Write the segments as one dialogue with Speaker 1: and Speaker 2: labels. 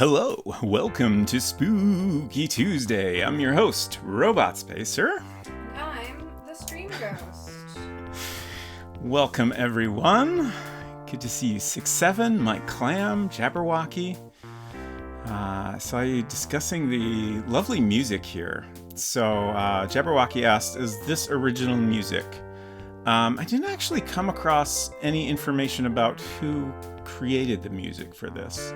Speaker 1: Hello, welcome to Spooky Tuesday. I'm your host, Robot Spacer.
Speaker 2: I'm the Stream Ghost.
Speaker 1: Welcome, everyone. Good to see you, 6-7, Mike Clam, Jabberwocky. Saw you discussing the lovely music here. So, Jabberwocky asked, is this original music? I didn't actually come across any information about who created the music for this.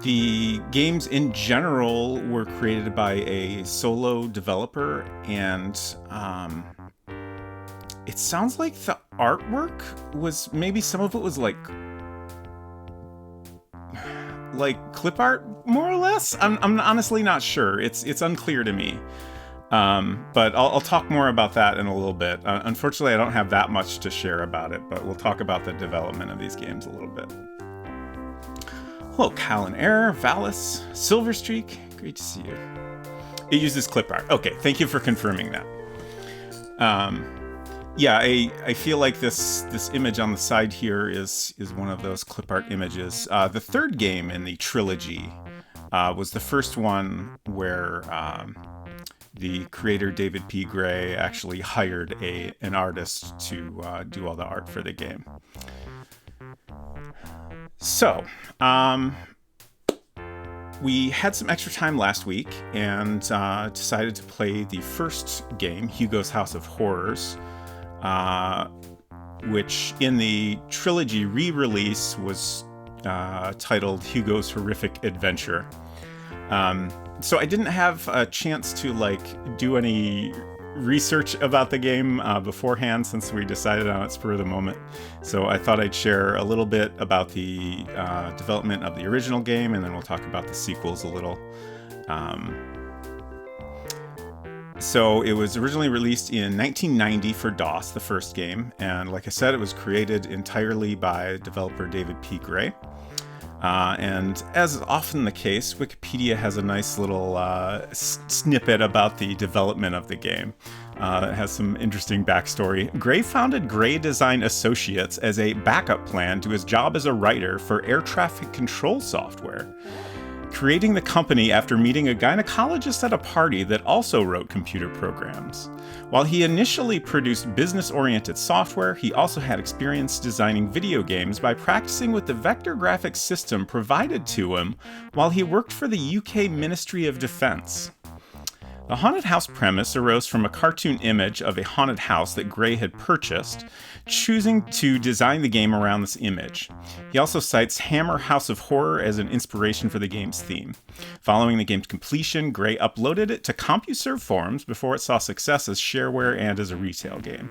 Speaker 1: The games in general were created by a solo developer, and it sounds like the artwork was, maybe some of it was like clip art, more or less. I'm honestly not sure. It's unclear to me. But I'll talk more about that in a little bit. Unfortunately, I don't have that much to share about it, but we'll talk about the development of these games a little bit. Hello, Callan Air, Valis, Silverstreak. Great to see you. It uses clip art. Okay, thank you for confirming that. Yeah, I feel like this image on the side here is one of those clip art images. The third game in the trilogy was the first one where the creator David P. Gray actually hired an artist to do all the art for the game. So, we had some extra time last week and decided to play the first game, Hugo's House of Horrors, which in the Trilogy re-release was titled Hugo's Horrific Adventure. So I didn't have a chance to do any research about the game beforehand, since we decided on it spur of the moment. So I thought I'd share a little bit about the development of the original game, and then we'll talk about the sequels a little. So it was originally released in 1990 for DOS, the first game, and like I said, it was created entirely by developer David P. Gray. And as is often the case, Wikipedia has a nice little snippet about the development of the game. It has some interesting backstory. Gray founded Gray Design Associates as a backup plan to his job as a writer for air traffic control software, creating the company after meeting a gynecologist at a party that also wrote computer programs. While he initially produced business-oriented software, he also had experience designing video games by practicing with the vector graphics system provided to him while he worked for the UK Ministry of Defence. The haunted house premise arose from a cartoon image of a haunted house that Gray had purchased, choosing to design the game around this image. He also cites Hammer House of Horror as an inspiration for the game's theme. Following the game's completion, Gray uploaded it to CompuServe forums before it saw success as shareware and as a retail game.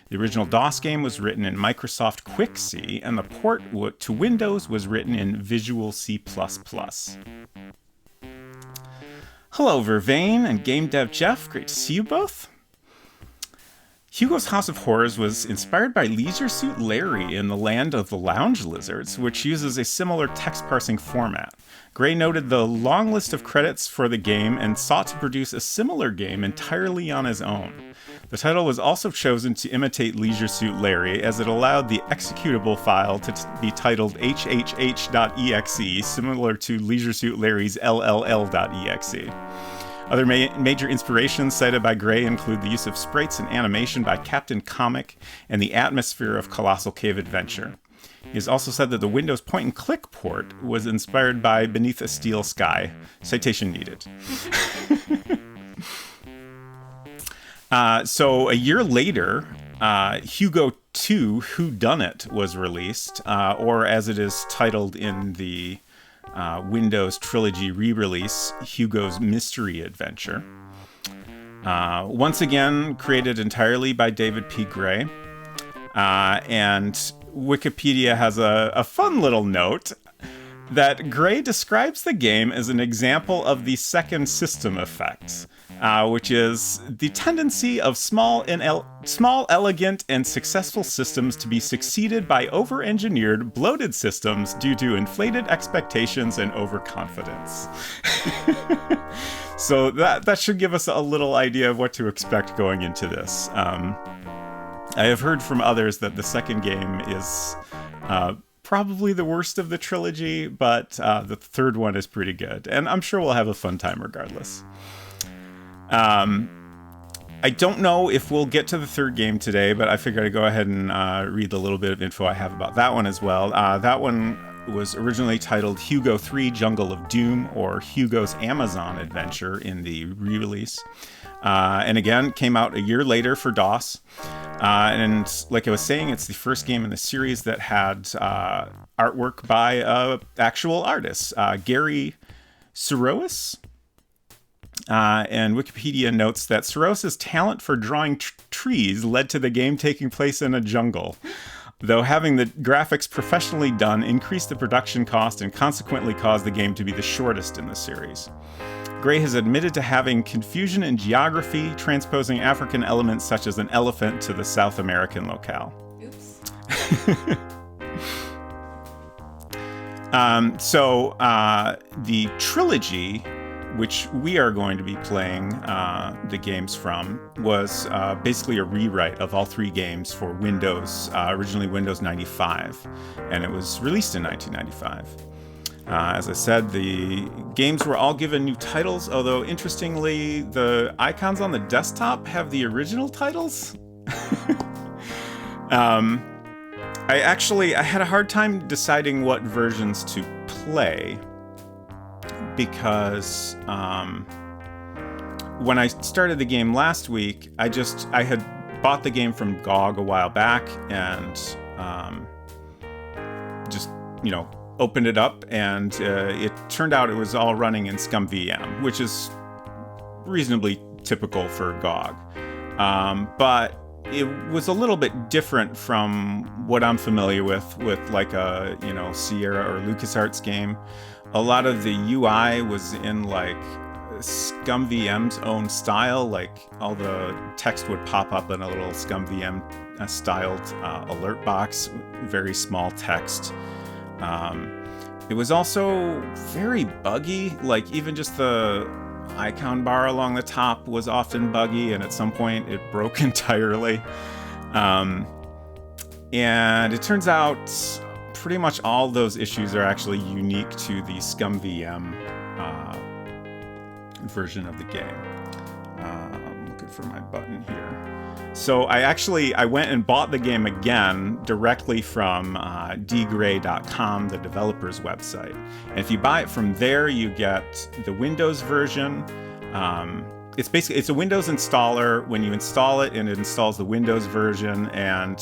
Speaker 1: The original DOS game was written in Microsoft QuickC, and the port to Windows was written in Visual C++. Hello, Vervain and Game Dev Jeff. Great to see you both. Hugo's House of Horrors was inspired by Leisure Suit Larry in the Land of the Lounge Lizards, which uses a similar text parsing format. Gray noted the long list of credits for the game and sought to produce a similar game entirely on his own. The title was also chosen to imitate Leisure Suit Larry, as it allowed the executable file to be titled hhh.exe, similar to Leisure Suit Larry's LLL.exe. Other major inspirations cited by Gray include the use of sprites and animation by Captain Comic and the atmosphere of Colossal Cave Adventure. He has also said that the Windows point-and-click port was inspired by Beneath a Steel Sky. Citation needed. So a year later, Hugo II, Whodunit, was released, or as it is titled in the Windows Trilogy re-release, Hugo's Mystery Adventure. Once again, created entirely by David P. Gray. And Wikipedia has a fun little note that Gray describes the game as an example of the second system effect, which is the tendency of small, elegant, and successful systems to be succeeded by over-engineered, bloated systems due to inflated expectations and overconfidence. So that should give us a little idea of what to expect going into this. I have heard from others that the second game is probably the worst of the trilogy, but the third one is pretty good. And I'm sure we'll have a fun time regardless. I don't know if we'll get to the third game today, but I figured I'd go ahead and read the little bit of info I have about that one as well. That one was originally titled Hugo III Jungle of Doom, or Hugo's Amazon Adventure in the re-release. And again, came out a year later for DOS. And like I was saying, it's the first game in the series that had artwork by actual artists. Gary Sirois. And Wikipedia notes that Sirois' talent for drawing trees led to the game taking place in a jungle, though having the graphics professionally done increased the production cost and consequently caused the game to be the shortest in the series. Gray has admitted to having confusion in geography, transposing African elements such as an elephant to the South American locale.
Speaker 2: Oops.
Speaker 1: So the Trilogy, which we are going to be playing the games from, was basically a rewrite of all three games for Windows, originally Windows 95, and it was released in 1995. As I said, the games were all given new titles, although interestingly, the icons on the desktop have the original titles. I had a hard time deciding what versions to play, because when I started the game last week, I had bought the game from GOG a while back and just, opened it up, and it turned out it was all running in ScumVM, which is reasonably typical for GOG. But it was a little bit different from what I'm familiar with like a, Sierra or LucasArts game. A lot of the UI was in like ScumVM's own style, like all the text would pop up in a little ScumVM styled alert box, very small text. It was also very buggy, like even just the icon bar along the top was often buggy, and at some point it broke entirely. And it turns out pretty much all those issues are actually unique to the ScumVM version of the game. I'm looking for my button here. So I went and bought the game again directly from dgray.com, the developer's website. And if you buy it from there, you get the Windows version. It's a Windows installer. When you install it, and it installs the Windows version and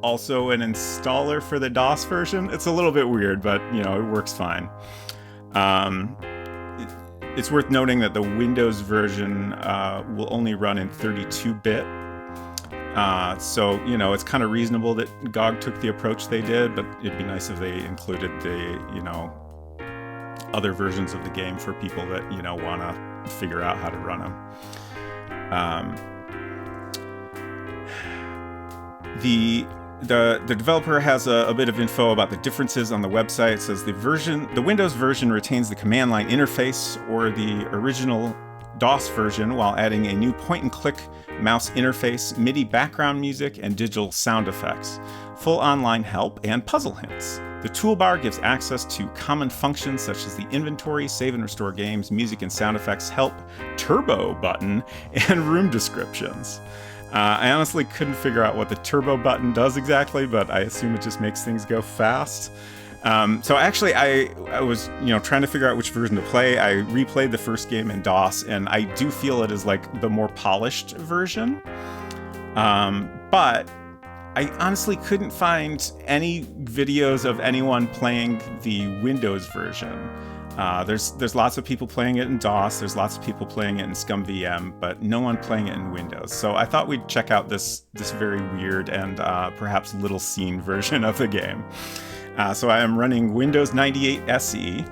Speaker 1: also an installer for the DOS version. It's a little bit weird, but it works fine. It's worth noting that the Windows version will only run in 32-bit. So, it's kind of reasonable that GOG took the approach they did, but it'd be nice if they included the, other versions of the game for people that, want to figure out how to run them. The developer has a bit of info about the differences on the website. It says the Windows version retains the command line interface or the original DOS version, while adding a new point-and-click mouse interface, MIDI background music, and digital sound effects, full online help, and puzzle hints. The toolbar gives access to common functions such as the inventory, save and restore games, music and sound effects, help, turbo button, and room descriptions. I honestly couldn't figure out what the turbo button does exactly, but I assume it just makes things go fast. So actually, I was trying to figure out which version to play. I replayed the first game in DOS, and I do feel it is like the more polished version. But I honestly couldn't find any videos of anyone playing the Windows version. There's lots of people playing it in DOS. There's lots of people playing it in ScumVM, but no one playing it in Windows. So I thought we'd check out this very weird and perhaps little seen version of the game. So I am running Windows 98 SE,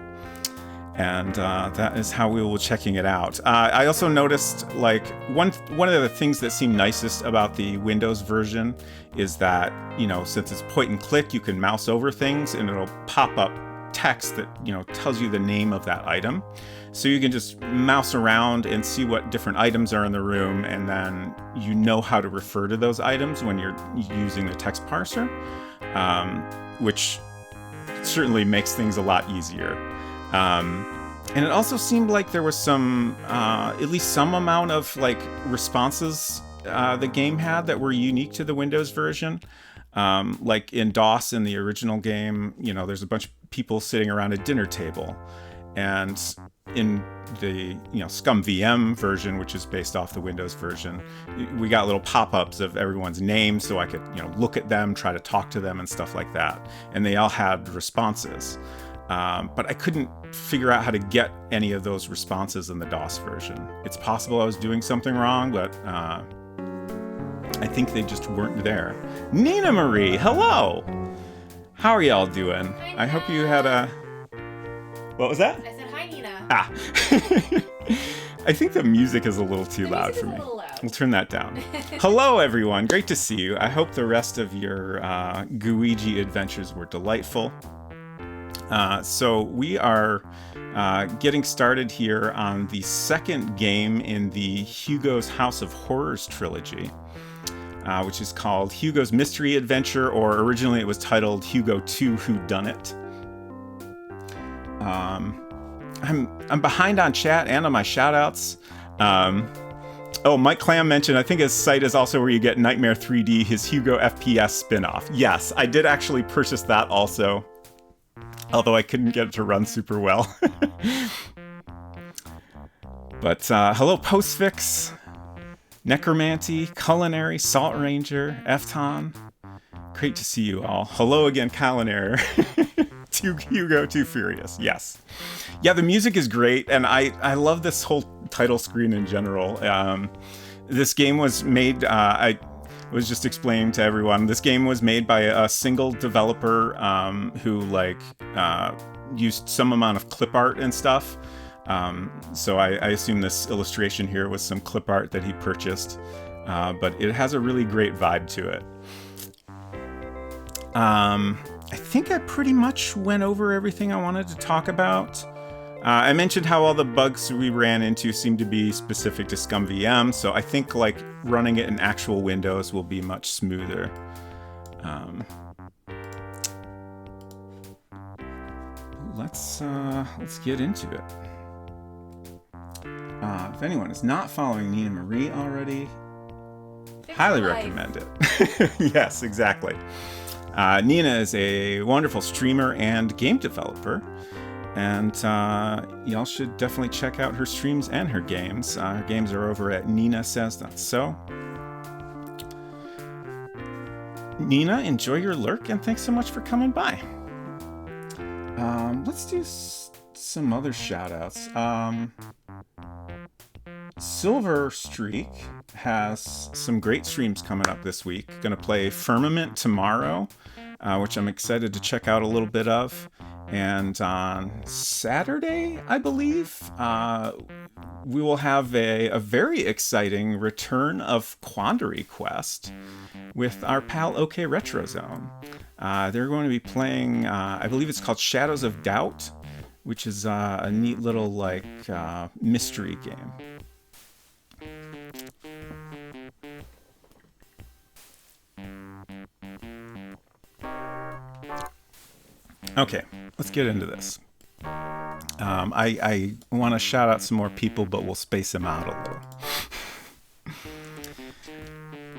Speaker 1: and that is how we will be checking it out. I also noticed, like, one of the things that seemed nicest about the Windows version is that, since it's point and click, you can mouse over things and it'll pop up text that, tells you the name of that item. So you can just mouse around and see what different items are in the room, and then how to refer to those items when you're using the text parser, which certainly makes things a lot easier. And it also seemed like there was some, at least some amount of like responses the game had that were unique to the Windows version. Like in DOS in the original game, there's a bunch of people sitting around a dinner table. And in the Scum VM version, which is based off the Windows version, we got little pop-ups of everyone's name, so I could look at them, try to talk to them, and stuff like that. And they all had responses, but I couldn't figure out how to get any of those responses in the DOS version. It's possible I was doing something wrong, but I think they just weren't there. Nina Marie, hello. How are y'all doing?
Speaker 2: Hi,
Speaker 1: I hope you had a. What was that?
Speaker 2: I said hi, Nina.
Speaker 1: I think the music is a little too loud for me. We'll turn that down. Hello, everyone. Great to see you. I hope the rest of your Guiji adventures were delightful. So we are getting started here on the second game in the Hugo's House of Horrors trilogy, which is called Hugo's Mystery Adventure, or originally it was titled Hugo II: Whodunit. I'm behind on chat and on my shoutouts. Mike Clam mentioned, I think his site is also where you get Nightmare 3D, his Hugo FPS spinoff. Yes, I did actually purchase that also, although I couldn't get it to run super well. But hello, Postfix, Necromancy, Culinary, Salt Ranger, Efton. Great to see you all. Hello again, Culinary. To Hugo II Furious, yes. Yeah, the music is great, and I love this whole title screen in general. This game was made, I was just explaining to everyone, this game was made by a single developer who used some amount of clip art and stuff. So I assume this illustration here was some clip art that he purchased, but it has a really great vibe to it. I think I pretty much went over everything I wanted to talk about. I mentioned how all the bugs we ran into seem to be specific to Scum VM, so I think running it in actual Windows will be much smoother. Let's get into it. If anyone is not following Nina Marie already, highly recommend it. Yes, exactly. Nina is a wonderful streamer and game developer, and y'all should definitely check out her streams and her games. Her games are over at ninasays.so. Nina, enjoy your lurk, and thanks so much for coming by. Let's do some other shout-outs. Silver Streak has some great streams coming up this week. Gonna play Firmament tomorrow, which I'm excited to check out a little bit of. And on Saturday, I believe, we will have a very exciting return of Quandary Quest with our pal OK Retro Zone. They're going to be playing, I believe it's called Shadows of Doubt, which is a neat little mystery game. Okay, let's get into this. I want to shout out some more people, but we'll space them out a little.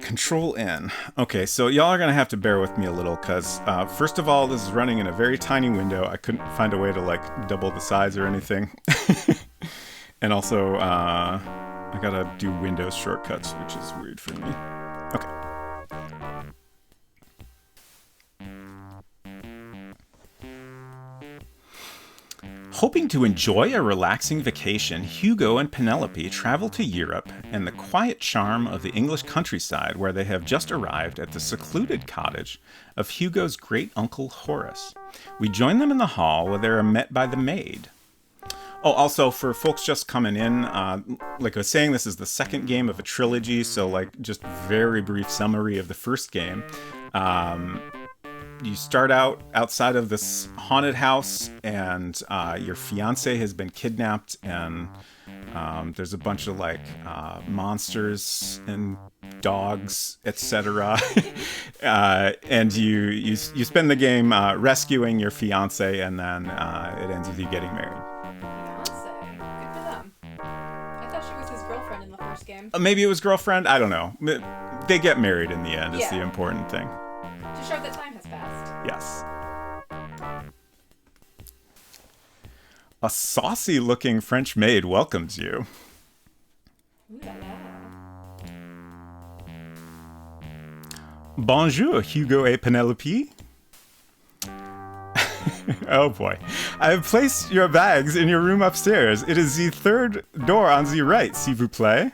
Speaker 1: Control N. Okay, so y'all are going to have to bear with me a little because, first of all, this is running in a very tiny window. I couldn't find a way to, double the size or anything. And also, I got to do Windows shortcuts, which is weird for me. Okay. Hoping to enjoy a relaxing vacation, Hugo and Penelope travel to Europe and the quiet charm of the English countryside, where they have just arrived at the secluded cottage of Hugo's great-uncle Horace. We join them in the hall, where they are met by the maid. Oh, also, for folks just coming in, like I was saying, this is the second game of a trilogy, so, just very brief summary of the first game. You start out outside of this haunted house, and your fiance has been kidnapped, and there's a bunch of monsters and dogs, etc. And you spend the game rescuing your fiance, and then it ends with you getting married.
Speaker 2: Fiance. Good for them. I thought she was his girlfriend in the first game.
Speaker 1: Maybe it was girlfriend. I don't know. They get married in the end. Is the important thing.
Speaker 2: To show that time has passed.
Speaker 1: Yes. A saucy-looking French maid welcomes you.
Speaker 2: Ooh la la.
Speaker 1: Bonjour, Hugo et Penelope. Oh boy. I have placed your bags in your room upstairs. It is the third door on the right, s'il vous plaît.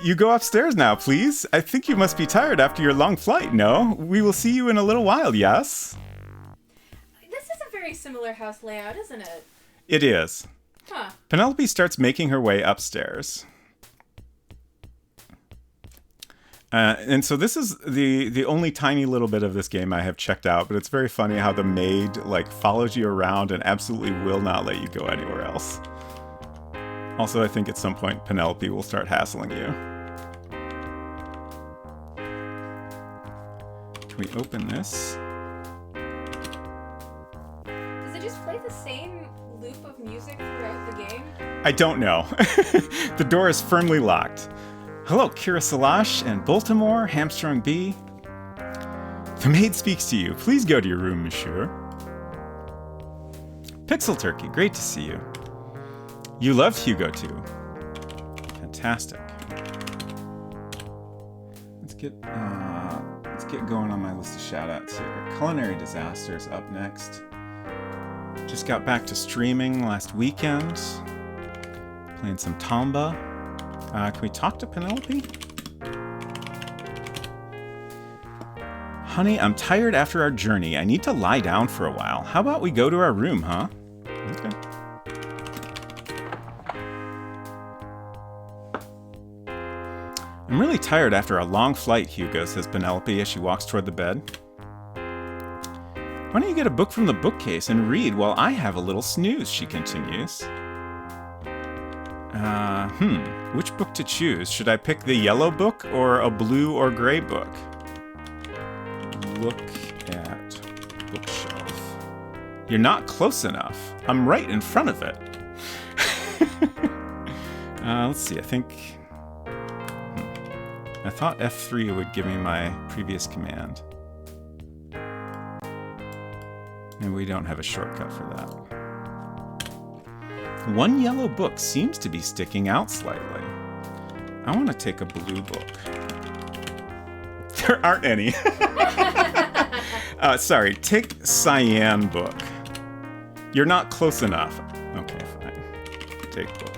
Speaker 1: You go upstairs now, please. I think you must be tired after your long flight, no? We will see you in a little while, yes?
Speaker 2: This is a very similar house layout, isn't it?
Speaker 1: It is.
Speaker 2: Huh.
Speaker 1: Penelope starts making her way upstairs. And so this is the only tiny little bit of this game I have checked out, but it's very funny how the maid follows you around and absolutely will not let you go anywhere else. Also, I think at some point Penelope will start hassling you. Can we open this?
Speaker 2: Does it just play the same loop of music throughout the game?
Speaker 1: I don't know. The door is firmly locked. Hello, Kira Salash and Baltimore, Hamstrung B. The maid speaks to you. Please go to your room, monsieur. Pixel Turkey, great to see you. You loved Hugo II. Fantastic. Let's get going on my list of shoutouts here. Culinary Disasters up next. Just got back to streaming last weekend. Playing some Tamba. Can we talk to Penelope? Honey, I'm tired after our journey. I need to lie down for a while. How about we go to our room, huh? Okay. I'm really tired after a long flight, Hugo, says Penelope as she walks toward the bed. Why don't you get a book from the bookcase and read while I have a little snooze, she continues. Which book to choose? Should I pick the yellow book or a blue or gray book? Look at bookshelf. You're not close enough. I'm right in front of it. Let's see, I think... I thought F3 would give me my previous command. And we don't have a shortcut for that. One yellow book seems to be sticking out slightly. I want to take a blue book. There aren't any. Sorry, take cyan book. You're not close enough. Okay, fine. Take book.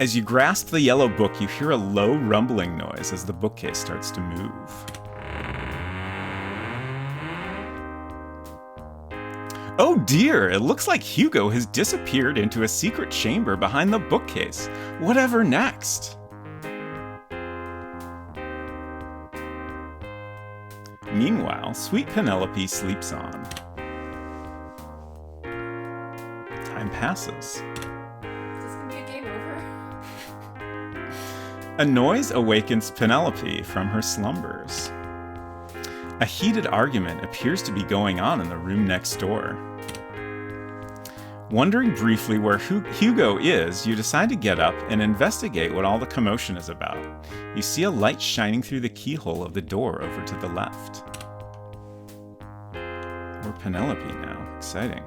Speaker 1: As you grasp the yellow book, you hear a low rumbling noise as the bookcase starts to move. Oh dear, it looks like Hugo has disappeared into a secret chamber behind the bookcase. Whatever next? Meanwhile, sweet Penelope sleeps on. Time passes.
Speaker 2: Is this gonna be a game over?
Speaker 1: A noise awakens Penelope from her slumbers. A heated argument appears to be going on in the room next door. Wondering briefly where Hugo is, you decide to get up and investigate what all the commotion is about. You see a light shining through the keyhole of the door over to the left. We're Penelope now. Exciting.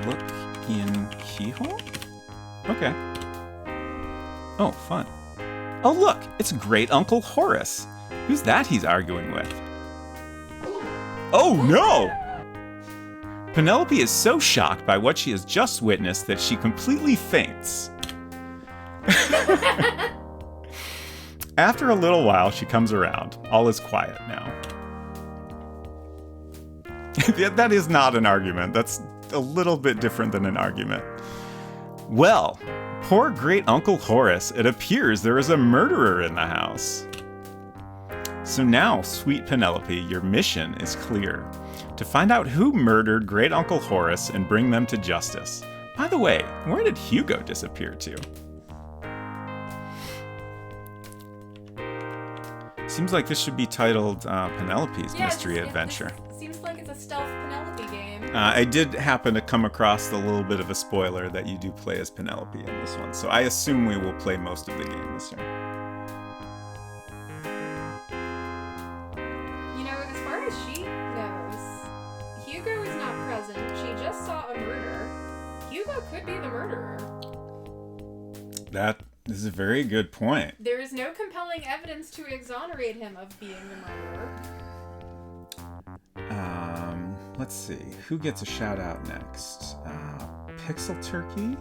Speaker 1: Look in keyhole? Okay. Oh, fun. Oh, look! It's Great Uncle Horace! Who's that he's arguing with? Oh, no! Penelope is so shocked by what she has just witnessed that she completely faints. After a little while, she comes around. All is quiet now. That is not an argument. That's a little bit different than an argument. Well, poor Great Uncle Horace, it appears there is a murderer in the house. So now, sweet Penelope, your mission is clear. to find out who murdered Great Uncle Horace and bring them to justice. By the way, where did Hugo disappear to? Seems like this should be titled Penelope's Mystery Adventure.
Speaker 2: Seems like it's a stealth Penelope game.
Speaker 1: I did happen to come across a little bit of a spoiler that you do play as Penelope in this one, so I assume we will play most of the game this year.
Speaker 2: You know, as far as she knows, Hugo is not present. She just saw a murder. Hugo could be the murderer.
Speaker 1: That is a very good point.
Speaker 2: There is no compelling evidence to exonerate him of being the murderer.
Speaker 1: Let's see. Who gets a shout out next? Pixel Turkey.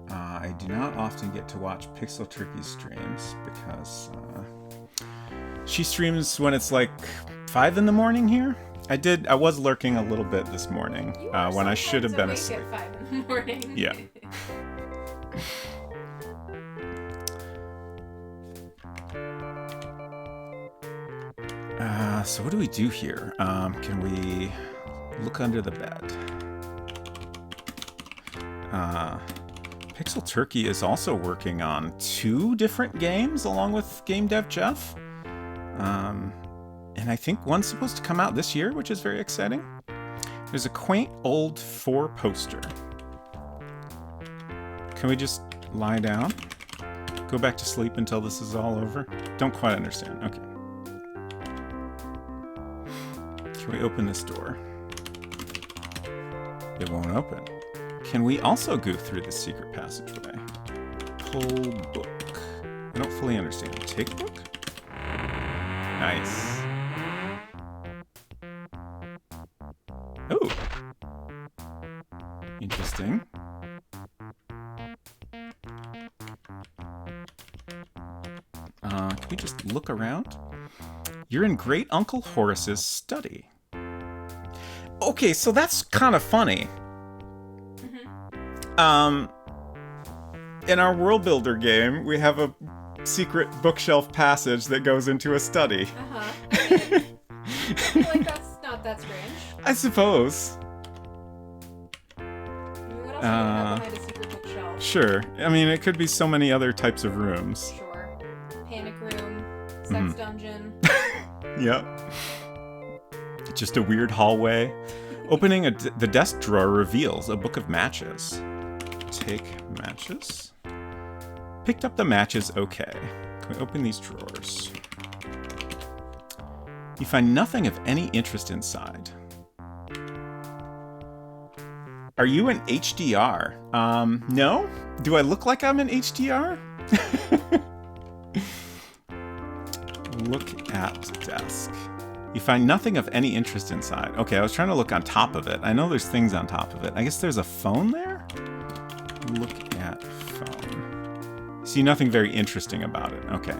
Speaker 1: I do not often get to watch Pixel Turkey's streams because she streams when it's like 5 in the morning here. I was lurking a little bit this morning when I should have been asleep.
Speaker 2: At 5 in the morning.
Speaker 1: Yeah. So what do we do here? Can we look under the bed? Pixel Turkey is also working on 2 different games along with Game Dev Jeff. And I think one's supposed to come out this year, which is very exciting. There's a quaint old 4 poster. Can we just lie down? Go back to sleep until this is all over? Don't quite understand. Okay. Can we open this door? It won't open. Can we also go through the secret passageway? Pull book. I don't fully understand. Take book? Nice. Oh. Interesting. Can we just look around? You're in Great Uncle Horace's study. Okay, so that's kind of funny.
Speaker 2: Mm-hmm.
Speaker 1: In our World Builder game, we have a secret bookshelf passage that goes into a study.
Speaker 2: Uh-huh. I feel like that's not that strange.
Speaker 1: I suppose.
Speaker 2: I mean, what else do you have behind a secret bookshelf?
Speaker 1: Sure. I mean, it could be so many other types of rooms.
Speaker 2: Sure. Panic room, sex dungeon.
Speaker 1: Yep. Just a weird hallway. Opening the desk drawer reveals a book of matches. Take matches. Picked up the matches, okay. Can we open these drawers? You find nothing of any interest inside. Are you an HDR? No? Do I look like I'm an HDR? Look at desk. You find nothing of any interest inside. Okay, I was trying to look on top of it. I know there's things on top of it. I guess there's a phone there? Look at phone. See nothing very interesting about it. Okay.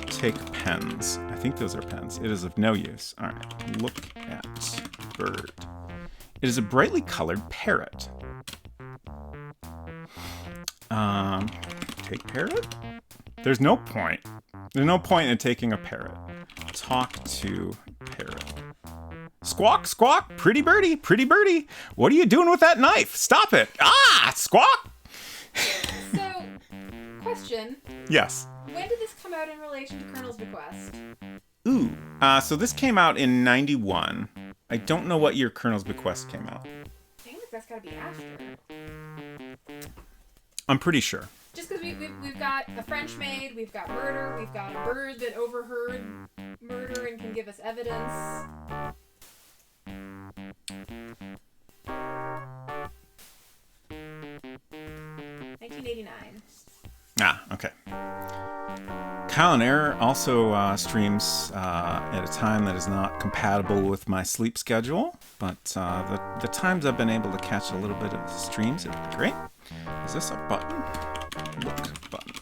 Speaker 1: Take pens. I think those are pens. It is of no use. All right. Look at bird. It is a brightly colored parrot. Take parrot? There's no point. There's no point in taking a parrot. Talk to parrot. Squawk, squawk, pretty birdie, what are you doing with that knife? Stop it. Ah, squawk.
Speaker 2: So, question.
Speaker 1: Yes.
Speaker 2: When did this come out in relation to Colonel's Bequest?
Speaker 1: Ooh. So this came out in 91. I don't know what year Colonel's Bequest came out.
Speaker 2: I think that's gotta be after.
Speaker 1: I'm pretty sure.
Speaker 2: Just because we've got a French maid, we've got murder, we've got a bird that overheard murder and can give us evidence. $1989.
Speaker 1: Ah, okay. Kyle and Error also streams at a time that is not compatible with my sleep schedule, but the times I've been able to catch a little bit of the streams have been great. Is this a button? Look button.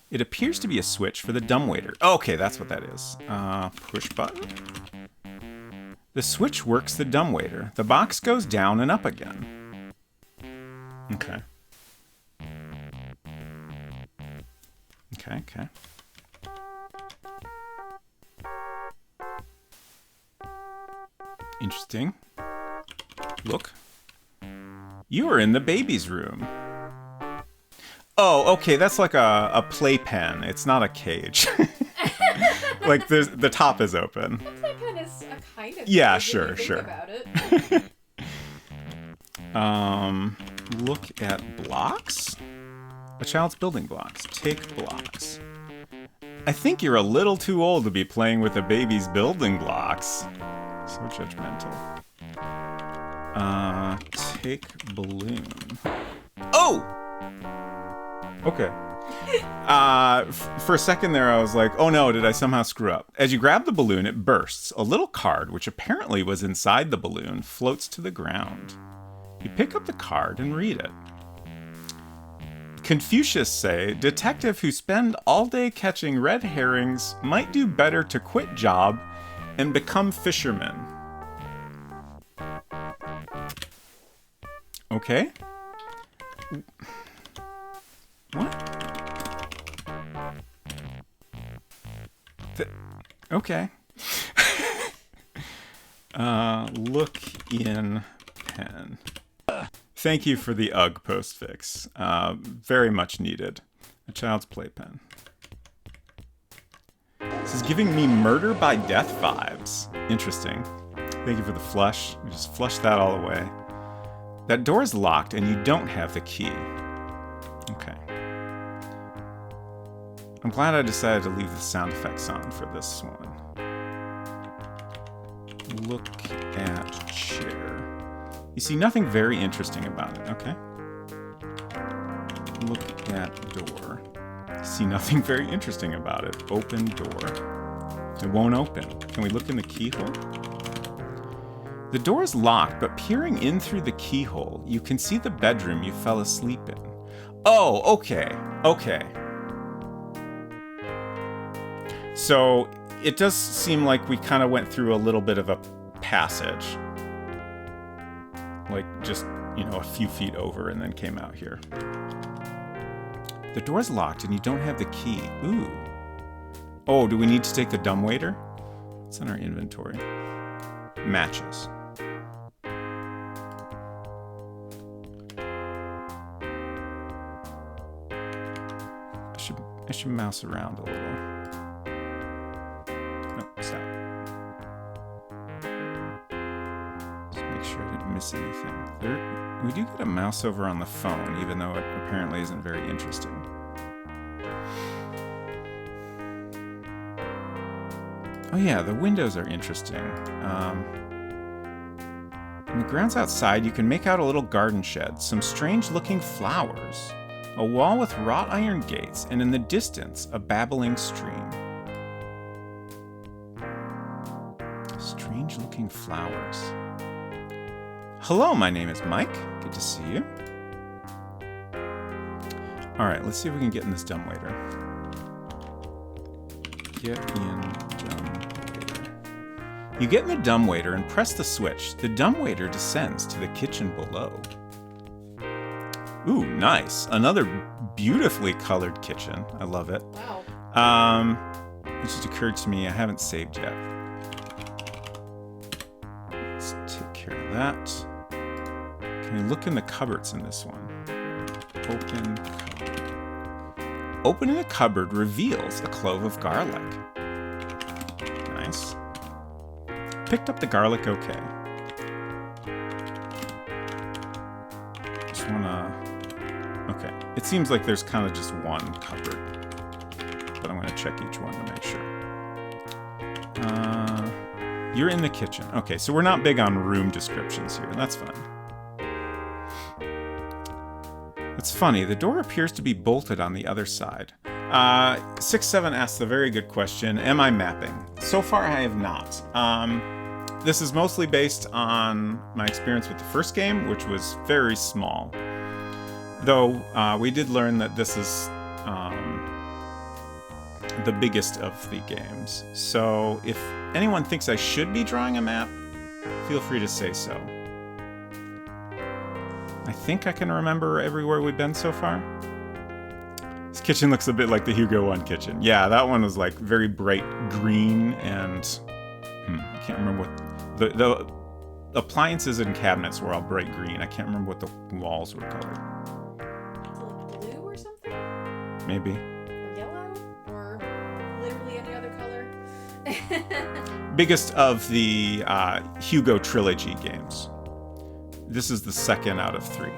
Speaker 1: It appears to be a switch for the dumbwaiter. Okay, that's what that is. Push button. The switch works the dumbwaiter. The box goes down and up again. Okay. Okay. Interesting. Look. You are in the baby's room. Oh, okay, that's like a playpen. It's not a cage. Like the top is open.
Speaker 2: A playpen is a kind of
Speaker 1: Yeah,
Speaker 2: cage
Speaker 1: sure,
Speaker 2: if you
Speaker 1: sure.
Speaker 2: think about it.
Speaker 1: Look at blocks. A child's building blocks. Take blocks. I think you're a little too old to be playing with a baby's building blocks. So judgmental. Take balloon. Oh! Okay. For a second there, I was like, oh no, did I somehow screw up? As you grab the balloon, it bursts. A little card, which apparently was inside the balloon, floats to the ground. You pick up the card and read it. Confucius say, detective who spend all day catching red herrings might do better to quit job and become fishermen. Okay. What? Okay. Look in pen. Thank you for the UGG postfix. Very much needed. A child's playpen. This is giving me murder by death vibes. Interesting. Thank you for the flush. We just flushed that all away. That door is locked and you don't have the key. Okay. I'm glad I decided to leave the sound effects on for this one. Look at chair. You see nothing very interesting about it, okay? Look at door. You see nothing very interesting about it. Open door. It won't open. Can we look in the keyhole? The door is locked, but peering in through the keyhole, you can see the bedroom you fell asleep in. Oh, okay. Okay. So it does seem like we kind of went through a little bit of a passage. Like just, a few feet over and then came out here. The door's locked and you don't have the key. Ooh. Oh, do we need to take the dumbwaiter? It's in our inventory. Matches. I should mouse around a little. Nope, stop. Just make sure I didn't miss anything. We do get a mouse over on the phone, even though it apparently isn't very interesting. Oh yeah, the windows are interesting. On the grounds outside, you can make out a little garden shed, some strange-looking flowers, a wall with wrought iron gates, and in the distance, a babbling stream. Strange-looking flowers. Hello, my name is Mike. Good to see you. Alright, let's see if we can get in this dumbwaiter. Get in dumbwaiter. You get in the dumbwaiter and press the switch. The dumbwaiter descends to the kitchen below. Ooh, nice. Another beautifully colored kitchen. I love it.
Speaker 2: Wow.
Speaker 1: It just occurred to me I haven't saved yet. Let's take care of that. Can we look in the cupboards in this one? Open cupboard. Opening the cupboard reveals a clove of garlic. Nice. Picked up the garlic okay. Just wanna... Okay. It seems like there's kind of just one cupboard. But I'm gonna check each one to make sure. You're in the kitchen. Okay, so we're not big on room descriptions here. That's fine. It's funny, the door appears to be bolted on the other side. 6-7 asks a very good question. Am I mapping? So far, I have not. This is mostly based on my experience with the first game, which was very small. Though, we did learn that this is the biggest of the games. So, if anyone thinks I should be drawing a map, feel free to say so. I think I can remember everywhere we've been so far. This kitchen looks a bit like the Hugo I kitchen. Yeah, that one was like very bright green and... I can't remember what... appliances and cabinets were all bright green. I can't remember what the walls were colored.
Speaker 2: Is it like blue or something?
Speaker 1: Maybe.
Speaker 2: Or yellow? Or literally any other color?
Speaker 1: Biggest of the Hugo Trilogy games. This is the second out of 3.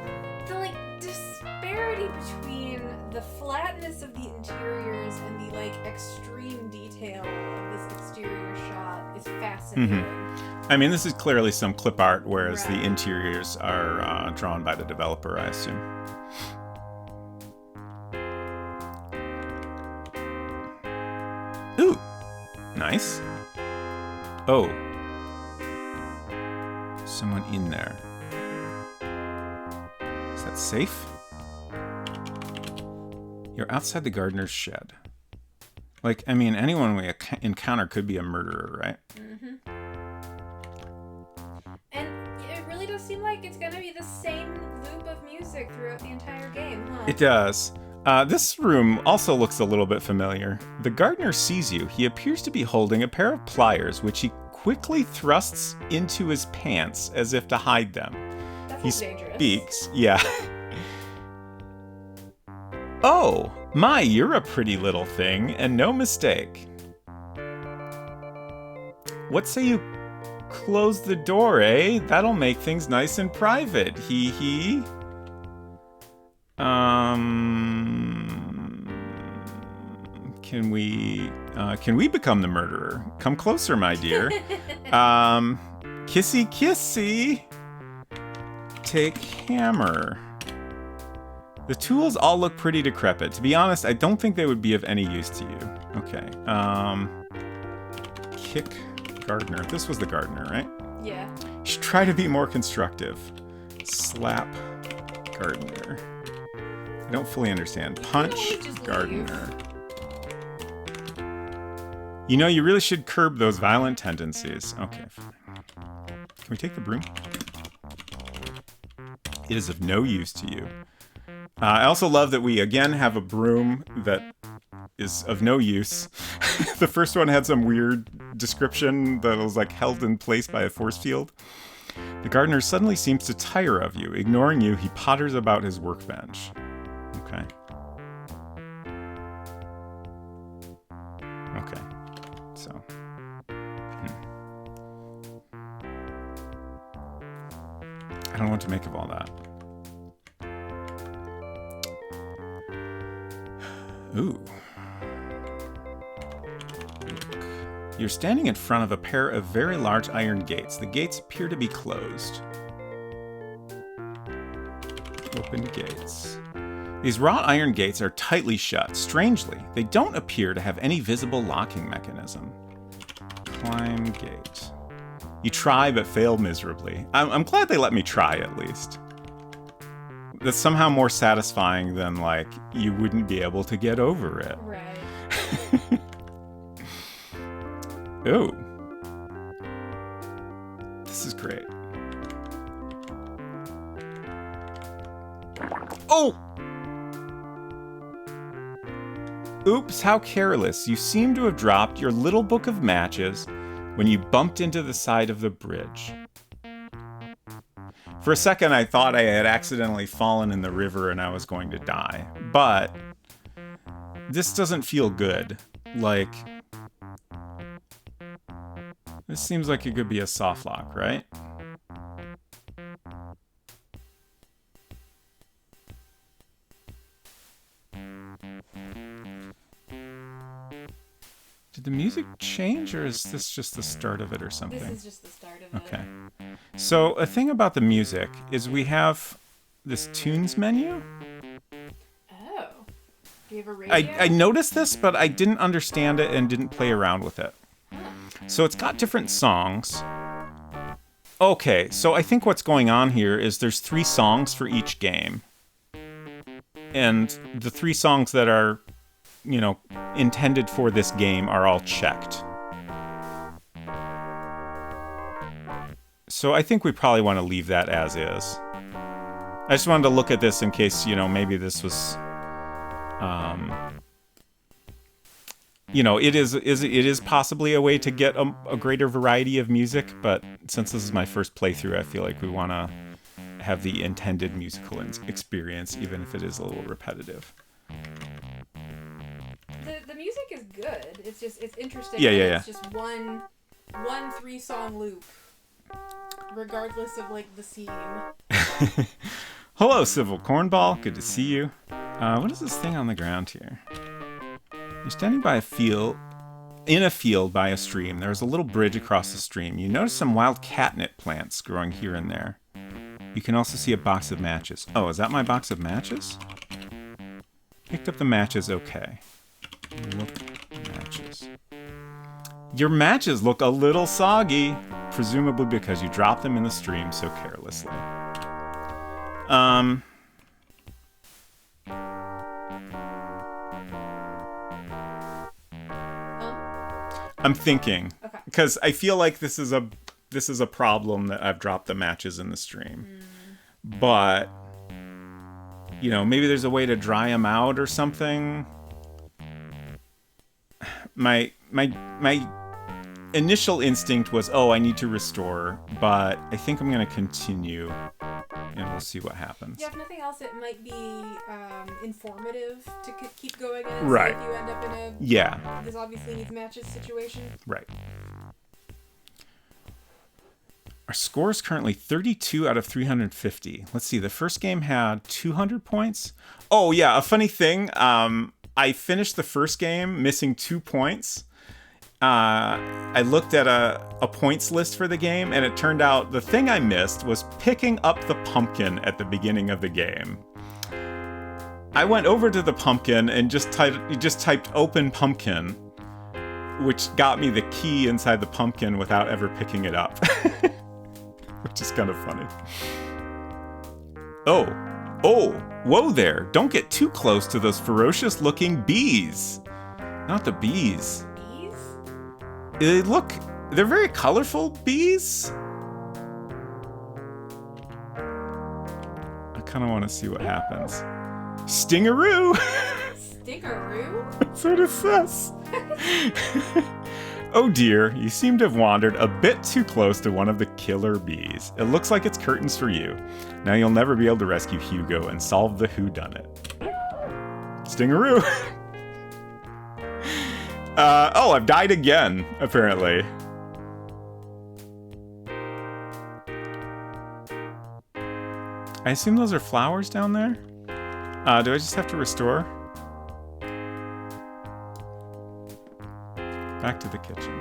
Speaker 2: The like disparity between the flatness of the interiors and the like extreme detail of this exterior shot is fascinating.
Speaker 1: I mean, this is clearly some clip art, whereas
Speaker 2: Right.
Speaker 1: the interiors are drawn by the developer, I assume. Ooh, nice. Oh, someone in there. Is that safe? You're outside the gardener's shed. Like, I mean, anyone we encounter could be a murderer, right?
Speaker 2: And it really does seem like it's gonna be the same loop of music throughout the entire game, huh?
Speaker 1: It does. This room also looks a little bit familiar. The gardener sees you. He appears to be holding a pair of pliers, which he quickly thrusts into his pants as if to hide them.
Speaker 2: That
Speaker 1: He
Speaker 2: feels dangerous.
Speaker 1: speaks. Yeah. Oh, my, you're a pretty little thing, and no mistake. What say you close the door, eh? That'll make things nice and private. Hee hee. Can we become the murderer? Come closer, my dear. Kissy kissy. Take hammer. The tools all look pretty decrepit. To be honest, I don't think they would be of any use to you. Okay. Kick gardener. This was the gardener, right?
Speaker 2: Yeah.
Speaker 1: You should try to be more constructive. Slap gardener. I don't fully understand. Punch
Speaker 2: we just
Speaker 1: gardener. You know, you really should curb those violent tendencies. Okay, fine. Can we take the broom? It is of no use to you. I also love that we again have a broom that is of no use. The first one had some weird description that was like held in place by a force field. The gardener suddenly seems to tire of you. Ignoring you, he potters about his workbench. Okay. Okay. So. I don't know what to make of all that. Ooh. You're standing in front of a pair of very large iron gates. The gates appear to be closed. Open gates. These wrought iron gates are tightly shut. Strangely, they don't appear to have any visible locking mechanism. Climb gate. You try but fail miserably. I'm glad they let me try at least. That's somehow more satisfying than, like, you wouldn't be able to get over it.
Speaker 2: Right.
Speaker 1: Ooh. This is great. Oh! Oops, how careless. You seem to have dropped your little book of matches when you bumped into the side of the bridge. For a second, I thought I had accidentally fallen in the river and I was going to die. But this doesn't feel good. Like, this seems like it could be a soft lock, right? Did the music change, or is this just the start of it or something?
Speaker 2: This is just the start of it.
Speaker 1: Okay. So a thing about the music is we have this tunes menu.
Speaker 2: Oh. Do you have a radio?
Speaker 1: I noticed this, but I didn't understand it and didn't play around with it. So it's got different songs. Okay, so I think what's going on here is there's 3 songs for each game. And the 3 songs that are, you know, intended for this game are all checked. So I think we probably want to leave that as is. I just wanted to look at this in case, you know, maybe this was, it is possibly a way to get a greater variety of music, but since this is my first playthrough, I feel like we want to have the intended musical experience, even if it is a little repetitive.
Speaker 2: The music is good. It's interesting.
Speaker 1: Yeah.
Speaker 2: It's just one 3-song loop, regardless of like the scene.
Speaker 1: Hello, Civil Cornball. Good to see you. What is this thing on the ground here? You're standing in a field by a stream. There's a little bridge across the stream. You notice some wild catnip plants growing here and there. You can also see a box of matches. Oh, is that my box of matches? Picked up the matches, okay. Look, matches. Your matches look a little soggy, presumably because you dropped them in the stream so carelessly. I'm thinking, because I feel like this is a problem that I've dropped the matches in the stream, but maybe there's a way to dry them out or something. My initial instinct was, I need to restore, but I think I'm going to continue, and we'll see what happens.
Speaker 2: Yeah, if nothing else, it might be informative to keep going in.
Speaker 1: Right.
Speaker 2: So if you end up in a this obviously needs matches situation.
Speaker 1: Right. Our score is currently 32 out of 350. Let's see. The first game had 200 points. Oh yeah, a funny thing. I finished the first game missing 2 points. I looked at a points list for the game, and it turned out the thing I missed was picking up the pumpkin at the beginning of the game. I went over to the pumpkin and just typed open pumpkin, which got me the key inside the pumpkin without ever picking it up. Which is kind of funny. Oh, whoa there. Don't get too close to those ferocious looking bees. Not the bees. They're very colorful bees. I kind of want to see what happens. Stingaroo!
Speaker 2: Stingaroo?
Speaker 1: That's what it says. Oh dear, you seem to have wandered a bit too close to one of the killer bees. It looks like it's curtains for you. Now you'll never be able to rescue Hugo and solve the Whodunit. Stingaroo! I've died again, apparently. I assume those are flowers down there? Do I just have to restore? Back to the kitchen.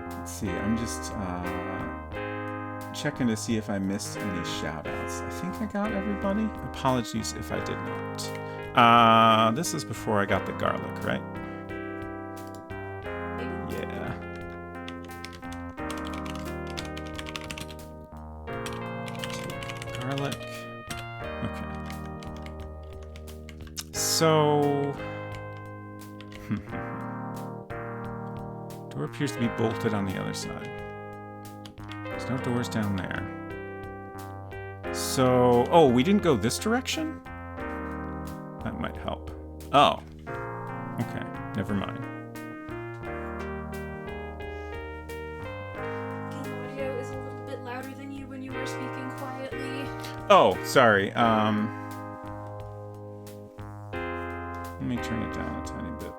Speaker 1: Let's see, I'm just checking to see if I missed any shout-outs. I think I got everybody. Apologies if I did not. This is before I got the garlic, right? Yeah. Garlic. Okay. So... Door appears to be bolted on the other side. There's no doors down there. So... Oh, we didn't go this direction? That might help. Oh. Okay. Never mind.
Speaker 2: The audio is a little bit louder than you when you were speaking quietly.
Speaker 1: Oh, sorry. Let me turn it down a tiny bit.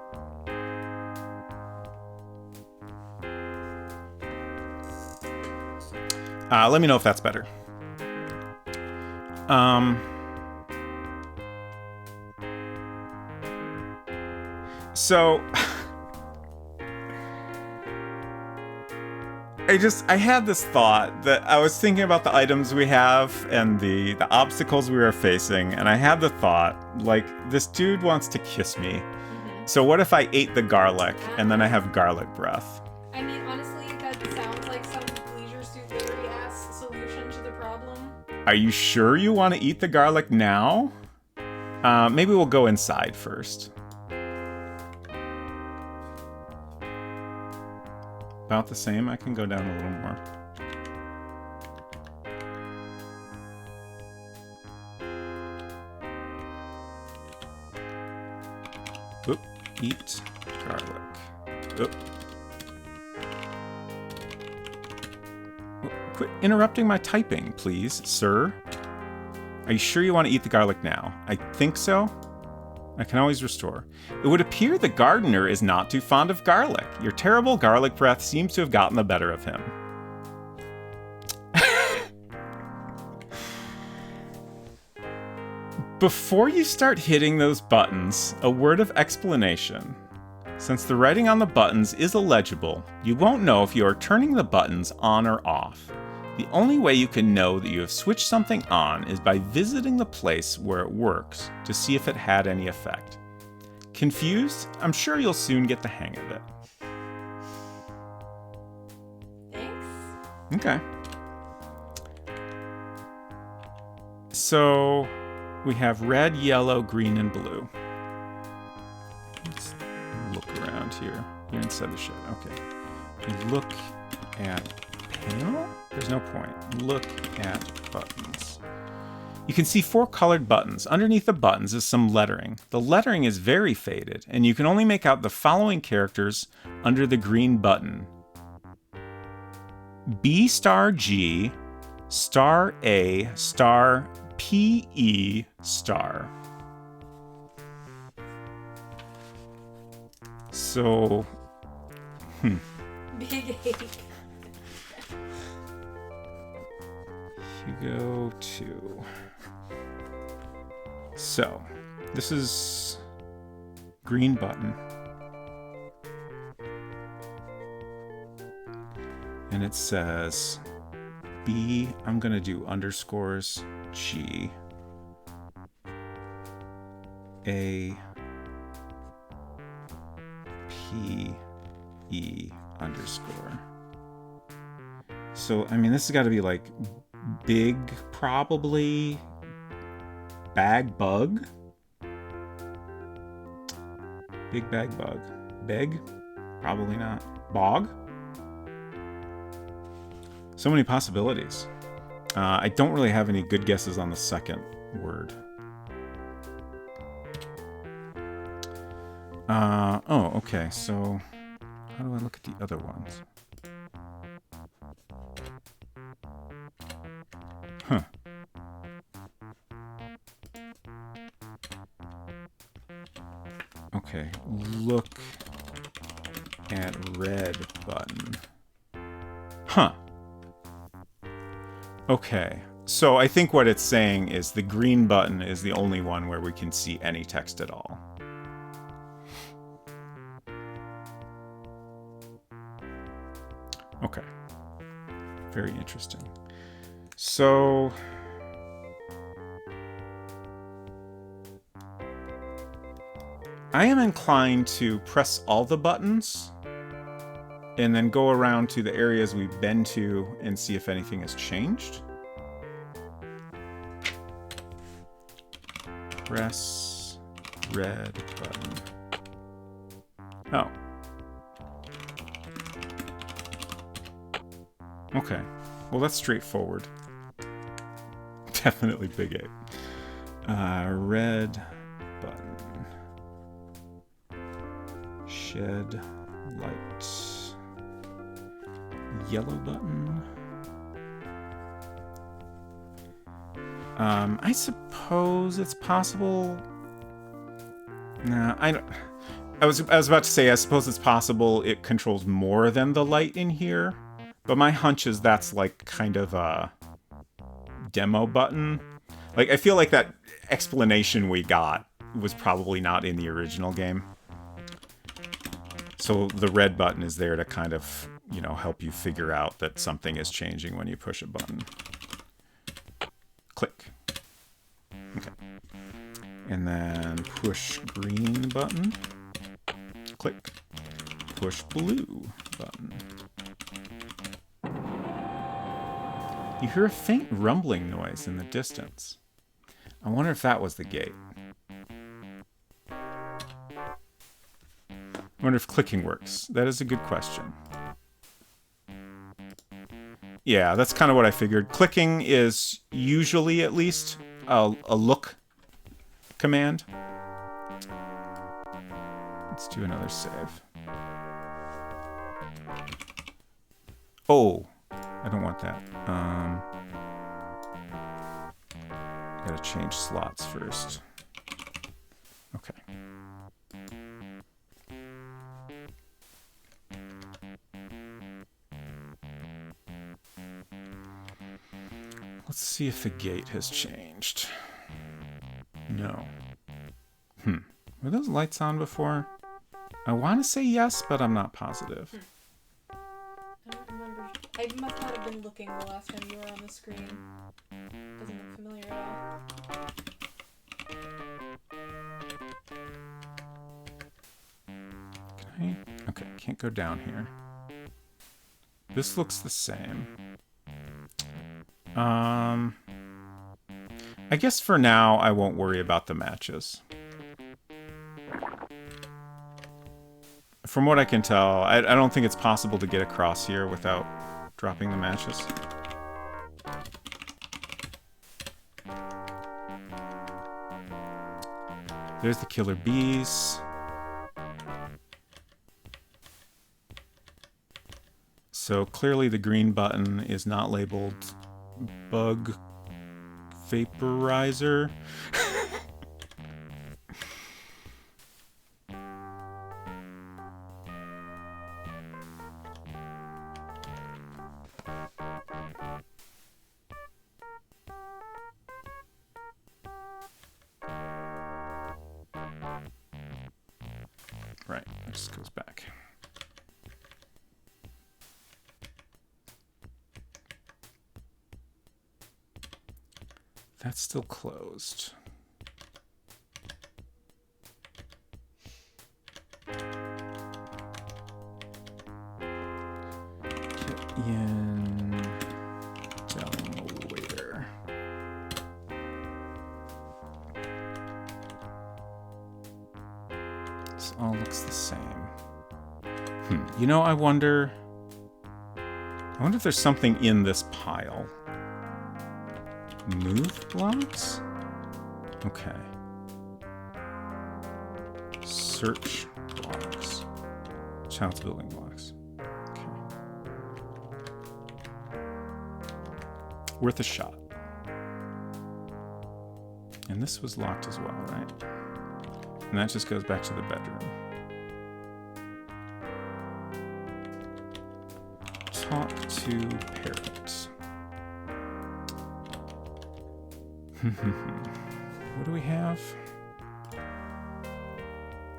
Speaker 1: Let me know if that's better. So I had this thought that I was thinking about the items we have and the obstacles we are facing, and I had the thought, like, this dude wants to kiss me. Mm-hmm. So what if I ate the garlic and then I have garlic breath?
Speaker 2: I mean, honestly, that sounds like some Leisure Suit Larry-ass solution to the problem.
Speaker 1: Are you sure you want to eat the garlic now? Maybe we'll go inside first. About the same. I can go down a little more. Oop. Eat garlic. Oop. Quit interrupting my typing, please, sir. Are you sure you want to eat the garlic now? I think so. I can always restore. It would appear the gardener is not too fond of garlic. Your terrible garlic breath seems to have gotten the better of him. Before you start hitting those buttons, a word of explanation. Since the writing on the buttons is illegible, you won't know if you are turning the buttons on or off. The only way you can know that you have switched something on is by visiting the place where it works to see if it had any effect. Confused? I'm sure you'll soon get the hang of it.
Speaker 2: Thanks.
Speaker 1: Okay. So we have red, yellow, green, and blue. Let's look around here. You're inside the shed. Okay. You look at panel? There's no point. Look at buttons. You can see 4 colored buttons. Underneath the buttons is some lettering. The lettering is very faded, and you can only make out the following characters under the green button. B star G star A star PE star. So,
Speaker 2: Big ape.
Speaker 1: Hugo II. So, this is green button. And it says B, I'm going to do underscores G A P E underscore. So, I mean, this has got to be like big, probably bag bug. Big bag bug. Beg? Probably not. Bog? So many possibilities. I don't really have any good guesses on the second word. Oh, okay. So how do I look at the other ones? Huh. Okay, look at red button. Huh. Okay, so I think what it's saying is the green button is the only one where we can see any text at all. Okay. Very interesting. So I am inclined to press all the buttons and then go around to the areas we've been to and see if anything has changed. Press red button. Oh. Okay. Well, that's straightforward. Definitely big ape. Red button. Shed light. Yellow button. I suppose it's possible. Nah, I don't. I was about to say I suppose it's possible it controls more than the light in here, but my hunch is that's like kind of a demo button. Like I feel like that explanation we got was probably not in the original game. So the red button is there to kind of, you know, help you figure out that something is changing when you push a button. Click. Okay. And then push green button. Click. Push blue button. You hear a faint rumbling noise in the distance. I wonder if that was the gate. I wonder if clicking works. That is a good question. Yeah, that's kind of what I figured. Clicking is usually at least a look command. Let's do another save. Oh, I don't want that. Gotta change slots first. Okay. Let's see if the gate has changed. No. Were those lights on before? I want to say yes, but I'm not positive.
Speaker 2: I don't remember. I must not have been looking the last time you were on the screen. Doesn't look familiar at all.
Speaker 1: Can I? Okay, can't go down here. This looks the same. I guess for now I won't worry about the matches. From what I can tell, I don't think it's possible to get across here without dropping the matches. There's the killer bees. So clearly the green button is not labeled bug vaporizer. Right, it just goes back. That's still closed. Get in dumb waiter. This all looks the same. You know, I wonder if there's something in this pile. Move blocks? Okay. Search blocks. Child's building blocks. Okay. Worth a shot. And this was locked as well, right? And that just goes back to the bedroom. Talk to parrot. What do we have?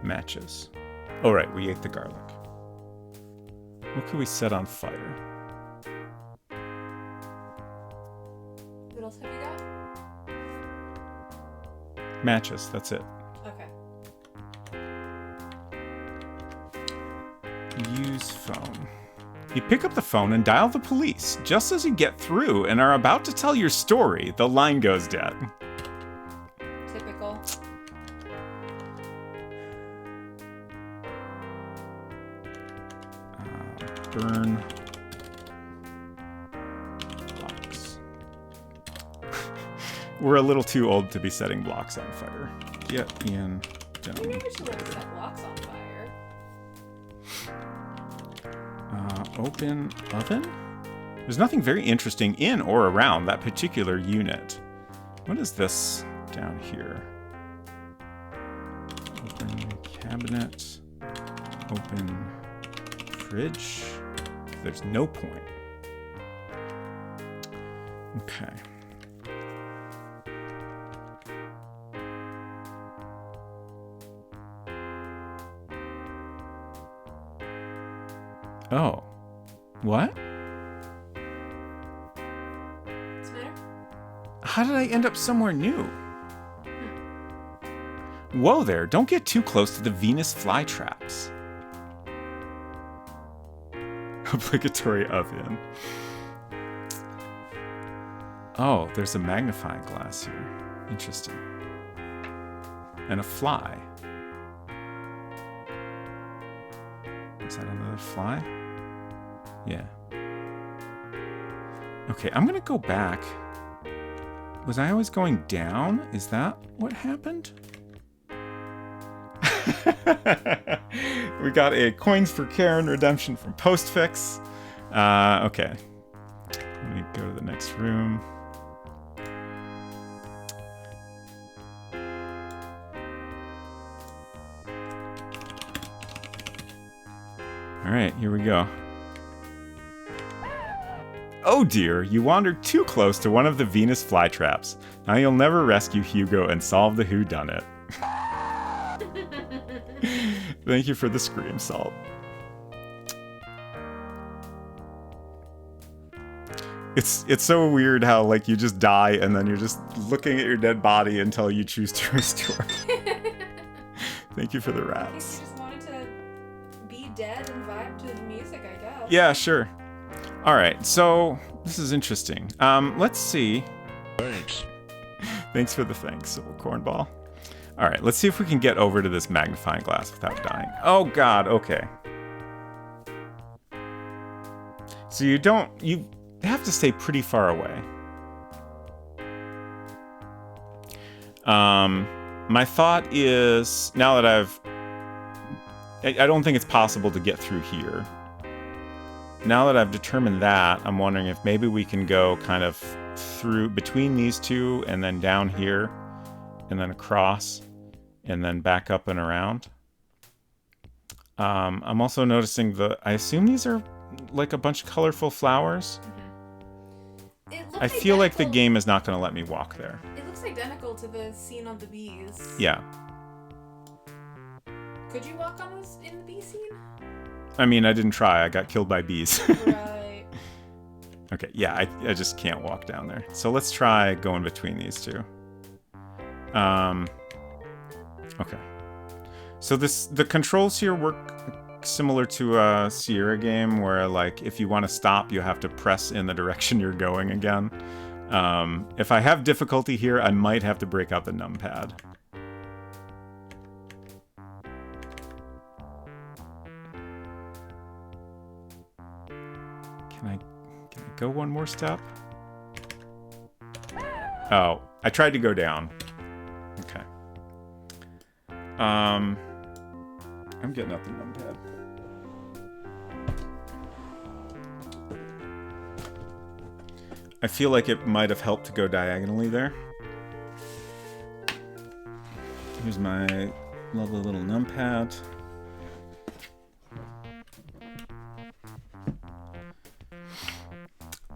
Speaker 1: Matches. Oh, right, we ate the garlic. What could we set on fire?
Speaker 2: What else have you got?
Speaker 1: Matches, that's it.
Speaker 2: Okay.
Speaker 1: Use phone. You pick up the phone and dial the police. Just as you get through and are about to tell your story, the line goes dead.
Speaker 2: Typical.
Speaker 1: Burn blocks. We're a little too old to be setting blocks on fire. Get in.
Speaker 2: You never should have set blocks on fire.
Speaker 1: Open oven? There's nothing very interesting in or around that particular unit. What is this down here? Open cabinet. Open fridge. There's no point. Okay. Oh. What?
Speaker 2: What's the matter?
Speaker 1: How did I end up somewhere new? Whoa there, don't get too close to the Venus flytraps. Obligatory oven. Oh, there's a magnifying glass here. Interesting. And a fly. Is that another fly? Yeah. Okay, I'm gonna go back. Was I always going down? Is that what happened? We got a Coins for Karen redemption from Postfix. Okay. Let me go to the next room. Alright, here we go. Oh dear, you wandered too close to one of the Venus flytraps. Now you'll never rescue Hugo and solve the Whodunit. Thank you for the scream, Salt. It's so weird how, like, you just die and then you're just looking at your dead body until you choose to restore. Thank you for the rats.
Speaker 2: You just wanted to be dead and vibe to the music, I guess.
Speaker 1: Yeah, sure. Alright, so this is interesting. Let's see.
Speaker 3: Thanks.
Speaker 1: Thanks for the thanks, Civil Cornball. Alright, let's see if we can get over to this magnifying glass without dying. Oh god, okay. So you have to stay pretty far away. My thought is, now that I don't think it's possible to get through here. Now that I've determined that, I'm wondering if maybe we can go kind of through between these two and then down here and then across and then back up and around. I'm also noticing I assume these are like a bunch of colorful flowers. I feel like the game is not going to let me walk there.
Speaker 2: It looks identical to the scene on the bees.
Speaker 1: Yeah.
Speaker 2: Could you walk on this in the bee scene?
Speaker 1: I mean, I didn't try. I got killed by bees.
Speaker 2: Right.
Speaker 1: Okay, yeah, I just can't walk down there. So let's try going between these two. Okay. So the controls here work similar to a Sierra game where, like, if you want to stop, you have to press in the direction you're going again. If I have difficulty here, I might have to break out the numpad. Can I go one more step? Oh, I tried to go down. Okay. I'm getting out the numpad. I feel like it might have helped to go diagonally there. Here's my lovely little numpad.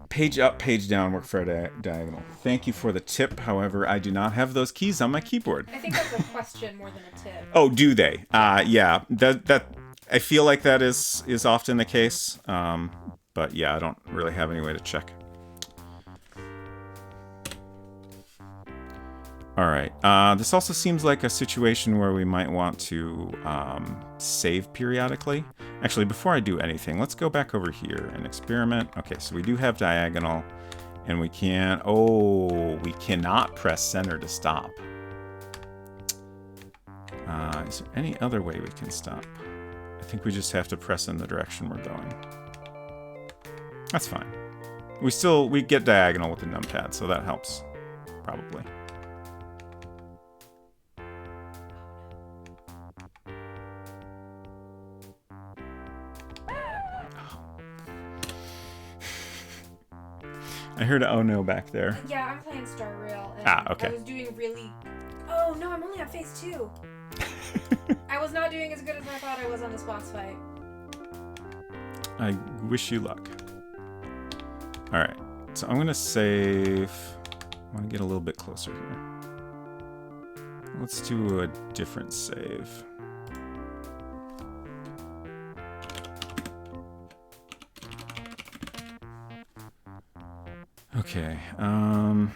Speaker 1: Page up, page down, work for a diagonal. Thank you for the tip. However, I do not have those keys on my keyboard.
Speaker 2: I think that's a question more than a tip.
Speaker 1: Oh, do they? Yeah. That I feel like that is often the case. But yeah, I don't really have any way to check. All right. This also seems like a situation where we might want to save periodically. Actually, before I do anything, let's go back over here and experiment. Okay, so we do have diagonal, and we can... Oh, we cannot press center to stop. Is there any other way we can stop? I think we just have to press in the direction we're going. That's fine. We get diagonal with the numpad, so that helps, probably. I heard a oh no back there.
Speaker 2: Yeah, I'm playing Star Rail. And
Speaker 1: okay.
Speaker 2: I was doing really... Oh, no, I'm only on phase 2. I was not doing as good as I thought I was on this boss fight.
Speaker 1: I wish you luck. Alright, so I'm going to save... I want to get a little bit closer here. Let's do a different save. Okay, oh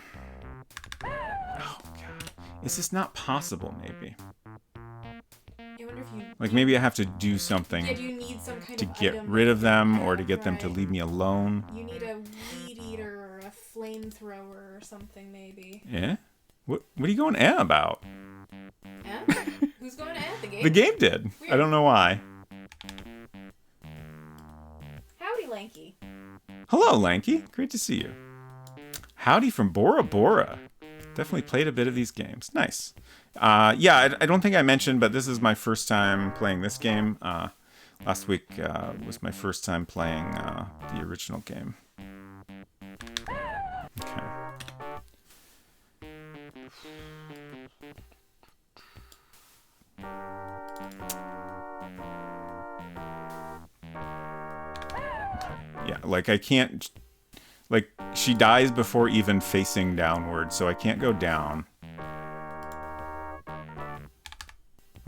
Speaker 1: god. Is this not possible, maybe?
Speaker 2: I wonder if you...
Speaker 1: Like, maybe I have to do something
Speaker 2: Yeah, do you need some kind
Speaker 1: to
Speaker 2: of
Speaker 1: get
Speaker 2: item?
Speaker 1: rid of them, or to get them
Speaker 2: Right.
Speaker 1: to leave me alone.
Speaker 2: You need a weed eater or a flamethrower or something, maybe.
Speaker 1: Yeah? What are you going about?
Speaker 2: Eh? Who's going to end the game?
Speaker 1: The game did.
Speaker 2: Weird.
Speaker 1: I don't know why.
Speaker 2: Howdy, Lanky.
Speaker 1: Hello, Lanky. Great to see you. Howdy from Bora Bora. Definitely played a bit of these games. Nice. Yeah, I don't think I mentioned, but this is my first time playing this game. Last week was my first time playing the original game. Okay. Yeah, like I can't... Like, she dies before even facing downward, so I can't go down.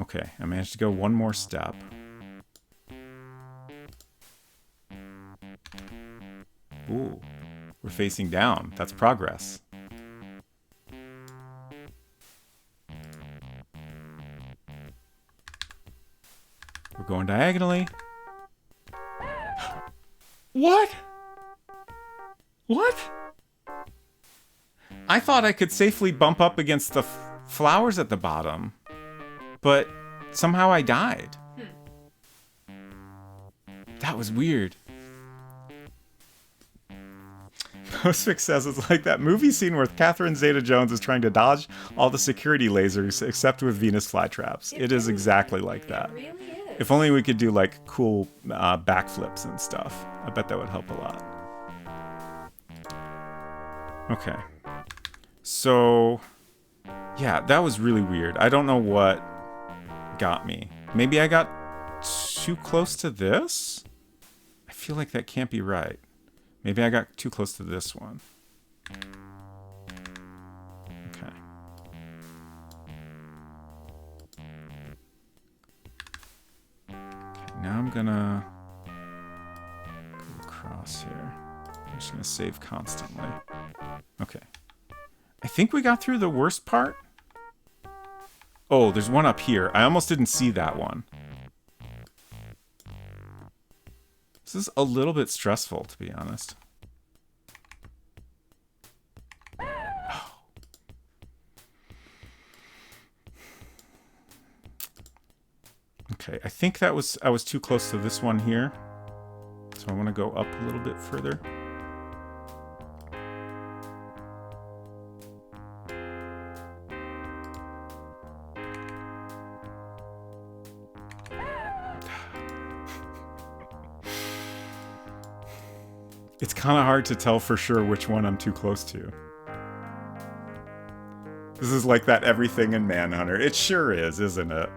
Speaker 1: Okay, I managed to go one more step. Ooh, we're facing down. That's progress. We're going diagonally. What? What? I thought I could safely bump up against the flowers at the bottom, but somehow I died. That was weird. Postfix says it's like that movie scene where Catherine Zeta-Jones is trying to dodge all the security lasers except with Venus flytraps. It is exactly like that.
Speaker 2: It really is.
Speaker 1: If only we could do like cool backflips and stuff. I bet that would help a lot. Okay. So, yeah, that was really weird. I don't know what got me. Maybe I got too close to this? I feel like that can't be right. Maybe I got too close to this one. Okay. Now I'm gonna go across here. I'm just gonna save constantly. Okay. I think we got through the worst part. Oh, there's one up here. I almost didn't see that one. This is a little bit stressful, to be honest. Okay, I think I was too close to this one here. So I want to go up a little bit further. It's kind of hard to tell for sure which one I'm too close to. This is like that everything in Manhunter. It sure is, isn't it?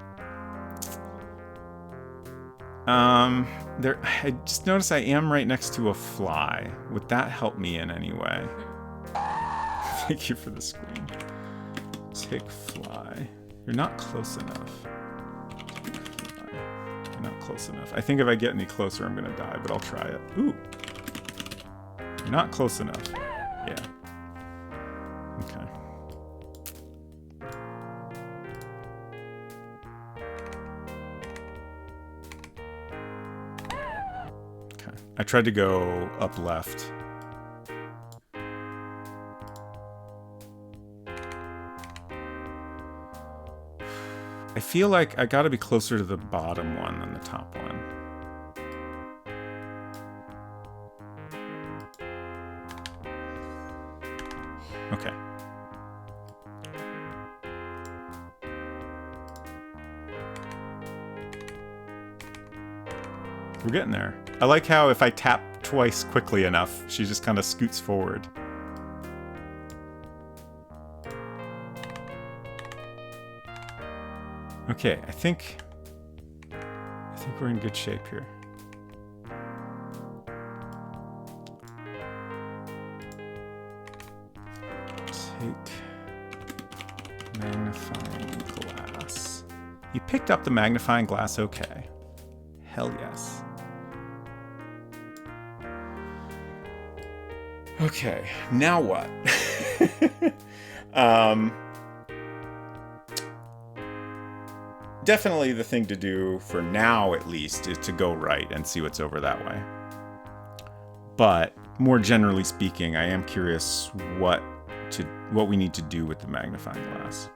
Speaker 1: I just noticed I am right next to a fly. Would that help me in any way? Thank you for the screen. Take fly. You're not close enough. Fly. You're not close enough. I think if I get any closer, I'm gonna die, but I'll try it. Ooh. You're not close enough. Yeah. Okay. Okay. I tried to go up left. I feel like I gotta be closer to the bottom one than the top one. Okay. We're getting there. I like how if I tap twice quickly enough, she just kind of scoots forward. Okay, I think we're in good shape here. Take magnifying glass. You picked up the magnifying glass, okay. Hell yes. Okay, now what? Definitely the thing to do, for now at least, is to go right and see what's over that way. But, more generally speaking, I am curious what we need to do with the magnifying glass.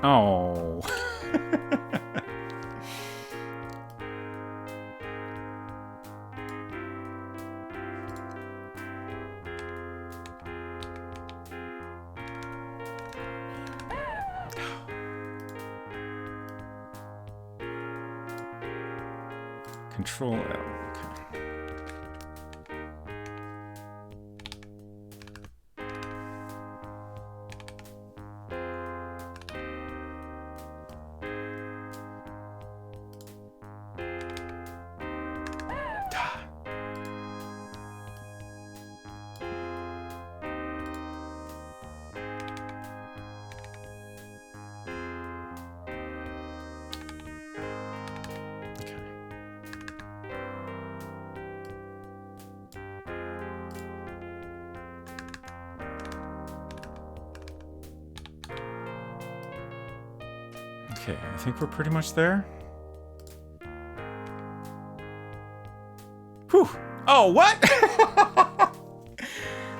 Speaker 1: Oh. Control L. Okay. Okay, I think we're pretty much there. Whew! Oh, what?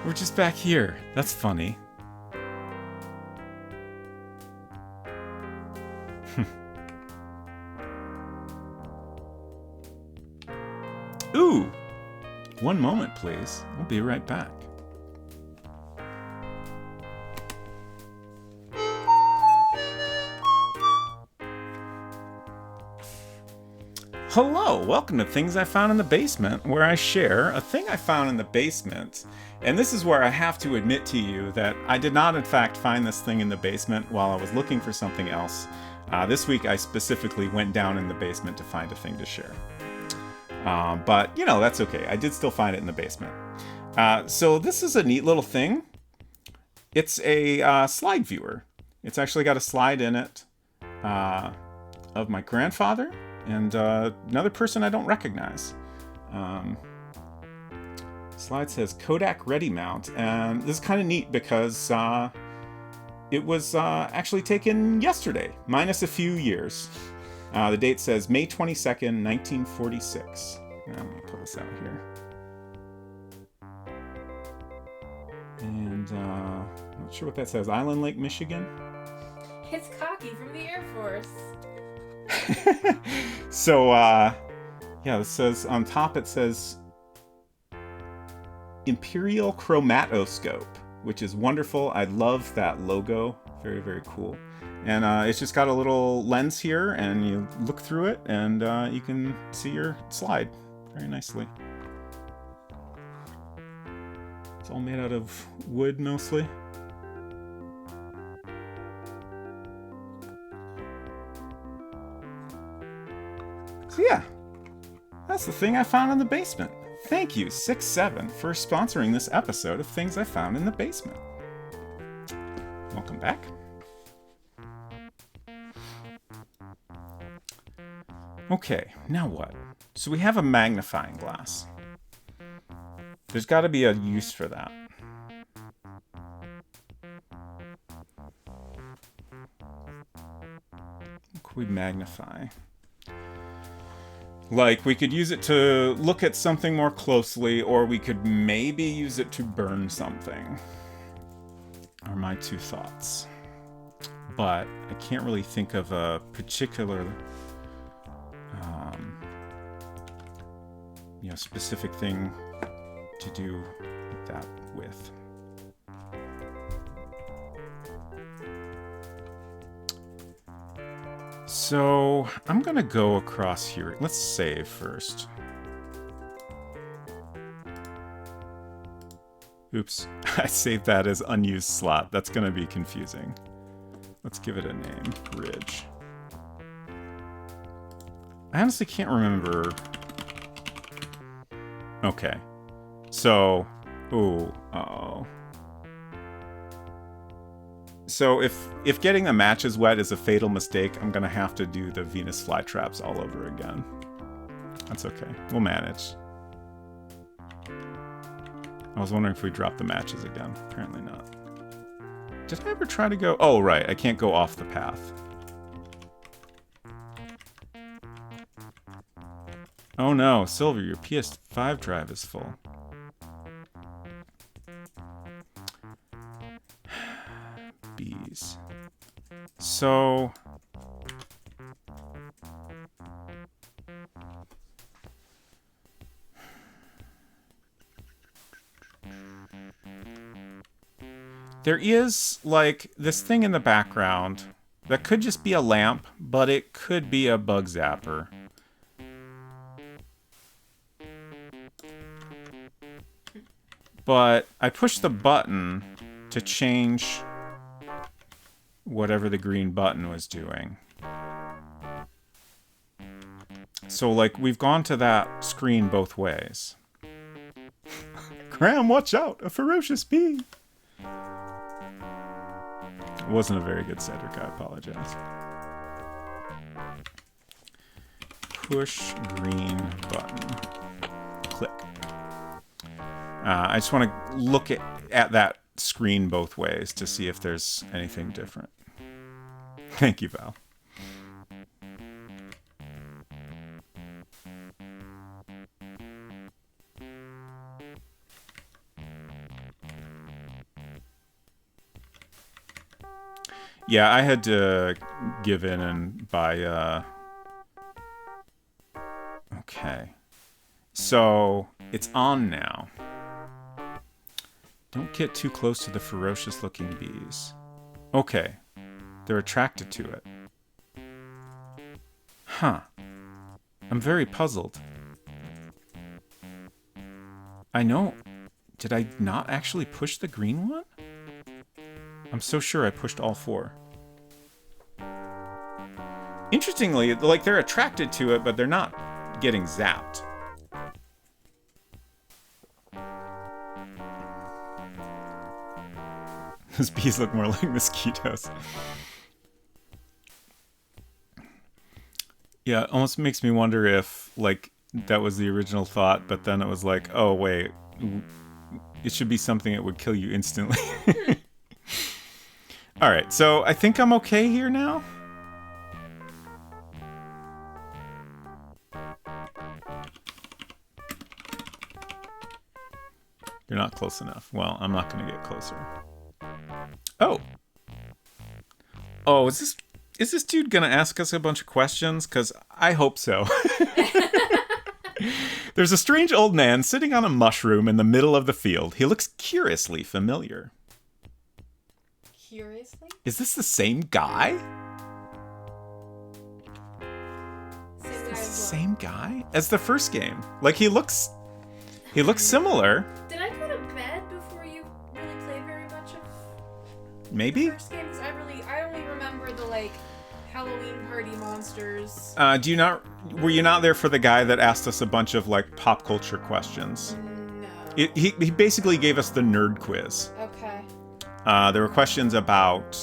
Speaker 1: We're just back here. That's funny. Ooh! One moment, please. We'll be right back. Hello, welcome to Things I Found in the Basement, where I share a thing I found in the basement. And this is where I have to admit to you that I did not in fact find this thing in the basement while I was looking for something else. This week I specifically went down in the basement to find a thing to share. But, you know, that's okay. I did still find it in the basement. So this is a neat little thing. It's a slide viewer. It's actually got a slide in it of my grandfather and another person I don't recognize. Slide says Kodak Ready Mount, and this is kind of neat because it was actually taken yesterday, minus a few years. The date says May 22nd, 1946. I'm going to pull this out here. And I'm not sure what that says. Island Lake, Michigan?
Speaker 2: It's cocky from the Air Force.
Speaker 1: So, yeah, it says, on top it says Imperial Chromatoscope, which is wonderful. I love that logo. Very, very cool. And it's just got a little lens here, and you look through it, and you can see your slide very nicely. It's all made out of wood, mostly. So yeah, that's the thing I found in the basement. Thank you, 6-7, for sponsoring this episode of Things I Found in the Basement. Welcome back. Okay, now what? So we have a magnifying glass. There's got to be a use for that. What could we magnify? Like, we could use it to look at something more closely, or we could maybe use it to burn something. Are my two thoughts. But I can't really think of a particular specific thing to do that with. So I'm gonna go across here. Let's save first. Oops, I saved that as unused slot. That's gonna be confusing. Let's give it a name, Ridge. I honestly can't remember. Okay, so, So if getting the matches wet is a fatal mistake, I'm gonna have to do the Venus flytraps all over again. That's okay, we'll manage. I was wondering if we dropped the matches again. Apparently not. Did I ever try to go? Oh, right, I can't go off the path. Oh no, Silver, your PS5 drive is full. Bees. So... there is, like, this thing in the background that could just be a lamp, but it could be a bug zapper. But I pushed the button to change whatever the green button was doing. So, like, we've gone to that screen both ways. Graham, watch out! A ferocious bee! It wasn't a very good Cedric, I apologize. Push green button. Click. I just want to look at that screen both ways to see if there's anything different. Thank you, Val. Yeah, I had to give in and buy, Okay. So, it's on now. Don't get too close to the ferocious-looking bees. Okay. They're attracted to it. Huh. I'm very puzzled. I know. Did I not actually push the green one? I'm so sure I pushed all 4. Interestingly, like, they're attracted to it, but they're not getting zapped. Those bees look more like mosquitoes. Yeah, it almost makes me wonder if, like, that was the original thought, but then it was like, oh, wait, it should be something that would kill you instantly. All right, so I think I'm okay here now. You're not close enough. Well, I'm not going to get closer. Oh. Oh, is this dude going to ask us a bunch of questions? Because I hope so. There's a strange old man sitting on a mushroom in the middle of the field. He looks curiously familiar.
Speaker 2: Curiously?
Speaker 1: Is this the same guy? Same guy as the first game. Like, he looks similar.
Speaker 2: Did I go to bed before you really played very much of
Speaker 1: Maybe?
Speaker 2: the first game? 'Cause I only remember the, like, Halloween party monsters.
Speaker 1: Were you not there for the guy that asked us a bunch of, like, pop culture questions?
Speaker 2: No.
Speaker 1: He basically gave us the nerd quiz.
Speaker 2: Okay.
Speaker 1: There were questions about,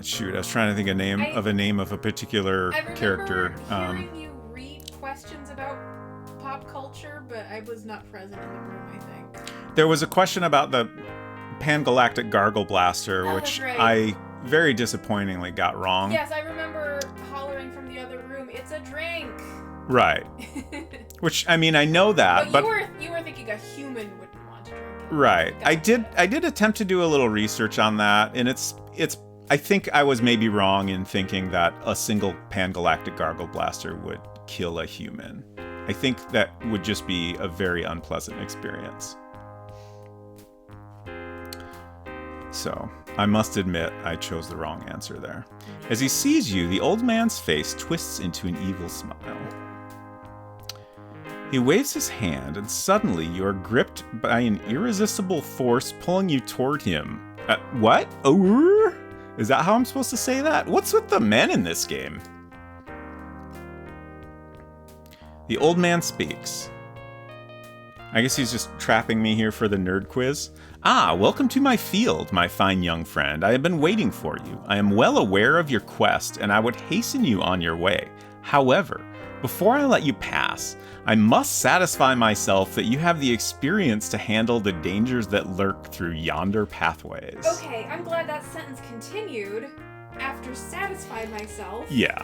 Speaker 1: shoot, I was trying to think of a name of a particular character.
Speaker 2: I remember hearing you read questions about pop culture, but I was not present in the room, I think.
Speaker 1: There was a question about the Pan-Galactic Gargle Blaster, which
Speaker 2: right.
Speaker 1: I very disappointingly got wrong.
Speaker 2: Yes, I remember hollering from the other room, "It's a drink!"
Speaker 1: Right. Which, I mean, I know that, but
Speaker 2: you were thinking a human wouldn't want to drink it.
Speaker 1: right.
Speaker 2: Gotcha.
Speaker 1: I did attempt to do a little research on that, and it's I think I was maybe wrong in thinking that a single Pan-Galactic Gargle Blaster would kill a human. I think that would just be a very unpleasant experience. So, I must admit, I chose the wrong answer there. As he sees you, the old man's face twists into an evil smile. He waves his hand, and suddenly you are gripped by an irresistible force pulling you toward him. What? Oh, is that how I'm supposed to say that? What's with the men in this game? The old man speaks. I guess he's just trapping me here for the nerd quiz. Ah, welcome to my field, my fine young friend. I have been waiting for you. I am well aware of your quest, and I would hasten you on your way. However, before I let you pass, I must satisfy myself that you have the experience to handle the dangers that lurk through yonder pathways.
Speaker 2: Okay, I'm glad that sentence continued after satisfy myself.
Speaker 1: Yeah.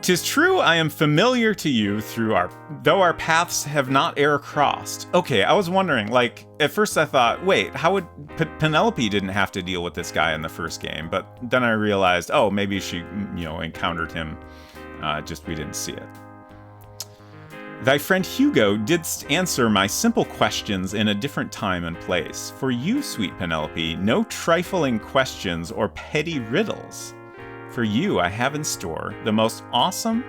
Speaker 1: 'Tis true I am familiar to you though our paths have not e'er crossed. Okay, I was wondering, like, at first I thought, wait, how would Penelope didn't have to deal with this guy in the first game, but then I realized, oh, maybe she, encountered him, just we didn't see it. Thy friend Hugo didst answer my simple questions in a different time and place. For you, sweet Penelope, no trifling questions or petty riddles. For you, I have in store the most awesome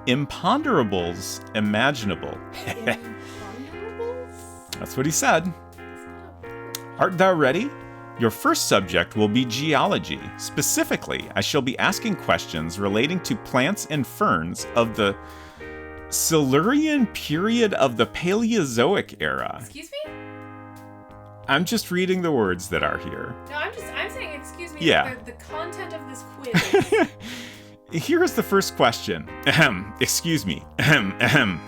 Speaker 1: imponderables imaginable.
Speaker 2: Imponderables?
Speaker 1: That's what he said.
Speaker 2: That's not a word.
Speaker 1: Art thou ready? Your first subject will be geology. Specifically, I shall be asking questions relating to plants and ferns of the Silurian period of the Paleozoic era.
Speaker 2: Excuse me?
Speaker 1: I'm just reading the words that are here.
Speaker 2: No, I'm saying excuse me.
Speaker 1: Yeah.
Speaker 2: The content of this quiz.
Speaker 1: Here is the first question. Ahem. Excuse me. Ahem. Ahem.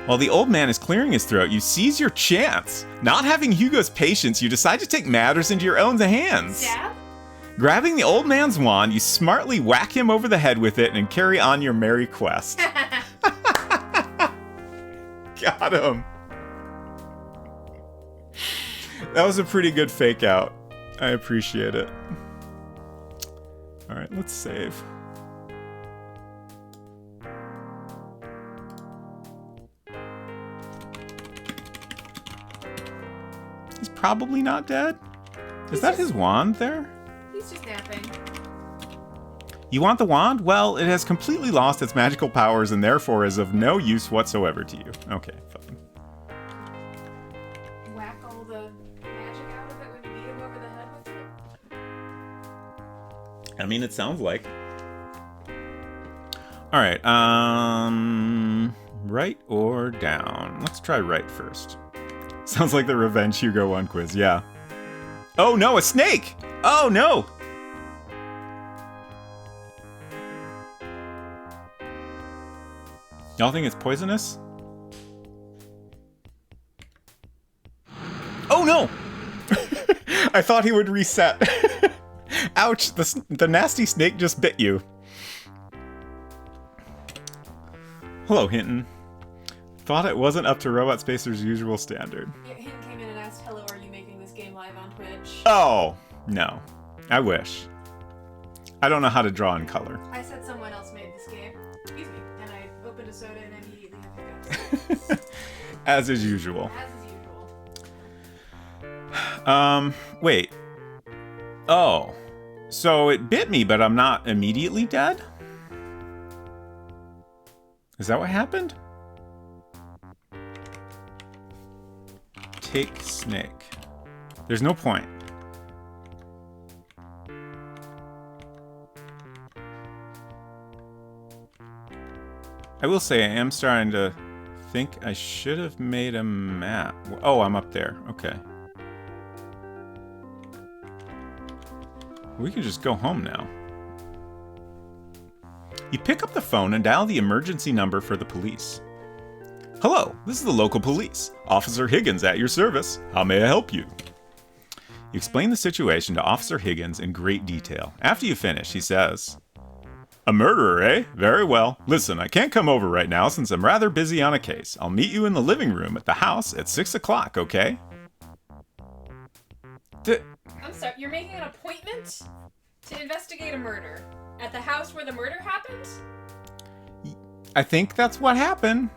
Speaker 1: While the old man is clearing his throat, you seize your chance. Not having Hugo's patience, you decide to take matters into your own hands.
Speaker 2: Stab?
Speaker 1: Grabbing the old man's wand, you smartly whack him over the head with it and carry on your merry quest. Got him. That was a pretty good fake out. I appreciate it. All right, let's save. He's probably not dead. Is that his wand there?
Speaker 2: He's just napping.
Speaker 1: You want the wand? Well, it has completely lost its magical powers and therefore is of no use whatsoever to you. Okay, fine.
Speaker 2: Whack all the magic out of it when you beat him over the head with it?
Speaker 1: I mean, it sounds like. All right, right or down? Let's try right first. Sounds like the Revenge Hugo 1 quiz, yeah. Oh no, a snake! Oh no! Y'all think it's poisonous? Oh no! I thought he would reset. Ouch, the nasty snake just bit you. Hello, Hinton. Thought it wasn't up to Robot Spacer's usual standard.
Speaker 2: Yeah, Hinton came in and asked, hello, are you making this game live on Twitch?
Speaker 1: Oh, no. I wish. I don't know how to draw in color.
Speaker 2: I said someone else made this game. Excuse me. And I opened a soda and immediately had hiccups.
Speaker 1: As is usual.
Speaker 2: As is usual.
Speaker 1: Wait. Oh. So it bit me, but I'm not immediately dead? Is that what happened? Take snake. There's no point. I will say I am starting to think I should have made a map. Oh, I'm up there. Okay. We can just go home now. You pick up the phone and dial the emergency number for the police. Hello, this is the local police. Officer Higgins at your service. How may I help you? You explain the situation to Officer Higgins in great detail. After you finish, he says, a murderer, eh? Very well. Listen, I can't come over right now since I'm rather busy on a case. I'll meet you in the living room at the house at 6 o'clock, okay?
Speaker 2: I'm sorry, you're making an appointment to investigate a murder at the house where the murder happened?
Speaker 1: I think that's what happened.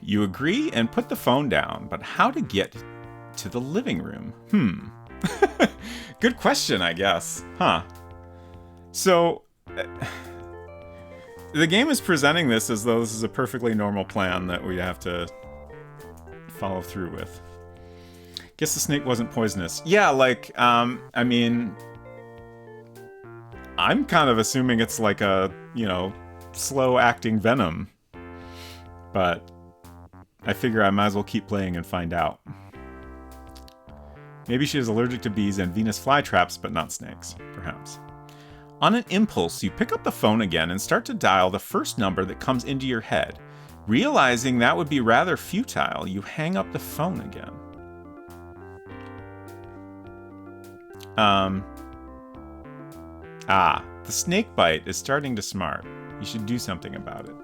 Speaker 1: You agree and put the phone down, but how to get to the living room? Good question, I guess. Huh. So, the game is presenting this as though this is a perfectly normal plan that we have to follow through with. Guess the snake wasn't poisonous. Yeah, like, I mean, I'm kind of assuming it's like a, slow-acting venom. But I figure I might as well keep playing and find out. Maybe she is allergic to bees and Venus flytraps, but not snakes, perhaps. On an impulse, you pick up the phone again and start to dial the first number that comes into your head. Realizing that would be rather futile, you hang up the phone again. The snake bite is starting to smart. You should do something about it.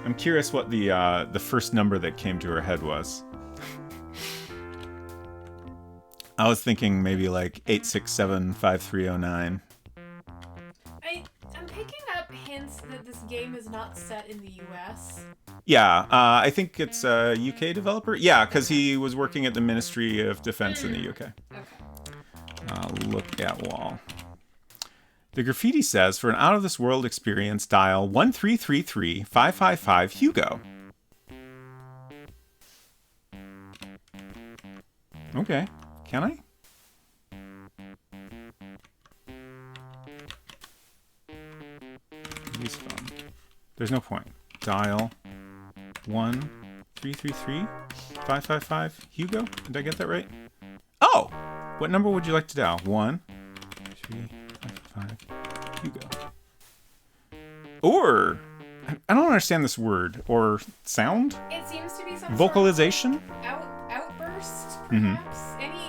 Speaker 1: I'm curious what the first number that came to her head was. I was thinking maybe like 8675309.
Speaker 2: I'm picking up hints that this game is not set in the US.
Speaker 1: Yeah, I think it's a UK developer. Yeah, because he was working at the Ministry of Defense in the UK.
Speaker 2: Okay.
Speaker 1: Look at wall. The graffiti says, for an out-of-this-world experience, dial 1333-555-HUGO. Okay. Can I? Use phone. There's no point. Dial 1333-555-HUGO. Did I get that right? Oh! What number would you like to dial? 1-3-5-5-HUGO. Or... I don't understand this word. Or sound?
Speaker 2: It seems to be some
Speaker 1: vocalization?
Speaker 2: Sort of outburst, perhaps?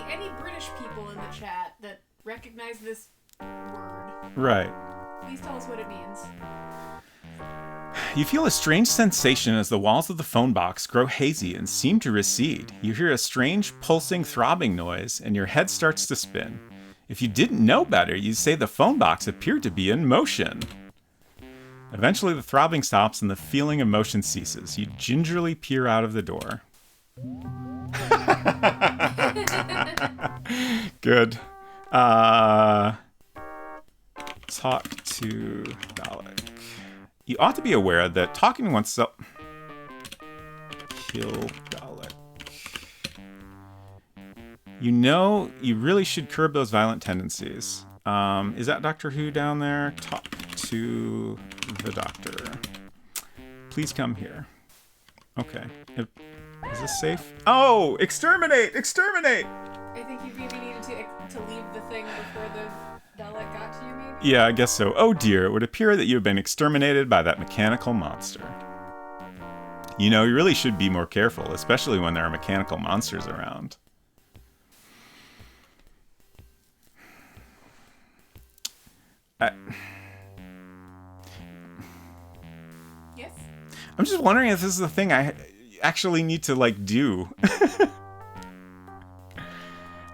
Speaker 2: Any British people in the chat that recognize this word.
Speaker 1: Right.
Speaker 2: Please tell us what it means.
Speaker 1: You feel a strange sensation as the walls of the phone box grow hazy and seem to recede. You hear a strange, pulsing, throbbing noise, and your head starts to spin. If you didn't know better, you'd say the phone box appeared to be in motion. Eventually, the throbbing stops and the feeling of motion ceases. You gingerly peer out of the door. Good. Talk to Dalek. You ought to be aware that talking to oneself... Kill Dalek. You know, you really should curb those violent tendencies. Is that Doctor Who down there? Talk to the doctor. Please come here. Okay. Is this safe? Oh! Exterminate! Exterminate!
Speaker 2: I think you maybe needed to leave the thing before the Dalek got to you, maybe?
Speaker 1: Yeah, I guess so. Oh dear, it would appear that you have been exterminated by that mechanical monster. You know, you really should be more careful, especially when there are mechanical monsters around.
Speaker 2: Yes?
Speaker 1: I'm just wondering if this is the thing I actually need to, like, do.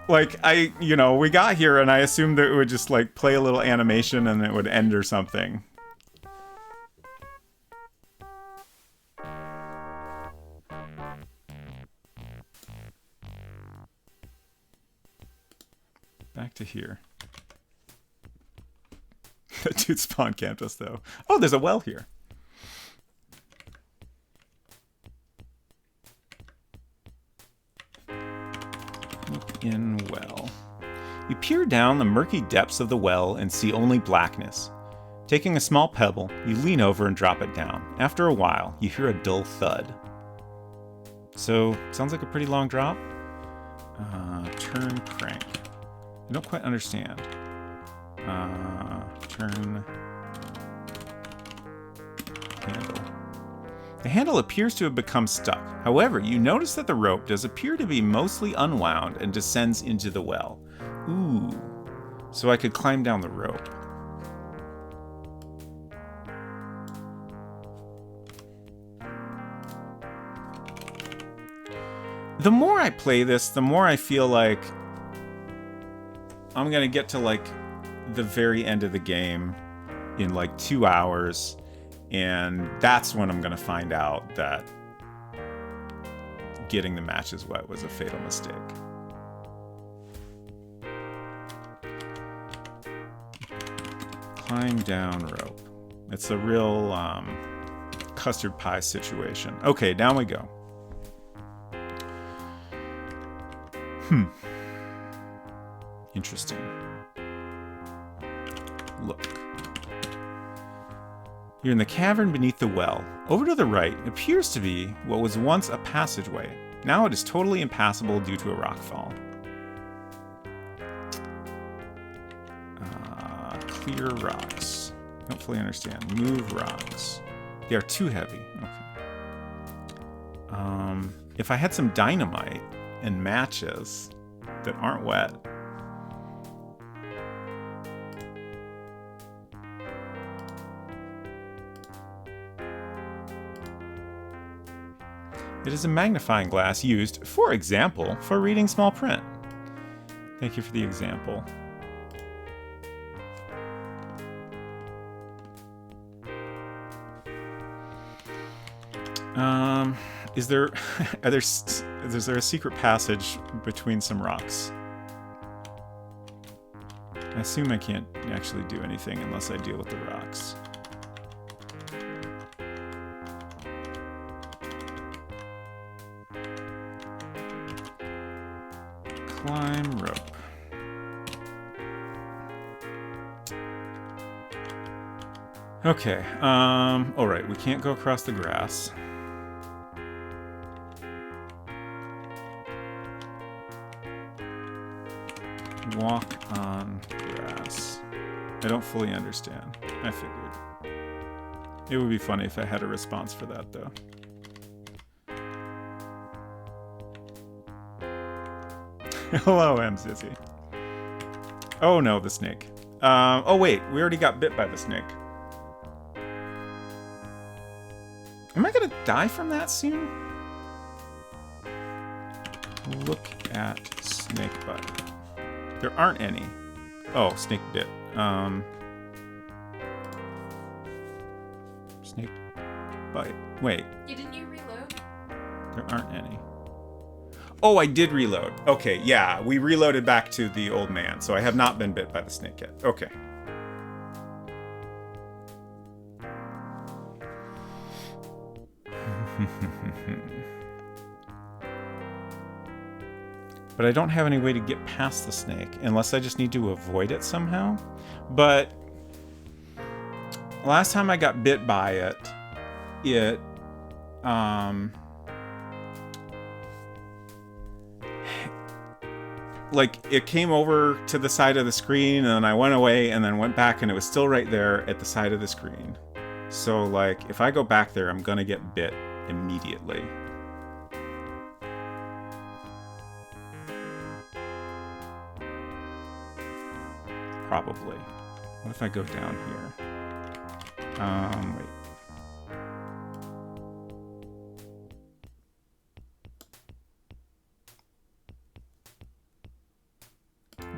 Speaker 1: Like, we got here and I assumed that it would just, like, play a little animation and it would end or something. Back to here. That dude spawn camped us, though. Oh, there's a well here. Look in well. You peer down the murky depths of the well and see only blackness. Taking a small pebble, you lean over and drop it down. After a while, you hear a dull thud. So, sounds like a pretty long drop. Turn crank. I don't quite understand. Turn handle. The handle appears to have become stuck. However, you notice that the rope does appear to be mostly unwound and descends into the well. Ooh. So I could climb down the rope. The more I play this, the more I feel like I'm gonna get to, like, the very end of the game in, like, 2 hours, and that's when I'm gonna find out that getting the matches wet was a fatal mistake. Climb down rope. It's a real custard pie situation. Okay, down we go. Interesting. Look. You're in the cavern beneath the well. Over to the right appears to be what was once a passageway. Now it is totally impassable due to a rockfall. Clear rocks. I don't fully understand. Move rocks. They are too heavy. Okay. If I had some dynamite and matches that aren't wet. It is a magnifying glass used, for example, for reading small print. Thank you for the example. Is there a secret passage between some rocks? I assume I can't actually do anything unless I deal with the rocks. Climb rope. Okay, alright, we can't go across the grass. Walk on grass. I don't fully understand. I figured. It would be funny if I had a response for that, though. Hello, M. Sissy. Oh no, the snake. Oh wait, we already got bit by the snake. Am I gonna die from that soon? Look at snake bite. There aren't any. Oh, snake bit. Snake bite. Wait.
Speaker 2: Didn't you reload?
Speaker 1: There aren't any. Oh, I did reload. Okay, yeah, we reloaded back to the old man, so I have not been bit by the snake yet. Okay. But I don't have any way to get past the snake, unless I just need to avoid it somehow. But last time I got bit by it, like, it came over to the side of the screen, and then I went away, and then went back, and it was still right there at the side of the screen. So, like, if I go back there, I'm gonna get bit immediately. Probably. What if I go down here? Wait.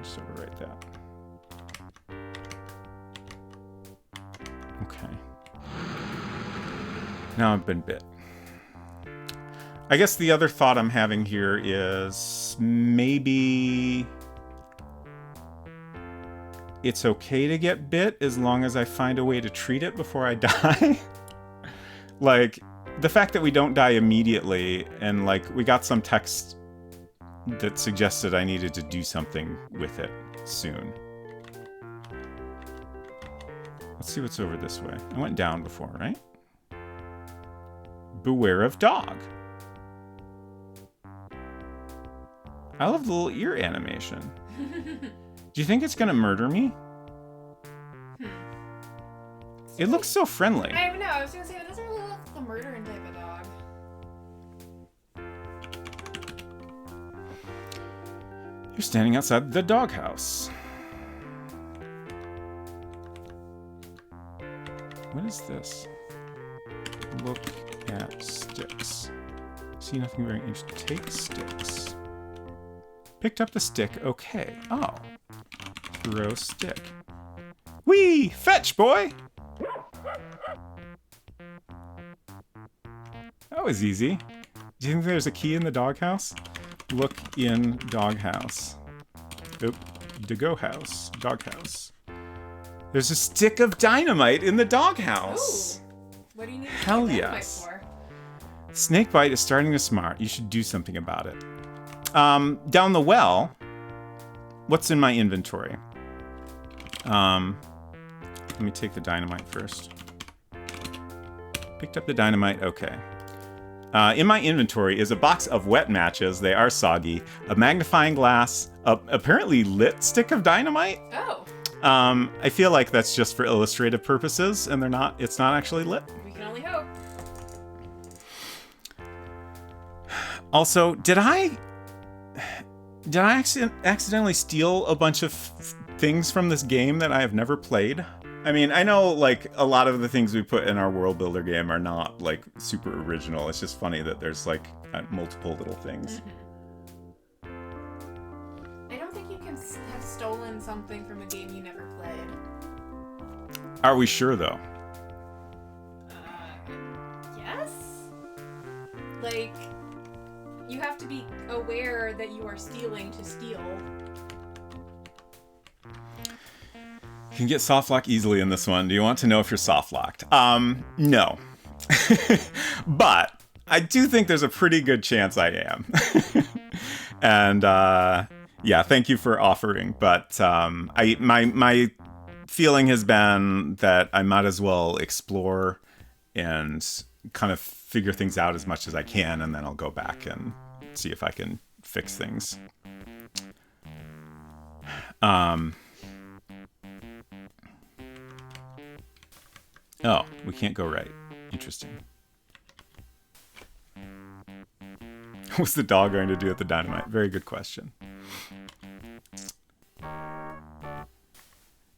Speaker 1: Just overwrite that. Okay. Now I've been bit. I guess the other thought I'm having here is maybe it's okay to get bit as long as I find a way to treat it before I die. Like, the fact that we don't die immediately, and like we got some text that suggested I needed to do something with it soon. Let's see what's over this way. I went down before, right? Beware of dog. I love the little ear animation. Do you think it's gonna murder me? It looks so friendly.
Speaker 2: I don't know. I was gonna say, that doesn't really look like the murdering type of dog.
Speaker 1: You're standing outside the doghouse. What is this? Look at sticks. See nothing very interesting. Take sticks. Picked up the stick. Okay. Oh. Throw stick. Whee! Fetch, boy! That was easy. Do you think there's a key in the doghouse? Look in doghouse. Oop. To go house. Doghouse. There's a stick of dynamite in the doghouse.
Speaker 2: Ooh. What do you need to
Speaker 1: Hell
Speaker 2: get dynamite
Speaker 1: yes.
Speaker 2: for?
Speaker 1: Snakebite is starting to smart. You should do something about it. Down the well, what's in my inventory? Let me take the dynamite first. Picked up the dynamite, okay. In my inventory is a box of wet matches. They are soggy. A magnifying glass, a apparently lit stick of dynamite.
Speaker 2: Oh.
Speaker 1: I feel like that's just for illustrative purposes, and it's not actually lit.
Speaker 2: We can only hope.
Speaker 1: Also, did I accidentally steal a bunch of things from this game that I have never played? I mean, I know, like, a lot of the things we put in our world builder game are not, like, super original. It's just funny that there's, like, multiple little things.
Speaker 2: I don't think you can have stolen something from a game you never played.
Speaker 1: Are we sure, though?
Speaker 2: Yes? Like, you have to be aware that you are stealing to steal.
Speaker 1: You can get soft lock easily in this one. Do you want to know if you're soft locked? No. But I do think there's a pretty good chance I am. And yeah, thank you for offering. But my feeling has been that I might as well explore and kind of figure things out as much as I can, and then I'll go back and see if I can fix things. Oh, we can't go right. Interesting. What's the dog going to do at the dynamite? Very good question.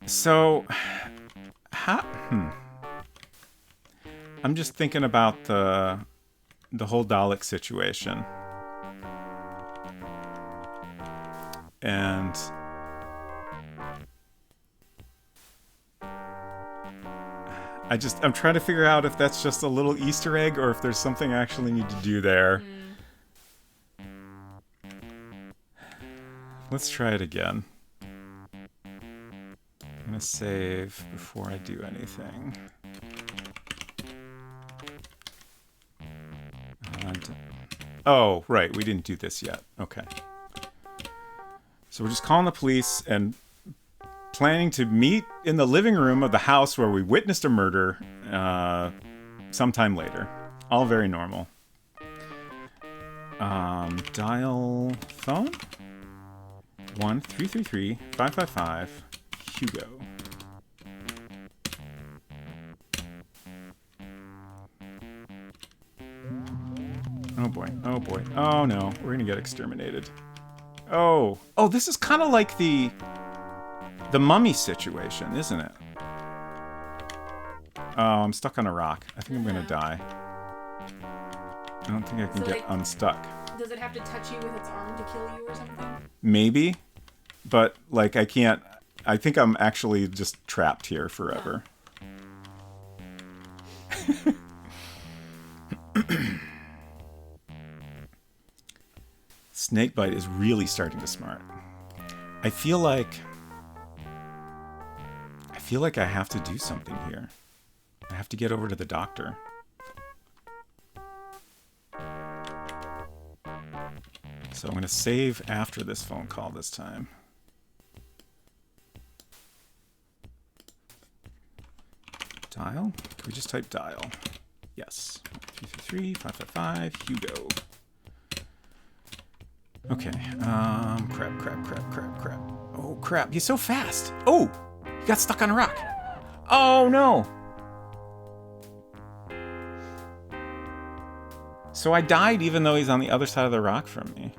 Speaker 1: So, I'm just thinking about the whole Dalek situation. And I'm trying to figure out if that's just a little Easter egg or if there's something I actually need to do there. Let's try it again. I'm gonna save before I do anything. Oh, right, we didn't do this yet. Okay. So we're just calling the police and planning to meet in the living room of the house where we witnessed a murder sometime later. All very normal. Dial phone? 1-333-555 Hugo. Oh boy, oh boy, oh no, we're gonna get exterminated. Oh, this is kind of like the mummy situation, isn't it? Oh, I'm stuck on a rock. I think I'm gonna die. I don't think I can get unstuck.
Speaker 2: Does it have to touch you with its arm to kill you or something?
Speaker 1: Maybe, but like I can't. I think I'm actually just trapped here forever. Snakebite is really starting to smart. I feel like I have to do something here. I have to get over to the doctor. So I'm going to save after this phone call this time. Dial? Can we just type dial? Yes. 333-555 Hugo. Okay. Crap. Oh, crap. He's so fast. Oh! He got stuck on a rock. Oh, no! So I died even though he's on the other side of the rock from me.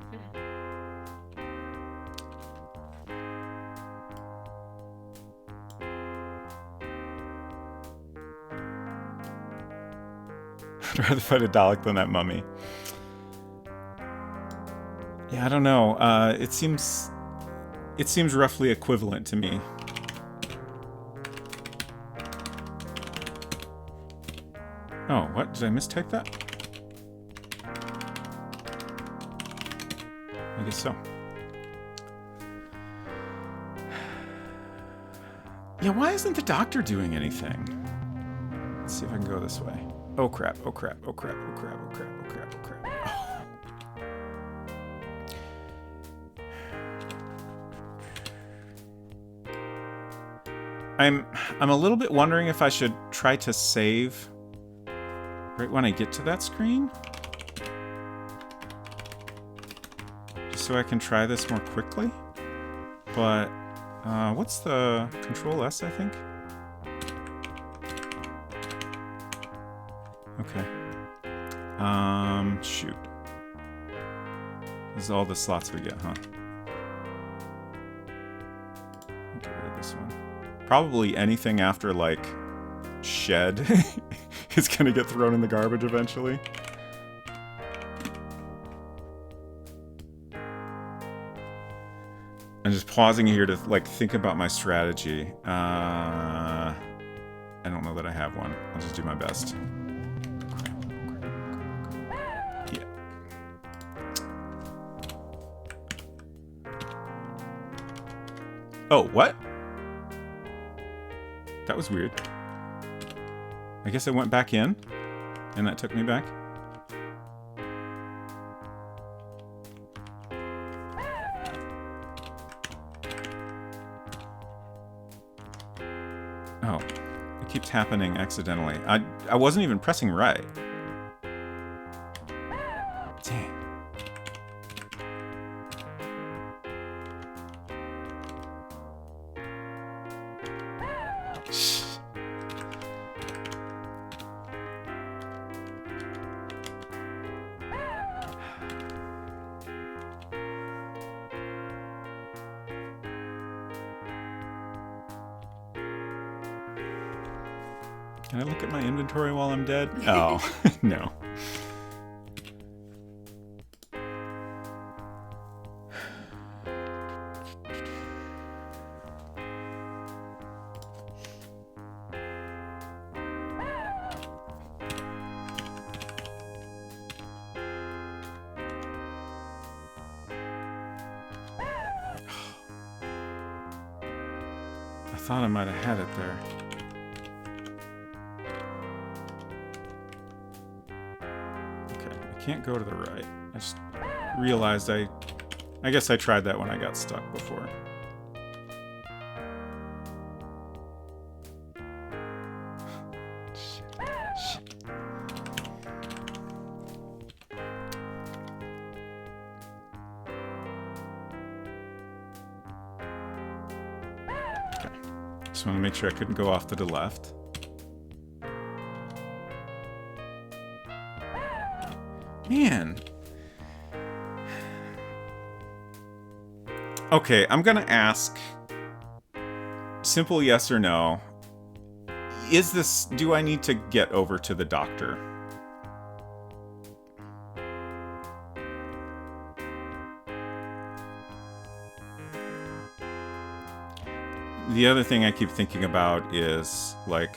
Speaker 1: I'd rather fight a Dalek than that mummy. Yeah, I don't know. It seems roughly equivalent to me. Oh, what? Did I mistype that? I guess so. Yeah, why isn't the doctor doing anything? Let's see if I can go this way. Oh crap, oh crap, oh crap, oh crap, oh crap, oh crap, oh crap. I'm a little bit wondering if I should try to save right when I get to that screen. Just so I can try this more quickly. But what's the Control S, I think? Okay. Shoot. This is all the slots we get, huh? I'll get rid of this one. Probably anything after, like, shed is gonna get thrown in the garbage eventually. I'm just pausing here to, like, think about my strategy. I don't know that I have one. I'll just do my best. Yeah. Oh, what? That was weird. I guess I went back in, and that took me back. Oh, it keeps happening accidentally. I wasn't even pressing right. Dang. Can I look at my inventory while I'm dead? Oh, no. I thought I might have had it there. Can't go to the right. I just realized I guess I tried that when I got stuck before. Shit. Okay. Just want to make sure I couldn't go off to the left. Man. Okay, I'm gonna ask simple yes or no. Do I need to get over to the doctor? The other thing I keep thinking about is like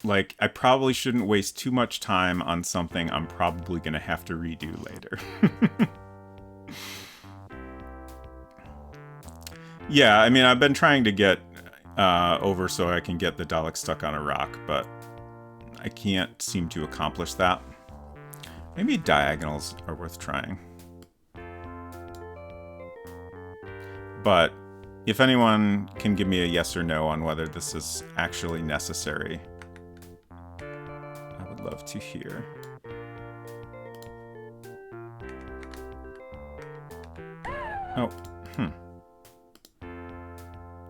Speaker 1: like, I probably shouldn't waste too much time on something I'm probably going to have to redo later. Yeah, I mean, I've been trying to get over so I can get the Dalek stuck on a rock, but I can't seem to accomplish that. Maybe diagonals are worth trying. But if anyone can give me a yes or no on whether this is actually necessary, love to hear. Oh, I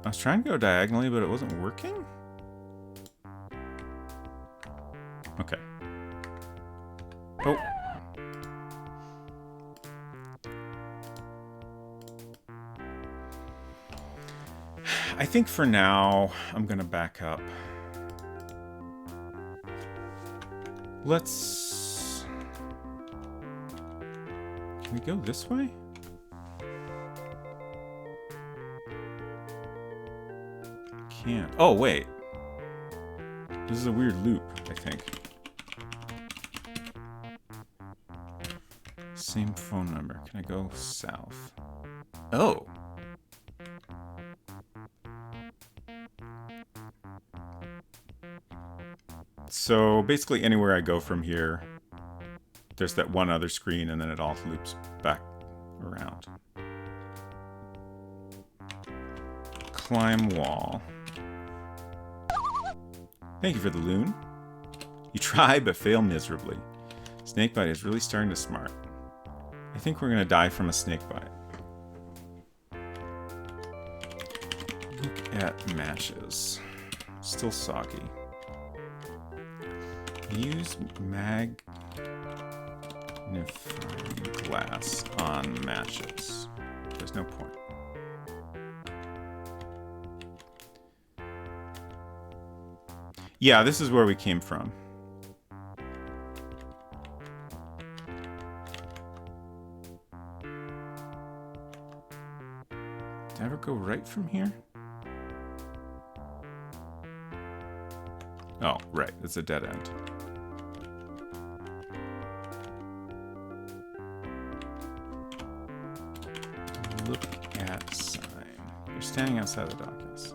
Speaker 1: was trying to go diagonally, but it wasn't working? Okay. Oh. I think for now, I'm gonna back up. Let's... Can we go this way? Can't. Oh, wait. This is a weird loop, I think. Same phone number. Can I go south? Oh. So basically anywhere I go from here, there's that one other screen and then it all loops back around. Climb wall. Thank you for the loon. You try but fail miserably. Snakebite is really starting to smart. I think we're gonna die from a snakebite. Look at matches. Still soggy. Use magnifying glass on matches. There's no point. Yeah, this is where we came from. Did I ever go right from here? Oh, right. It's a dead end. You're standing outside the dock, yes.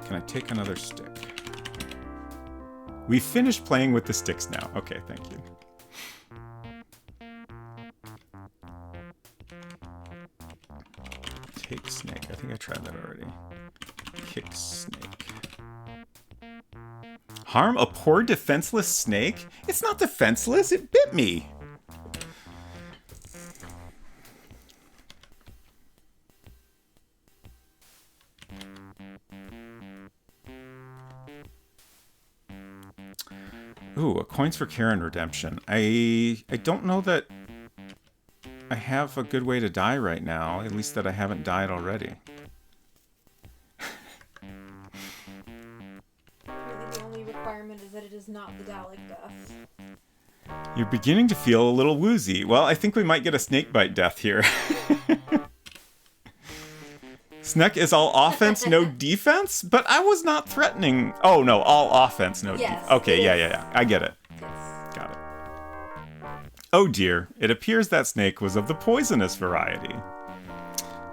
Speaker 1: Can I take another stick? We finished playing with the sticks now. Okay, thank you. Take snake. I think I tried that already. Kick snake. Harm a poor defenseless snake? It's not defenseless. It bit me. Ooh, a coins for Karen redemption. I don't know that I have a good way to die right now. At least that I haven't died already.
Speaker 2: Really, the only requirement is that it is not the Dalek death.
Speaker 1: You're beginning to feel a little woozy. Well, I think we might get a snakebite death here. Sneck is all offense, no defense? But I was not threatening. Oh, no, all offense, no defense. Okay, yeah. I get it.
Speaker 2: Yes.
Speaker 1: Got it. Oh dear, it appears that snake was of the poisonous variety.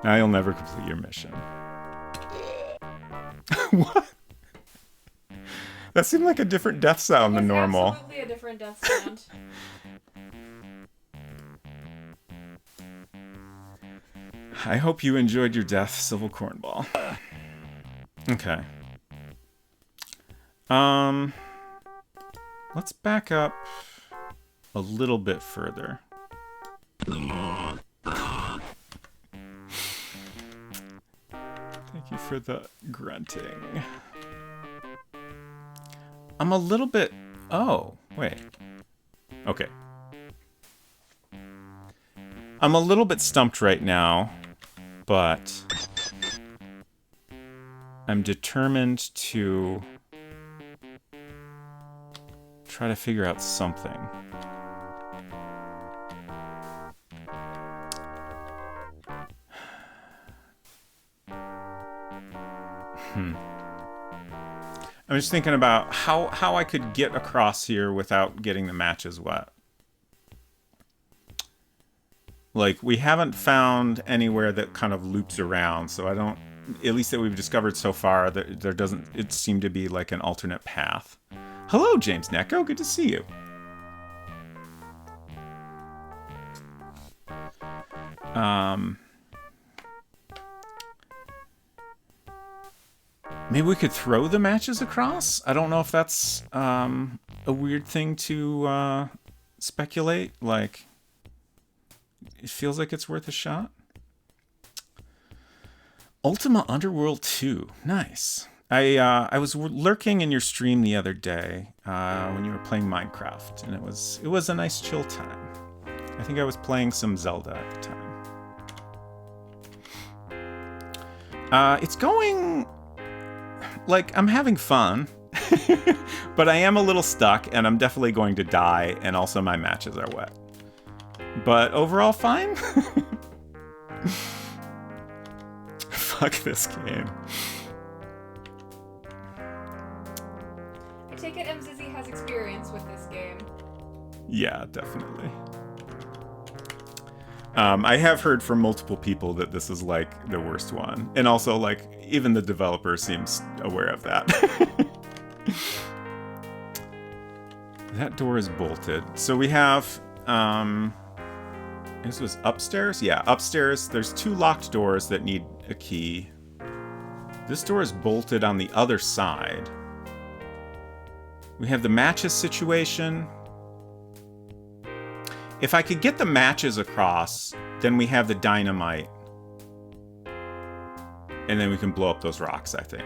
Speaker 1: Now you'll never complete your mission. What? That seemed like a different death sound than normal.
Speaker 2: Absolutely a different death sound.
Speaker 1: I hope you enjoyed your death, Civil Cornball. Okay. Let's back up a little bit further. Thank you for the grunting. I'm a little bit... Oh, wait. Okay. I'm a little bit stumped right now, but I'm determined to try to figure out something. I'm just thinking about how I could get across here without getting the matches wet. Like, we haven't found anywhere that kind of loops around, so I don't, at least that we've discovered so far, that there doesn't, it seem to be like an alternate path. Hello, James Necco, good to see you. Maybe we could throw the matches across? I don't know if that's a weird thing to speculate. Like, it feels like it's worth a shot. Ultima Underworld 2. Nice. I was lurking in your stream the other day when you were playing Minecraft, and it was a nice chill time. I think I was playing some Zelda at the time. It's going... Like, I'm having fun, but I am a little stuck, and I'm definitely going to die, and also my matches are wet. But overall, fine. Fuck this game.
Speaker 2: I take it MZZ has experience with this game.
Speaker 1: Yeah, definitely. I have heard from multiple people that this is, like, the worst one. And also, like, even the developer seems aware of that. That door is bolted. So we have, this was upstairs? Yeah, upstairs. There's 2 locked doors that need a key. This door is bolted on the other side. We have the matches situation. If I could get the matches across, then we have the dynamite. And then we can blow up those rocks, I think.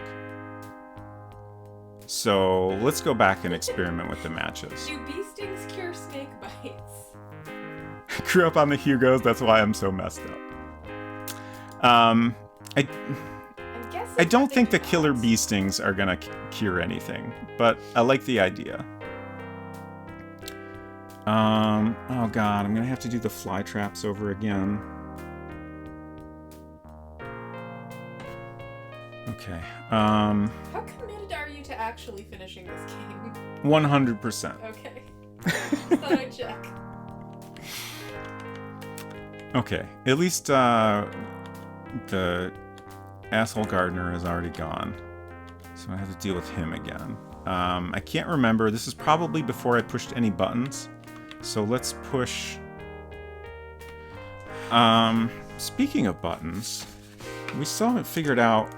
Speaker 1: So let's go back and experiment with the matches.
Speaker 2: Do bee stings cure snake bites?
Speaker 1: Grew up on the Hugos, that's why I'm so messed up. I don't think the killer bee stings are gonna cure anything, but I like the idea. Oh god, I'm gonna have to do the fly traps over again. Okay,
Speaker 2: How committed are you to actually finishing this game?
Speaker 1: 100%.
Speaker 2: Okay. Just thought I'd check.
Speaker 1: Okay, at least, the Asshole Gardener is already gone. So I have to deal with him again. I can't remember. This is probably before I pushed any buttons. So let's push... speaking of buttons, we still haven't figured out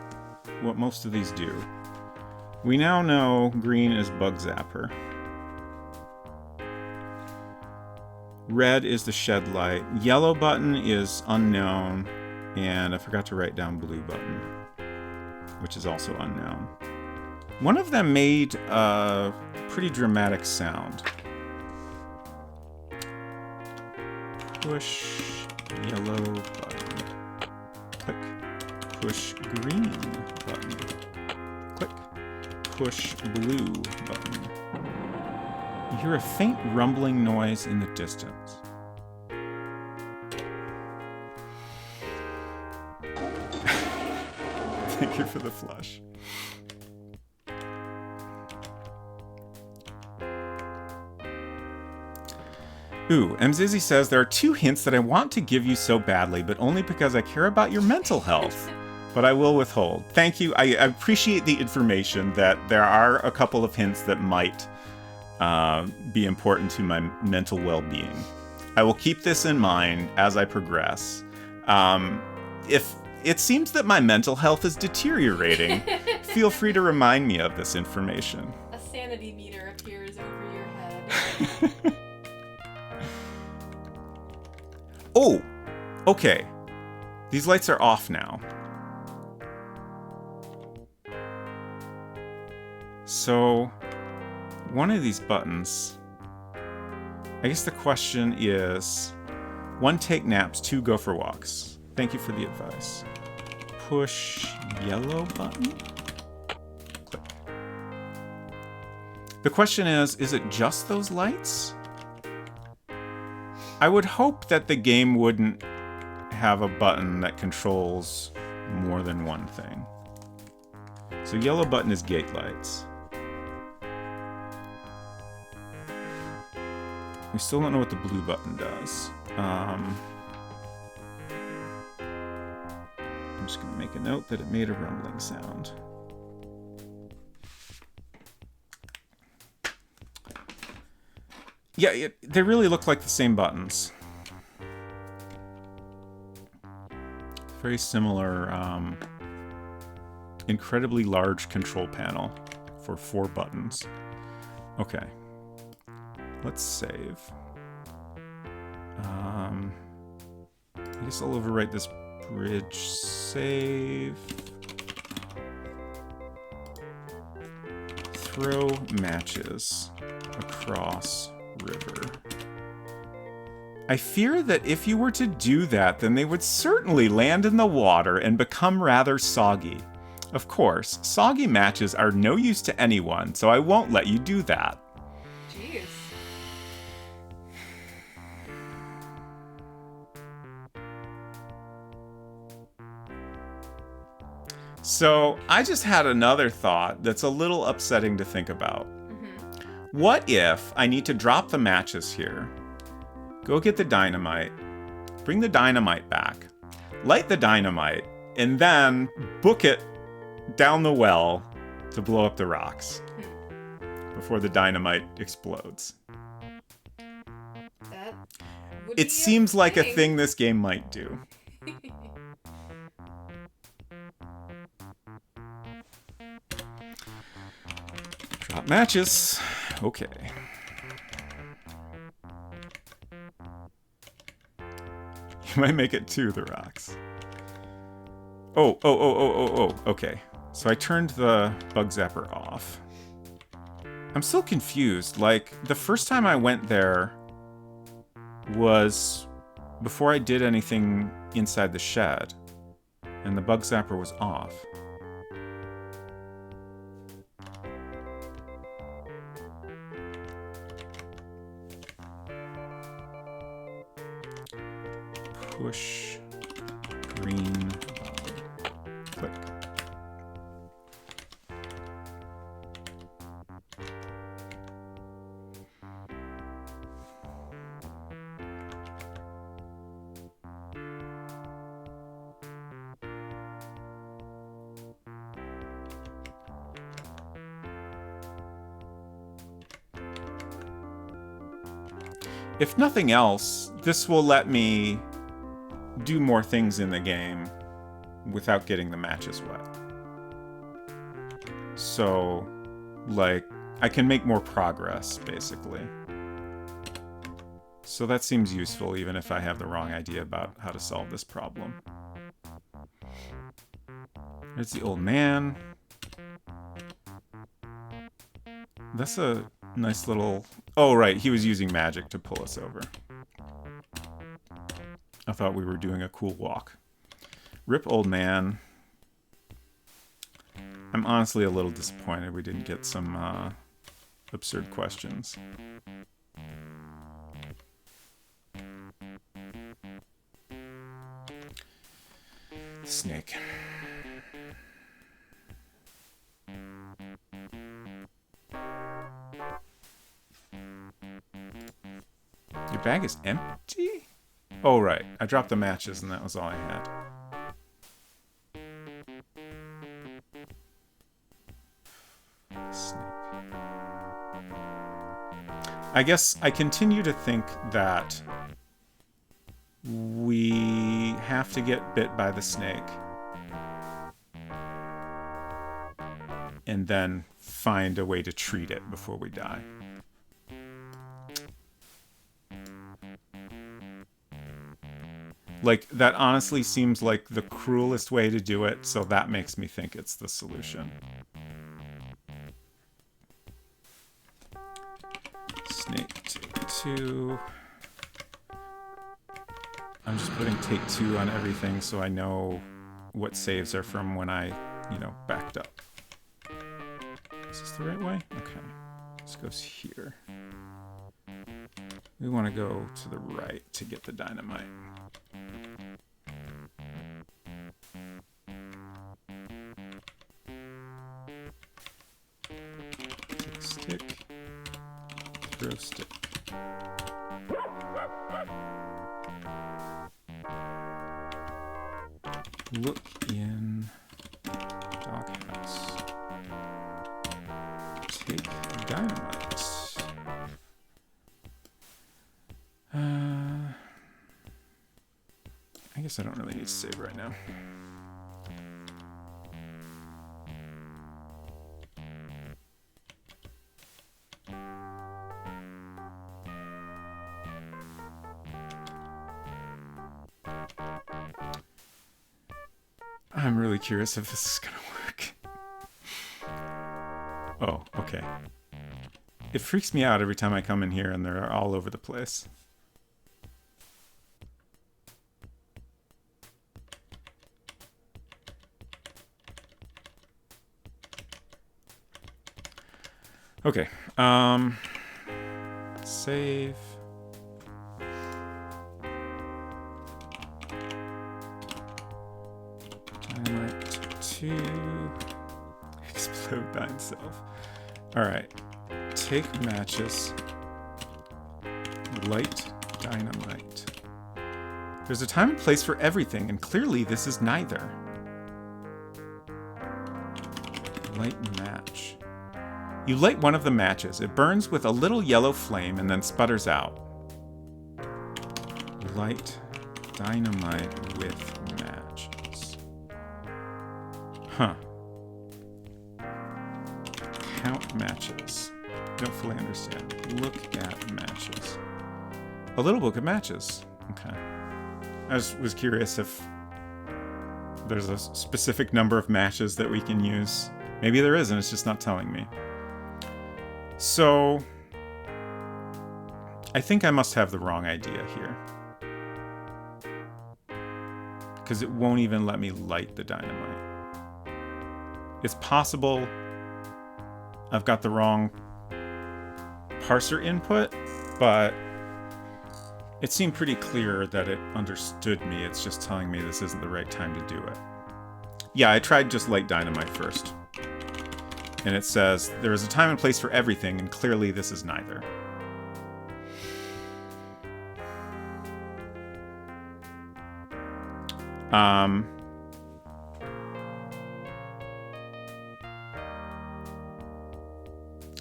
Speaker 1: what most of these do. We now know green is Bug Zapper. Red is the shed light. Yellow button is unknown. And I forgot to write down blue button, which is also unknown. One of them made a pretty dramatic sound. Push yellow button. Click. Push green button. Click. Push blue button. You hear a faint rumbling noise in the distance. Thank you for the flush. Ooh, Mzizzy says, there are 2 hints that I want to give you so badly, but only because I care about your mental health. But I will withhold. Thank you. I appreciate the information that there are a couple of hints that might be important to my mental well-being. I will keep this in mind as I progress. If it seems that my mental health is deteriorating, feel free to remind me of this information.
Speaker 2: A sanity meter appears over your head.
Speaker 1: Oh, okay. These lights are off now. So, one of these buttons, I guess the question is, 1, take naps, 2, go for walks. Thank you for the advice. Push yellow button? Click. The question is it just those lights? I would hope that the game wouldn't have a button that controls more than one thing. So yellow button is gate lights. We still don't know what the blue button does. I'm just going to make a note that it made a rumbling sound. Yeah, they really look like the same buttons. Very similar, incredibly large control panel for 4 buttons. Okay. Let's save. I guess I'll overwrite this bridge save. Throw matches across river. I fear that if you were to do that, then they would certainly land in the water and become rather soggy. Of course, soggy matches are no use to anyone, so I won't let you do that.
Speaker 2: Jeez.
Speaker 1: So, I just had another thought that's a little upsetting to think about. What if I need to drop the matches here, go get the dynamite, bring the dynamite back, light the dynamite, and then book it down the well to blow up the rocks before the dynamite explodes?
Speaker 2: That would
Speaker 1: It
Speaker 2: be
Speaker 1: seems like a thing this game might do. Drop matches. Okay. You might make it to the rocks. Oh. Okay. So I turned the bug zapper off. I'm still confused. Like, the first time I went there was before I did anything inside the shed, and the bug zapper was off. Push green button. Click. if nothing else, this will let me do more things in the game without getting the matches wet. So, like, I can make more progress, basically. So that seems useful, even if I have the wrong idea about how to solve this problem. There's the old man. That's a nice little... Oh, right, he was using magic to pull us over. I thought we were doing a cool walk. Rip old man. I'm honestly a little disappointed we didn't get some absurd questions. Snake. Your bag is empty? Oh, right. I dropped the matches and that was all I had. Snake. I guess I continue to think that we have to get bit by the snake and then find a way to treat it before we die. Like, that honestly seems like the cruelest way to do it, so that makes me think it's the solution. Snake, take 2. I'm just putting take 2 on everything so I know what saves are from when I, backed up. Is this the right way? Okay. This goes here. We want to go to the right to get the dynamite. Take stick. Throw stick. Look in doghouse. Take dynamite. I guess I don't really need to save right now. I'm really curious if this is gonna work. Oh, okay. It freaks me out every time I come in here and they're all over the place. Okay, save. Dynamite 2. Explode by itself. Alright, take matches. Light dynamite. There's a time and place for everything, and clearly this is neither. Light match. You light one of the matches. It burns with a little yellow flame and then sputters out. Light dynamite with matches. Huh. Count matches. Don't fully understand. Look at matches. A little book of matches. Okay. I was curious if there's a specific number of matches that we can use. Maybe there is, and it's just not telling me. So, I think I must have the wrong idea here. Because it won't even let me light the dynamite. It's possible I've got the wrong parser input, but it seemed pretty clear that it understood me. It's just telling me this isn't the right time to do it. Yeah, I tried just light dynamite first. And it says, there is a time and place for everything, and clearly this is neither.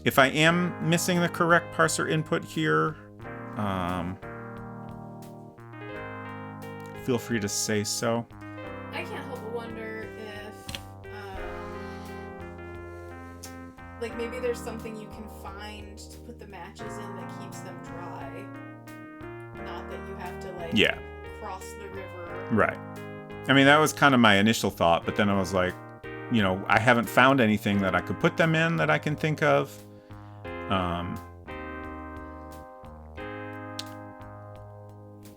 Speaker 1: If I am missing the correct parser input here, feel free to say so.
Speaker 2: I can't help but wonder if, like, maybe there's something you can find to put the matches in that keeps them dry. Not that you have to, like, cross the river.
Speaker 1: Right. I mean, that was kind of my initial thought, but then I was like, you know, I haven't found anything that I could put them in that I can think of.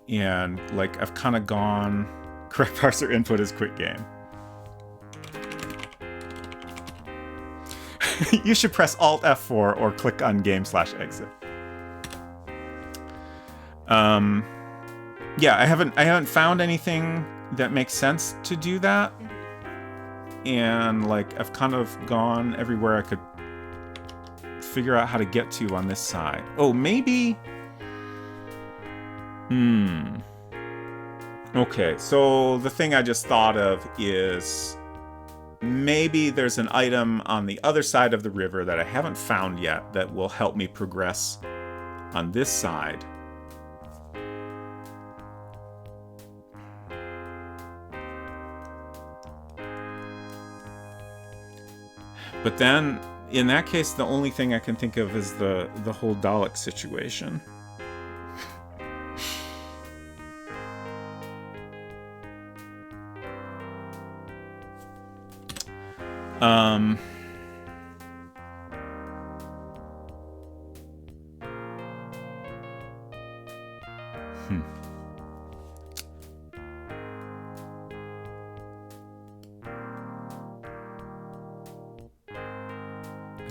Speaker 1: And, like, I've kind of gone... Correct parser input is quit game. You should press Alt F4 or click on game/exit. Yeah, I haven't found anything that makes sense to do that. And, like, I've kind of gone everywhere I could figure out how to get to on this side. Oh, maybe... Okay, so the thing I just thought of is maybe there's an item on the other side of the river that I haven't found yet that will help me progress on this side. But then, in that case, the only thing I can think of is the whole Dalek situation. I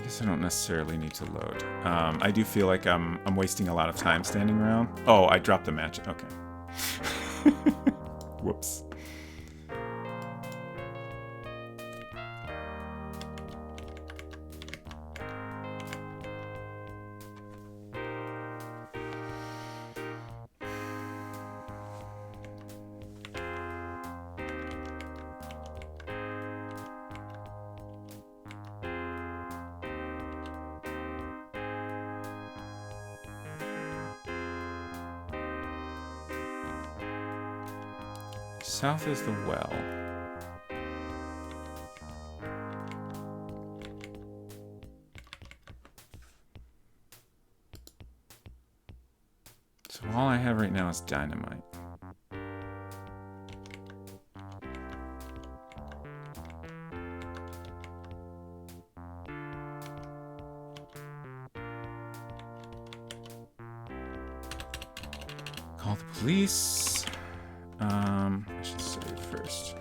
Speaker 1: guess I don't necessarily need to load. I do feel like I'm wasting a lot of time standing around. Oh, I dropped the match. Okay. Whoops. South is the well. So all I have right now is dynamite. Call the police. I should save first.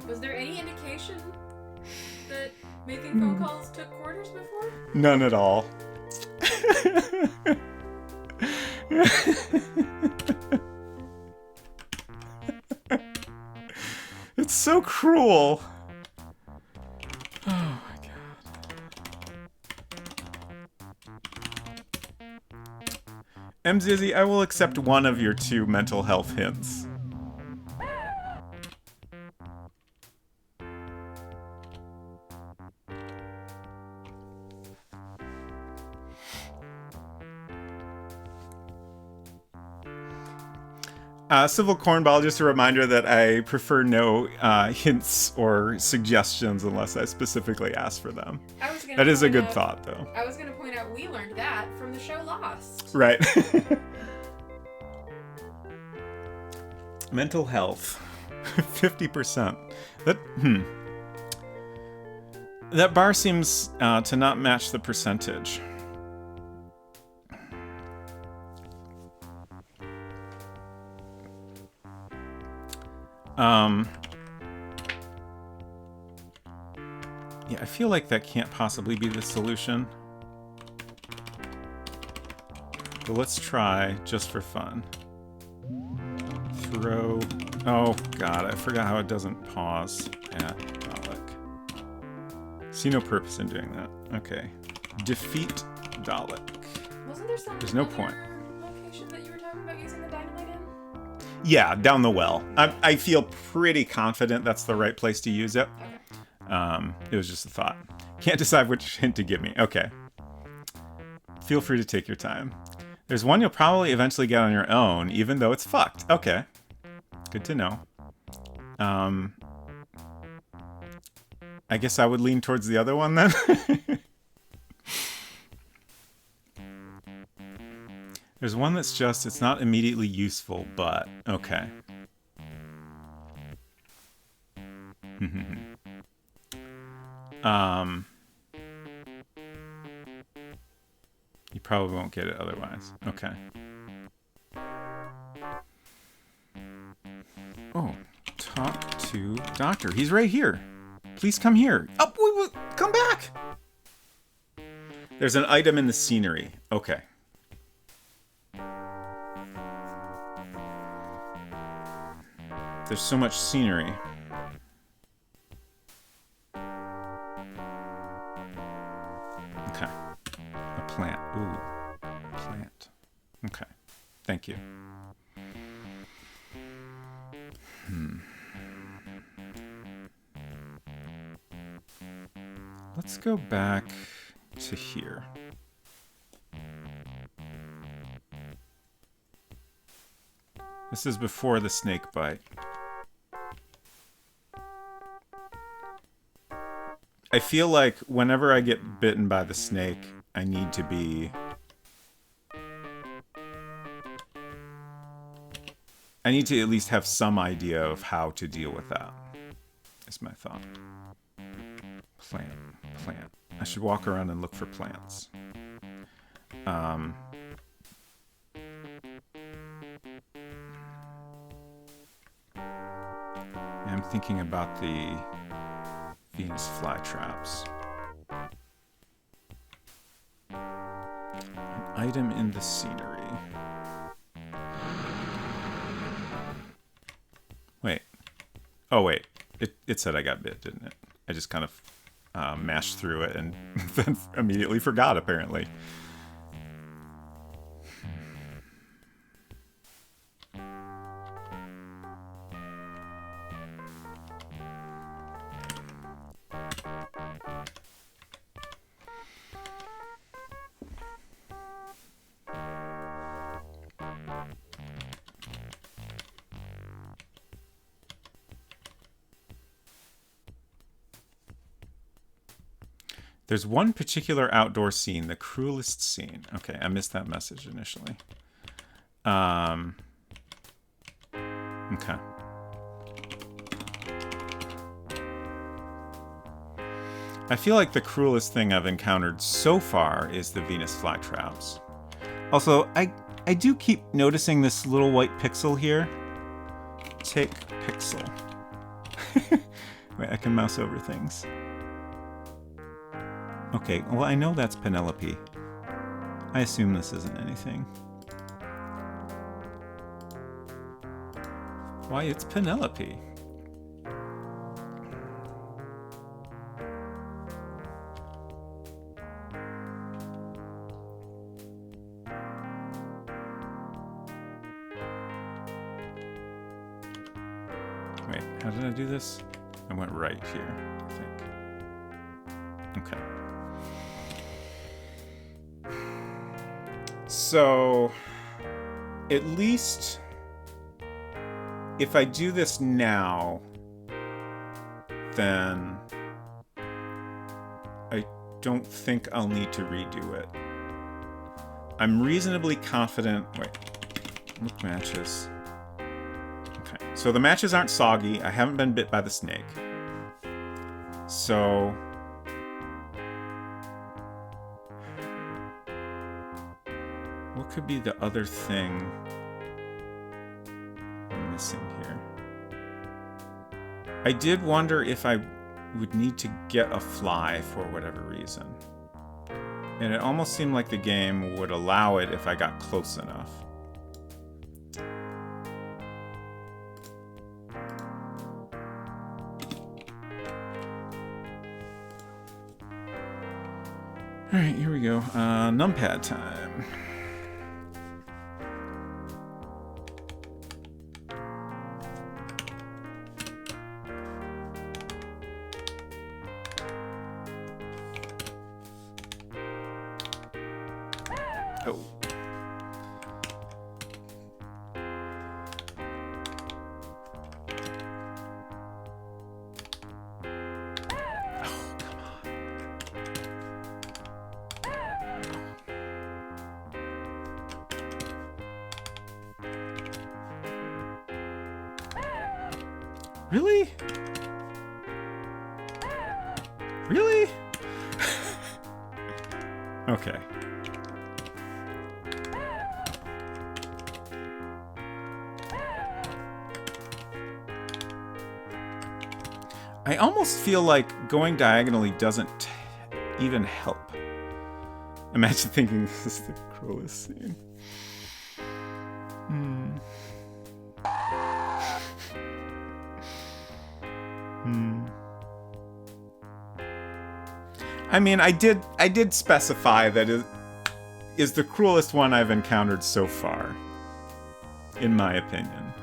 Speaker 2: Was there any indication that making phone calls took quarters before?
Speaker 1: None at all. It's so cruel. Oh my god. Mzizzy, I will accept one of your 2 mental health hints. Civil Cornball, just a reminder that I prefer no hints or suggestions unless I specifically ask for them. That is a good thought, though.
Speaker 2: I was going to point out we learned that from the show Lost.
Speaker 1: Right. Mental health. 50%. That bar seems to not match the percentage. Yeah, I feel like that can't possibly be the solution. But let's try just for fun. Throw... Oh, God, I forgot how it doesn't pause at Dalek. See no purpose in doing that. Okay. Defeat Dalek.
Speaker 2: Wasn't there some
Speaker 1: There's no point.
Speaker 2: location that you were talking about using the dynamite in?
Speaker 1: Yeah, down the well. I feel pretty confident that's the right place to use it.
Speaker 2: Okay.
Speaker 1: It was just a thought. Can't decide which hint to give me. Okay. Feel free to take your time. There's one you'll probably eventually get on your own, even though it's fucked. Okay. Good to know. I guess I would lean towards the other one then. There's one that's just, it's not immediately useful, but okay. You probably won't get it otherwise. Okay. Oh, talk to doctor. He's right here. Please come here. Oh, come back. There's an item in the scenery. Okay. There's so much scenery. Okay. A plant. Ooh. Plant. Okay. Thank you. Let's go back to here. This is before the snake bite. I feel like whenever I get bitten by the snake, I need to be... I need to at least have some idea of how to deal with that, is my thought. Plant. I should walk around and look for plants. I'm thinking about the Venus flytraps. An item in the scenery. Wait. Oh, wait. It said I got bit, didn't it? I just kind of mashed through it and then immediately forgot, apparently. There's one particular outdoor scene, the cruelest scene. Okay, I missed that message initially. Okay. I feel like the cruelest thing I've encountered so far is the Venus flytraps. Also, I do keep noticing this little white pixel here. Take pixel. Wait, I can mouse over things. Okay, well, I know that's Penelope. I assume this isn't anything. Why, it's Penelope. Wait, how did I do this? I went right here, I think. Okay. So, at least if I do this now, then I don't think I'll need to redo it. I'm reasonably confident. Wait, look matches. Okay, so the matches aren't soggy. I haven't been bit by the snake. So... what could be the other thing I'm missing here? I did wonder if I would need to get a fly for whatever reason. And it almost seemed like the game would allow it if I got close enough. Alright, here we go. Numpad time. Oh. Really? Really? Okay. I almost feel like going diagonally doesn't even help. Imagine thinking this is the cruelest scene. I mean, I did specify that it is the cruelest one I've encountered so far, in my opinion.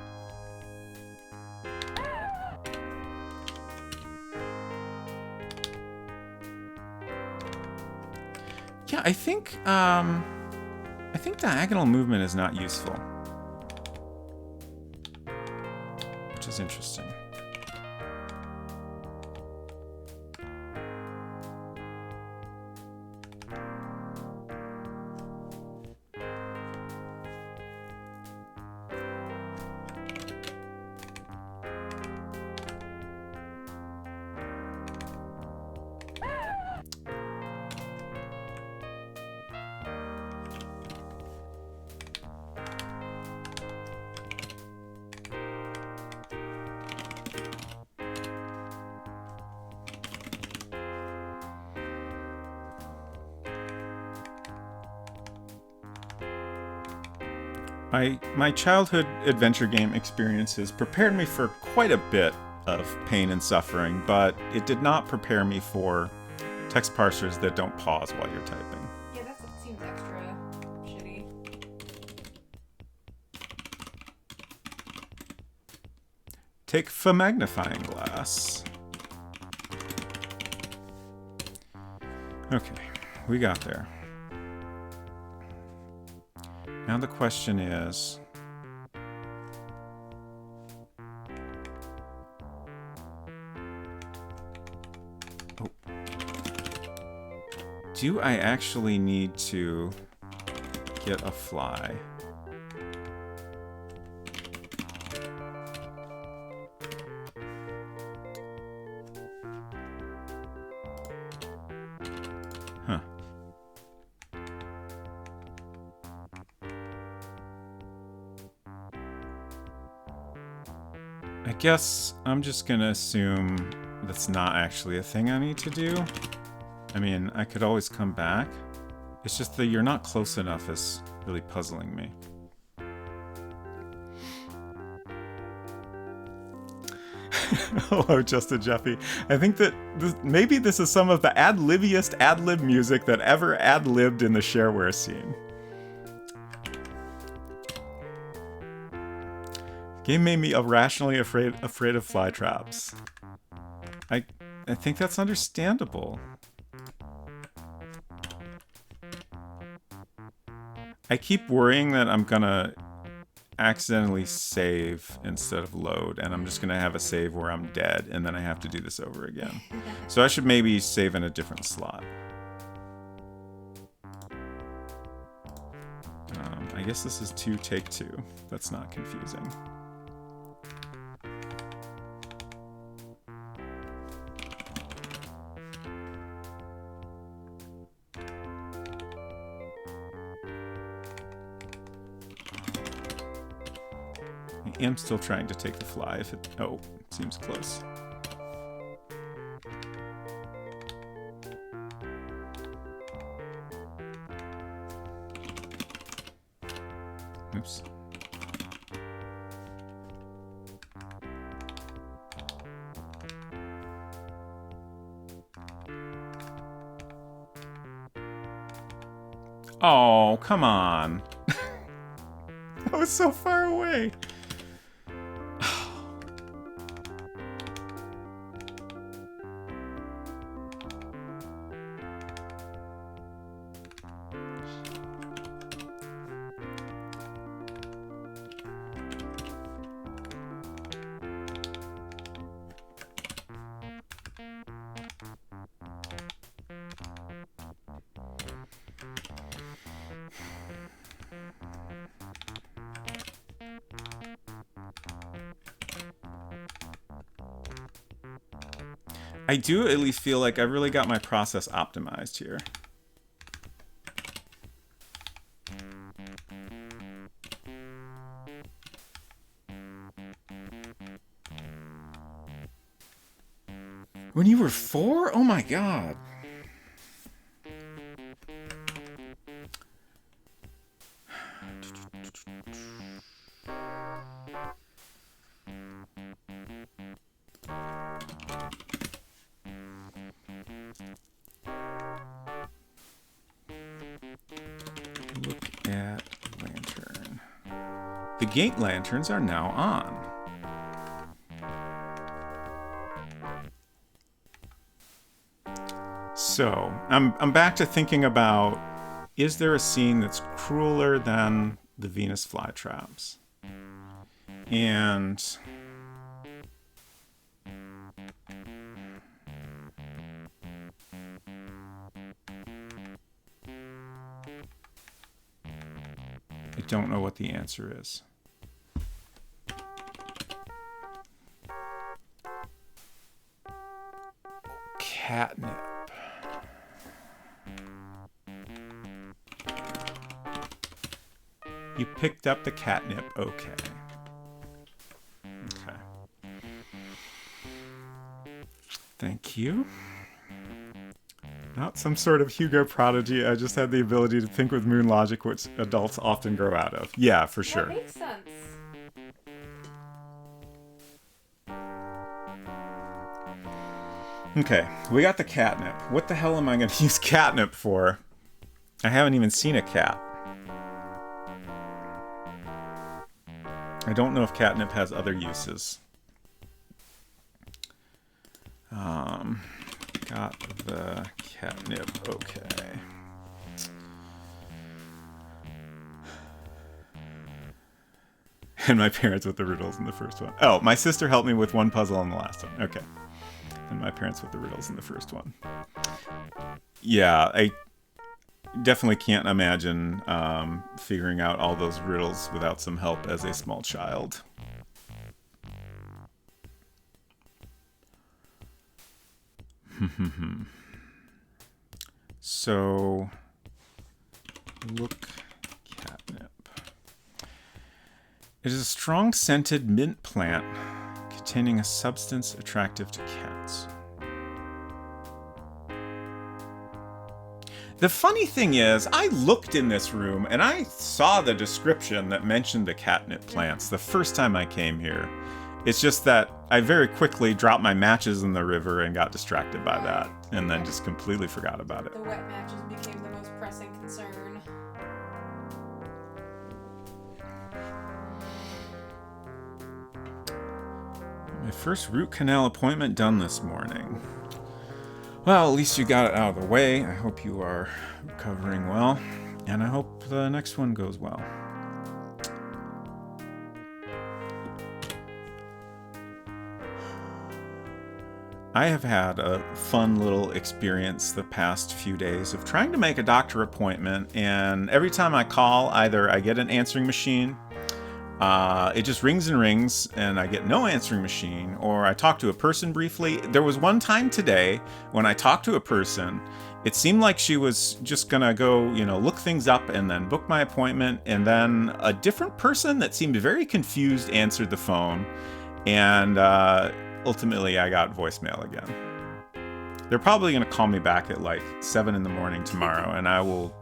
Speaker 1: Yeah, I think diagonal movement is not useful, which is interesting. My childhood adventure game experiences prepared me for quite a bit of pain and suffering, but it did not prepare me for text parsers that don't pause while you're typing.
Speaker 2: Yeah, that seems extra shitty.
Speaker 1: Take the magnifying glass. Okay, we got there. Now the question is, do I actually need to get a fly? Huh. I guess I'm just gonna assume that's not actually a thing I need to do. I mean, I could always come back. It's just that you're not close enough is really puzzling me. Hello, Justin Jeffy. I think that maybe this is some of the ad-libiest ad-lib music that ever ad-libbed in the shareware scene. Game made me irrationally afraid of fly traps. I think that's understandable. I keep worrying that I'm gonna accidentally save instead of load, and I'm just gonna have a save where I'm dead, and then I have to do this over again. So I should maybe save in a different slot. I guess this is 2 take 2. That's not confusing. I am still trying to take the fly if it... Oh, it seems close. Oops. Oh, come on. That was so far away. I do at least feel like I really got my process optimized here. When you were 4? Oh my god. Look at lantern. The gate lanterns are now on. So, I'm back to thinking about, is there a scene that's crueler than the Venus flytraps? And I don't know what the answer is. Catnip. You picked up the catnip. Okay. Okay. Thank you. Not some sort of Hugo prodigy. I just had the ability to think with moon logic, which adults often grow out of. Yeah, for sure.
Speaker 2: That makes sense.
Speaker 1: Okay, we got the catnip. What the hell am I going to use catnip for? I haven't even seen a cat. I don't know if catnip has other uses. Got the catnip. Okay. And my parents with the riddles in the first one. Oh, my sister helped me with one puzzle in the last one. Okay. And my parents with the riddles in the first one. Yeah, I definitely can't imagine figuring out all those riddles without some help as a small child. So, look catnip. It is a strong scented mint plant containing a substance attractive to cats. The funny thing is, I looked in this room and I saw the description that mentioned the catnip plants the first time I came here. It's just that I very quickly dropped my matches in the river and got distracted by that, and then just completely forgot about it.
Speaker 2: The wet matches became the most pressing concern.
Speaker 1: My first root canal appointment done this morning. Well, at least you got it out of the way. I hope you are recovering well, and I hope the next one goes well. I have had a fun little experience the past few days of trying to make a doctor appointment, and every time I call, either I get an answering machine, it just rings and rings, and I get no answering machine, or I talk to a person briefly. There was one time today when I talked to a person, it seemed like she was just gonna go, look things up and then book my appointment, and then a different person that seemed very confused answered the phone, and ultimately I got voicemail again. They're probably gonna call me back at like 7 a.m. tomorrow, and I will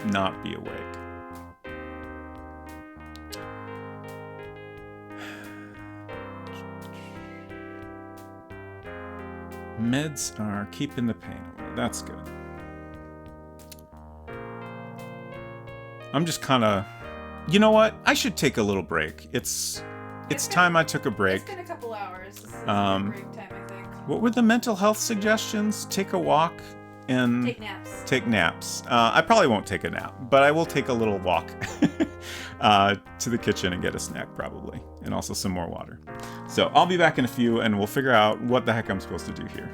Speaker 1: not be awake. Meds are keeping the pain away. That's good. I'm just kind of... You know what? I should take a little break. It's time I took a break.
Speaker 2: It's been a couple hours. This is break time, I think.
Speaker 1: What were the mental health suggestions? Take a walk and... Take naps. I probably won't take a nap, but I will take a little walk to the kitchen and get a snack probably. And also some more water. So I'll be back in a few and we'll figure out what the heck I'm supposed to do here.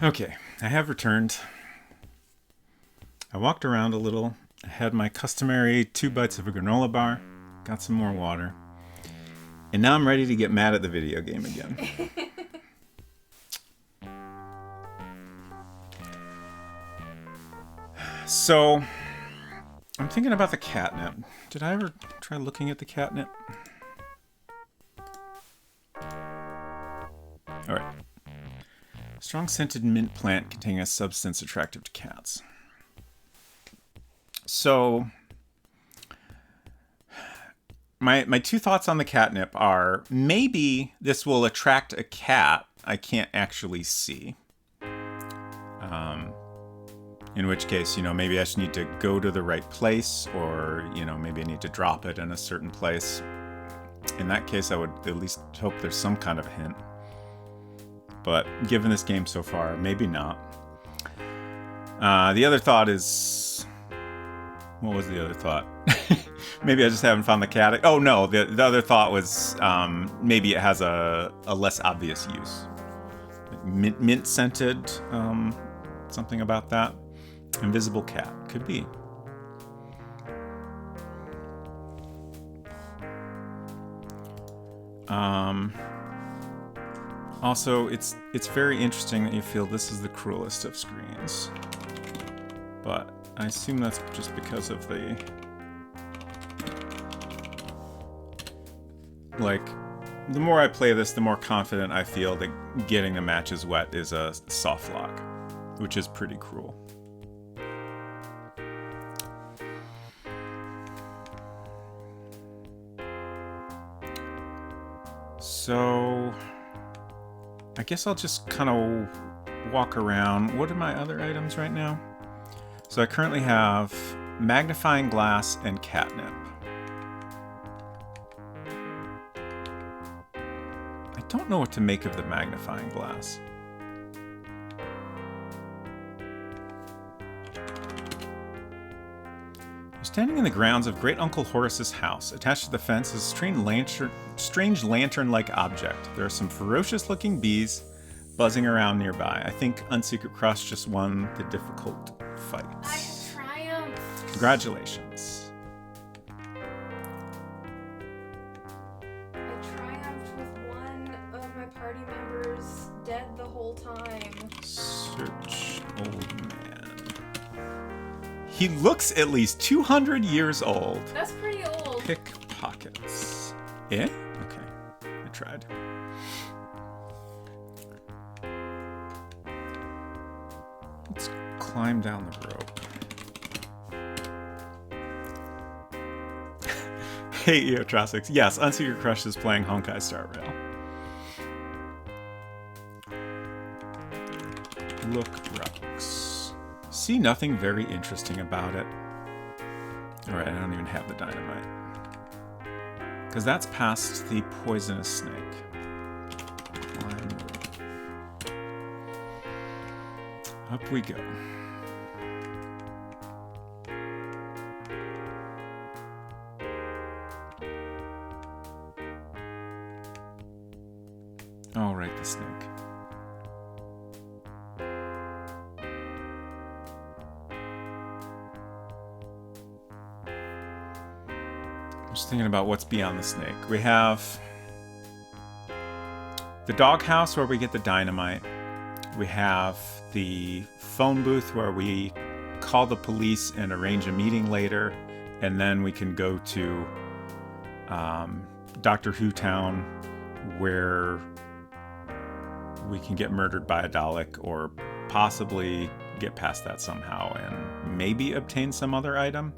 Speaker 1: Okay, I have returned. I walked around a little. I had my customary 2 bites of a granola bar, got some more water, and now I'm ready to get mad at the video game again. So, I'm thinking about the catnip. Did I ever try looking at the catnip? Alright. Strong scented mint plant containing a substance attractive to cats. So, my 2 thoughts on the catnip are maybe this will attract a cat I can't actually see. In which case, maybe I just need to go to the right place, or, maybe I need to drop it in a certain place. In that case, I would at least hope there's some kind of hint. But given this game so far, maybe not. The other thought is... What was the other thought? Maybe I just haven't found the cat. Oh, no. The other thought was maybe it has a less obvious use. Like mint-scented, something about that. Invisible cat. Could be. Also, it's very interesting that you feel this is the cruelest of screens. But I assume that's just because of the... Like, the more I play this, the more confident I feel that getting the matches wet is a soft lock, which is pretty cruel. So, I guess I'll just kind of walk around. What are my other items right now? So I currently have magnifying glass and catnip. I don't know what to make of the magnifying glass. Standing in the grounds of Great Uncle Horace's house, attached to the fence is a strange lantern-like object. There are some ferocious-looking bees buzzing around nearby. I think Unsecret Crush just won the difficult fight.
Speaker 2: I have triumphed.
Speaker 1: Congratulations.
Speaker 2: I triumphed with one of my party members dead the whole time.
Speaker 1: Search old man. He looks at least 200 years old.
Speaker 2: That's pretty old.
Speaker 1: Pickpockets. Eh? Okay. I tried. Let's climb down the rope. Hey, Eotrostics. Yes, Unsecret Crush is playing Honkai Star Rail. Look rocks. See nothing very interesting about it. Alright, I don't even have the dynamite. Because that's past the poisonous snake. Up we go. All right, the snake. I'm just thinking about what's beyond the snake. We have the doghouse where we get the dynamite. We have the phone booth where we call the police and arrange a meeting later, and then we can go to Doctor Who Town, where we can get murdered by a Dalek, or possibly get past that somehow and maybe obtain some other item.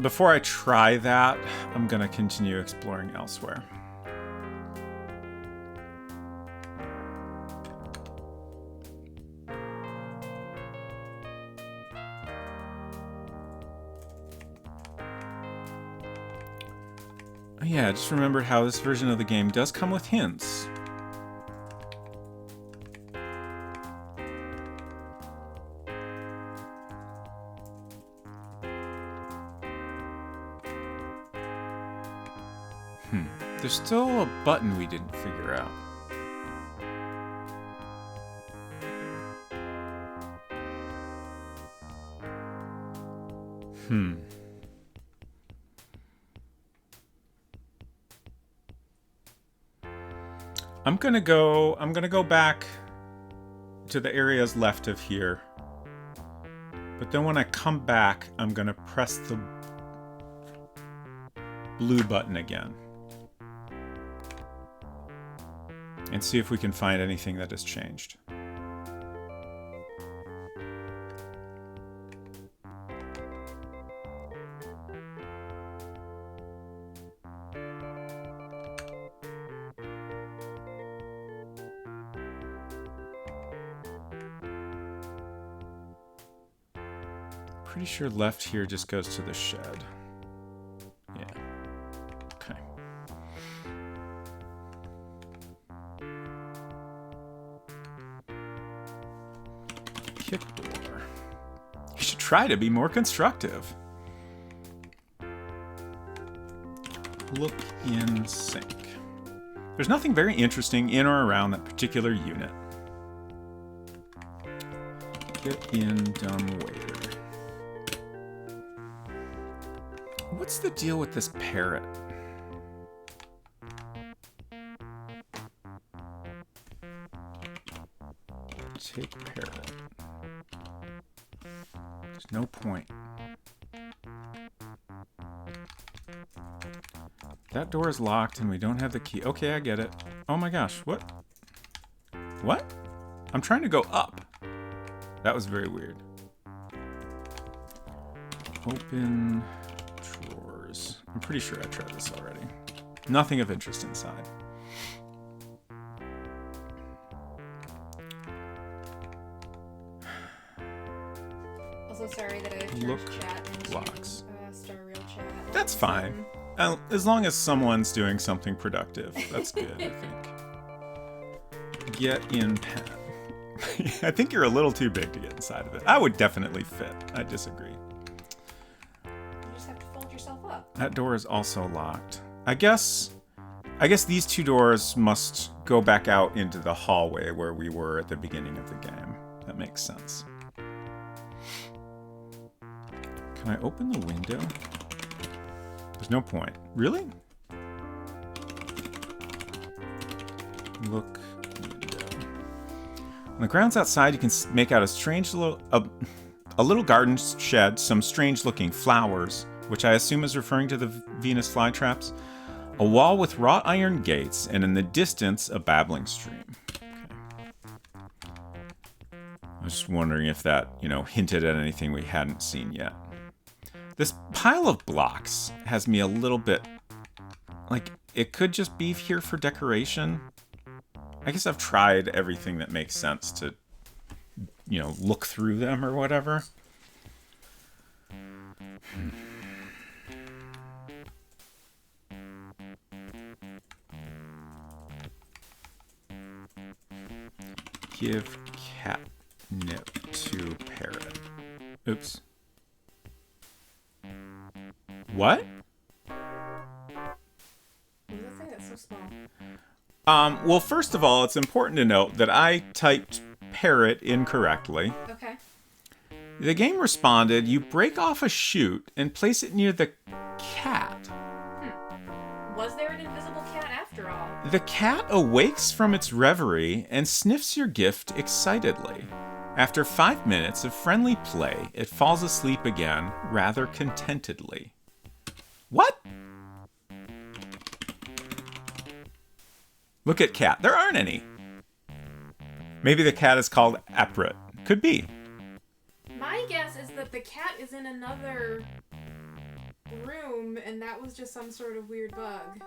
Speaker 1: Before I try that, I'm gonna continue exploring elsewhere. Yeah, I just remembered how this version of the game does come with hints. There's still a button we didn't figure out. I'm gonna go back to the areas left of here. But then when I come back, I'm gonna press the blue button again. And see if we can find anything that has changed. Pretty sure left here just goes to the shed. Yeah. Okay. Kick door. You should try to be more constructive. Look in sink. There's nothing very interesting in or around that particular unit. Get in dumb waiter. What's the deal with this parrot? Take parrot. There's no point. That door is locked and we don't have the key. Okay, I get it. Oh my gosh, what? What? I'm trying to go up. That was very weird. Open drawers. I'm pretty sure I tried this already. Nothing of interest inside.
Speaker 2: Also, sorry that I turned
Speaker 1: Look
Speaker 2: chat into
Speaker 1: blocks.
Speaker 2: Star Real Chat.
Speaker 1: That's fine. As long as someone's doing something productive. That's good, I think. Get in pen. I think you're a little too big to get inside of it. I would definitely fit. I disagree.
Speaker 2: You just have to fold yourself up.
Speaker 1: That door is also locked. I guess these two doors must go back out into the hallway where we were at the beginning of the game. That makes sense. Can I open the window? There's no point. Really? Look window. On the grounds outside, you can make out a strange little, a little garden shed, some strange-looking flowers, which I assume is referring to the Venus flytraps, a wall with wrought iron gates, and in the distance, a babbling stream. Okay. I was just wondering if that, hinted at anything we hadn't seen yet. This pile of blocks has me a little bit, like, it could just be here for decoration. I guess I've tried everything that makes sense to, look through them or whatever. Give catnip to parrot. Oops. What?
Speaker 2: What does that say? That's so small.
Speaker 1: Well, first of all, it's important to note that I typed parrot incorrectly.
Speaker 2: Okay.
Speaker 1: The game responded, you break off a chute and place it near the cat.
Speaker 2: Was there an invisible cat after all?
Speaker 1: The cat awakes from its reverie and sniffs your gift excitedly. After 5 minutes of friendly play, it falls asleep again, rather contentedly. What? Look at cat. There aren't any. Maybe the cat is called Apret. Could be.
Speaker 2: My guess is that the cat is in another room, and that was just some sort of weird bug.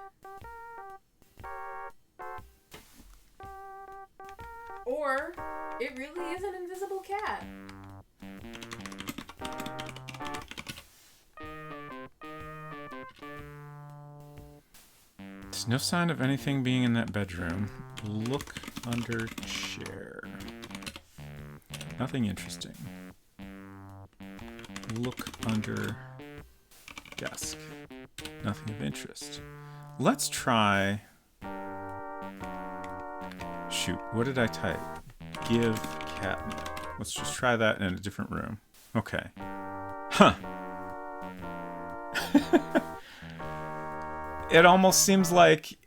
Speaker 2: Or it really is an invisible cat.
Speaker 1: There's no sign of anything being in that bedroom. Look under chair. Nothing interesting. Look under desk. Nothing of interest. let's try... Shoot, what did I type? Give catnip. Let's just try that in a different room. Okay. Huh. It almost seems like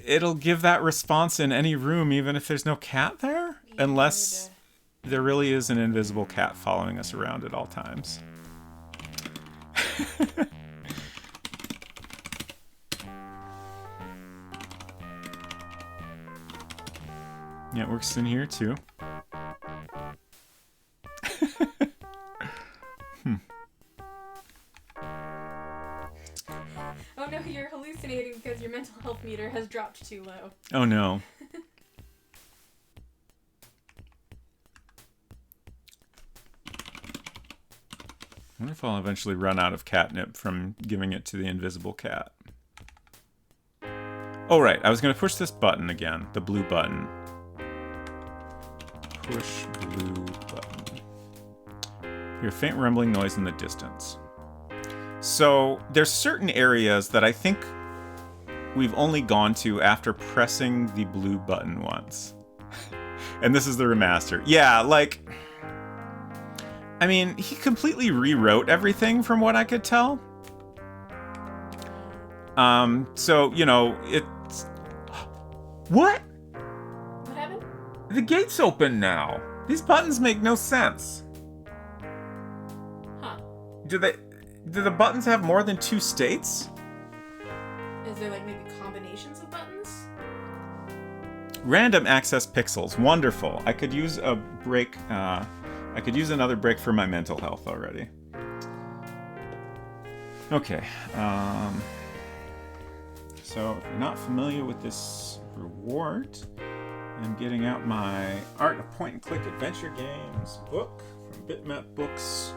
Speaker 1: it'll give that response in any room, even if there's no cat there? Unless there really is an invisible cat following us around at all times. Yeah, it works in here too.
Speaker 2: Oh no, you're hallucinating because your mental health meter has dropped too low.
Speaker 1: Oh no. I wonder if I'll eventually run out of catnip from giving it to the invisible cat. Oh right, I was going to push this button again, the blue button. Push blue button. Hear a faint rumbling noise in the distance. So there's certain areas that I think we've only gone to after pressing the blue button once. And this is the remaster. Yeah, like... I mean, he completely rewrote everything from what I could tell. So, you know, it's... What?
Speaker 2: What happened?
Speaker 1: The gate's open now. These buttons make no sense.
Speaker 2: Huh.
Speaker 1: Do the buttons have more than 2 states?
Speaker 2: Is there like maybe combinations of buttons?
Speaker 1: Random access pixels. Wonderful. I could use a break, I could use another break for my mental health already. Okay. So, if you're not familiar with this reward, I'm getting out my Art of Point-and-Click Adventure Games book from Bitmap Books.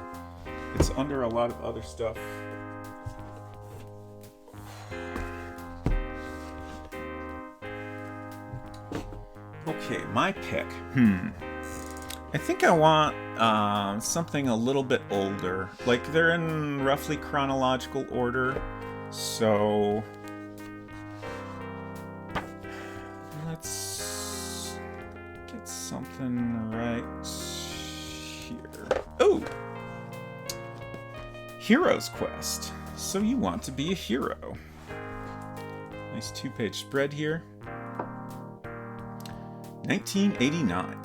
Speaker 1: It's under a lot of other stuff. Okay, my pick. I think I want something a little bit older. Like, they're in roughly chronological order. So... let's get something right here. Oh! Hero's Quest. So you want to be a hero. Nice 2-page spread here. 1989.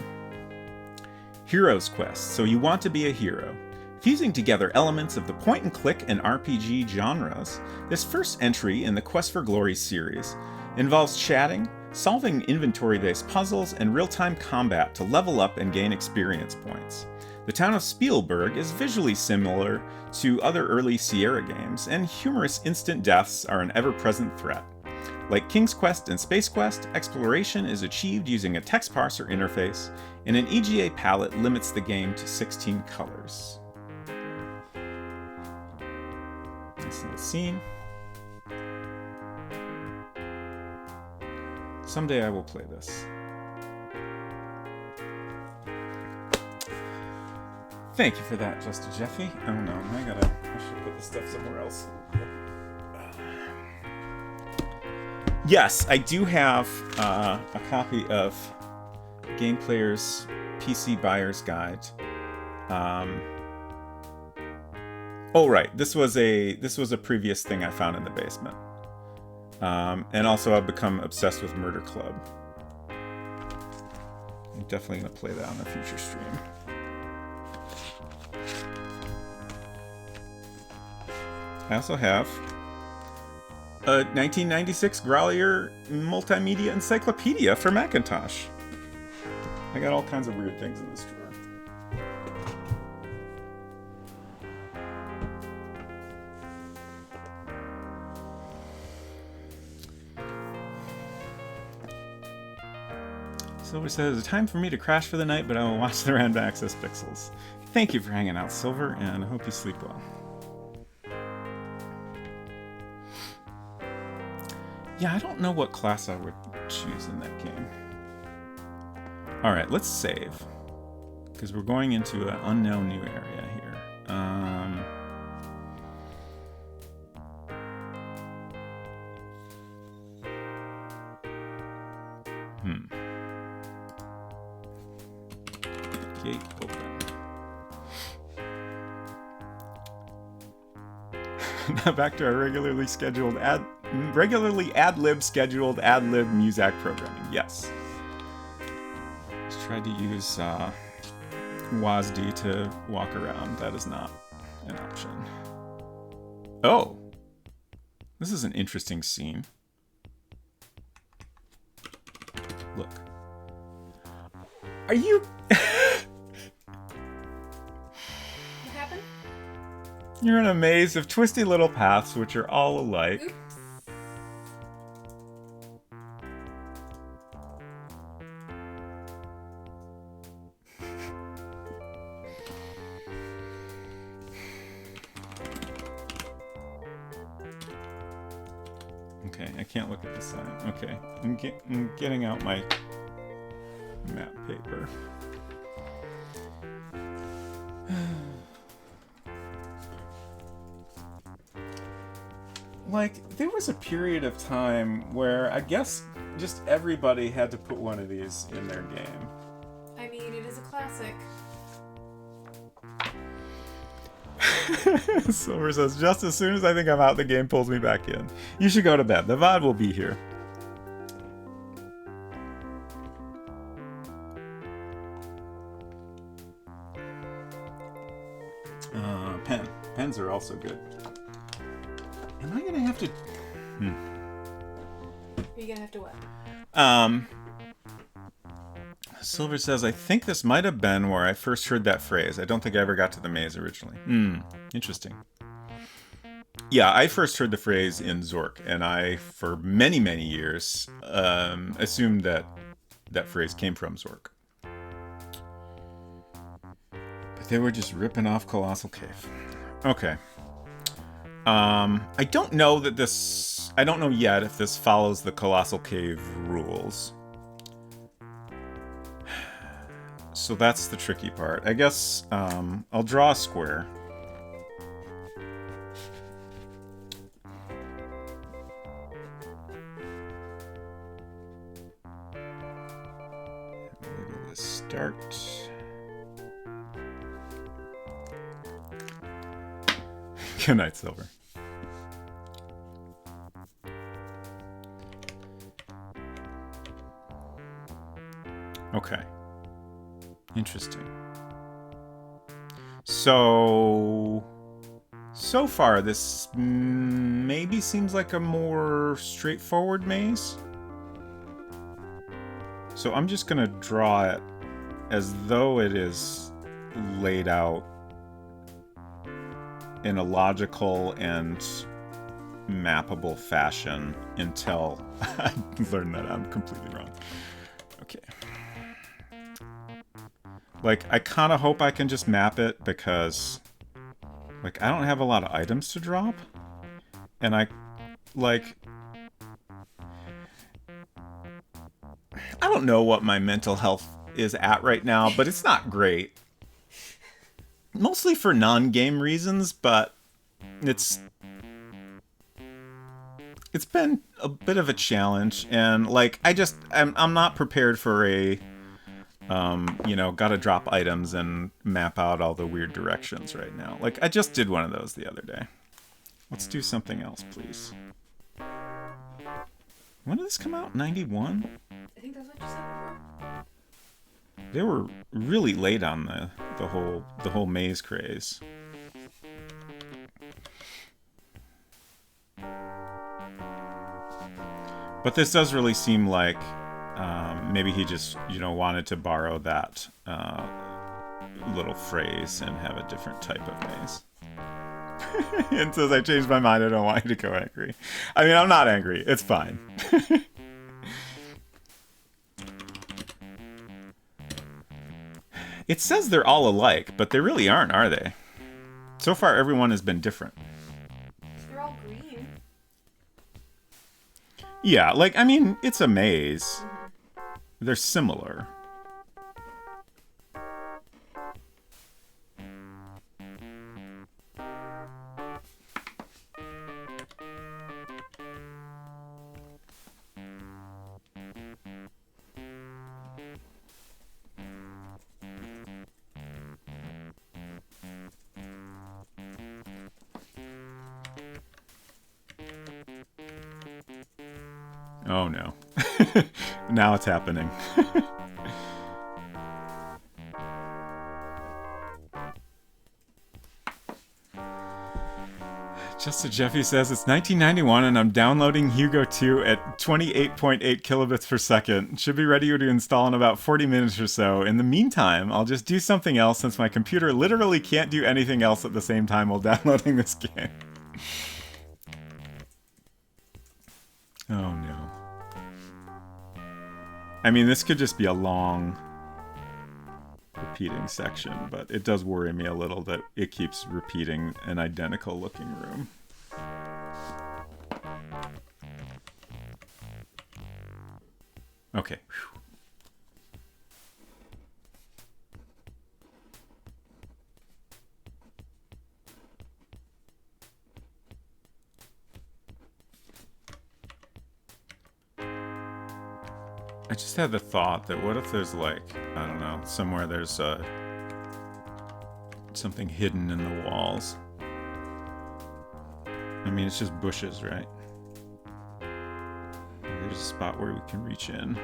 Speaker 1: Hero's Quest. So you want to be a hero. Fusing together elements of the point-and-click and RPG genres, this first entry in the Quest for Glory series involves chatting, solving inventory-based puzzles, and real-time combat to level up and gain experience points. The town of Spielberg is visually similar to other early Sierra games, and humorous instant deaths are an ever-present threat. Like King's Quest and Space Quest, exploration is achieved using a text parser interface, and an EGA palette limits the game to 16 colors. Nice little scene. Someday I will play this. Thank you for that, Just a Jeffy. Oh no, I should put this stuff somewhere else. Yes, I do have a copy of Game Player's PC Buyer's Guide. Oh right, this was a previous thing I found in the basement. And also I've become obsessed with Murder Club. I'm definitely gonna play that on a future stream. I also have a 1996 Growlier Multimedia Encyclopedia for Macintosh. I got all kinds of weird things in this drawer. Silver says, it's time for me to crash for the night, but I will watch the random access pixels. Thank you for hanging out, Silver, and I hope you sleep well. Yeah, I don't know what class I would choose in that game. Alright, let's save. Because we're going into an unknown new area here. Gate open. Now back to our regularly ad-lib scheduled ad-lib Muzak programming. Yes. Just tried to use WASD to walk around. That is not an option. Oh, this is an interesting scene. Look. Are you?
Speaker 2: What happened?
Speaker 1: You're in a maze of twisty little paths which are all alike.
Speaker 2: Oops.
Speaker 1: Okay, I can't look at the sign. Okay, I'm getting out my map paper. Like, there was a period of time where I guess just everybody had to put one of these in their game.
Speaker 2: I mean, it is a classic.
Speaker 1: Silver says, just as soon as I think I'm out, the game pulls me back in. You should go to bed. The VOD will be here. Pens are also good. Am I gonna have to...
Speaker 2: Are you gonna have to what?
Speaker 1: Silver says, I think this might have been where I first heard that phrase. I don't think I ever got to the maze originally. Interesting. Yeah, I first heard the phrase in Zork, and I, for many, many years, assumed that that phrase came from Zork. But they were just ripping off Colossal Cave. Okay. I don't know that this... I don't know yet if this follows the Colossal Cave rules. So that's the tricky part. I guess I'll draw a square. Label this start. Good night, Silver. Okay. Interesting. So far, this maybe seems like a more straightforward maze. So I'm just going to draw it as though it is laid out in a logical and mappable fashion until I learn that I'm completely wrong. Okay. Like, I kind of hope I can just map it because, like, I don't have a lot of items to drop. And I don't know what my mental health is at right now, but it's not great. Mostly for non-game reasons, but it's been a bit of a challenge. And, like, I'm not prepared for a... gotta drop items and map out all the weird directions right now. Like, I just did one of those the other day. Let's do something else, please. When did this come out? 91?
Speaker 2: I think that's what you said before.
Speaker 1: They were really late on the whole maze craze. But this does really seem like maybe he just, wanted to borrow that little phrase and have a different type of maze. And says, I changed my mind, I don't want you to go angry. I mean, I'm not angry. It's fine. It says they're all alike, but they really aren't, are they? So far, everyone has been different.
Speaker 2: They're all green.
Speaker 1: Yeah, like, I mean, it's a maze. They're similar. Oh no. Now it's happening. Just so Jeffy says, it's 1991 and I'm downloading Hugo II at 28.8 kilobits per second. Should be ready to install in about 40 minutes or so. In the meantime, I'll just do something else since my computer literally can't do anything else at the same time while downloading this game. Oh no. I mean, this could just be a long repeating section, but it does worry me a little that it keeps repeating an identical looking room. Okay. Whew. I just had the thought that what if there's like, I don't know, somewhere there's something hidden in the walls. I mean, it's just bushes, right? Maybe there's a spot where we can reach in.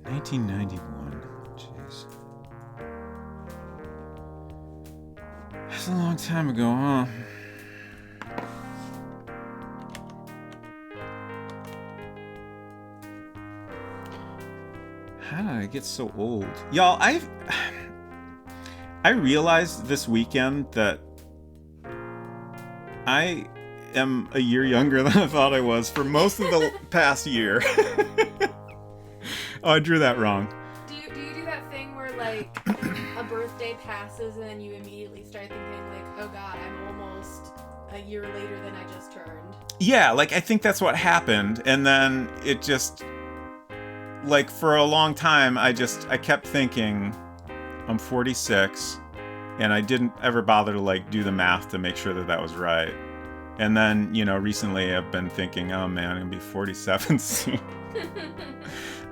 Speaker 1: $1991. Jeez. That's a long time ago, huh? How did I get so old? Y'all, I realized this weekend that I am a year younger than I thought I was for most of the past year. Oh, I drew that wrong.
Speaker 2: Do you do that thing where, like, a birthday passes and then you immediately start thinking, like, oh god, I'm almost a year later than I just turned?
Speaker 1: Yeah, like, I think that's what happened. And then it just, like, for a long time, I kept thinking, I'm 46, and I didn't ever bother to, like, do the math to make sure that that was right. And then, you know, recently I've been thinking, oh man, I'm gonna be 47 soon.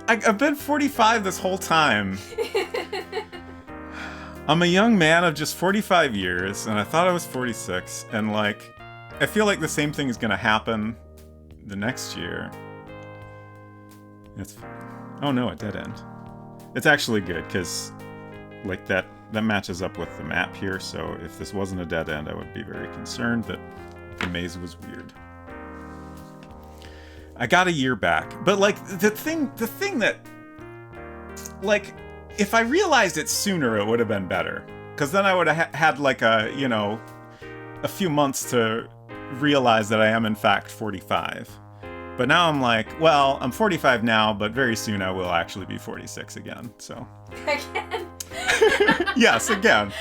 Speaker 1: I've been 45 this whole time. I'm a young man of just 45 years, and I thought I was 46, and like, I feel like the same thing is gonna happen the next year. Oh no, a dead end. It's actually good, because like that matches up with the map here, so if this wasn't a dead end, I would be very concerned that the maze was weird. I got a year back, but like the thing that, like, if I realized it sooner, it would have been better, because then I would have had like a few months to realize that I am in fact 45. But now I'm like, well, I'm 45 now, but very soon I will actually be 46 again. So
Speaker 2: Again?
Speaker 1: yes, again.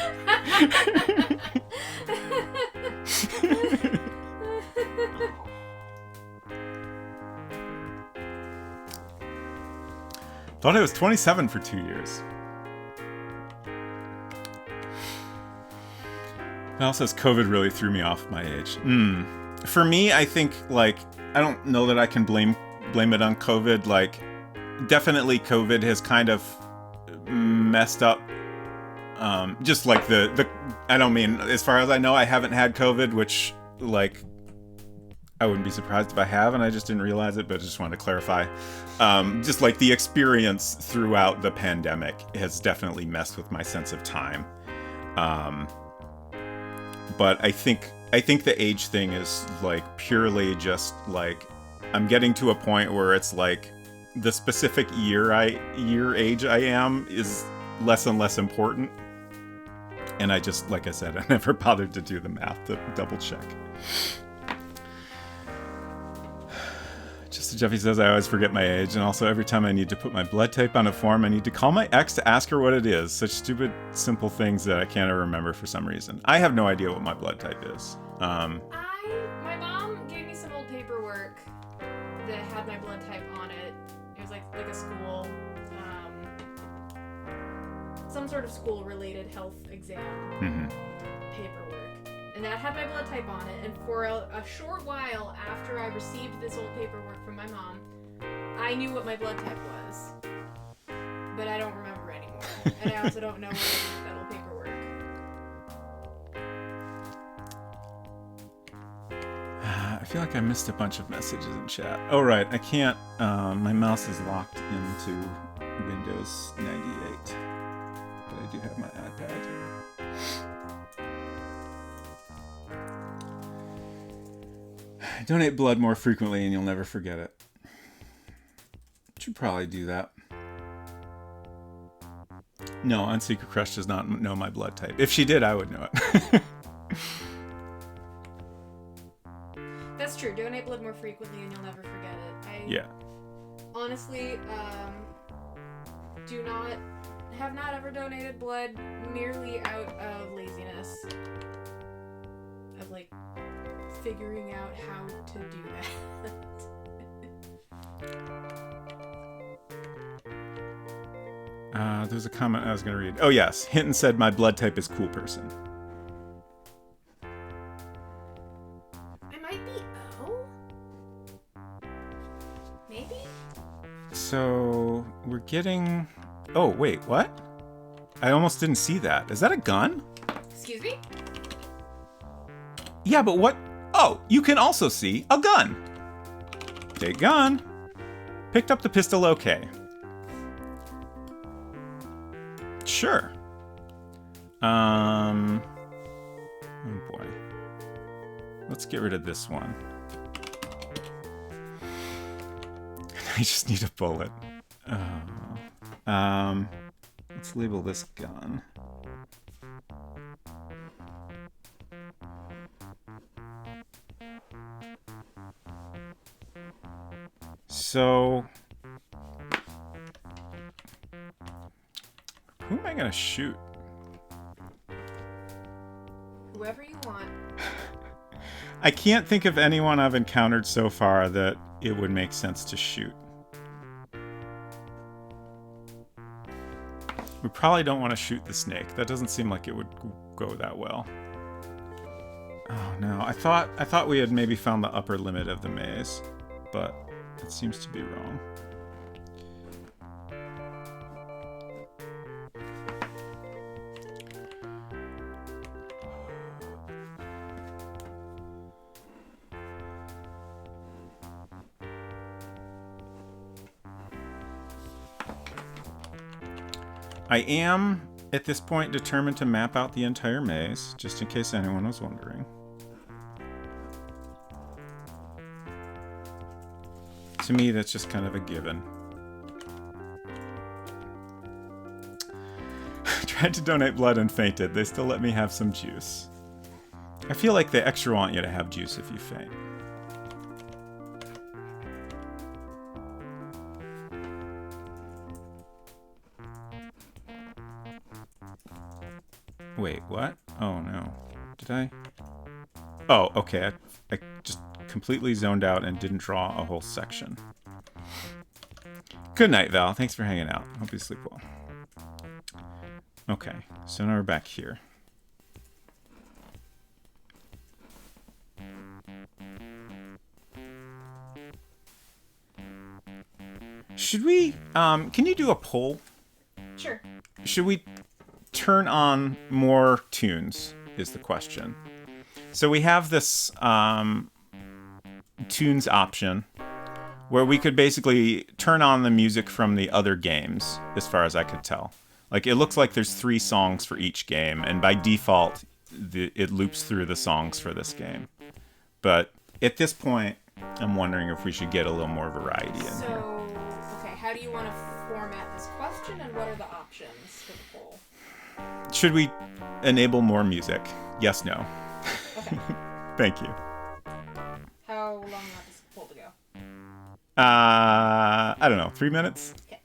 Speaker 1: Thought I was 27 for 2 years. Val says COVID really threw me off my age. For me, I think, like, I don't know that I can blame it on COVID. Like, definitely COVID has kind of messed up. Just like the I don't mean, as far as I know, I haven't had COVID, which, like, I wouldn't be surprised if I have, and I just didn't realize it, but I just wanted to clarify. Just like the experience throughout the pandemic has definitely messed with my sense of time. But I think the age thing is like purely just like I'm getting to a point where it's like the specific year age I am is less and less important. And I just, like I said, I never bothered to do the math to double check. Just as Jeffy says, I always forget my age, and also every time I need to put my blood type on a form, I need to call my ex to ask her what it is. Such stupid, simple things that I can't ever remember for some reason. I have no idea what my blood type is.
Speaker 2: My mom gave me some old paperwork that had my blood type on it. It was like a school, some sort of school-related health exam paperwork. And that had my blood type on it, and for a short while after I received this old paperwork from my mom, I knew what my blood type was, but I don't remember anymore. And I also don't know what I did with that old paperwork.
Speaker 1: I feel like I missed a bunch of messages in chat. Oh, right. I can't... my mouse is locked into Windows 98. But I do have my iPad. Donate blood more frequently and you'll never forget it. Should probably do that. No, Unsecret Crush does not know my blood type. If she did, I would know it.
Speaker 2: That's true. Donate blood more frequently and you'll never forget it.
Speaker 1: Yeah.
Speaker 2: Honestly, have not ever donated blood merely out of laziness. Of, like, figuring out how to do that.
Speaker 1: There's a comment I was going to read. Oh, yes. Hinton said my blood type is cool person.
Speaker 2: I might be O? Maybe?
Speaker 1: So, we're getting... Oh, wait, what? I almost didn't see that. Is that a gun?
Speaker 2: Excuse me?
Speaker 1: Yeah, but what? Oh, you can also see a gun. Take gun. Picked up the pistol, okay. Sure. Oh boy. Let's get rid of this one. I just need a bullet. Let's label this gun. So, who am I gonna shoot?
Speaker 2: Whoever you want.
Speaker 1: I can't think of anyone I've encountered so far that it would make sense to shoot. We probably don't want to shoot the snake. That doesn't seem like it would go that well. Oh no, I thought we had maybe found the upper limit of the maze, but it seems to be wrong. I am, at this point, determined to map out the entire maze, just in case anyone was wondering. To me, that's just kind of a given. Tried to donate blood and fainted. They still let me have some juice. I feel like they extra want you to have juice if you faint. Wait, what? Oh no. Did I? Oh, okay. I just completely zoned out and didn't draw a whole section. Good night, Val. Thanks for hanging out. Hope you sleep well. Okay, so now we're back here. Should we, can you do a poll?
Speaker 2: Sure.
Speaker 1: Should we turn on more tunes, is the question. So we have this tunes option where we could basically turn on the music from the other games, as far as I could tell. Like, it looks like there's 3 songs for each game, and by default, it loops through the songs for this game. But at this point, I'm wondering if we should get a little more variety in here.
Speaker 2: So, okay, how do you want to format this question, and what are the options for the poll?
Speaker 1: Should we enable more music? Yes, no.
Speaker 2: Okay.
Speaker 1: Thank you.
Speaker 2: How long do you want this poll to go?
Speaker 1: I don't know, 3 minutes?
Speaker 2: Okay.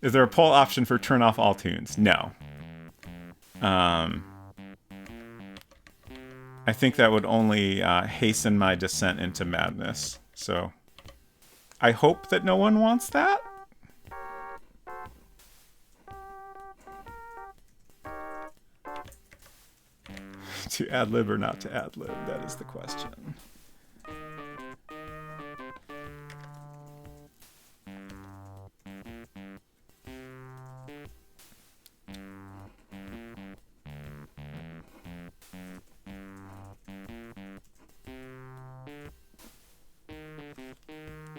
Speaker 1: Is there a poll option for turn off all tunes? No. I think that would only hasten my descent into madness. So I hope that no one wants that. To ad-lib or not to ad-lib, that is the question.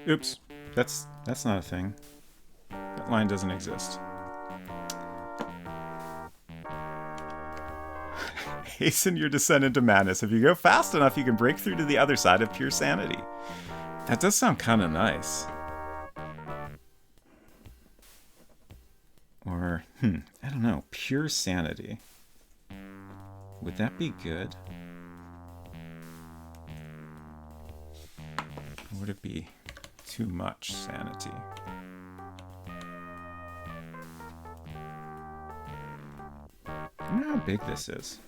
Speaker 1: Oops. That's not a thing. That line doesn't exist. Hasten your descent into madness. If you go fast enough, you can break through to the other side of pure sanity. That does sound kind of nice. Or, I don't know. Pure sanity. Would that be good? Or would it be too much sanity? I wonder how big this is.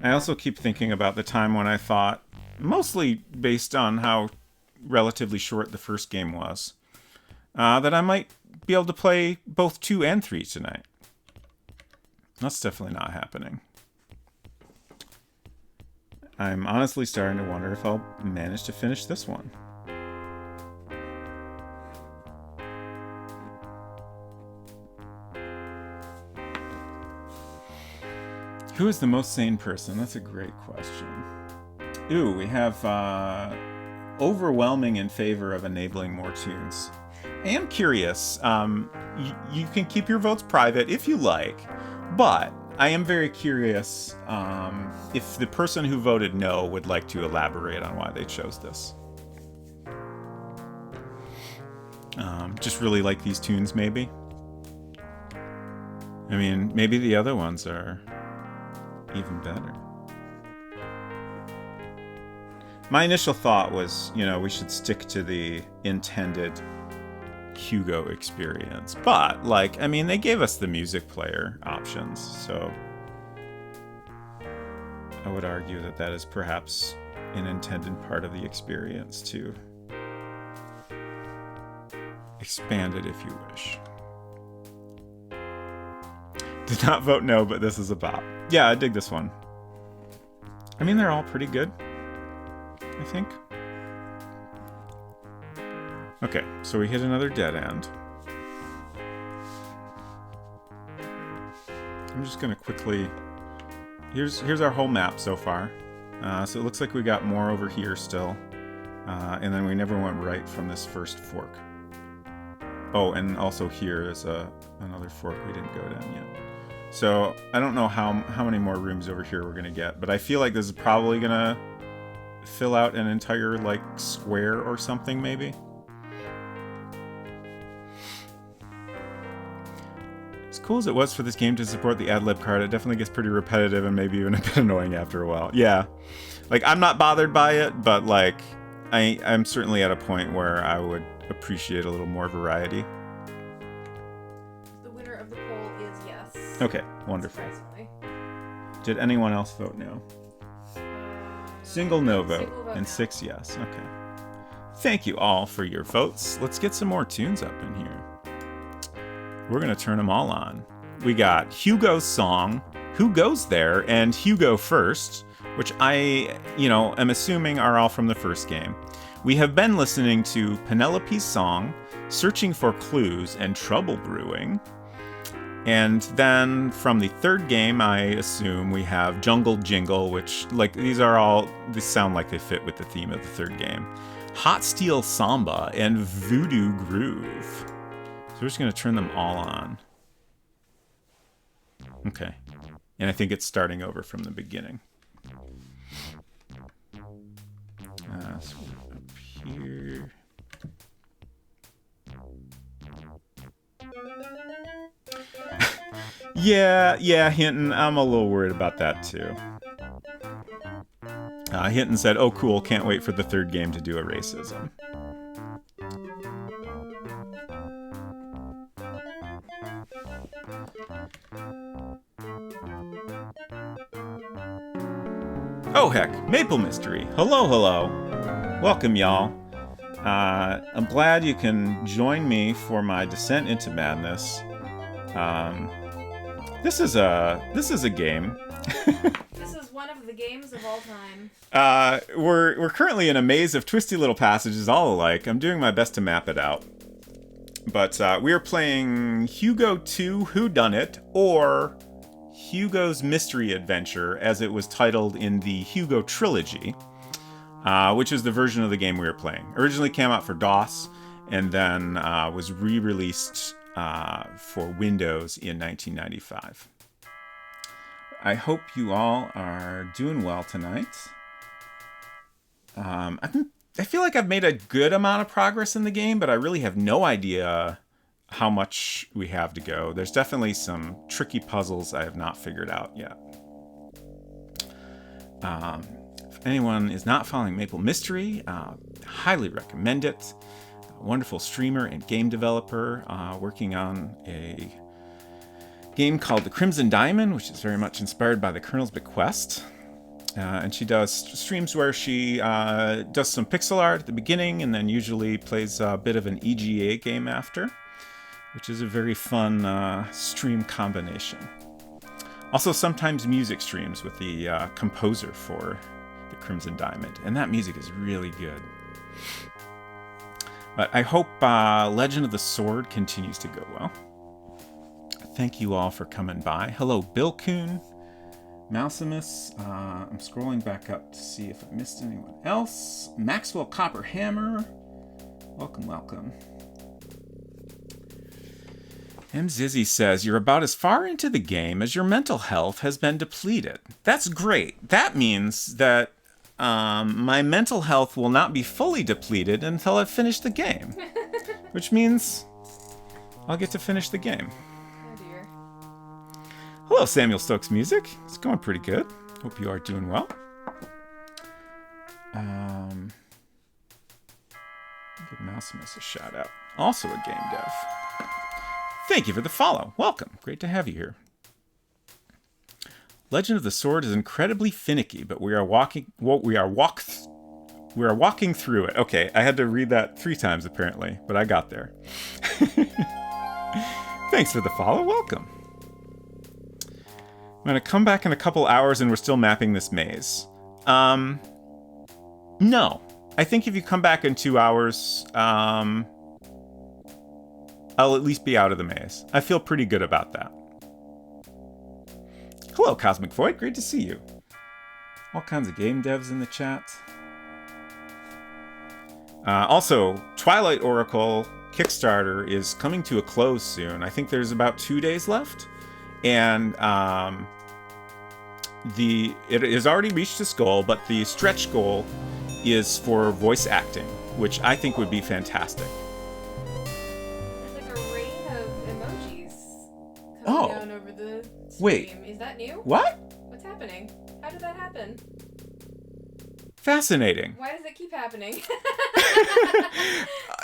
Speaker 1: I also keep thinking about the time when I thought, mostly based on how relatively short the first game was, that I might be able to play both 2 and 3 tonight. That's definitely not happening. I'm honestly starting to wonder if I'll manage to finish this one. Who is the most sane person? That's a great question. Ooh, we have overwhelming in favor of enabling more tunes. I am curious. You can keep your votes private if you like, but I am very curious if the person who voted no would like to elaborate on why they chose this. Just really like these tunes, maybe? I mean, maybe the other ones are even better. My initial thought was, we should stick to the intended Hugo experience. But, they gave us the music player options, so I would argue that that is perhaps an intended part of the experience to expand it if you wish. Did not vote no, but this is a bop. Yeah, I dig this one. I mean, they're all pretty good, I think. Okay, so we hit another dead end. I'm just gonna quickly... Here's our whole map so far. So it looks like we got more over here still. And then we never went right from this first fork. Oh, and also here is another fork we didn't go down yet. So I don't know how many more rooms over here we're gonna get, but I feel like this is probably gonna fill out an entire square or something, maybe. As cool as it was for this game to support the ad-lib card, it definitely gets pretty repetitive and maybe even a bit annoying after a while. Yeah, I'm not bothered by it, but I'm certainly at a point where I would appreciate a little more variety.
Speaker 2: The winner of the poll is yes.
Speaker 1: Okay, wonderful. Did anyone else vote no? Single no vote and no. 6 yes. Okay. Thank you all for your votes. Let's get some more tunes up in here. We're going to turn them all on. We got Hugo's song, Who Goes There, and Hugo First, which I, am assuming are all from the first game. We have been listening to Penelope's song, Searching for Clues, and Trouble Brewing. And then from the third game, I assume we have Jungle Jingle, which, these sound like they fit with the theme of the third game. Hot Steel Samba, and Voodoo Groove. So we're just going to turn them all on. Okay. And I think it's starting over from the beginning. So up here. Yeah, Hinton, I'm a little worried about that too. Hinton said, oh cool, can't wait for the third game to do a racism. Oh heck, Maple Mystery. Hello. Welcome, y'all. I'm glad you can join me for my descent into madness. This is a game.
Speaker 2: This is one of the games of all time.
Speaker 1: We're currently in a maze of twisty little passages all alike. I'm doing my best to map it out. But we are playing Hugo II Whodunit or Hugo's Mystery Adventure, as it was titled in the Hugo Trilogy, which is the version of the game we were playing. Originally came out for DOS, and then was re-released for Windows in 1995. I hope you all are doing well tonight. I feel like I've made a good amount of progress in the game, but I really have no idea how much we have to go. There's definitely some tricky puzzles I have not figured out yet. If anyone is not following Maple Mystery, highly recommend it. A wonderful streamer and game developer working on a game called The Crimson Diamond, which is very much inspired by the Colonel's Bequest. And she does streams where she does some pixel art at the beginning and then usually plays a bit of an EGA game after, which is a very fun stream combination. Also sometimes music streams with the composer for The Crimson Diamond, and that music is really good. But I hope Legend of the Sword continues to go well. Thank you all for coming by. Hello, Bill Kuhn, Mousimus. I'm scrolling back up to see if I missed anyone else. Maxwell Copperhammer. Welcome, welcome. M. Zizzy says, you're about as far into the game as your mental health has been depleted. That's great. That means that my mental health will not be fully depleted until I've finished the game. Which means I'll get to finish the game.
Speaker 2: Oh dear.
Speaker 1: Hello, Samuel Stokes Music. It's going pretty good. Hope you are doing well. Give Mousimus a shout out. Also a game dev. Thank you for the follow. Welcome. Great to have you here. Legend of the Sword is incredibly finicky, but we are walking through it. Okay, I had to read that 3 times apparently, but I got there. Thanks for the follow. Welcome. I'm going to come back in a couple hours and we're still mapping this maze. No. I think if you come back in 2 hours, I'll at least be out of the maze. I feel pretty good about that. Hello, Cosmic Void. Great to see you. All kinds of game devs in the chat. Also, Twilight Oracle Kickstarter is coming to a close soon. I think there's about 2 days left. And it has already reached its goal, but the stretch goal is for voice acting, which I think would be fantastic.
Speaker 2: Down over the stream.
Speaker 1: Wait.
Speaker 2: Is that new?
Speaker 1: What?
Speaker 2: What's happening? How did that happen?
Speaker 1: Fascinating.
Speaker 2: Why does it keep happening?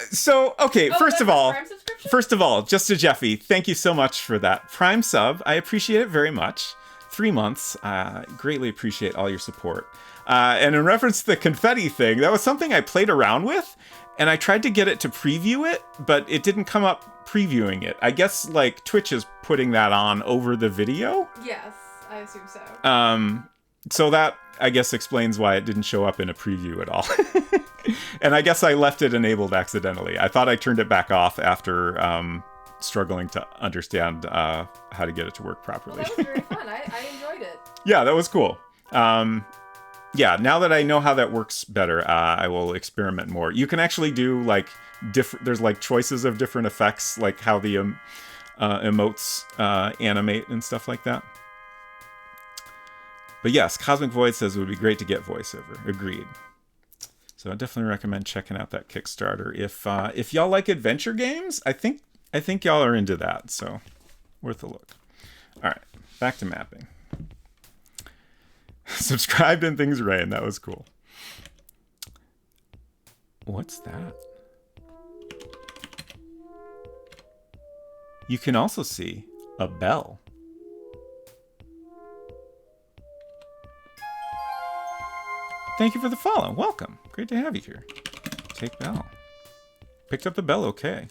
Speaker 1: So, okay, first of all,
Speaker 2: Prime subscription?
Speaker 1: just to Jeffy, thank you so much for that Prime sub. I appreciate it very much. 3 months. Greatly appreciate all your support. And in reference to the confetti thing, that was something I played around with, and I tried to get it to preview it, but it didn't come up previewing it. I guess like Twitch is putting that on over the video.
Speaker 2: Yes, I assume so.
Speaker 1: So that I guess explains why it didn't show up in a preview at all. And I guess I left it enabled accidentally. I thought I turned it back off after struggling to understand how to get it to work properly.
Speaker 2: Well, that was very fun. I enjoyed it.
Speaker 1: Yeah, that was cool. Yeah, now that I know how that works better, I will experiment more. You can actually do like there's like choices of different effects, like how the emotes animate and stuff like that. But yes, Cosmic Void says it would be great to get voiceover. Agreed. So I definitely recommend checking out that Kickstarter. If y'all like adventure games, I think y'all are into that. So worth a look. All right, back to mapping. Subscribed and things rain. That was cool. What's that? You can also see a bell. Thank you for the follow. Welcome. Great to have you here. Take bell. Picked up the bell okay.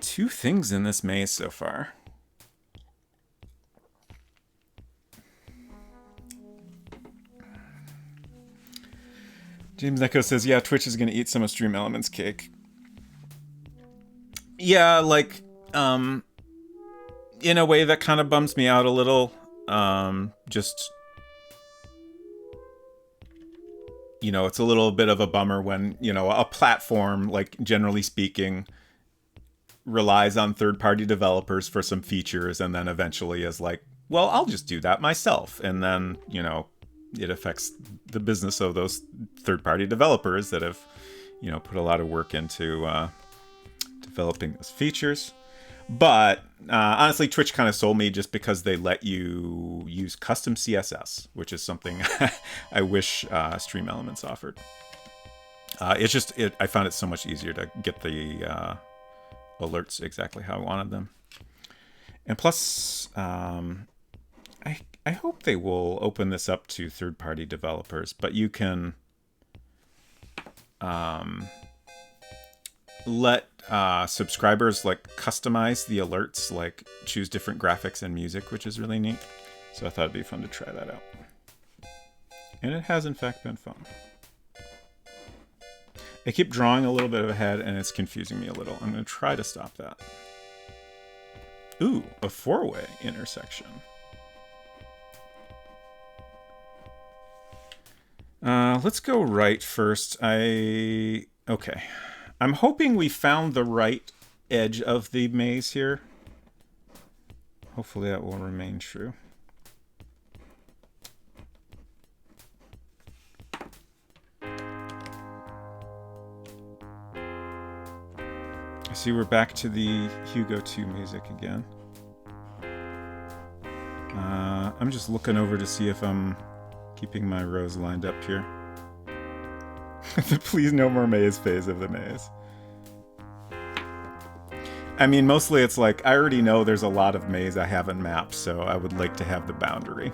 Speaker 1: Two things in this maze so far. James Echo says, yeah, Twitch is going to eat some of Stream Elements cake. Yeah, like, in a way that kind of bums me out a little. Just, you know, it's a little bit of a bummer when, you know, a platform, like, generally speaking, relies on third-party developers for some features and then eventually is like, well, I'll just do that myself. And then, you know, it affects the business of those third-party developers that have, you know, put a lot of work into developing those features. But honestly, Twitch kind of sold me just because they let you use custom CSS, which is something I wish Stream Elements offered. I found it so much easier to get the alerts exactly how I wanted them. And plus, I hope they will open this up to third-party developers, but you can let subscribers like customize the alerts, like choose different graphics and music, which is really neat. So I thought it'd be fun to try that out. And it has in fact been fun. I keep drawing a little bit ahead and it's confusing me a little. I'm going to try to stop that. Ooh, a four-way intersection. Let's go right first. Okay. I'm hoping we found the right edge of the maze here. Hopefully that will remain true. I see we're back to the Hugo II music again. I'm just looking over to see if I'm keeping my rows lined up here. Please no more maze phase of the maze. I mean, mostly it's like, I already know there's a lot of maze I haven't mapped, so I would like to have the boundary.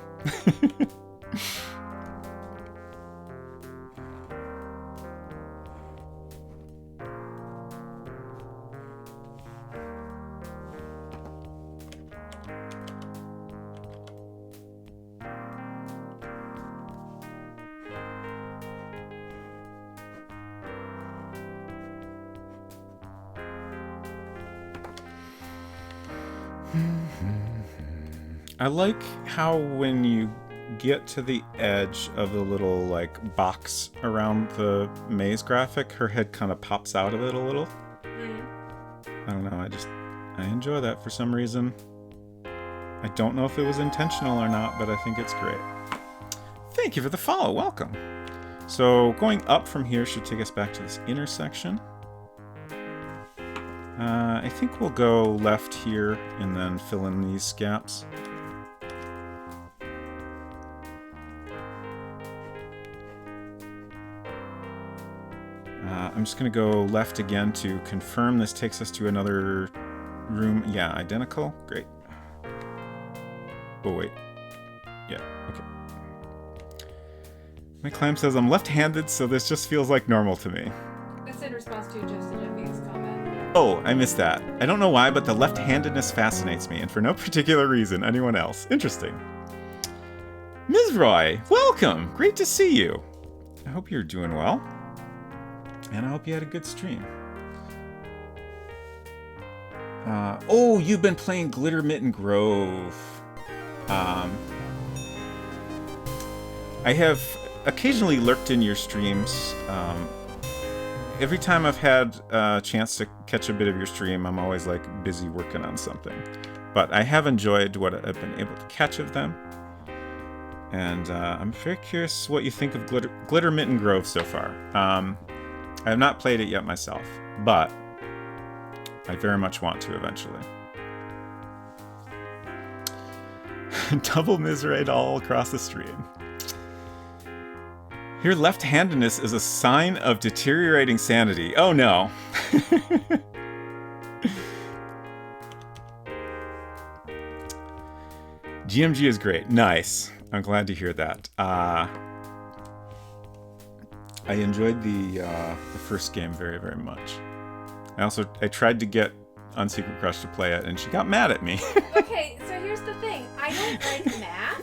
Speaker 1: I like how when you get to the edge of the little like box around the maze graphic, her head kind of pops out of it a little. I don't know, I enjoy that for some reason. I don't know if it was intentional or not, but I think it's great. Thank you for the follow, welcome. So going up from here should take us back to this intersection. I think we'll go left here and then fill in these gaps. I'm just going to go left again to confirm this takes us to another room. Yeah, identical. Great. Oh, wait. Yeah, okay. My clam says I'm left-handed, so this just feels like normal to me.
Speaker 2: That's in response to Justin Jeffy's comment.
Speaker 1: Oh, I missed that. I don't know why, but the left-handedness fascinates me, and for no particular reason. Anyone else? Interesting. Ms. Roy, welcome! Great to see you. I hope you're doing well. And I hope you had a good stream. Oh, you've been playing Glitter Mitten Grove. I have occasionally lurked in your streams. Every time I've had a chance to catch a bit of your stream, I'm always like busy working on something. But I have enjoyed what I've been able to catch of them. And I'm very curious what you think of Glitter Mitten Grove so far. I have not played it yet myself, but I very much want to eventually. Double miserate all across the stream. Your left-handedness is a sign of deteriorating sanity. Oh no. GMG is great. Nice. I'm glad to hear that. I enjoyed the first game very, very much. I tried to get Unsecret Crush to play it, and she got mad at me.
Speaker 2: Okay, so here's the thing. I don't like math.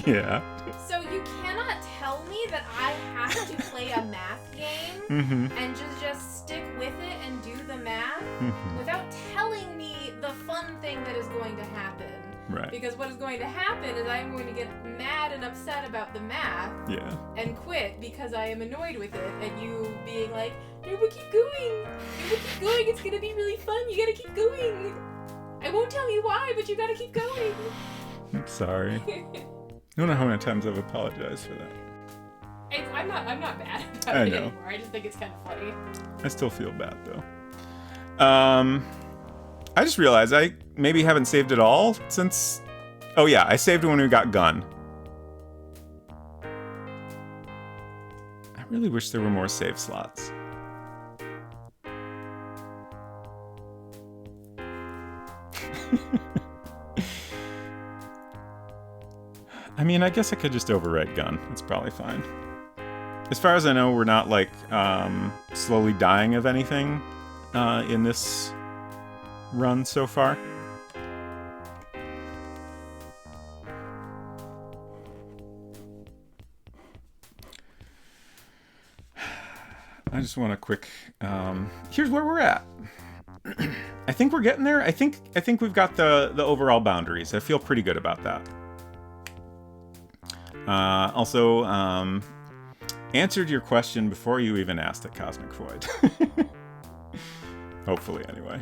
Speaker 1: Yeah.
Speaker 2: So you cannot tell me that I have to play a math and just stick with it and do the math without telling me the fun thing that is going to happen.
Speaker 1: Right.
Speaker 2: Because what is going to happen is I am going to get mad and upset about the math and quit because I am annoyed with it, and you being like, no, but keep going. No, but keep going. It's going to be really fun. You got to keep going. I won't tell you why, but you got to keep going.
Speaker 1: I'm sorry. I don't know how many times I've apologized for that.
Speaker 2: I'm not bad about it anymore. I just think it's kind of funny.
Speaker 1: I still feel bad, though. I just realized I maybe haven't saved it all since... Oh, yeah, I saved when we got gun. I really wish there were more save slots. I mean, I guess I could just overwrite gun. It's probably fine. As far as I know, we're not, like, slowly dying of anything in this run so far. I just want a quick... here's where we're at. I think we're getting there. I think we've got the overall boundaries. I feel pretty good about that. Also, answered your question before you even asked it, Cosmic Void. Hopefully, anyway.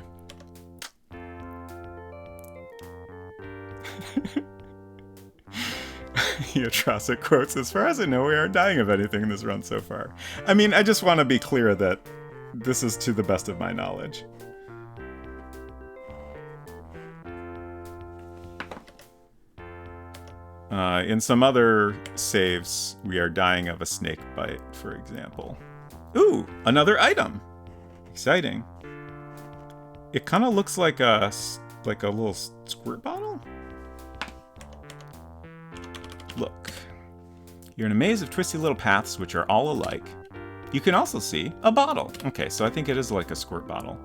Speaker 1: Atrocic quotes, as far as I know, we aren't dying of anything in this run so far. I mean, I just want to be clear that this is to the best of my knowledge. In some other saves, we are dying of a snake bite, for example. Ooh, another item! Exciting. It kind of looks like a little squirt bottle? Look. You're in a maze of twisty little paths which are all alike. You can also see a bottle. Okay, so I think it is like a squirt bottle.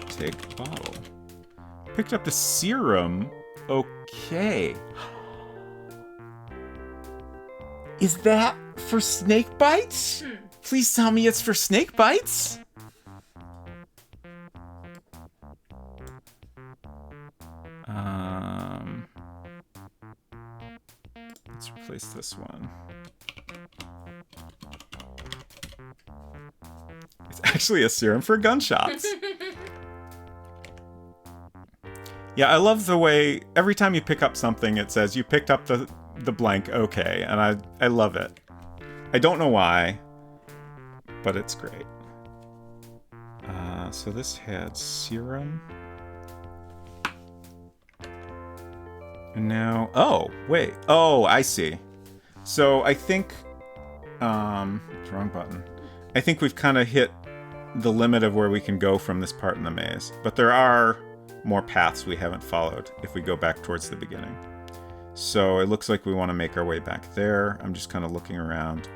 Speaker 1: Take bottle. Picked up the serum. Okay. Is that for snake bites? Please tell me it's for snake bites? Let's replace this one. It's actually a serum for gunshots. Yeah, I love the way every time you pick up something, it says you picked up the blank okay, and I love it. I don't know why, but it's great. So this had serum. And now, oh, wait. Oh, I see. So I think, wrong button. I think we've kind of hit the limit of where we can go from this part in the maze. But there are more paths we haven't followed if we go back towards the beginning. So it looks like we want to make our way back there. I'm just kind of looking around.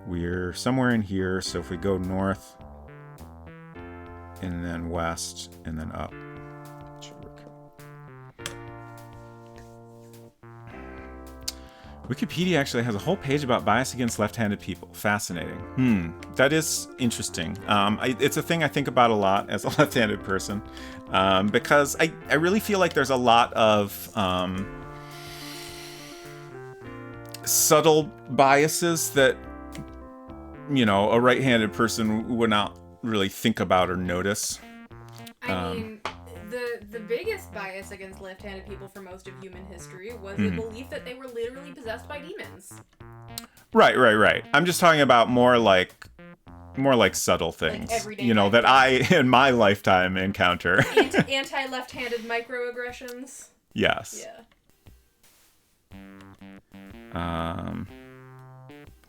Speaker 1: We're somewhere in here, so if we go north, and then west, and then up. Wikipedia actually has a whole page about bias against left-handed people. Fascinating. That is interesting. It's a thing I think about a lot as a left-handed person, because I really feel like there's a lot of subtle biases that, you know, a right-handed person would not really think about or notice.
Speaker 2: I mean, the biggest bias against left-handed people for most of human history was the belief that they were literally possessed by demons. Right.
Speaker 1: I'm just talking about more like subtle things,
Speaker 2: like
Speaker 1: you know, that I in my lifetime encounter.
Speaker 2: Anti-left-handed microaggressions.
Speaker 1: Yes.
Speaker 2: Yeah.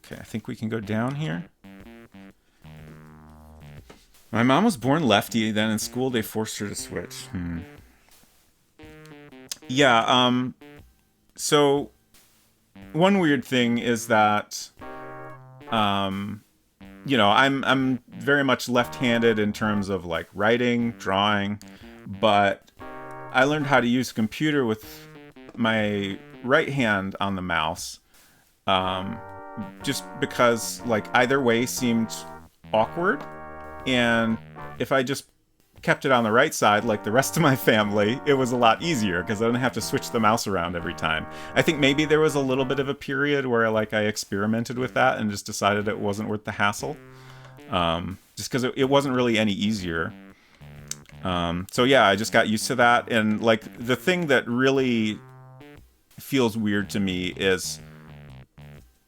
Speaker 1: Okay, I think we can go down here. My mom was born lefty, then in school they forced her to switch. Yeah, so one weird thing is that, you know, I'm very much left-handed in terms of like writing, drawing, but I learned how to use a computer with my right hand on the mouse, just because like either way seemed awkward, and if I just kept it on the right side like the rest of my family, it was a lot easier because I didn't have to switch the mouse around every time. I think maybe there was a little bit of a period where like I experimented with that and just decided it wasn't worth the hassle, just because it wasn't really any easier. So yeah, I just got used to that. And like the thing that really feels weird to me is,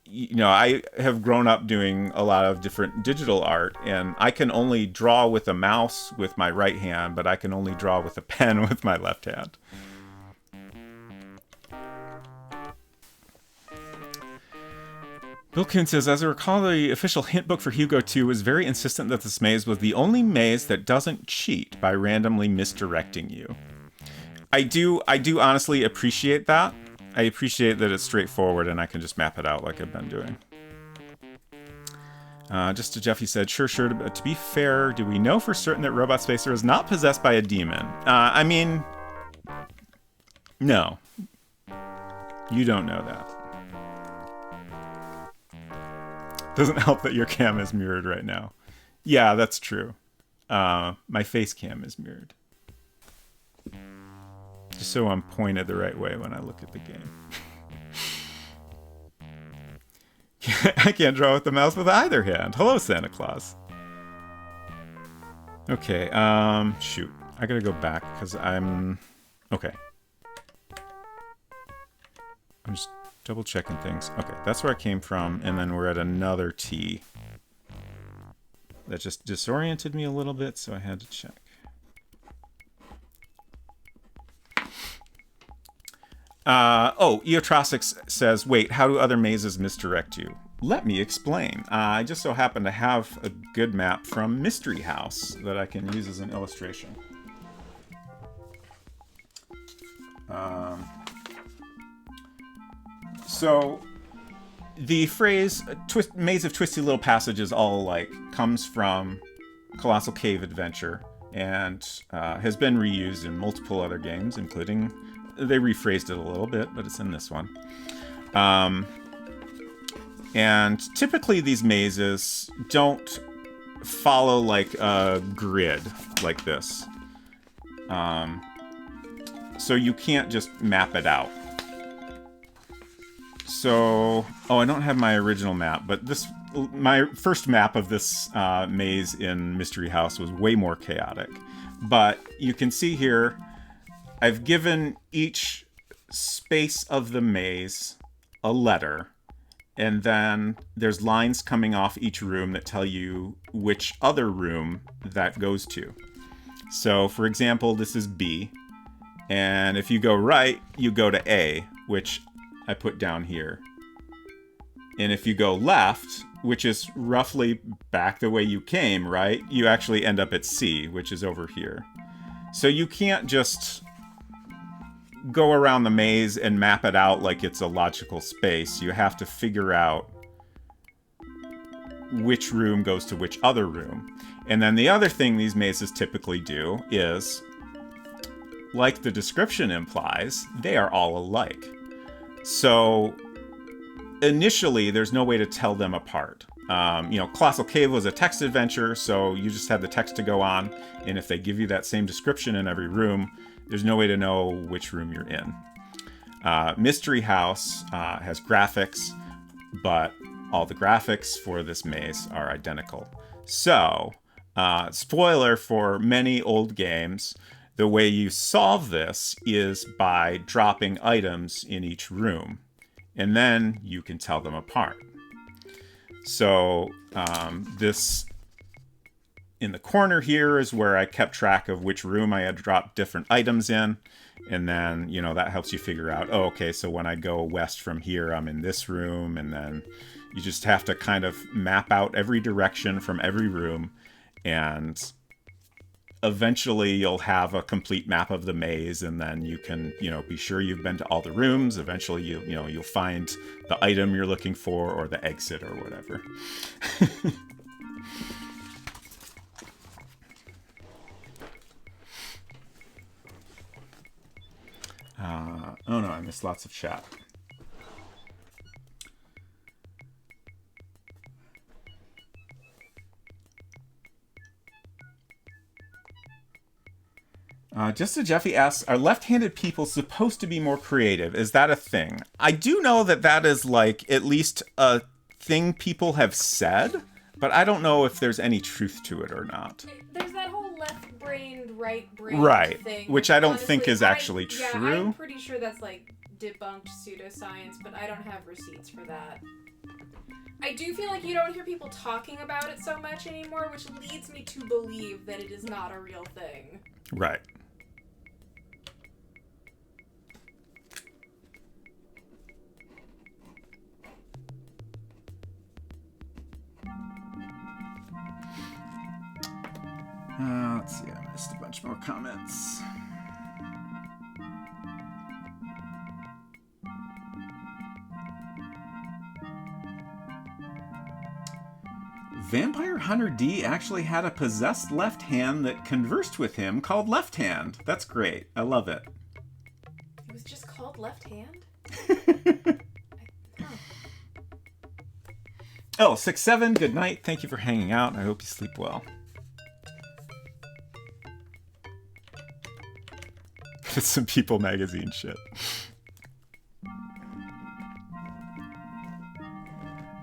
Speaker 1: I have grown up doing a lot of different digital art, and I can only draw with a mouse with my right hand, but I can only draw with a pen with my left hand. Bill Kuhn says, as I recall, the official hint book for Hugo II was very insistent that this maze was the only maze that doesn't cheat by randomly misdirecting you. I do honestly appreciate that. I appreciate that it's straightforward and I can just map it out like I've been doing. Just to Jeff, he said, sure. To be fair, do we know for certain that Robot Spacer is not possessed by a demon? I mean, no. You don't know that. Doesn't help that your cam is mirrored right now. Yeah, that's true. My face cam is mirrored. Just so I'm pointed the right way when I look at the game. I can't draw with the mouse with either hand. Hello, Santa Claus. Okay, shoot. I gotta go back because I'm... Okay. I'm just double checking things. Okay, that's where I came from, and then we're at another T. That just disoriented me a little bit, so I had to check. Eotrosix says, wait, how do other mazes misdirect you? Let me explain. I just so happen to have a good map from Mystery House that I can use as an illustration. So the phrase maze of twisty little passages all alike comes from Colossal Cave Adventure and has been reused in multiple other games, including... They rephrased it a little bit, but it's in this one. And typically these mazes don't follow like a grid like this. So you can't just map it out. So, I don't have my original map, but my first map of this maze in Mystery House was way more chaotic. But you can see here, I've given each space of the maze a letter, and then there's lines coming off each room that tell you which other room that goes to. So, for example, this is B, and if you go right, you go to A, which I put down here. And if you go left, which is roughly back the way you came, right, you actually end up at C, which is over here. So you can't just go around the maze and map it out like it's a logical space. You have to figure out which room goes to which other room. And then the other thing these mazes typically do is, like the description implies, they are all alike. So initially, there's no way to tell them apart. Colossal Cave was a text adventure, so you just had the text to go on, and if they give you that same description in every room, there's no way to know which room you're in. Mystery House has graphics, but all the graphics for this maze are identical. So, spoiler for many old games, the way you solve this is by dropping items in each room, and then you can tell them apart. So, this in the corner here is where I kept track of which room I had dropped different items in. And then, that helps you figure out, okay, so when I go west from here, I'm in this room. And then you just have to kind of map out every direction from every room. And eventually you'll have a complete map of the maze. And then you can, be sure you've been to all the rooms. Eventually, you'll find the item you're looking for or the exit or whatever. Oh no, I missed lots of chat. Just as Jeffy asks, are left-handed people supposed to be more creative? Is that a thing? I do know that is like at least a thing people have said, but I don't know if there's any truth to it or not.
Speaker 2: There's that whole left-brained, right-brained thing.
Speaker 1: Which I don't think is actually true.
Speaker 2: Yeah, I'm pretty sure that's like debunked pseudoscience, but I don't have receipts for that. I do feel like you don't hear people talking about it so much anymore, which leads me to believe that it is not a real thing.
Speaker 1: Right. Let's see, I missed a bunch more comments. Vampire Hunter D actually had a possessed left hand that conversed with him called Left Hand. That's great. I love it.
Speaker 2: It was just called Left Hand?
Speaker 1: Oh, 6-7, good night. Thank you for hanging out. I hope you sleep well. It's some People magazine shit.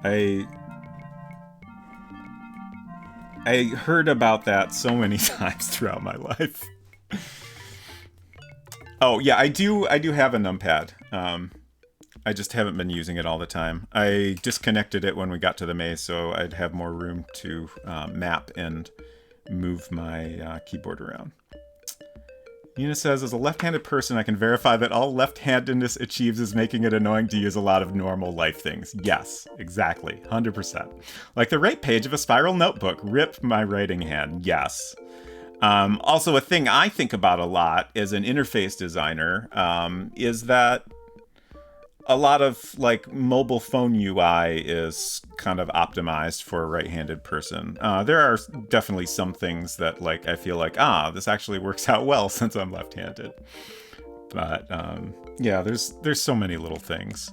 Speaker 1: I heard about that so many times throughout my life. Oh yeah, I do have a numpad. I just haven't been using it all the time. I disconnected it when we got to the maze, so I'd have more room to map and move my keyboard around. Nina says, as a left-handed person, I can verify that all left-handedness achieves is making it annoying to use a lot of normal life things. Yes, exactly. 100%. Like the right page of a spiral notebook. Rip my writing hand. Yes. Also, a thing I think about a lot as an interface designer is that a lot of like mobile phone UI is kind of optimized for a right-handed person. There are definitely some things that like I feel like, this actually works out well since I'm left-handed. But yeah, there's so many little things.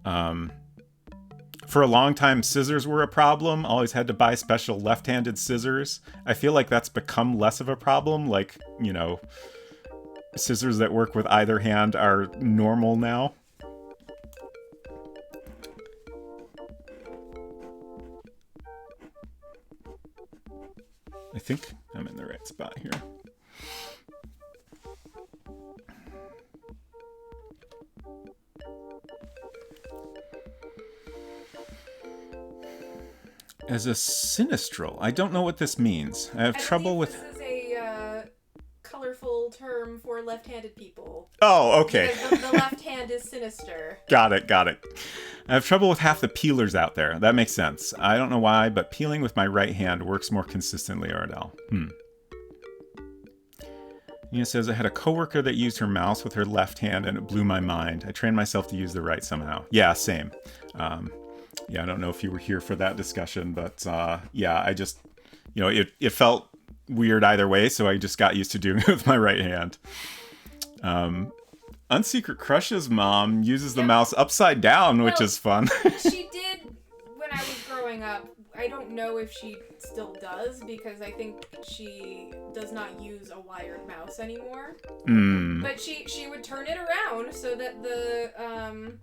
Speaker 1: For a long time, scissors were a problem. Always had to buy special left-handed scissors. I feel like that's become less of a problem. Like, you know, scissors that work with either hand are normal now. I think I'm in the right spot here. As a sinistral, I don't know what this means. I have trouble with...
Speaker 2: This is a colorful term for left-handed people.
Speaker 1: Oh, okay.
Speaker 2: Because the left hand is sinister.
Speaker 1: Got it. I have trouble with half the peelers out there. That makes sense. I don't know why, but peeling with my right hand works more consistently, Ardell. Nina says, I had a coworker that used her mouse with her left hand and it blew my mind. I trained myself to use the right somehow. Yeah, same. Yeah, I don't know if you were here for that discussion, but yeah, I just, you know, it felt weird either way, so I just got used to doing it with my right hand. Unsecret Crush's mom uses the mouse upside down, which is fun.
Speaker 2: She did when I was growing up. I don't know if she still does, because I think she does not use a wired mouse anymore. But she would turn it around so that the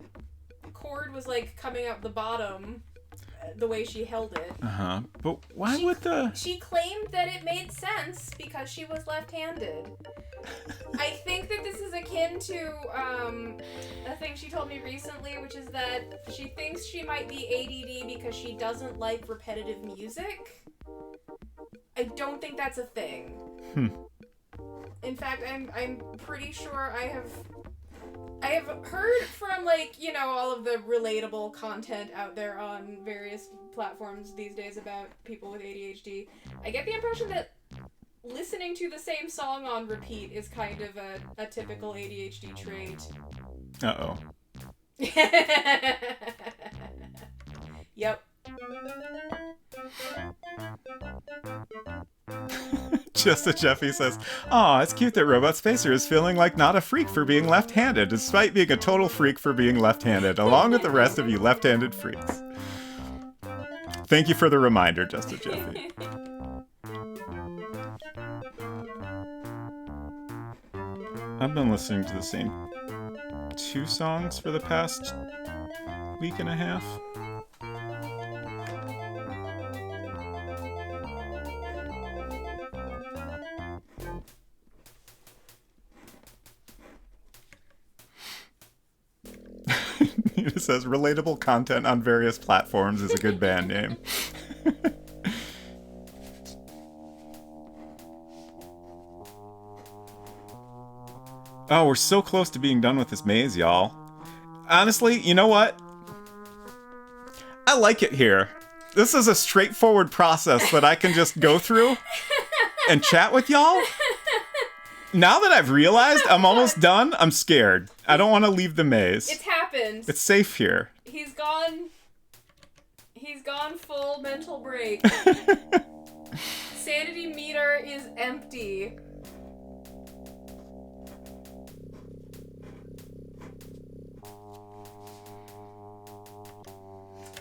Speaker 2: cord was like coming out the bottom the way she held it.
Speaker 1: But why would the...
Speaker 2: She claimed that it made sense because she was left-handed. I think that this is akin to a thing she told me recently, which is that she thinks she might be ADD because she doesn't like repetitive music. I don't think that's a thing. In fact, I'm pretty sure I have heard from, like, you know, all of the relatable content out there on various platforms these days about people with ADHD. I get the impression that listening to the same song on repeat is kind of a typical ADHD trait.
Speaker 1: Uh-oh.
Speaker 2: Yep.
Speaker 1: Just as Jeffy says, "Aw, it's cute that Robot Spacer is feeling like not a freak for being left-handed, despite being a total freak for being left-handed, along with the rest of you left-handed freaks." Thank you for the reminder, Just as Jeffy. I've been listening to the same 2 songs for the past week and a half. It says relatable content on various platforms is a good band name. Oh, we're so close to being done with this maze, y'all. Honestly, you know what? I like it here. This is a straightforward process that I can just go through and chat with y'all. Now that I've realized I'm almost done, I'm scared. I don't want to leave the maze.
Speaker 2: It's happened.
Speaker 1: It's safe here.
Speaker 2: He's gone full mental break. Sanity meter is empty.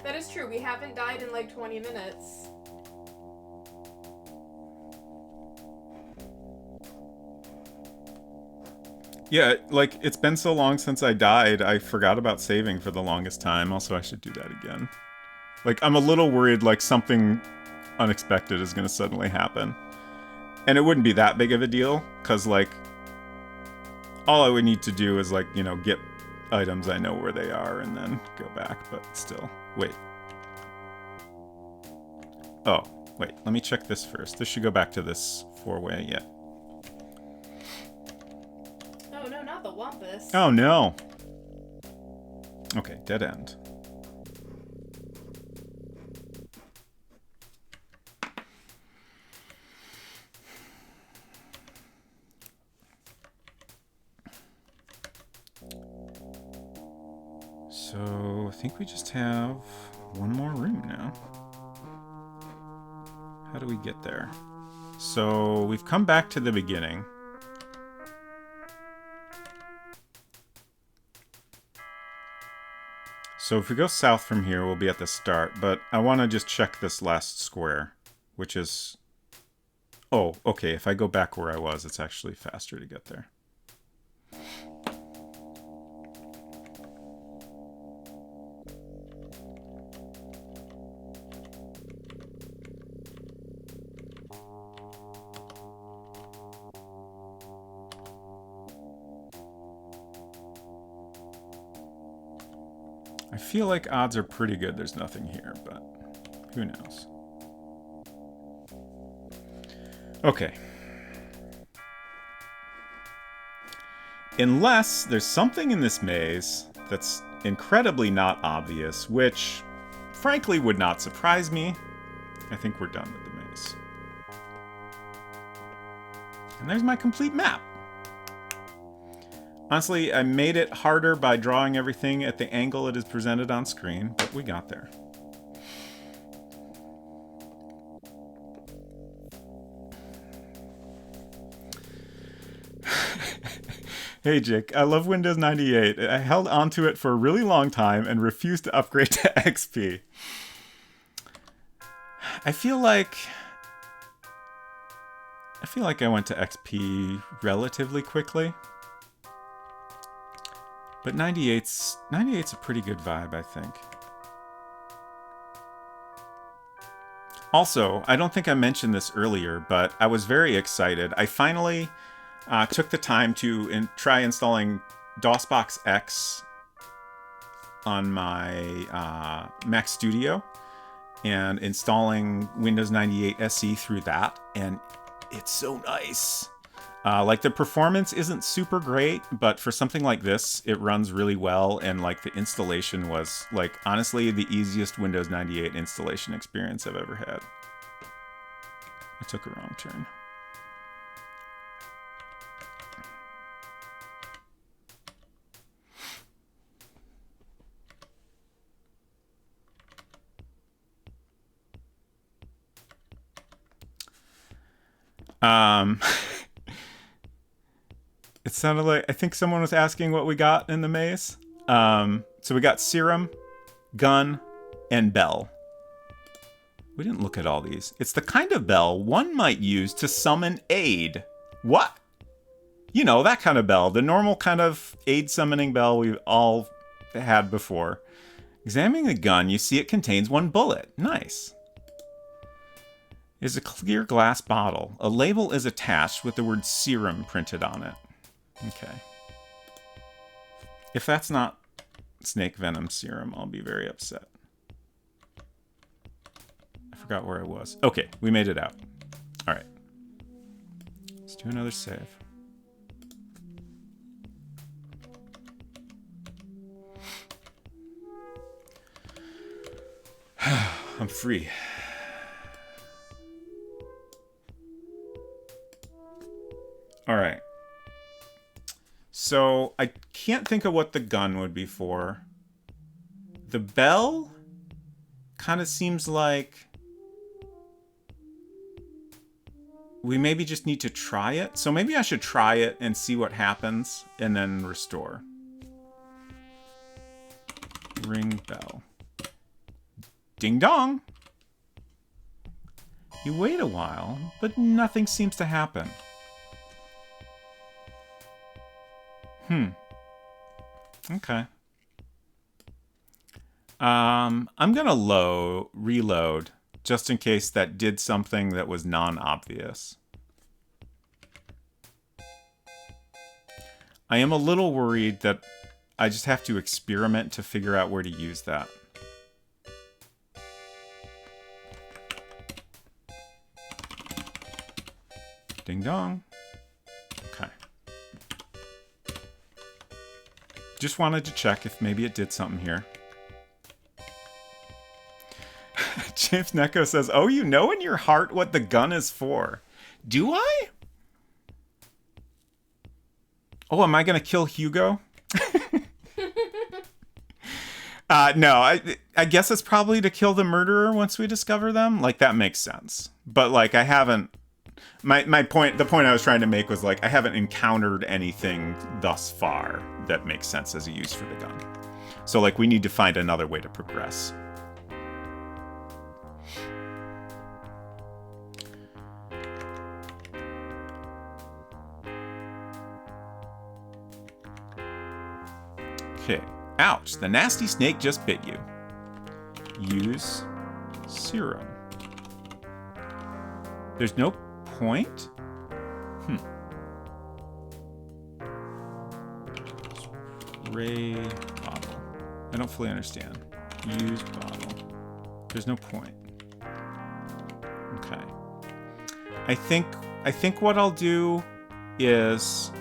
Speaker 2: That is true. We haven't died in like 20 minutes.
Speaker 1: Yeah, like, it's been so long since I died, I forgot about saving for the longest time. Also, I should do that again. Like, I'm a little worried, like, something unexpected is gonna suddenly happen. And it wouldn't be that big of a deal, because, like, all I would need to do is, like, you know, get items I know where they are and then go back, but still. Wait. Oh, wait, let me check this first. This should go back to this 4-way, yeah.
Speaker 2: Oh no, not the Wampus.
Speaker 1: Oh no. Okay, dead end. So, I think we just have one more room now. How do we get there? So, we've come back to the beginning. So if we go south from here, we'll be at the start, but I want to just check this last square, which is... Oh, okay, if I go back where I was, it's actually faster to get there. I feel like odds are pretty good there's nothing here, but who knows. Okay. Unless there's something in this maze that's incredibly not obvious, which frankly would not surprise me. I think we're done with the maze. And there's my complete map. Honestly, I made it harder by drawing everything at the angle it is presented on screen, but we got there. Hey Jake, I love Windows 98. I held onto it for a really long time and refused to upgrade to XP. I feel like I went to XP relatively quickly. But 98's a pretty good vibe, I think. Also, I don't think I mentioned this earlier, but I was very excited. I finally took the time to try installing DOSBox X on my Mac Studio and installing Windows 98 SE through that, and it's so nice. Like, the performance isn't super great, but for something like this, it runs really well, and, like, the installation was, like, honestly, the easiest Windows 98 installation experience I've ever had. I took a wrong turn. It sounded like, I think someone was asking what we got in the maze. So we got serum, gun, and bell. We didn't look at all these. It's the kind of bell one might use to summon aid. What? You know, that kind of bell. The normal kind of aid summoning bell we've all had before. Examining the gun, you see it contains 1 bullet. Nice. It's a clear glass bottle. A label is attached with the word serum printed on it. Okay. If that's not snake venom serum, I'll be very upset. I forgot where I was. Okay, we made it out. All right. Let's do another save. I'm free. All right. So I can't think of what the gun would be for. The bell kind of seems like we maybe just need to try it. So maybe I should try it and see what happens and then restore. Ring bell. Ding dong. You wait a while, but nothing seems to happen. Okay. I'm gonna reload just in case that did something that was non-obvious. I am a little worried that I just have to experiment to figure out where to use that. Ding dong. Okay. Just wanted to check if maybe it did something here. James Neko says, oh, you know in your heart what the gun is for. Do I? Oh, am I going to kill Hugo? No, I guess it's probably to kill the murderer once we discover them. Like, that makes sense. But, like, I haven't... My point, the point I was trying to make was, like, I haven't encountered anything thus far that makes sense as a use for the gun. So, like, we need to find another way to progress. Okay. Ouch, the nasty snake just bit you. Use serum. There's no point? Spray bottle. I don't fully understand. Use bottle. There's no point. Okay. I think what I'll do is...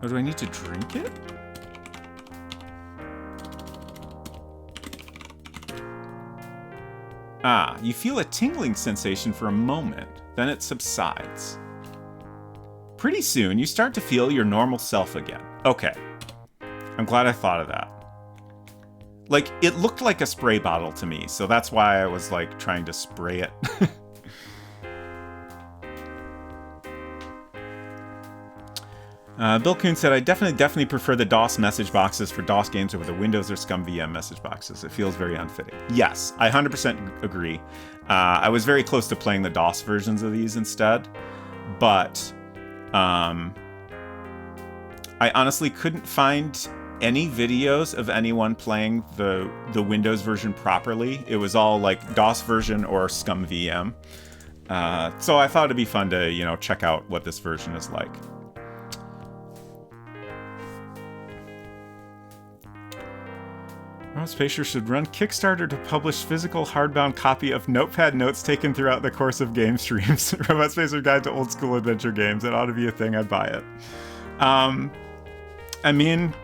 Speaker 1: Oh, do I need to drink it? Ah, you feel a tingling sensation for a moment, then it subsides. Pretty soon, you start to feel your normal self again. Okay. I'm glad I thought of that. Like, it looked like a spray bottle to me, so that's why I was, like, trying to spray it. Bill Kuhn said, I definitely prefer the DOS message boxes for DOS games over the Windows or Scum VM message boxes. It feels very unfitting. Yes, I 100% agree. I was very close to playing the DOS versions of these instead, but I honestly couldn't find any videos of anyone playing the Windows version properly. It was all like DOS version or Scum VM. So I thought it'd be fun to, you know, check out what this version is like. Robot Spacer should run Kickstarter to publish physical hardbound copy of notepad notes taken throughout the course of game streams. Robot Spacer Guide to Old School Adventure Games. It ought to be a thing. I'd buy it. I mean,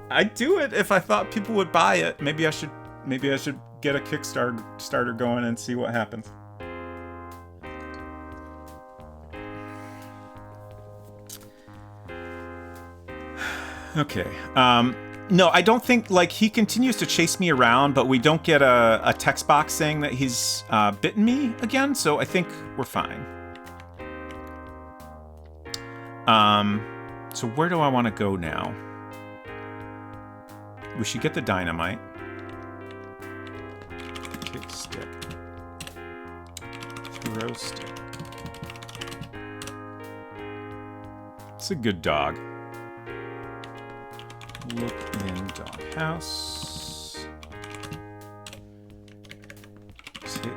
Speaker 1: I'd do it if I thought people would buy it. Maybe I should get a Kickstarter going and see what happens. Okay. No, I don't think, like, he continues to chase me around, but we don't get a text box saying that he's bitten me again, so I think we're fine. So where do I want to go now? We should get the dynamite. Kick stick. Throw stick. It's a good dog. Look in doghouse. Take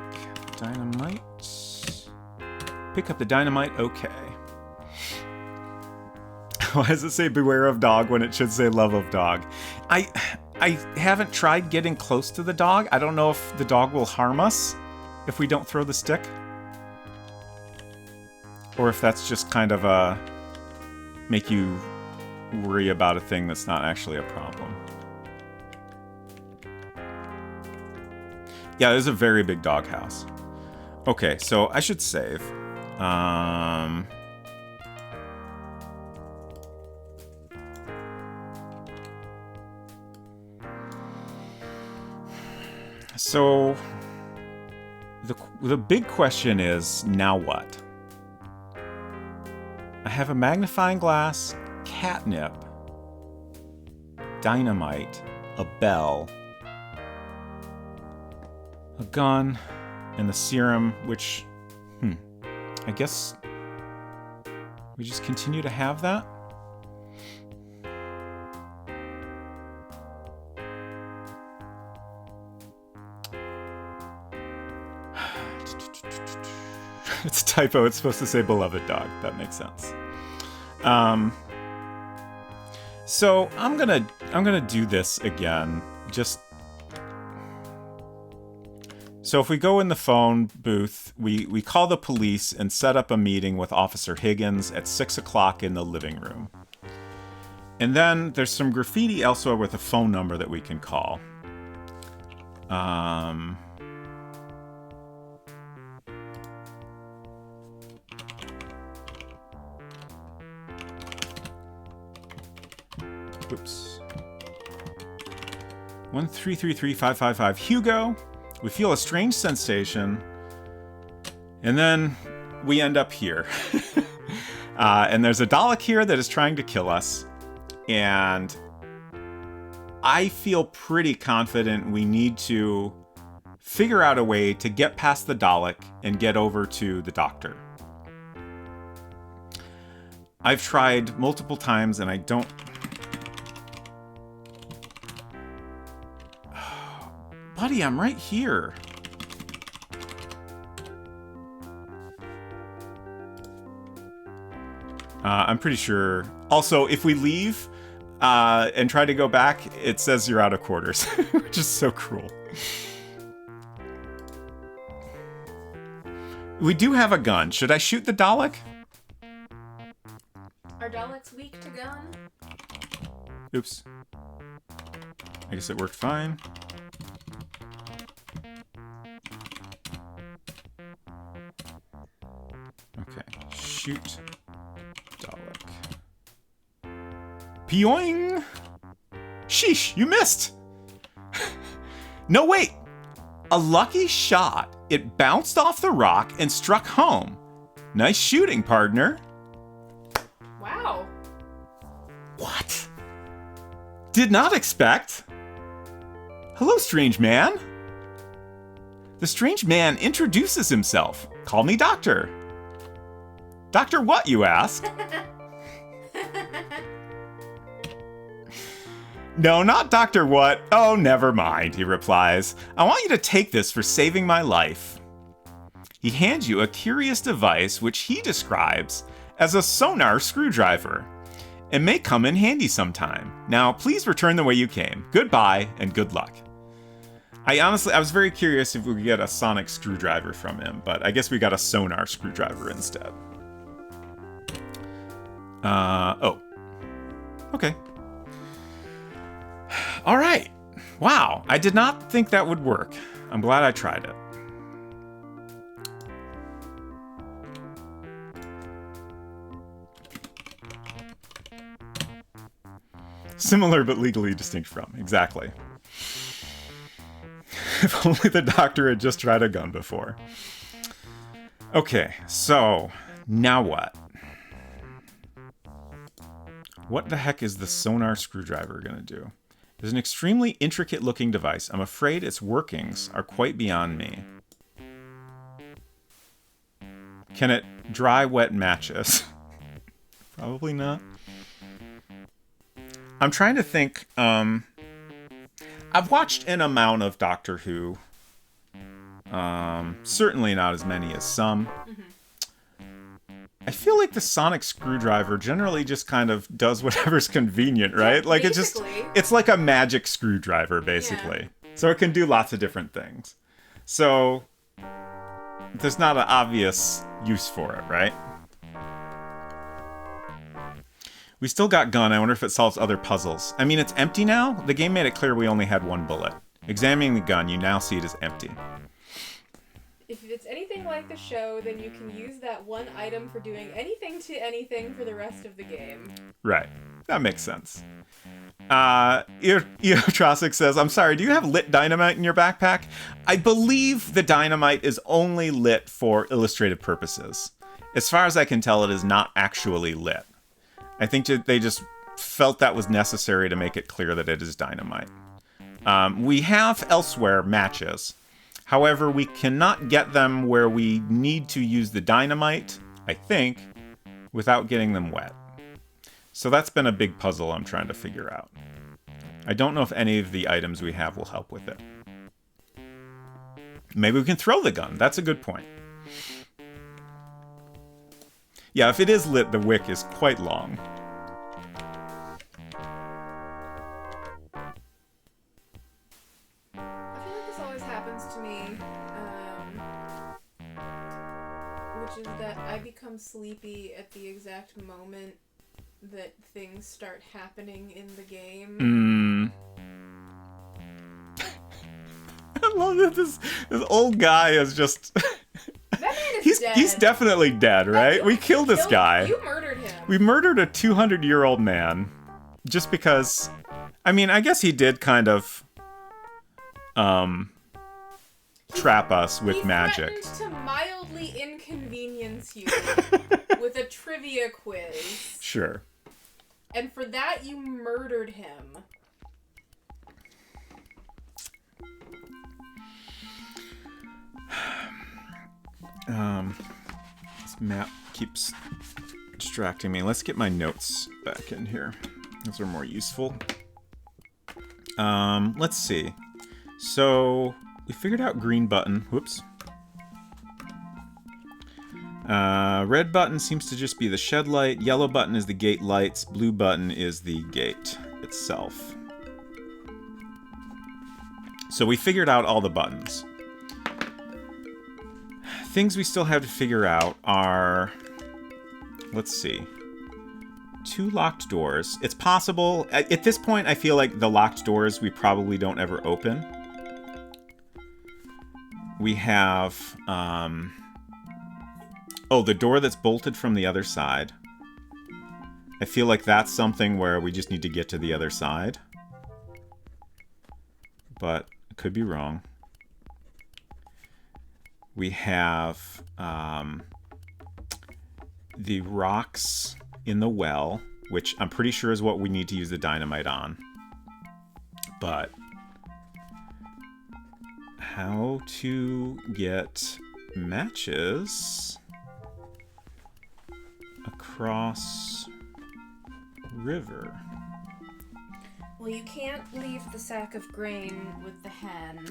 Speaker 1: dynamite. Pick up the dynamite. Okay. Why does it say beware of dog when it should say love of dog? I haven't tried getting close to the dog. I don't know if the dog will harm us if we don't throw the stick. Or if that's just kind of a make you worry about a thing that's not actually a problem. Yeah, there's a very big doghouse. Okay, so I should save. So the big question is, now what? I have a magnifying glass, catnip, dynamite, a bell, a gun, and the serum, which, I guess we just continue to have that? It's a typo. It's supposed to say beloved dog. That makes sense. So I'm gonna do this again. Just so if we go in the phone booth, we call the police and set up a meeting with Officer Higgins at 6 o'clock in the living room. And then there's some graffiti elsewhere with a phone number that we can call. Oops. 1333555 Hugo. We feel a strange sensation. And then we end up here. And there's a Dalek here that is trying to kill us. And I feel pretty confident we need to figure out a way to get past the Dalek and get over to the doctor. I've tried multiple times and I don't... Buddy, I'm right here. I'm pretty sure. Also, if we leave and try to go back, it says you're out of quarters, which is so cruel. We do have a gun. Should I shoot the Dalek?
Speaker 2: Are Daleks weak to gun?
Speaker 1: Oops. I guess it worked fine. Okay. Shoot Dalek. Pyoing! Sheesh, you missed! No, wait! A lucky shot. It bounced off the rock and struck home. Nice shooting, partner.
Speaker 2: Wow.
Speaker 1: What? Did not expect. Hello, strange man. The strange man introduces himself. Call me Doctor. Doctor what, you ask? No, not Dr. What. Oh, never mind, he replies. I want you to take this for saving my life. He hands you a curious device which he describes as a sonar screwdriver. It may come in handy sometime. Now, please return the way you came. Goodbye and good luck. I was very curious if we could get a sonic screwdriver from him, but I guess we got a sonar screwdriver instead. Oh. Okay. All right. Wow. I did not think that would work. I'm glad I tried it. Similar but legally distinct from. Exactly. If only the doctor had just tried a gun before. Okay, so now what? What the heck is the sonar screwdriver going to do? It's an extremely intricate looking device. I'm afraid its workings are quite beyond me. Can it dry wet matches? Probably not. I'm trying to think. I've watched an amount of Doctor Who. Certainly not as many as some. I feel like the sonic screwdriver generally just kind of does whatever's convenient, right? Like it's like a magic screwdriver, basically. Yeah. So it can do lots of different things. So there's not an obvious use for it, right? We still got gun. I wonder if it solves other puzzles. I mean, it's empty now. The game made it clear we only had one bullet. Examining the gun, you now see it as empty.
Speaker 2: If it's anything like the show, then you can use that one item for doing anything to anything for the rest of the game.
Speaker 1: Right. That makes sense. Eotrosic says, I'm sorry, do you have lit dynamite in your backpack? I believe the dynamite is only lit for illustrative purposes. As far as I can tell, it is not actually lit. I think they just felt that was necessary to make it clear that it is dynamite. We have elsewhere matches. However, we cannot get them where we need to use the dynamite, I think, without getting them wet. So that's been a big puzzle I'm trying to figure out. I don't know if any of the items we have will help with it. Maybe we can throw the gun. That's a good point. Yeah, if it is lit, the wick is quite long.
Speaker 2: I become sleepy at the exact moment that things start happening in the game.
Speaker 1: I love that this old guy is just...
Speaker 2: That man is dead.
Speaker 1: He's definitely dead, right? We killed this guy.
Speaker 2: You murdered him.
Speaker 1: We murdered a 200-year-old man just because... I mean, I guess he did kind of... trap us with magic.
Speaker 2: He threatened to mildly inconvenience you with a trivia quiz.
Speaker 1: Sure.
Speaker 2: And for that, you murdered him.
Speaker 1: This map keeps distracting me. Let's get my notes back in here. Those are more useful. Let's see. So... we figured out green button. Whoops. Red button seems to just be the shed light. Yellow button is the gate lights. Blue button is the gate itself. So we figured out all the buttons. Things we still have to figure out are... let's see. 2 locked doors. It's possible... at this point, I feel like the locked doors we probably don't ever open. We have, the door that's bolted from the other side. I feel like that's something where we just need to get to the other side. But I could be wrong. We have, the rocks in the well, which I'm pretty sure is what we need to use the dynamite on. But... how to get matches across river.
Speaker 2: Well, you can't leave the sack of grain with the hen.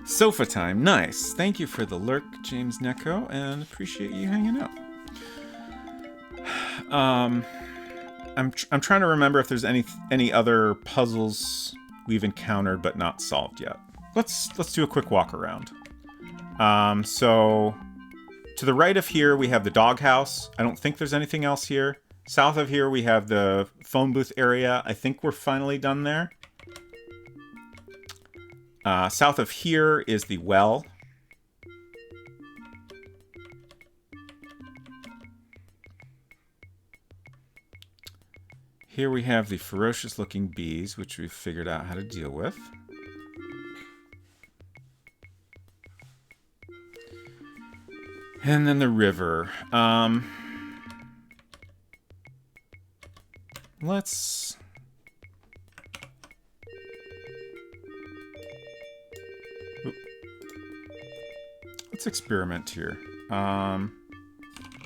Speaker 1: Sofa time. Nice. Thank you for the lurk, James Necco, and appreciate you hanging out. I'm trying to remember if there's any other puzzles we've encountered but not solved yet. Let's do a quick walk around. So to the right of here we have the doghouse. I don't think there's anything else here. South of here we have the phone booth area. I think we're finally done there. South of here is the well. Here we have the ferocious looking bees, which we've figured out how to deal with. And then the river. Let's experiment here.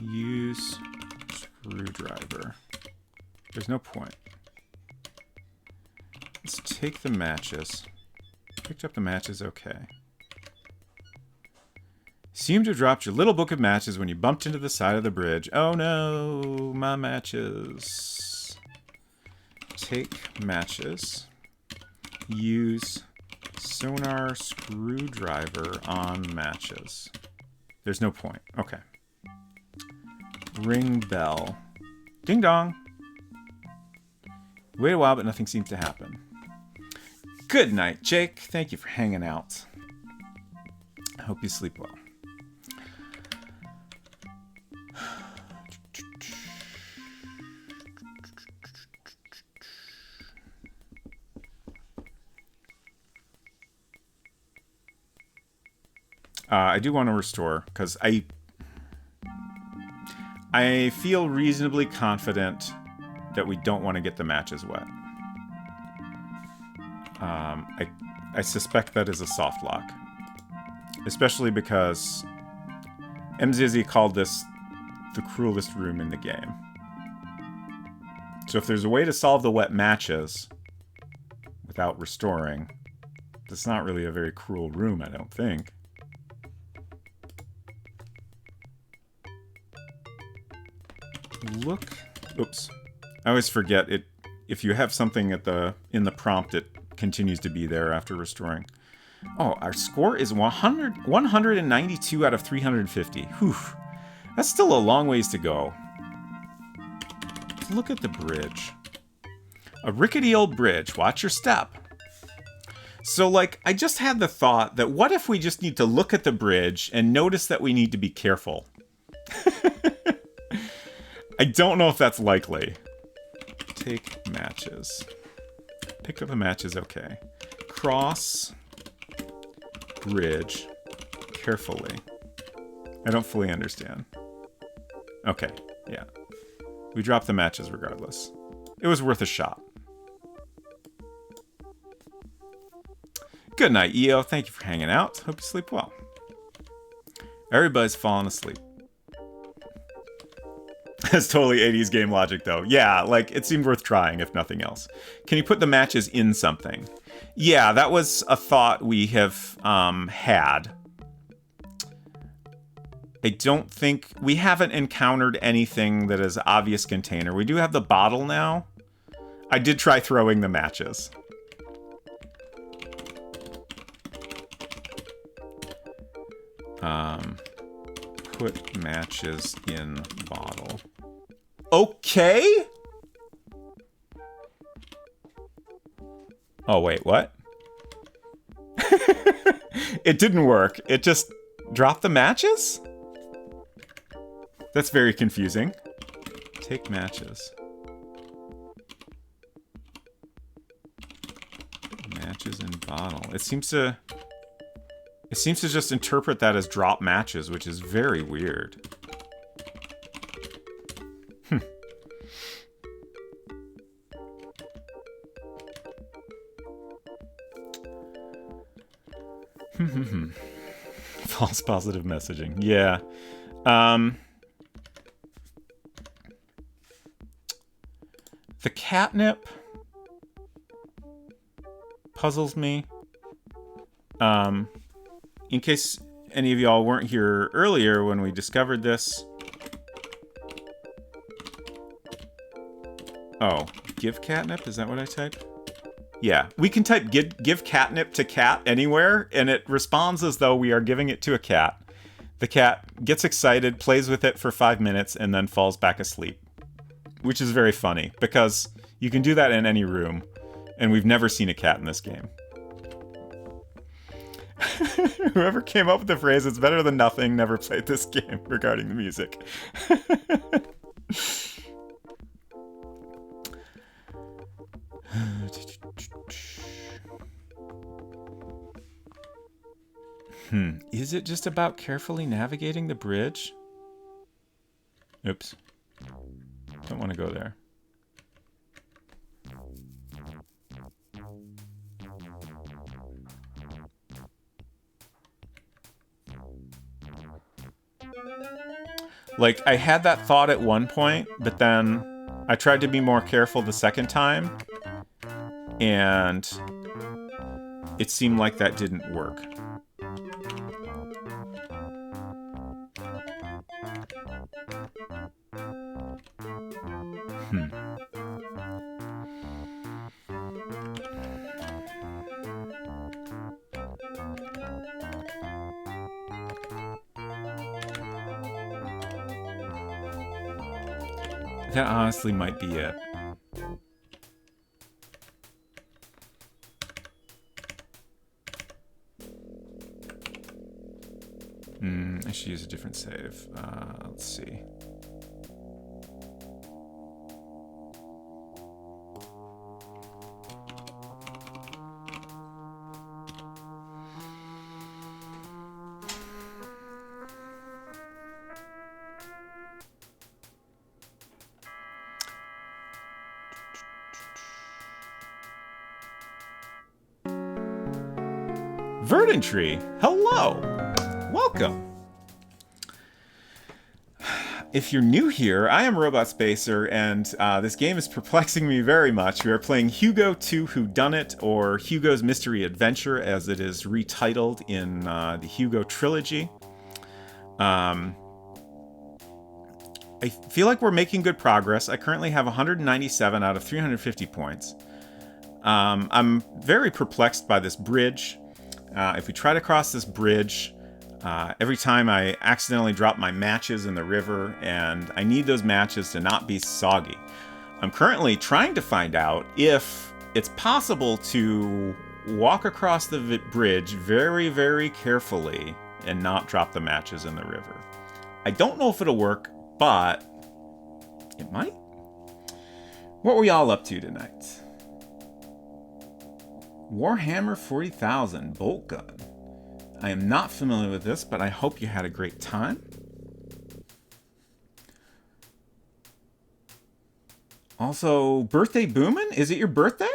Speaker 1: Use screwdriver. There's no point. Let's take the matches. Picked up the matches, okay. Seem to have dropped your little book of matches when you bumped into the side of the bridge. Oh no, my matches. Take matches. Use sonar screwdriver on matches. There's no point. Okay. Ring bell. Ding dong. Wait a while, but nothing seems to happen. Good night, Jake. Thank you for hanging out. I hope you sleep well. I do want to restore, because I feel reasonably confident that we don't want to get the matches wet. I suspect that is a soft lock. Especially because MZZ called this the cruelest room in the game. So if there's a way to solve the wet matches without restoring, that's not really a very cruel room, I don't think. Look. Oops. I always forget it. If you have something in the prompt, it continues to be there after restoring. Oh, our score is 192 out of 350. Whew. That's still a long ways to go. Look at the bridge. A rickety old bridge. Watch your step. So, like, I just had the thought that what if we just need to look at the bridge and notice that we need to be careful? I don't know if that's likely. Take matches. Picked up the matches, okay. Cross bridge carefully. I don't fully understand. Okay, yeah. We dropped the matches regardless. It was worth a shot. Good night, EO. Thank you for hanging out. Hope you sleep well. Everybody's falling asleep. That's totally 80s game logic, though. Yeah, like, it seemed worth trying, if nothing else. Can you put the matches in something? Yeah, that was a thought we have had. I don't think... We haven't encountered anything that is obvious container. We do have the bottle now. I did try throwing the matches. Put matches in bottle. Okay? Oh, wait, what? It didn't work. It just dropped the matches? That's very confusing. Take matches. Matches in bottle. It seems to just interpret that as drop matches, which is very weird. False positive messaging. Yeah. The catnip puzzles me. In case any of y'all weren't here earlier when we discovered this. Oh, give catnip? Is that what I typed? Yeah, we can type give catnip to cat anywhere, and it responds as though we are giving it to a cat. The cat gets excited, plays with it for 5 minutes, and then falls back asleep. Which is very funny, because you can do that in any room, and we've never seen a cat in this game. Whoever came up with the phrase, "It's better than nothing," never played this game regarding the music. Is it just about carefully navigating the bridge? Oops. Don't want to go there. Like, I had that thought at one point, but then I tried to be more careful the second time, and it seemed like that didn't work. That honestly might be it. I should use a different save. Let's see. Whodunit, hello! Welcome! If you're new here, I am Robot Spacer, and this game is perplexing me very much. We are playing Hugo II Whodunit, or Hugo's Mystery Adventure, as it is retitled in the Hugo Trilogy. I feel like we're making good progress. I currently have 197 out of 350 points. I'm very perplexed by this bridge. If we try to cross this bridge, every time I accidentally drop my matches in the river, and I need those matches to not be soggy. I'm currently trying to find out if it's possible to walk across the bridge very, very carefully and not drop the matches in the river. I don't know if it'll work, but it might. What were y'all up to tonight? Warhammer 40,000 bolt gun. I am not familiar with this, but I hope you had a great time. Also, birthday boomin'? Is it your birthday?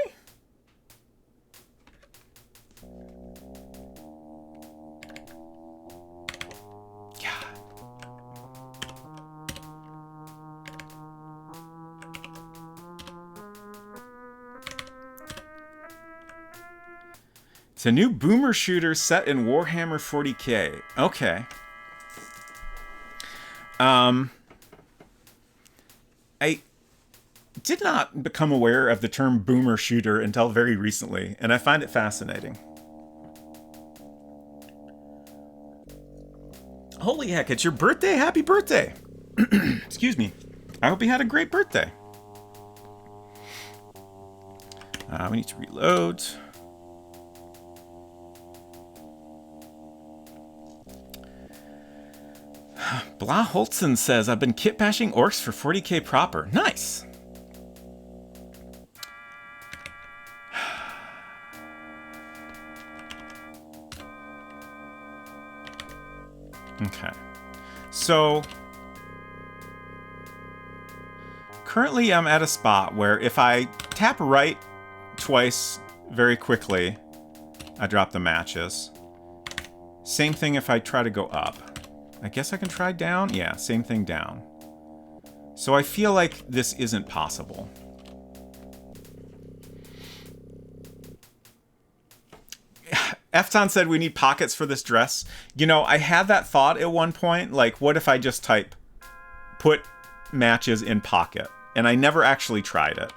Speaker 1: It's a new boomer shooter set in Warhammer 40k. Okay. I did not become aware of the term boomer shooter until very recently, and I find it fascinating. Holy heck, it's your birthday! Happy birthday! Excuse me. I hope you had a great birthday. We need to reload. Blah Holtzen says, I've been kit bashing orcs for 40k proper. Nice! Okay. So, currently I'm at a spot where if I tap right twice very quickly, I drop the matches. Same thing if I try to go up. I guess I can try down? Yeah, same thing down. So I feel like this isn't possible. Efton said we need pockets for this dress. You know, I had that thought at one point, like, what if I just type, put matches in pocket? And I never actually tried it.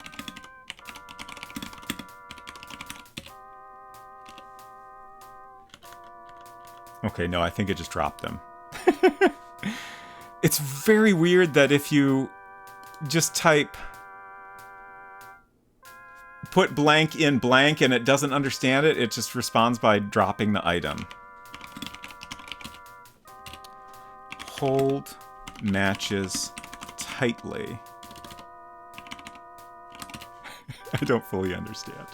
Speaker 1: Okay, no, I think it just dropped them. It's very weird that if you just type put blank in blank and it doesn't understand it, it just responds by dropping the item. Hold matches tightly. I don't fully understand.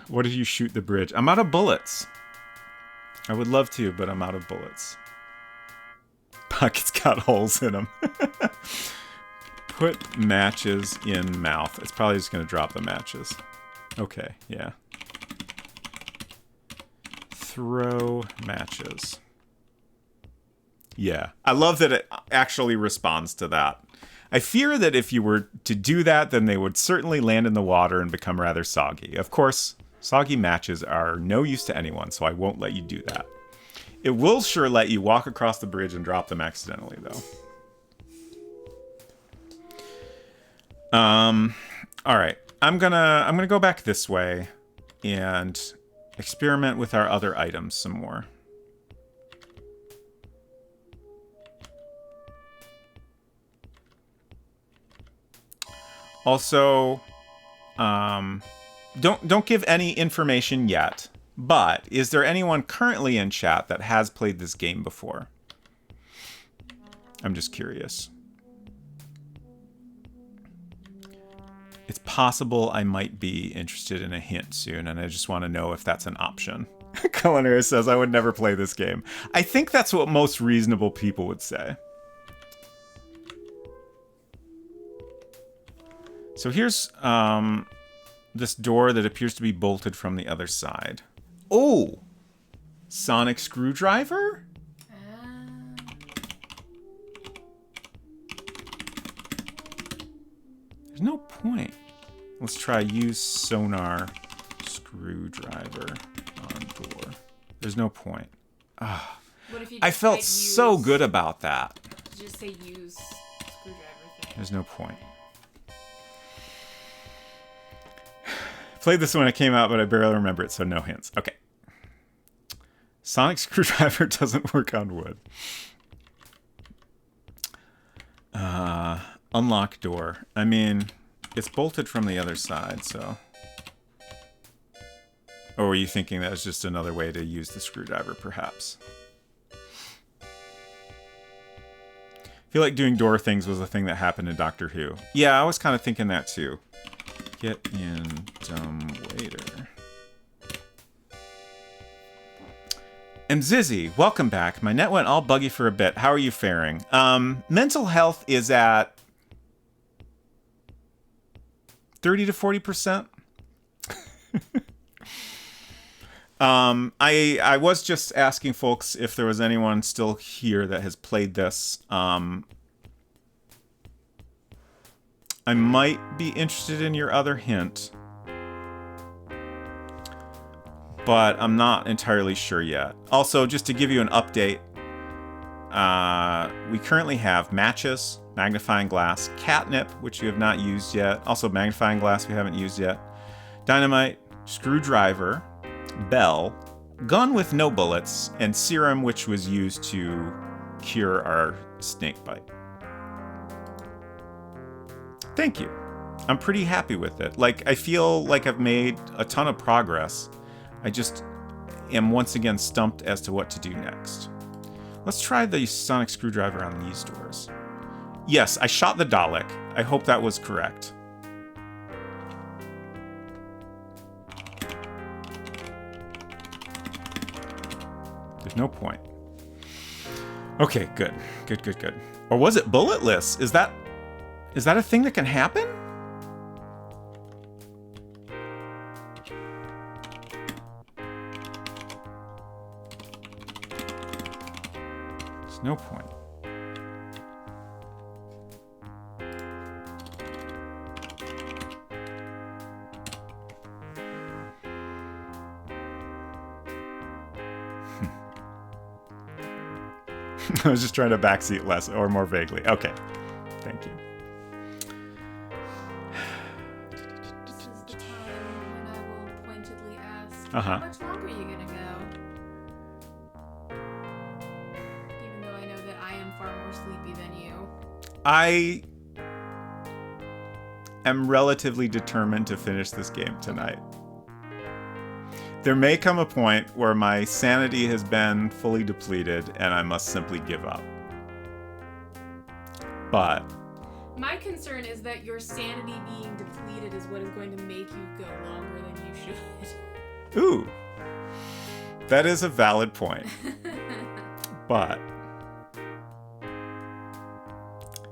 Speaker 1: What if you shoot the bridge? I'm out of bullets. I would love to, but I'm out of bullets. Pockets got holes in them. Put matches in mouth. It's probably just going to drop the matches. Okay, yeah. Throw matches. Yeah. I love that it actually responds to that. I fear that if you were to do that, then they would certainly land in the water and become rather soggy. Of course, soggy matches are no use to anyone, so I won't let you do that. It will sure let you walk across the bridge and drop them accidentally, though. All right. I'm gonna go back this way and experiment with our other items some more. Also, don't give any information yet, but is there anyone currently in chat that has played this game before? I'm just curious. It's possible I might be interested in a hint soon, and I just want to know if that's an option. Culinary says, I would never play this game. I think that's what most reasonable people would say. So here's this door that appears to be bolted from the other side. Oh! Sonic screwdriver? There's no point. Let's try use sonar screwdriver on door. There's no point. Ah, I felt so good about that.
Speaker 2: Just say use screwdriver thing.
Speaker 1: There's no point. Played this when it came out, but I barely remember it, so no hints. Okay. Sonic screwdriver doesn't work on wood. Unlock door. I mean, it's bolted from the other side, so... Or were you thinking that was just another way to use the screwdriver, perhaps? I feel like doing door things was a thing that happened in Doctor Who. Yeah, I was kind of thinking that too. Get in, dumb waiter. And Zizzy, welcome back. My net went all buggy for a bit. How are you faring? Mental health is at 30 to 40%. I was just asking folks if there was anyone still here that has played this. I might be interested in your other hint, but I'm not entirely sure yet. Also, just to give you an update, we currently have matches, magnifying glass, catnip, which we have not used yet. Also, magnifying glass we haven't used yet. Dynamite, screwdriver, bell, gun with no bullets, and serum, which was used to cure our snake bite. Thank you. I'm pretty happy with it. Like, I feel like I've made a ton of progress. I just am once again stumped as to what to do next. Let's try the sonic screwdriver on these doors. Yes, I shot the Dalek. I hope that was correct. There's no point. Okay, good. Good. Or was it bulletless? Is that a thing that can happen? There's no point. I was just trying to backseat less or more vaguely. Okay. Thank you.
Speaker 2: This is the time when I will pointedly ask,
Speaker 1: Uh-huh.
Speaker 2: how much longer are you gonna go? Even though I know that I am far more sleepy than you.
Speaker 1: I am relatively determined to finish this game tonight. There may come a point where my sanity has been fully depleted and I must simply give up. But
Speaker 2: My concern is that your sanity being depleted is what is going to make you go longer than you should.
Speaker 1: ooh, that is a valid point. But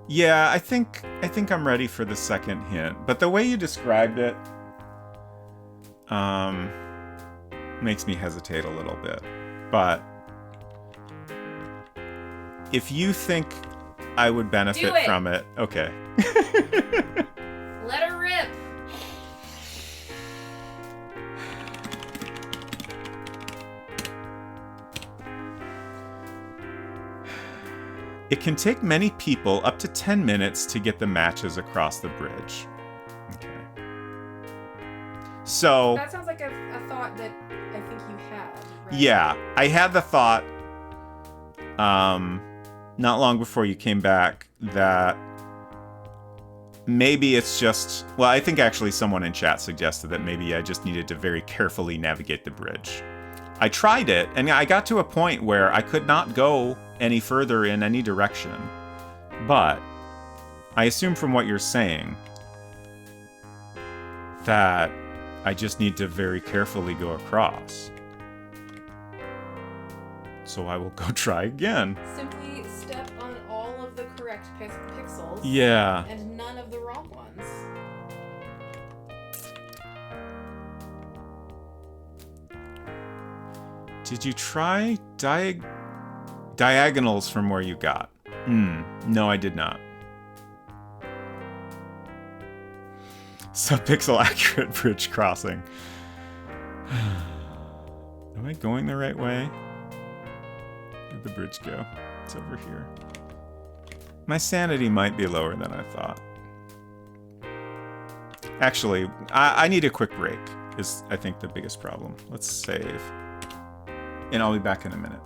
Speaker 1: yeah, I think I'm ready for the second hint. But the way you described it, makes me hesitate a little bit. But if you think I would benefit from it, okay.
Speaker 2: Let her rip.
Speaker 1: It can take many people up to 10 minutes to get the matches across the bridge. Okay. So...
Speaker 2: That sounds like a thought that I think you had, right?
Speaker 1: Yeah, I had the thought not long before you came back that maybe it's just... Well, I think actually someone in chat suggested that maybe I just needed to very carefully navigate the bridge. I tried it, and I got to a point where I could not go any further in any direction. But I assume from what you're saying that I just need to very carefully go across. So I will go try again.
Speaker 2: Simply step on all of the correct pixels.
Speaker 1: Yeah.
Speaker 2: And none of the wrong ones.
Speaker 1: Did you try diagonals from where you got? No, I did not. Subpixel accurate bridge crossing. Am I going the right way? Where'd the bridge go? It's over here. My sanity might be lower than I thought. Actually, I need a quick break, is I think the biggest problem. Let's save. And I'll be back in a minute.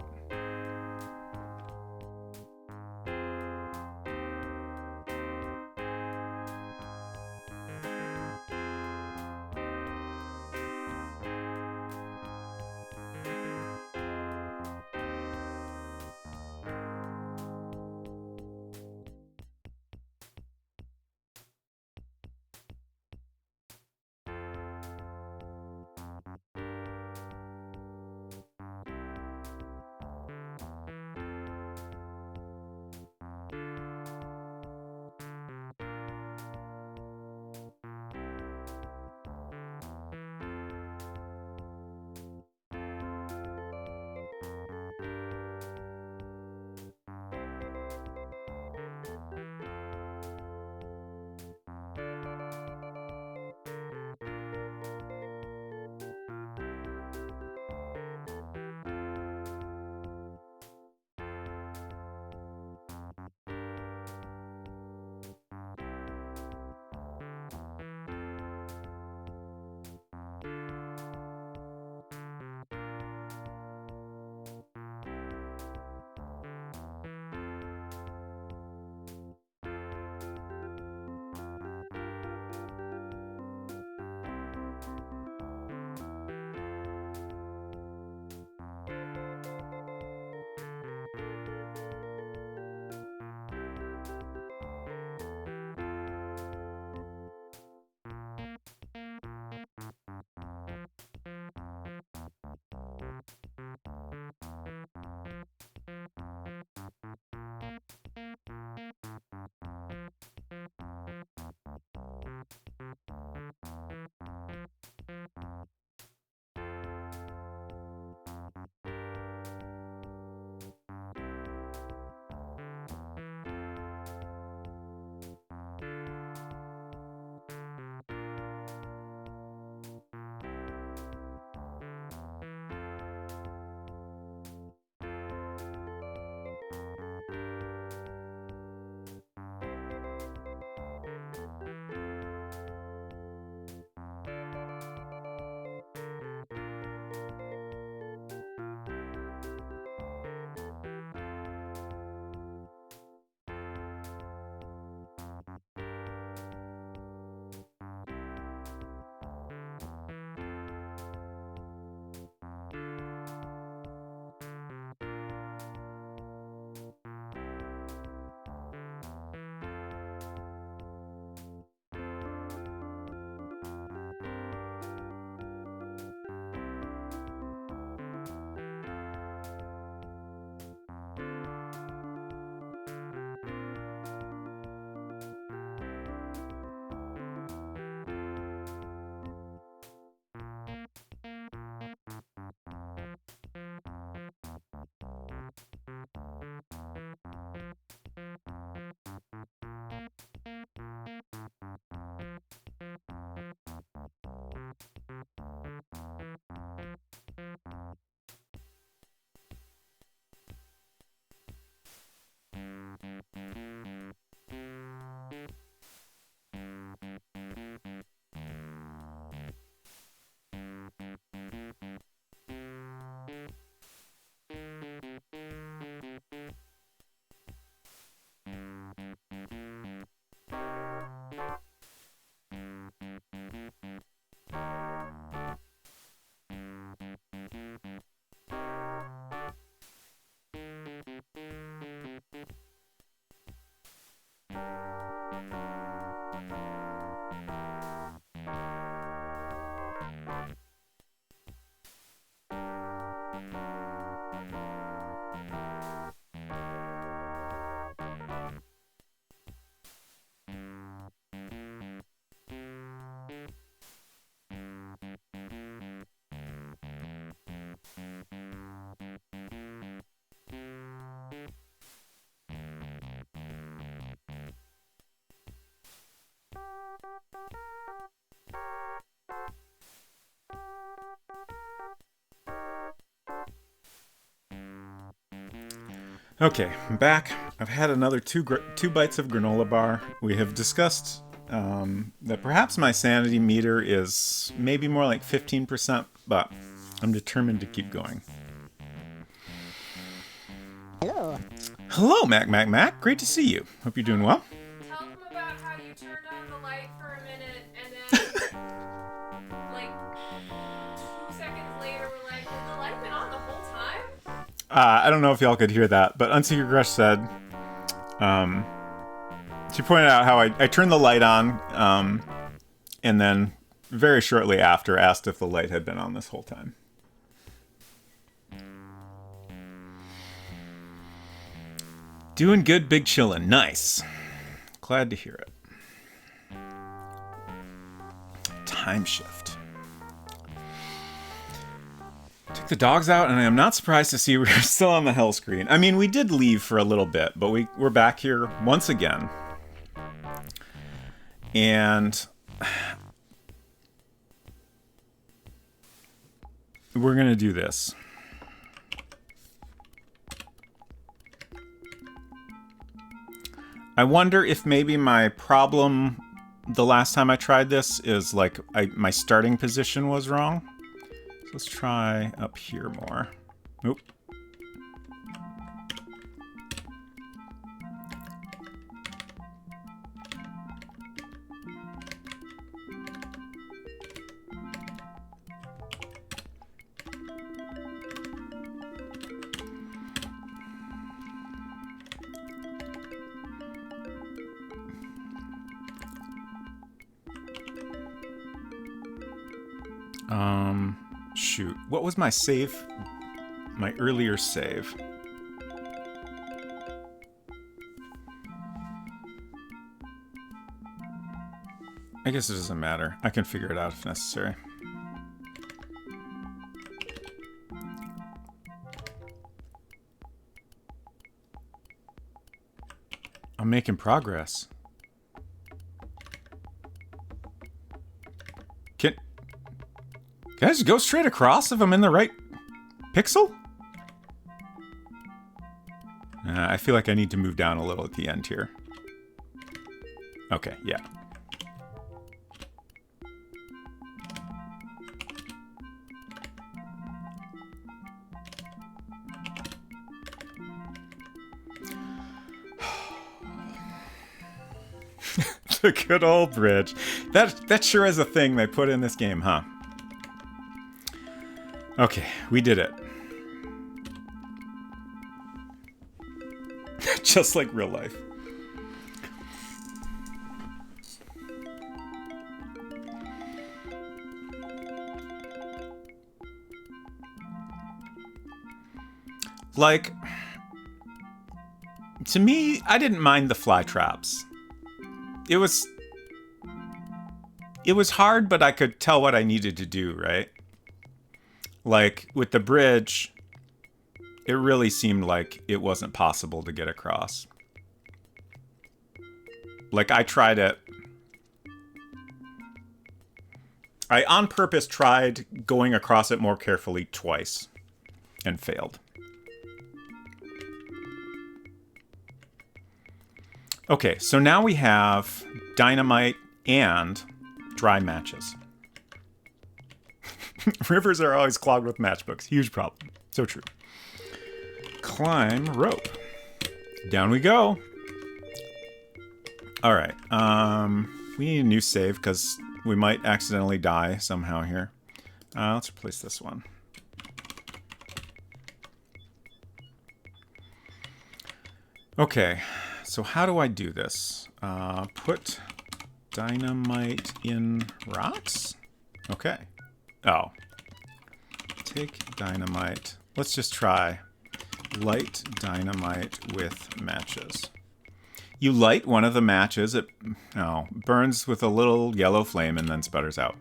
Speaker 1: Okay, I'm back. I've had another two bites of granola bar. We have discussed that perhaps my sanity meter is maybe more like 15%, but I'm determined to keep going. Hello, Mac. Great to see you. Hope you're doing well.
Speaker 2: Tell them about how you turned on the light for a minute and then, like, 2 seconds later, we're like, has the light been on the whole time?
Speaker 1: I don't know if y'all could hear that, but Unsecret Crush said, she pointed out how I turned the light on, and then very shortly after asked if the light had been on this whole time. Doing good, big chillin'. Nice. Glad to hear it. Time shift. Took the dogs out, and I am not surprised to see we're still on the hell screen. I mean, we did leave for a little bit, but we're back here once again. And we're going to do this. I wonder if maybe my problem the last time I tried this is like my starting position was wrong. So let's try up here more. Oop. Shoot. What was my save? My earlier save. I guess it doesn't matter. I can figure it out if necessary. I'm making progress. Can I just go straight across if I'm in the right pixel? I feel like I need to move down a little at the end here. Okay, yeah. The good old bridge. That sure is a thing they put in this game, huh? Okay, we did it. Just like real life. Like, to me, I didn't mind the fly traps. It was hard, but I could tell what I needed to do, right? Like, with the bridge, it really seemed like it wasn't possible to get across. Like, I tried it. I, on purpose, tried going across it more carefully twice and failed. Okay, so now we have dynamite and dry matches. Rivers are always clogged with matchbooks. Huge problem. So true. Climb rope. Down we go. All right. We need a new save because we might accidentally die somehow here. Let's replace this one. Okay. So how do I do this? Put dynamite in rocks? Okay. Oh. Take dynamite. Let's just try light dynamite with matches. You light one of the matches, it burns with a little yellow flame and then sputters out.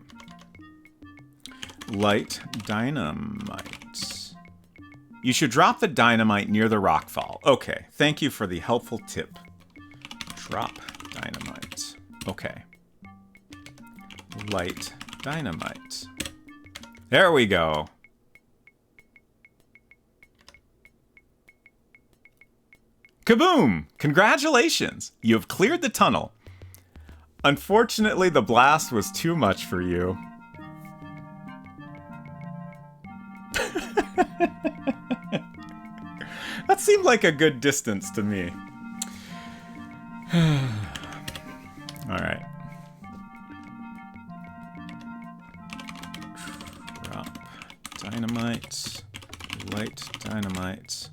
Speaker 1: Light dynamite. You should drop the dynamite near the rockfall. Okay, thank you for the helpful tip. Drop dynamite. Okay. Light dynamite. There we go. Kaboom! Congratulations! You have cleared the tunnel. Unfortunately, the blast was too much for you. That seemed like a good distance to me. Alright. Drop dynamite. Light dynamite.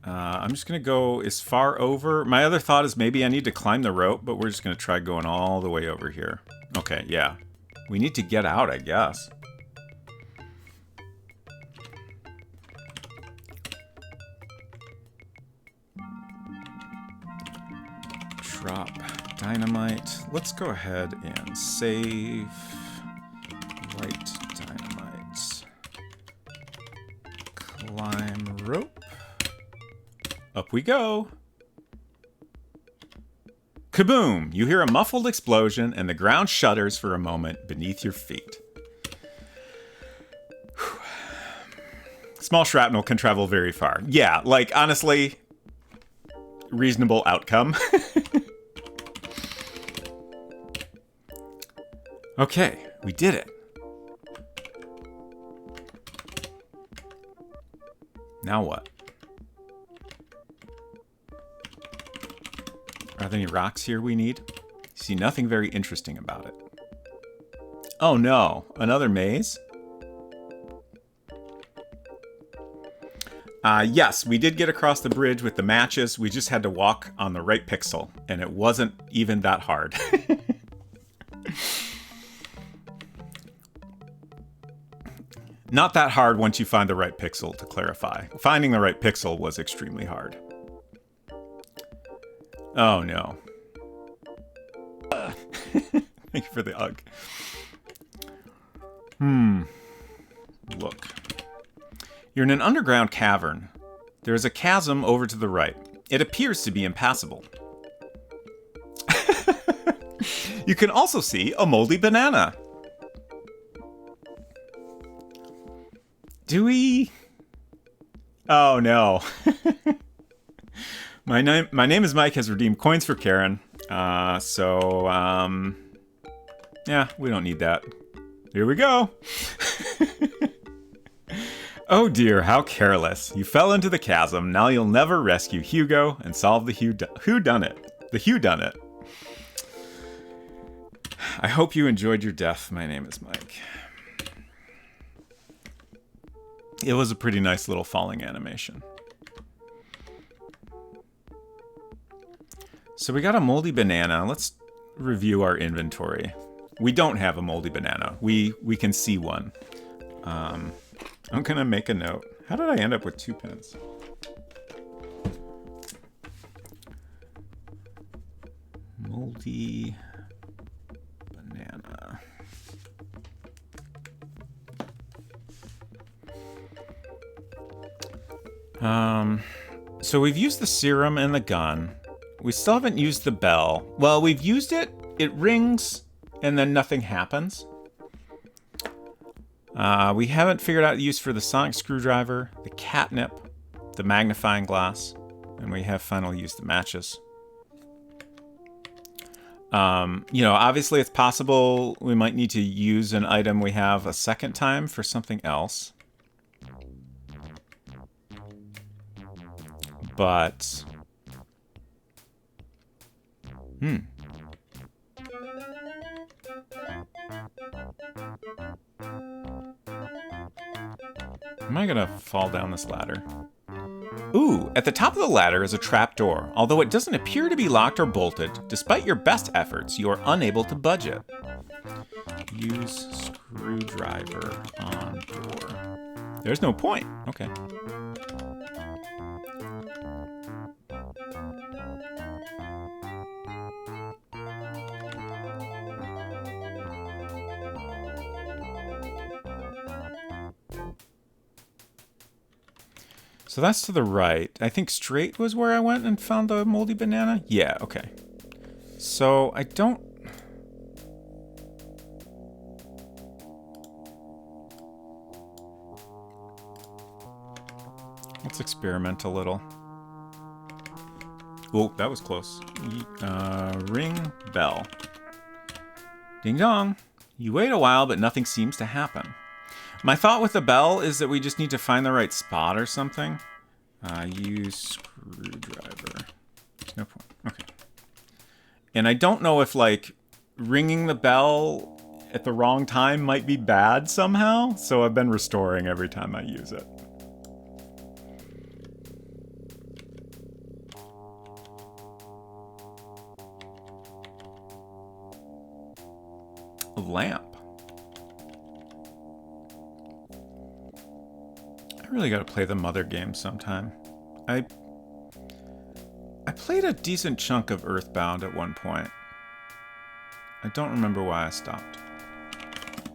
Speaker 1: I'm just going to go as far over. My other thought is maybe I need to climb the rope, but we're just going to try going all the way over here. Okay, yeah. We need to get out, I guess. Drop dynamite. Let's go ahead and save. Light dynamite. Climb rope. Up we go. Kaboom! You hear a muffled explosion and the ground shudders for a moment beneath your feet. Whew. Small shrapnel can travel very far. Yeah, like, honestly, reasonable outcome. Okay, we did it. Now what? Are there any rocks here we need? See nothing very interesting about it. Oh no, another maze? Yes, we did get across the bridge with the matches. We just had to walk on the right pixel, and it wasn't even that hard. Not that hard once you find the right pixel, to clarify. Finding the right pixel was extremely hard. Oh no. Thank you for the ugh. Look. You're in an underground cavern. There is a chasm over to the right. It appears to be impassable. You can also see a moldy banana. Do we? Oh no. My name is Mike has redeemed coins for Karen. Yeah, we don't need that. Here we go. Oh dear, how careless. You fell into the chasm. Now you'll never rescue Hugo and solve the Whodunit. The Whodunit. I hope you enjoyed your death. My name is Mike. It was a pretty nice little falling animation. So we got a moldy banana. Let's review our inventory. We don't have a moldy banana. We can see one. I'm gonna make a note. How did I end up with 2 pins? Moldy banana. So we've used the serum and the gun. We still haven't used the bell. Well, we've used it. It rings, and then nothing happens. We haven't figured out the use for the sonic screwdriver, the catnip, the magnifying glass, and we have finally used the matches. Obviously it's possible we might need to use an item we have a second time for something else. But... Am I gonna fall down this ladder? Ooh, at the top of the ladder is a trapdoor. Although it doesn't appear to be locked or bolted, despite your best efforts, you are unable to budge it. Use screwdriver on door. There's no point. Okay. So that's to the right. I think straight was where I went and found the moldy banana? Yeah, okay. So I don't... Let's experiment a little. Oh, that was close. Ring bell. Ding dong. You wait a while, but nothing seems to happen. My thought with the bell is that we just need to find the right spot or something. Use screwdriver. There's no point. Okay. And I don't know if, like, ringing the bell at the wrong time might be bad somehow, so I've been restoring every time I use it. A lamp. I really gotta play the Mother game sometime. I played a decent chunk of Earthbound at one point. I don't remember why I stopped.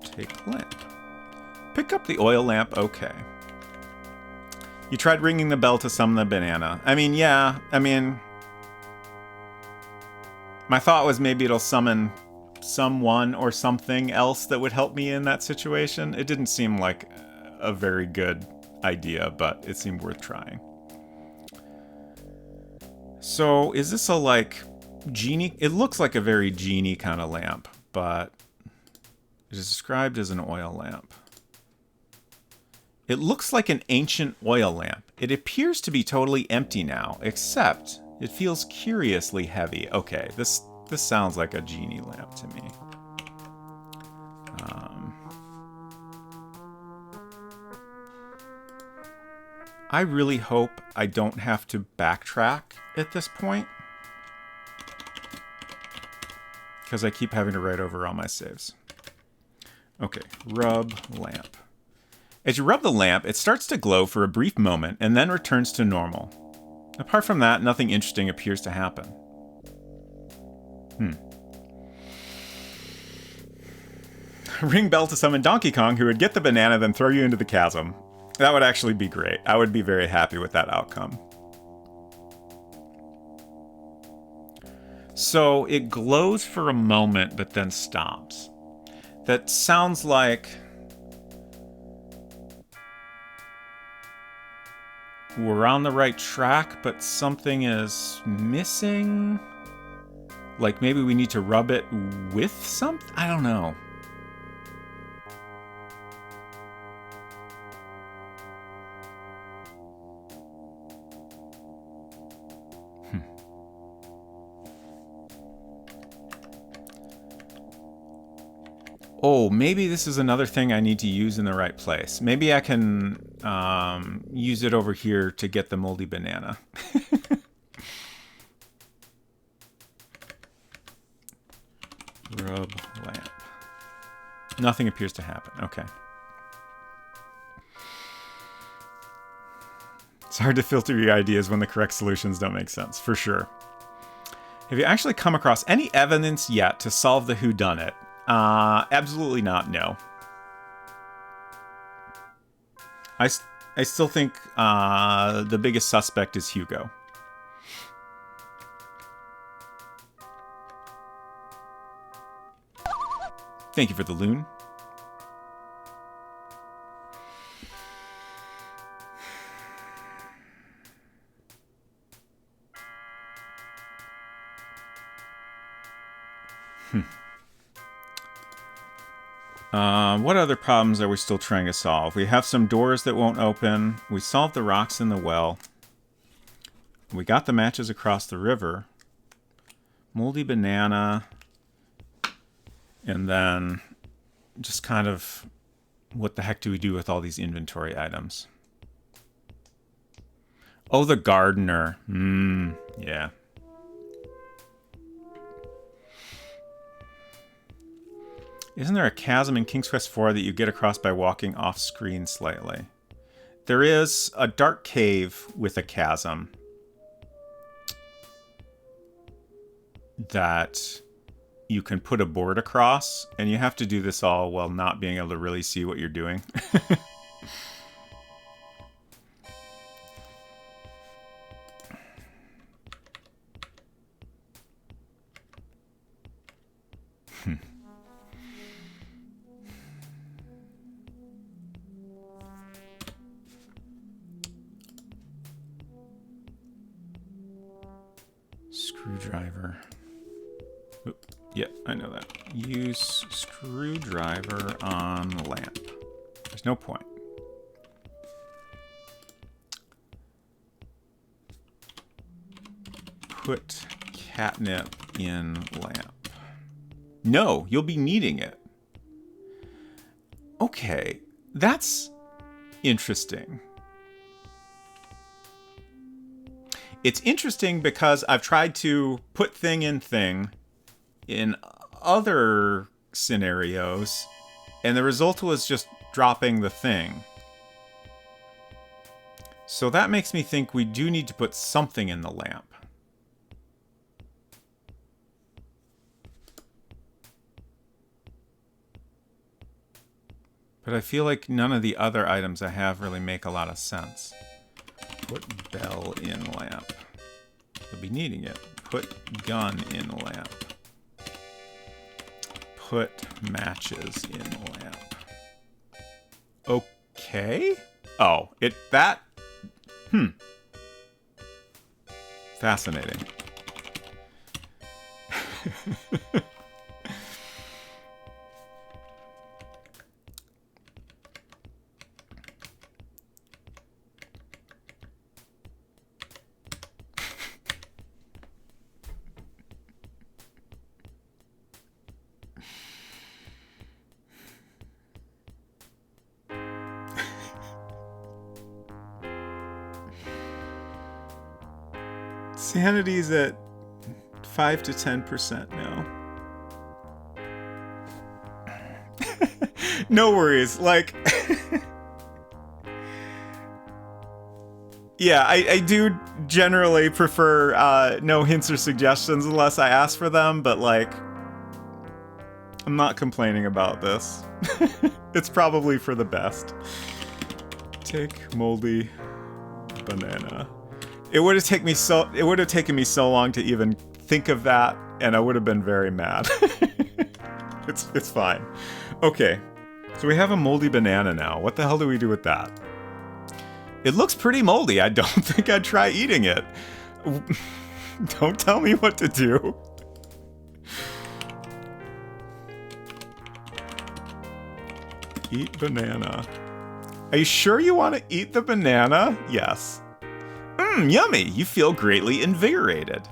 Speaker 1: Take lamp. Pick up the oil lamp, okay. You tried ringing the bell to summon the banana. I mean, yeah, my thought was maybe it'll summon someone or something else that would help me in that situation. It didn't seem like a very good idea, but it seemed worth trying. So, is this a, like, genie? It looks like a very genie kind of lamp, but it is described as an oil lamp. It looks like an ancient oil lamp. It appears to be totally empty now, except it feels curiously heavy. Okay, this sounds like a genie lamp to me. I really hope I don't have to backtrack at this point, because I keep having to write over all my saves. Okay, rub lamp. As you rub the lamp, it starts to glow for a brief moment and then returns to normal. Apart from that, nothing interesting appears to happen. Ring bell to summon Donkey Kong, who would get the banana, then throw you into the chasm. That would actually be great. I would be very happy with that outcome. So it glows for a moment, but then stops. That sounds like we're on the right track, but something is missing. Like maybe we need to rub it with something? I don't know. Oh, maybe this is another thing I need to use in the right place. Maybe I can use it over here to get the moldy banana. Rub lamp. Nothing appears to happen. Okay. It's hard to filter your ideas when the correct solutions don't make sense, for sure. Have you actually come across any evidence yet to solve the whodunit? Absolutely not, no. I still think the biggest suspect is Hugo. Thank you for the loon. What other problems are we still trying to solve? We have some doors that won't open. We solved the rocks in the well. We got the matches across the river. Moldy banana. And then just kind of what the heck do we do with all these inventory items? Oh, the gardener. Yeah. Isn't there a chasm in King's Quest IV that you get across by walking off screen slightly? There is a dark cave with a chasm that you can put a board across, and you have to do this all while not being able to really see what you're doing. Screwdriver. Oop. Yeah, I know that. Use screwdriver on lamp. There's no point. Put catnip in lamp. No, you'll be needing it. Okay, that's interesting. It's interesting because I've tried to put thing in other scenarios, and the result was just dropping the thing. So that makes me think we do need to put something in the lamp. But I feel like none of the other items I have really make a lot of sense. Put bell in lamp. You'll be needing it. Put gun in lamp. Put matches in lamp. Okay. Oh, that. Fascinating. Sanity's at 5 to 10% now. No worries. Like, yeah, I do generally prefer no hints or suggestions unless I ask for them, but like, I'm not complaining about this. It's probably for the best. Take moldy banana. It would have taken me so long to even think of that, and I would have been very mad. It's fine. Okay. So we have a moldy banana now. What the hell do we do with that? It looks pretty moldy. I don't think I'd try eating it. Don't tell me what to do. Eat banana. Are you sure you want to eat the banana? Yes. Yummy! You feel greatly invigorated.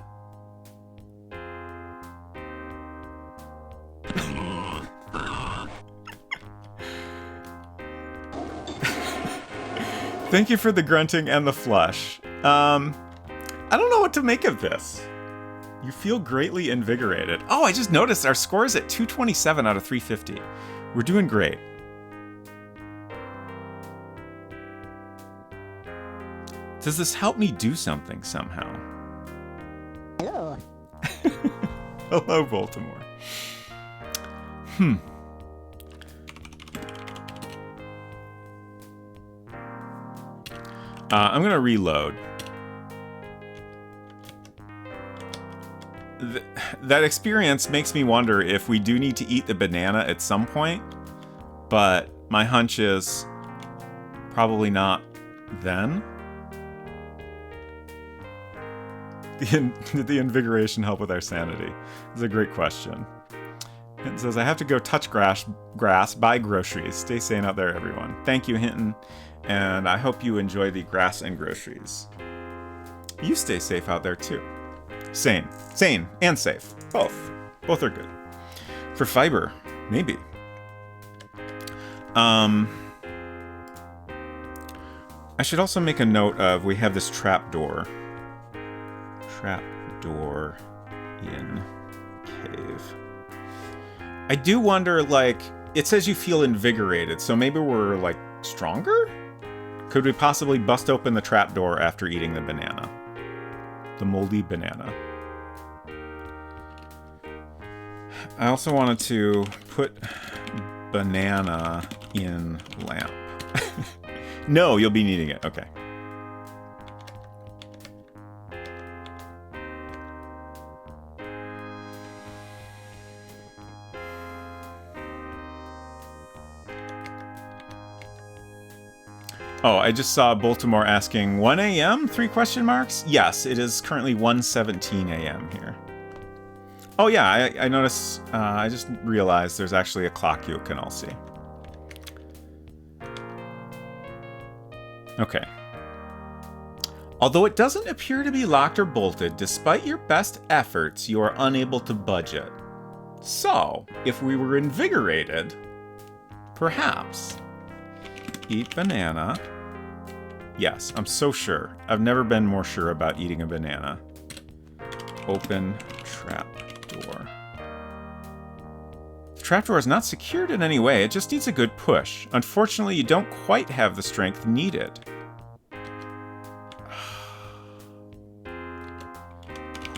Speaker 1: Thank you for the grunting and the flush. I don't know what to make of this. You feel greatly invigorated. Oh, I just noticed our score is at 227 out of 350. We're doing great. Does this help me do something somehow?
Speaker 3: Hello.
Speaker 1: Hello, Baltimore. I'm gonna reload. That experience makes me wonder if we do need to eat the banana at some point, but my hunch is probably not then. Did the invigoration help with our sanity? It's a great question. It says, I have to go touch grass, buy groceries. Stay sane out there, everyone. Thank you, Hinton. And I hope you enjoy the grass and groceries. You stay safe out there, too. Sane and safe. Both are good. For fiber, maybe. I should also make a note of, we have this trap door in cave. I do wonder, like, it says you feel invigorated, so maybe we're, like, stronger? Could we possibly bust open the trapdoor after eating the banana? The moldy banana. I also wanted to put banana in lamp. No, you'll be needing it. Okay. Oh, I just saw Baltimore asking 1 a.m.? 3 question marks? Yes, it is currently 1:17 a.m. here. Oh yeah, I noticed, I just realized there's actually a clock you can all see. Okay. Although it doesn't appear to be locked or bolted, despite your best efforts, you are unable to budge it. So, if we were invigorated, perhaps. Eat banana. Yes, I'm so sure. I've never been more sure about eating a banana. Open trap door. The trapdoor is not secured in any way, it just needs a good push. Unfortunately, you don't quite have the strength needed.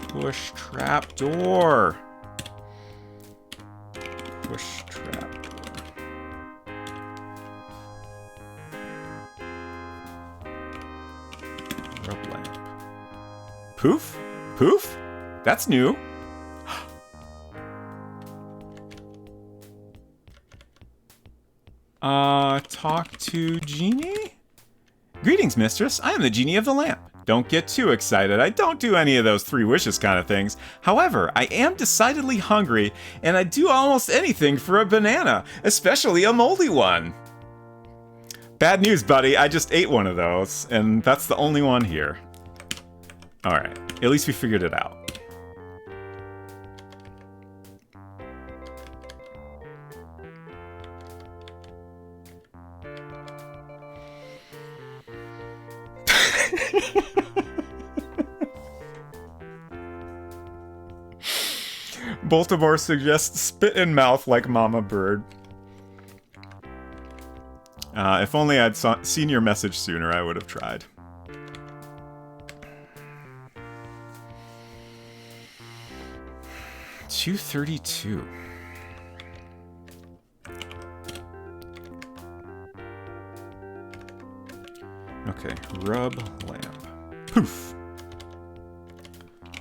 Speaker 1: Push trapdoor. Push trapdoor. Rub lamp. Poof? Poof? That's new. Talk to Genie? Greetings, mistress. I am the Genie of the Lamp. Don't get too excited. I don't do any of those 3 wishes kind of things. However, I am decidedly hungry, and I'd do almost anything for a banana, especially a moldy one. Bad news, buddy. I just ate one of those, and that's the only one here. Alright, at least we figured it out. Baltimore suggests spit in mouth like mama bird. If only I'd seen your message sooner, I would have tried. $232. Okay, rub lamp. Poof.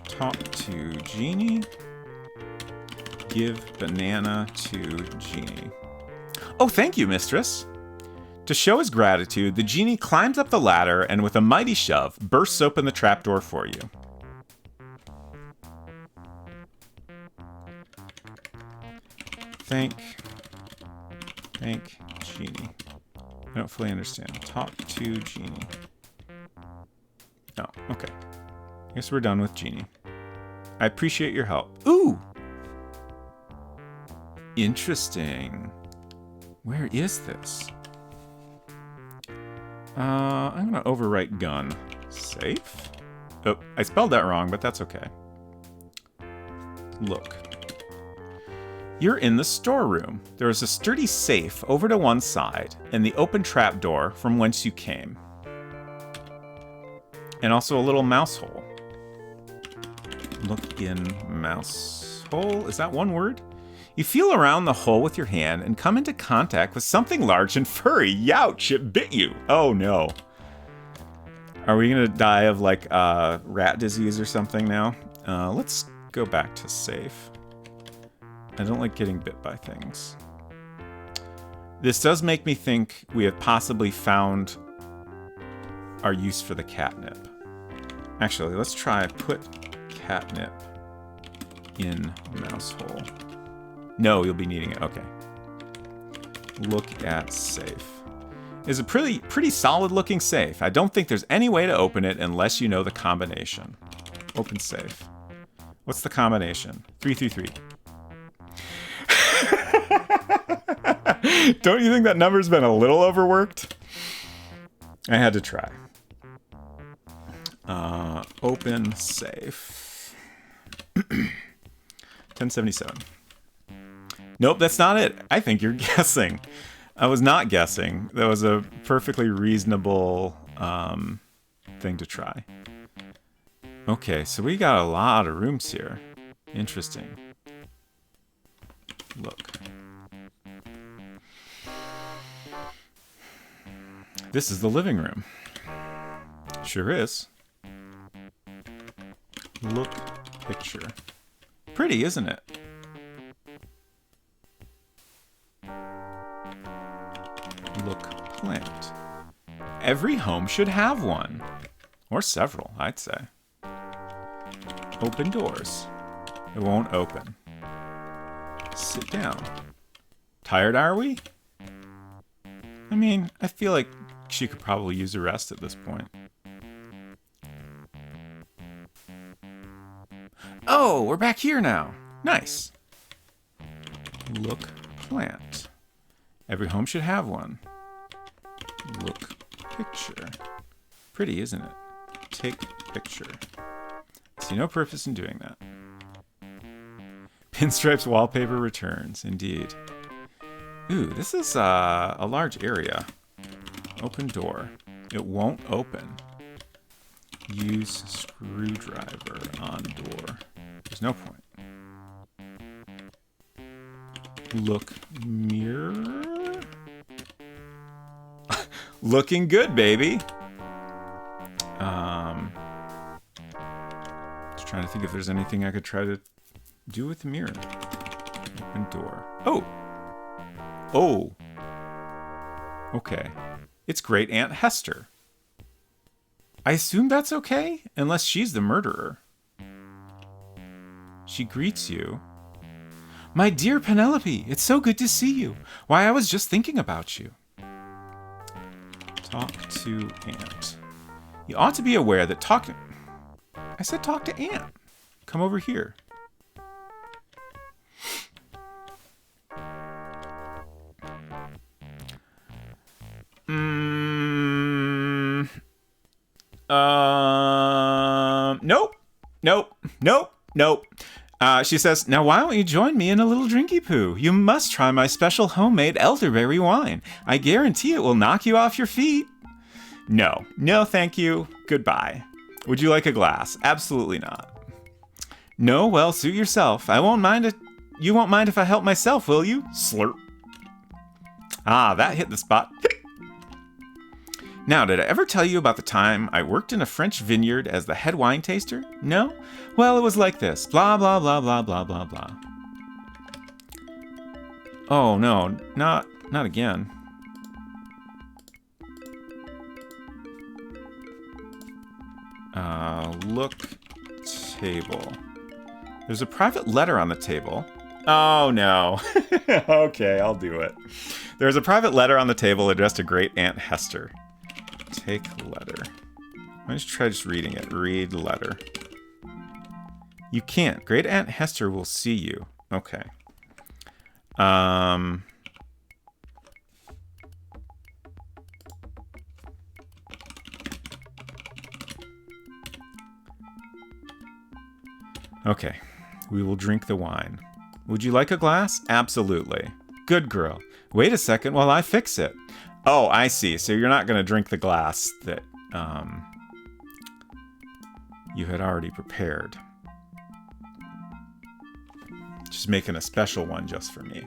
Speaker 1: Talk to Genie. Give banana to Genie. Oh, thank you, mistress. To show his gratitude, the Genie climbs up the ladder and with a mighty shove, bursts open the trapdoor for you. Thank Genie. I don't fully understand. Talk to Genie. Oh, okay. Guess we're done with Genie. I appreciate your help. Ooh! Interesting. Where is this? I'm gonna overwrite gun. Safe? Oh, I spelled that wrong, but that's okay. Look. You're in the storeroom. There is a sturdy safe over to one side, and the open trapdoor from whence you came. And also a little mouse hole. Look in mouse hole. Is that one word? You feel around the hole with your hand and come into contact with something large and furry. Youch, it bit you. Oh no. Are we gonna die of like rat disease or something now? Let's go back to safe. I don't like getting bit by things. This does make me think we have possibly found our use for the catnip. Actually, let's try put catnip in mouse hole. No, you'll be needing it. Okay. Look at safe. It's a pretty solid looking safe. I don't think there's any way to open it unless you know the combination. Open safe. What's the combination? 333. Don't you think that number's been a little overworked? I had to try. Open safe. 1077. Nope, that's not it. I think you're guessing. I was not guessing. That was a perfectly reasonable thing to try. Okay, so we got a lot of rooms here. Interesting. Look. This is the living room. Sure is. Look picture. Pretty, isn't it? Look plant. Every home should have one. Or several, I'd say. Open doors. It won't open. Sit down. Tired, are we? I mean, I feel like she could probably use a rest at this point. Oh, we're back here now. Nice. Look plant. Every home should have one. Look picture. Pretty, isn't it? Take picture. See no purpose in doing that. Pinstripes wallpaper returns, indeed. Ooh, this is a large area. Open door. It won't open. Use screwdriver on door. There's no point. Look mirror. Looking good, baby. Just trying to think if there's anything I could try to do with the mirror. Open door. Oh. Oh. Okay. It's Great Aunt Hester. I assume that's okay, unless she's the murderer. She greets you. My dear Penelope, it's so good to see you. Why, I was just thinking about you. Talk to Aunt. You ought to be aware that I said talk to Aunt. Come over here. Nope. She says, now why don't you join me in a little drinky poo? You must try my special homemade elderberry wine. I guarantee it will knock you off your feet. No, thank you. Goodbye. Would you like a glass? Absolutely not. No, well, suit yourself. I won't mind it. You won't mind if I help myself, will you? Slurp. Ah, that hit the spot. Now, did I ever tell you about the time I worked in a French vineyard as the head wine taster? No? Well, it was like this. Blah, blah, blah, blah, blah, blah, blah. Oh, no. Not again. Look table. There's a private letter on the table. Oh, no. Okay, I'll do it. There's a private letter on the table addressed to Great Aunt Hester. Take letter. Why don't you try just reading it? Read letter. You can't. Great Aunt Hester will see you. Okay. Okay. We will drink the wine. Would you like a glass? Absolutely. Good girl. Wait a second while I fix it. Oh, I see. So you're not going to drink the glass that you had already prepared. Just making a special one just for me.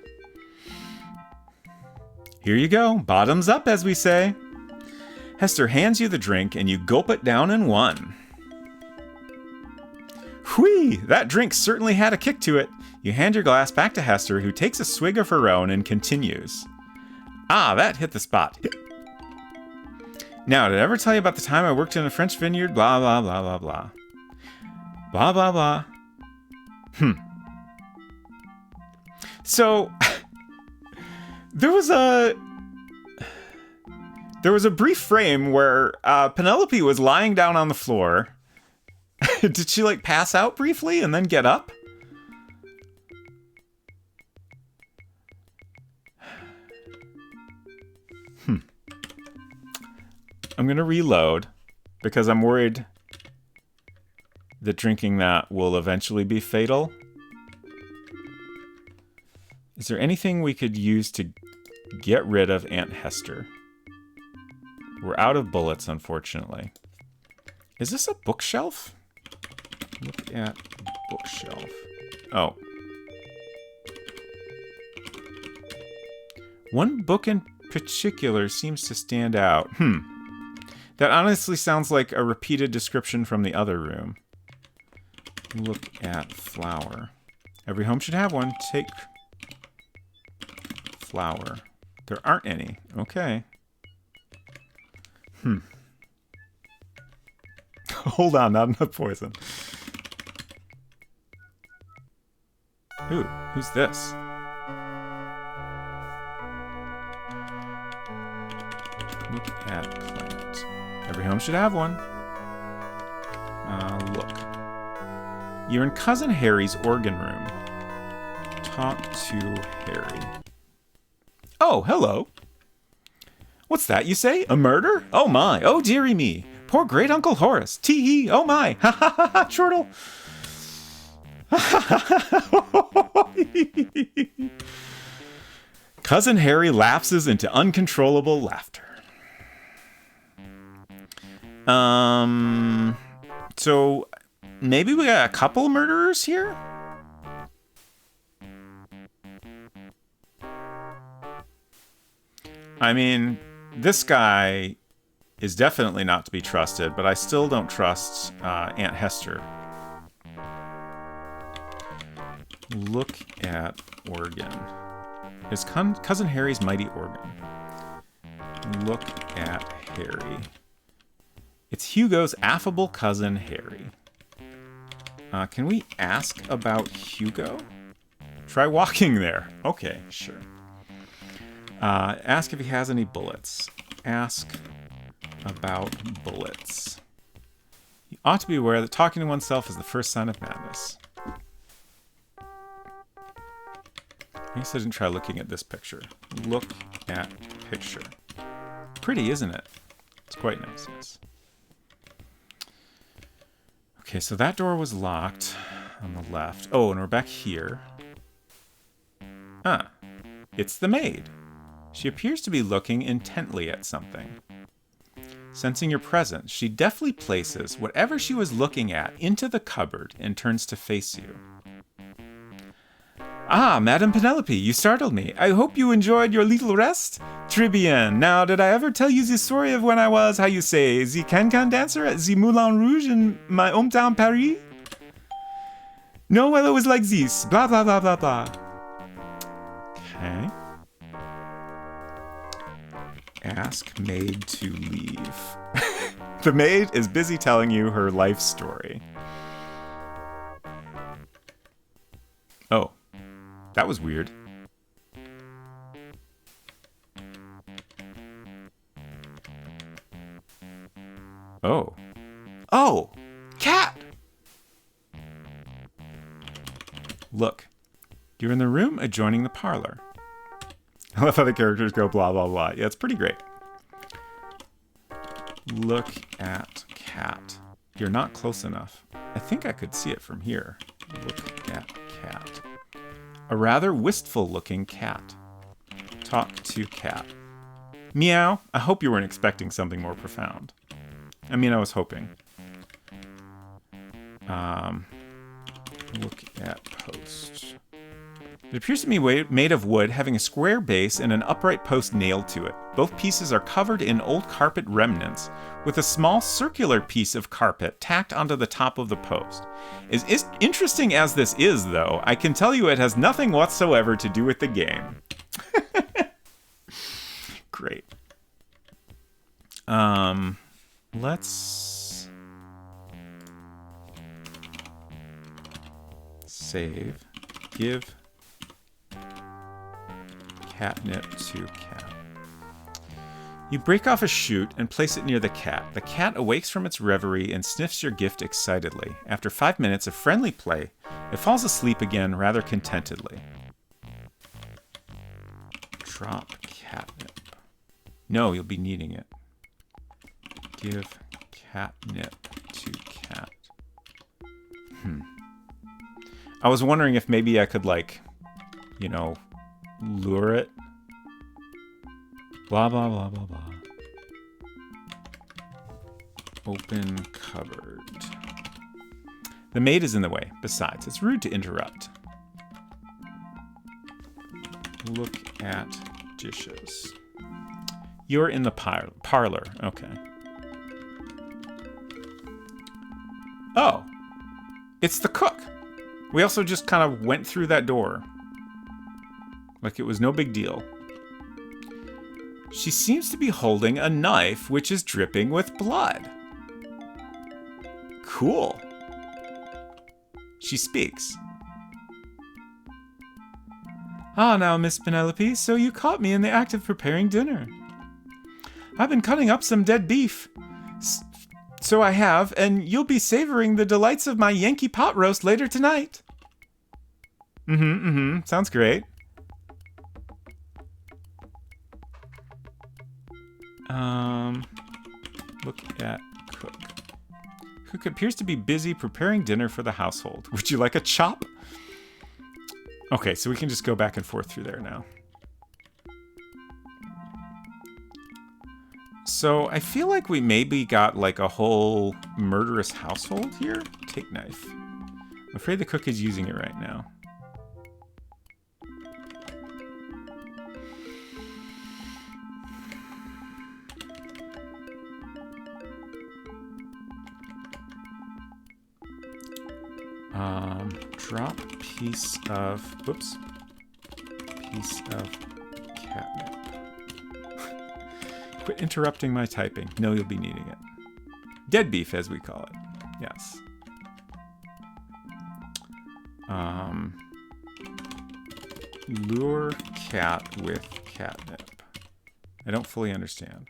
Speaker 1: Here you go. Bottoms up, as we say. Hester hands you the drink, and you gulp it down in one. Whee! That drink certainly had a kick to it. You hand your glass back to Hester, who takes a swig of her own and continues. Ah, that hit the spot. Now, did I ever tell you about the time I worked in a French vineyard? Blah, blah, blah, blah, blah. Blah, blah, blah. So, there was a brief frame where Penelope was lying down on the floor. Did she, pass out briefly and then get up? I'm going to reload because I'm worried that drinking that will eventually be fatal. Is there anything we could use to get rid of Aunt Hester? We're out of bullets, unfortunately. Is this a bookshelf? Look at bookshelf. Oh. One book in particular seems to stand out. That honestly sounds like a repeated description from the other room. Look at flower. Every home should have one. Take flower. There aren't any. Okay. Hold on, not enough poison. Ooh, who's this? Look at plant. Every home should have one. Look. You're in Cousin Harry's organ room. Talk to Harry. Oh, hello. What's that you say? A murder? Oh my, oh dearie me. Poor great Uncle Horace. Tee-hee, oh my. Ha ha ha ha, chortle. Cousin Harry lapses into uncontrollable laughter. So maybe we got a couple murderers here? I mean, this guy is definitely not to be trusted, but I still don't trust Aunt Hester. Look at organ. Is Cousin Harry's mighty organ. Look at Harry. It's Hugo's affable cousin Harry. Can we ask about Hugo? Try walking there. Okay, sure. Ask if he has any bullets. Ask about bullets. You ought to be aware that talking to oneself is the first sign of madness. I guess I didn't try looking at this picture. Look at picture. Pretty, isn't it? It's quite nice, yes. Okay, so that door was locked on the left. Oh, and we're back here. Ah, it's the maid. She appears to be looking intently at something. Sensing your presence, she deftly places whatever she was looking at into the cupboard and turns to face you. Ah, Madame Penelope, you startled me. I hope you enjoyed your little rest? Très bien. Now, did I ever tell you the story of when I was, how you say, the can-can dancer at the Moulin Rouge in my hometown Paris? No, well, it was like this. Blah, blah, blah, blah, blah. Okay. Ask maid to leave. The maid is busy telling you her life story. Oh. That was weird. Oh. Oh! Cat! Look. You're in the room adjoining the parlor. I love how the characters go blah, blah, blah. Yeah, it's pretty great. Look at cat. You're not close enough. I think I could see it from here. Look at cat. A rather wistful-looking cat. Talk to cat. Meow. I hope you weren't expecting something more profound. I mean, I was hoping. Look at post. It appears to be made of wood, having a square base and an upright post nailed to it. Both pieces are covered in old carpet remnants, with a small circular piece of carpet tacked onto the top of the post. As interesting as this is, though, I can tell you it has nothing whatsoever to do with the game. Great. Let's save. Give catnip to cat. You break off a shoot and place it near the cat. The cat awakes from its reverie and sniffs your gift excitedly. After 5 minutes of friendly play, it falls asleep again rather contentedly. Drop catnip. No, you'll be needing it. Give catnip to cat. I was wondering if maybe I could, like, you know, lure it. Blah, blah, blah, blah, blah. Open cupboard. The maid is in the way. Besides, it's rude to interrupt. Look at dishes. You're in the parlor. Okay. Oh. It's the cook. We also just kind of went through that door. Like it was no big deal. She seems to be holding a knife which is dripping with blood. Cool. She speaks. Ah, now, Miss Penelope, so you caught me in the act of preparing dinner. I've been cutting up some dead beef. So I have, and you'll be savoring the delights of my Yankee pot roast later tonight. Sounds great. Look at Cook. Cook appears to be busy preparing dinner for the household. Would you like a chop? Okay, so we can just go back and forth through there now. So I feel like we maybe got like a whole murderous household here. Take knife. I'm afraid the cook is using it right now. Drop piece of catnip. Quit interrupting my typing. No, you'll be needing it. Dead beef, as we call it. Yes. Lure cat with catnip. I don't fully understand.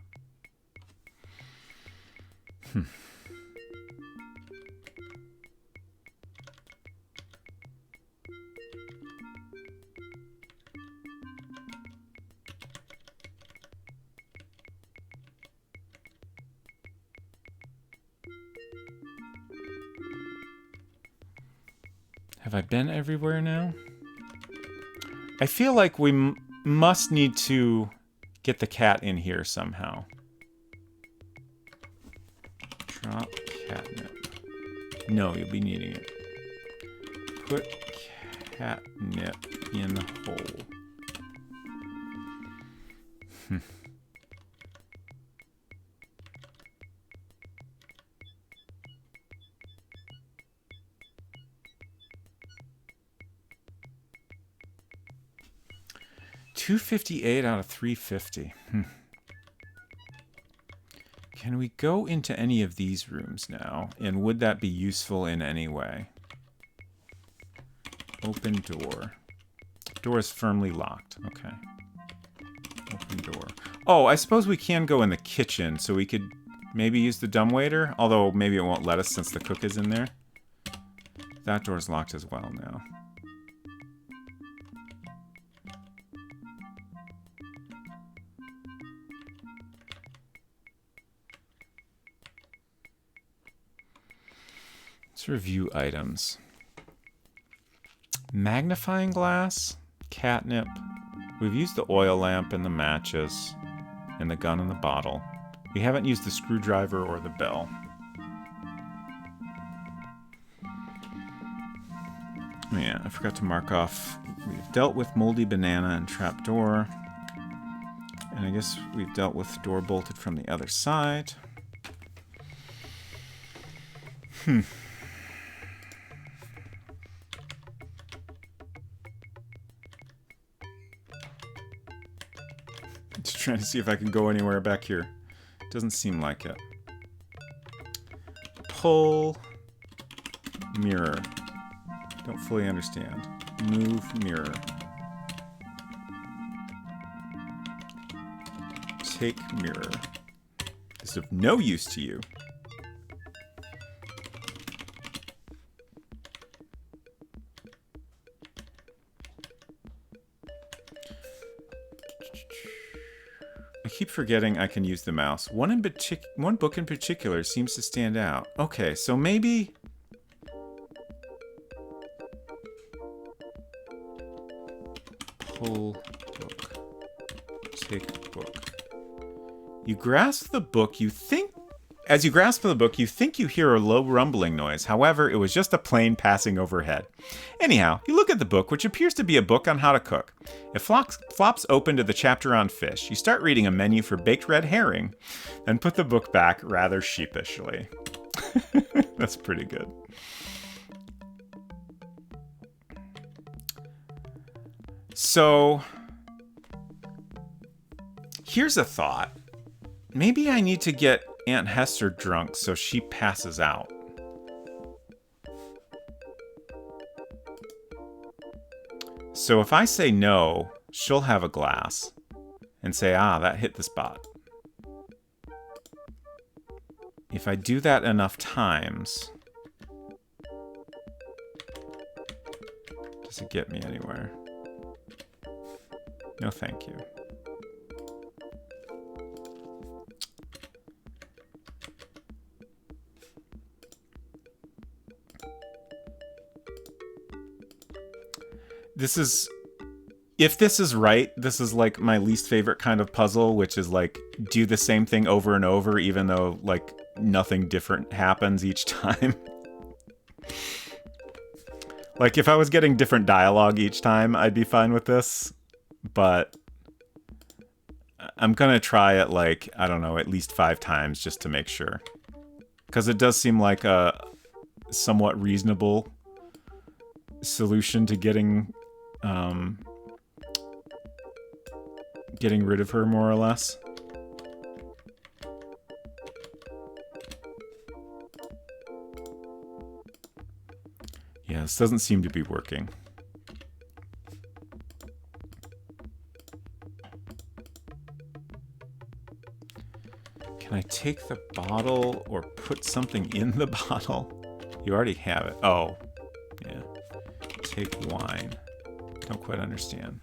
Speaker 1: Have I been everywhere now? I feel like we must need to get the cat in here somehow. Drop catnip. No, you'll be needing it. Put catnip in hole. 258 out of 350. Can we go into any of these rooms now? And would that be useful in any way? Open door. Door is firmly locked. Okay. Open door. Oh, I suppose we can go in the kitchen, so we could maybe use the dumbwaiter, although maybe it won't let us since the cook is in there. That door's locked as well now. Let's review items. Magnifying glass, catnip. We've used the oil lamp and the matches and the gun and the bottle. We haven't used the screwdriver or the bell. Oh yeah, I forgot to mark off. We've dealt with moldy banana and trapdoor. And I guess we've dealt with door bolted from the other side. Just trying to see if I can go anywhere back here. Doesn't seem like it. Pull. Mirror. Don't fully understand. Move mirror. Take mirror. This is of no use to you. I keep forgetting I can use the mouse. One book in particular seems to stand out. Okay, so maybe... Pull book. Take book. You grasp the book, you think... As you grasp the book, you think you hear a low rumbling noise. However, it was just a plane passing overhead. Anyhow, you look at the book, which appears to be a book on how to cook. It flops open to the chapter on fish. You start reading a menu for baked red herring, then put the book back rather sheepishly. That's pretty good. So... Here's a thought. Maybe I need to get Aunt Hester drunk so she passes out. So if I say no, she'll have a glass and say, that hit the spot. If I do that enough times, does it get me anywhere? No, thank you. If this is right, this is like my least favorite kind of puzzle, which is like do the same thing over and over, even though like nothing different happens each time. Like if I was getting different dialogue each time, I'd be fine with this, but I'm gonna try it like, I don't know, at least 5 times just to make sure. Because it does seem like a somewhat reasonable solution to getting rid of her, more or less. Yeah, this doesn't seem to be working. Can I take the bottle or put something in the bottle? You already have it. Oh, yeah. Take wine. Don't quite understand.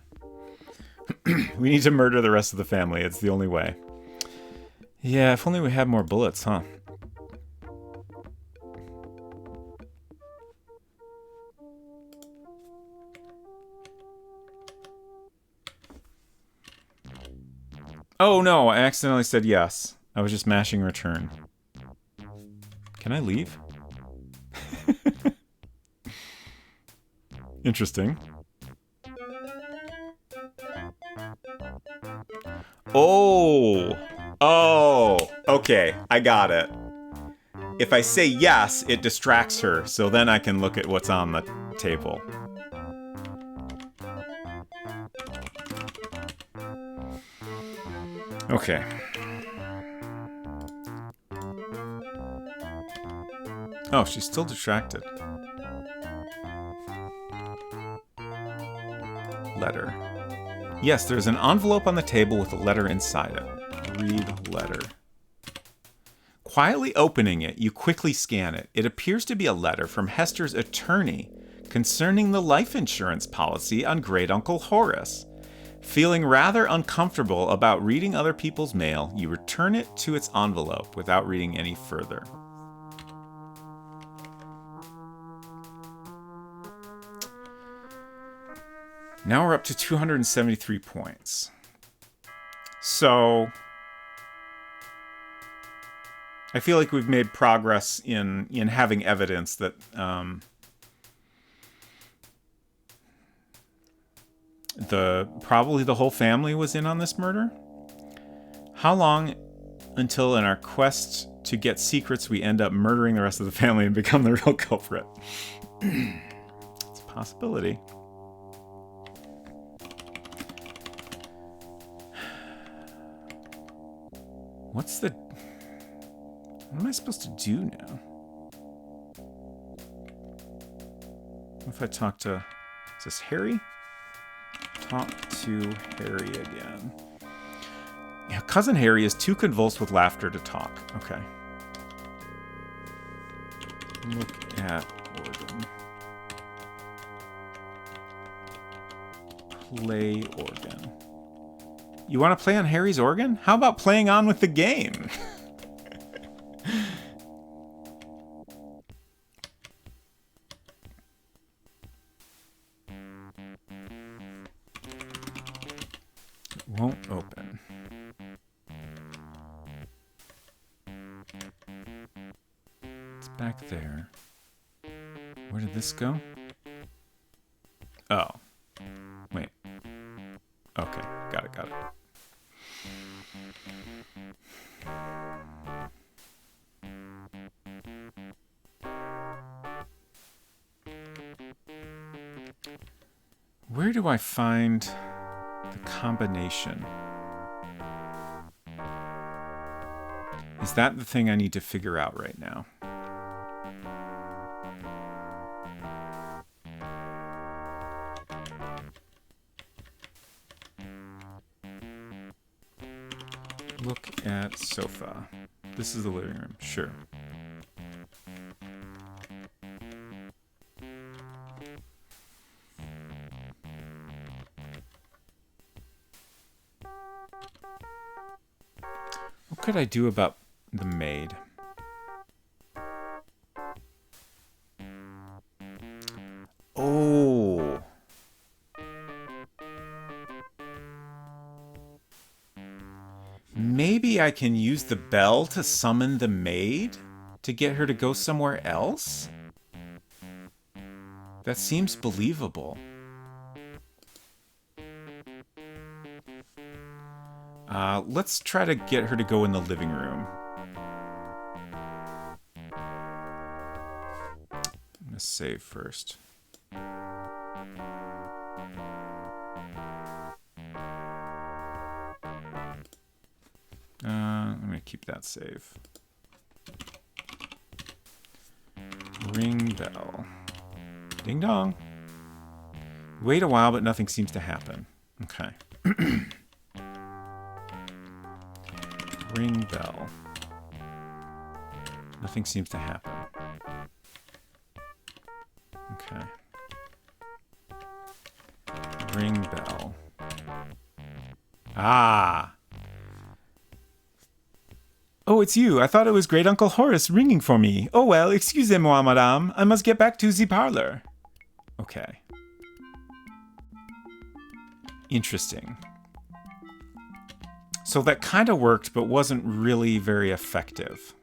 Speaker 1: We need to murder the rest of the family. It's the only way. Yeah, if only we had more bullets, huh? Oh no, I accidentally said yes. I was just mashing return. Can I leave? Interesting. Oh, okay, I got it. If I say yes, it distracts her, so then I can look at what's on the table. Okay. Oh, she's still distracted. Letter. Yes, there's an envelope on the table with a letter inside it. Read letter. Quietly opening it, you quickly scan it. It appears to be a letter from Hester's attorney concerning the life insurance policy on Great Uncle Horace. Feeling rather uncomfortable about reading other people's mail, you return it to its envelope without reading any further. Now we're up to 273 points. So I feel like we've made progress in having evidence that probably the whole family was in on this murder. How long until in our quest to get secrets we end up murdering the rest of the family and become the real culprit? It's a possibility. What am I supposed to do now? What if I talk to... Is this Harry? Talk to Harry again. Yeah, Cousin Harry is too convulsed with laughter to talk. Okay. Look at organ. Play organ. You want to play on Harry's organ? How about playing on with the game? It won't open. It's back there. Where did this go? Oh. Wait. Okay, got it. Where do I find the combination? Is that the thing I need to figure out right now? Look at sofa. This is the living room. Sure. What could I do about the maid? Oh. Maybe I can use the bell to summon the maid to get her to go somewhere else? That seems believable. Let's try to get her to go in the living room. I'm gonna save first. I'm gonna keep that save. Ring bell. Ding dong. Wait a while, but nothing seems to happen. Okay. Ring bell. Nothing seems to happen. Okay. Ring bell. Ah! Oh, it's you. I thought it was Great Uncle Horace ringing for me. Oh well, excusez-moi, madame. I must get back to the parlor. Okay. Interesting. So that kind of worked, but wasn't really very effective.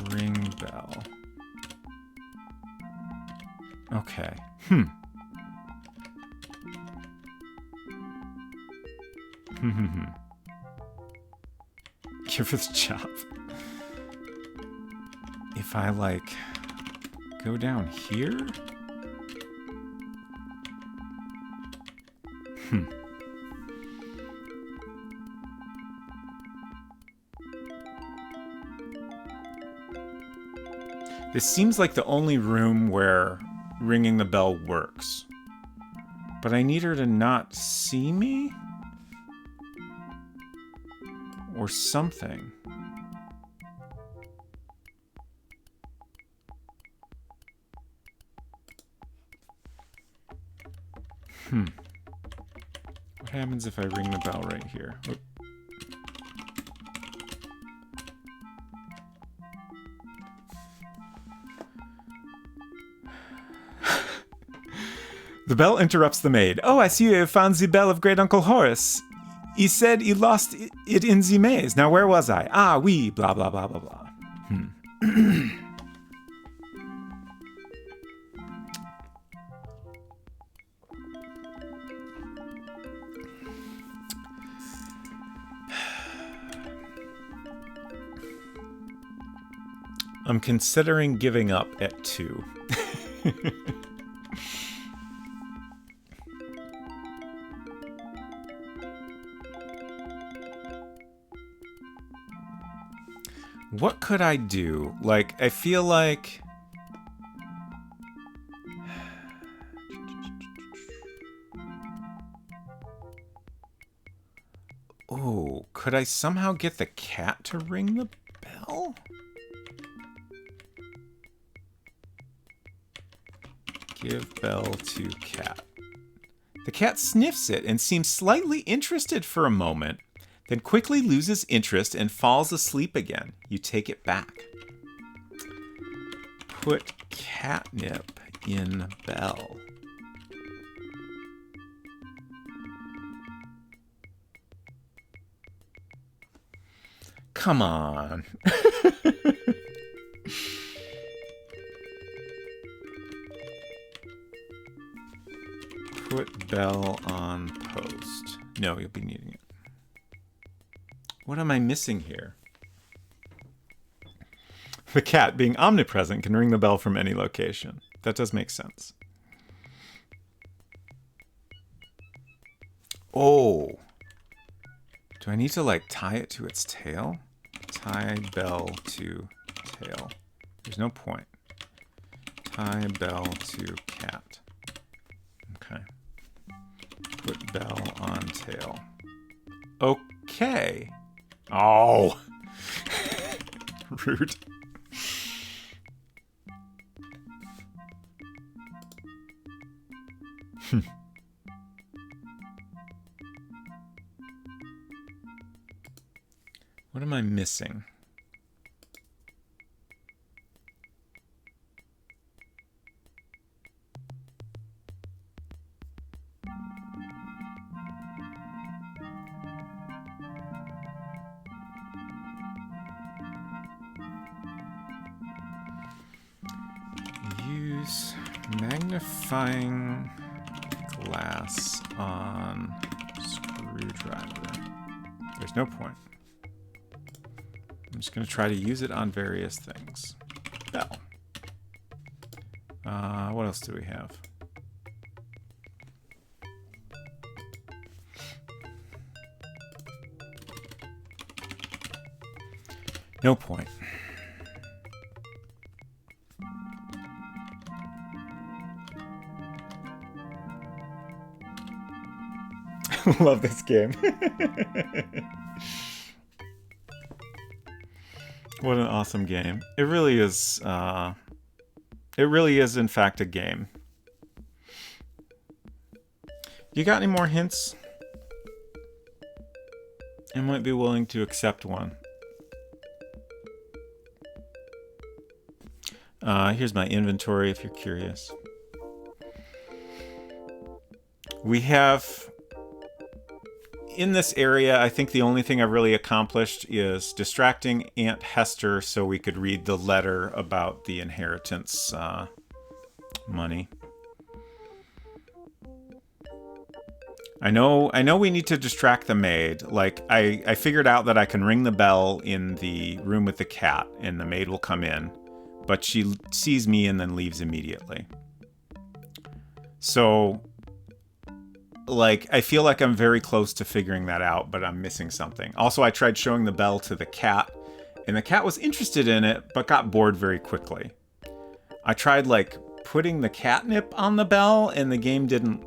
Speaker 1: Ring bell. Okay. Give her the job. If I, like, go down here? This seems like the only room where ringing the bell works. But I need her to not see me? Or something. What happens if I ring the bell right here? Oop. The bell interrupts the maid. Oh, I see you have found the bell of Great Uncle Horace. He said he lost it in the maze. Now, where was I? Ah, oui, blah, blah, blah, blah, blah. I'm considering giving up at 2. What could I do? Like, I feel like... Oh, could I somehow get the cat to ring the bell? Give bell to cat. The cat sniffs it and seems slightly interested for a moment, then quickly loses interest and falls asleep again. You take it back. Put catnip in bell. Come on. Put bell on post. No, you'll be needing it. What am I missing here? The cat, being omnipresent, can ring the bell from any location. That does make sense. Oh. Do I need to, like, tie it to its tail? Tie bell to tail. There's no point. Tie bell to cat. Okay. Put bell on tail. Okay. Oh. Rude. What am I missing? Use magnifying glass on screwdriver. There's no point. I'm just going to try to use it on various things. Bell. What else do we have? No point. Love this game. What an awesome game. It really is, in fact, a game. You got any more hints? I might be willing to accept one. Here's my inventory if you're curious. We have... In this area, I think the only thing I've really accomplished is distracting Aunt Hester so we could read the letter about the inheritance money. I know we need to distract the maid. Like, I figured out that I can ring the bell in the room with the cat, and the maid will come in. But she sees me and then leaves immediately. So... like, I feel like I'm very close to figuring that out, but I'm missing something. Also, I tried showing the bell to the cat, and the cat was interested in it, but got bored very quickly. I tried, like, putting the catnip on the bell, and the game didn't...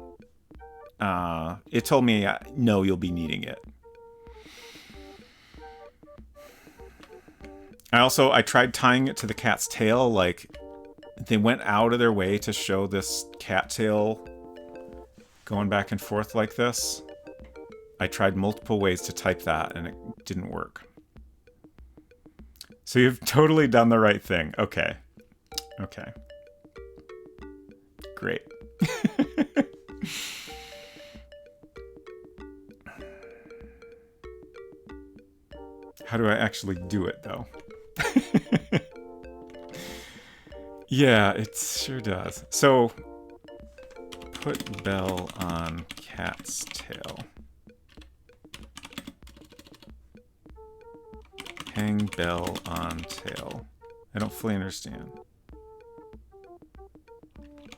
Speaker 1: it told me, no, you'll be needing it. I tried tying it to the cat's tail, like, they went out of their way to show this cattail going back and forth like this. I tried multiple ways to type that, and it didn't work. So you've totally done the right thing. Okay. Okay. Great. How do I actually do it, though? Yeah, it sure does. So... put bell on cat's tail. Hang bell on tail. I don't fully understand.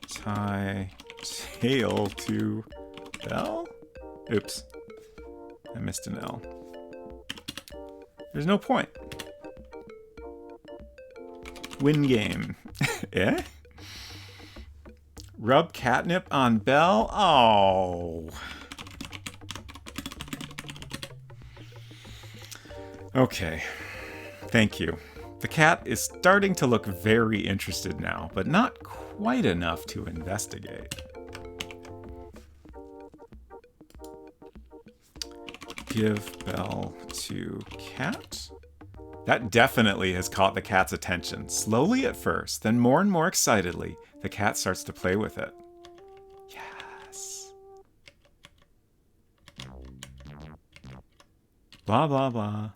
Speaker 1: Tie tail to bell? Oops. I missed an L. There's no point. Win game. Eh? Rub catnip on bell? Oh. Okay. Thank you. The cat is starting to look very interested now, but not quite enough to investigate. Give bell to cat? That definitely has caught the cat's attention. Slowly at first, then more and more excitedly, the cat starts to play with it. Yes. Blah, blah, blah.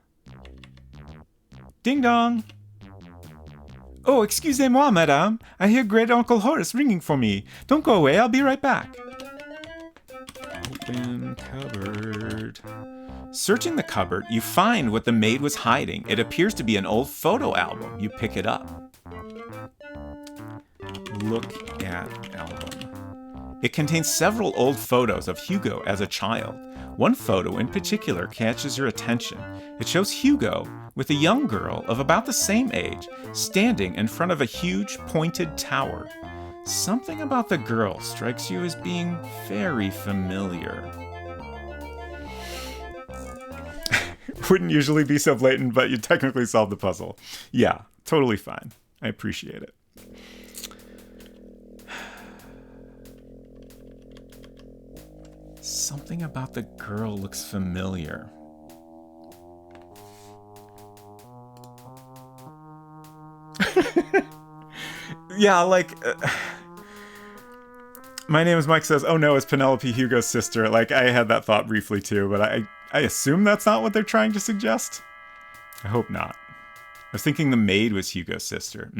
Speaker 1: Ding dong. Oh, excusez-moi, madame. I hear Great Uncle Horace ringing for me. Don't go away, I'll be right back. Open cupboard. Searching the cupboard, you find what the maid was hiding. It appears to be an old photo album. You pick it up. Look at album. It contains several old photos of Hugo as a child. One photo in particular catches your attention. It shows Hugo with a young girl of about the same age standing in front of a huge pointed tower. Something about the girl strikes you as being very familiar. Wouldn't usually be so blatant, but you technically solved the puzzle. Yeah, totally fine. I appreciate it. Something about the girl looks familiar. Yeah, like... my name is Mike says, oh no, it's Penelope, Hugo's sister. Like, I had that thought briefly too, but I assume that's not what they're trying to suggest. I hope not. I was thinking the maid was Hugo's sister.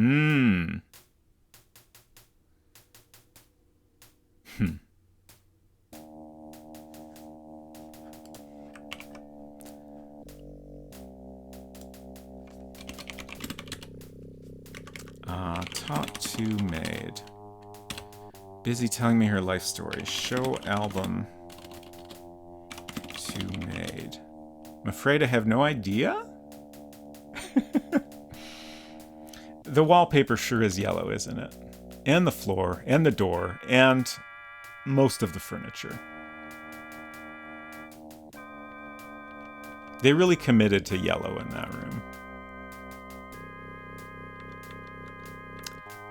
Speaker 1: Talk to maid. Busy telling me her life story. Show album to maid. I'm afraid I have no idea? The wallpaper sure is yellow, isn't it? And the floor, and the door, and most of the furniture. They really committed to yellow in that room.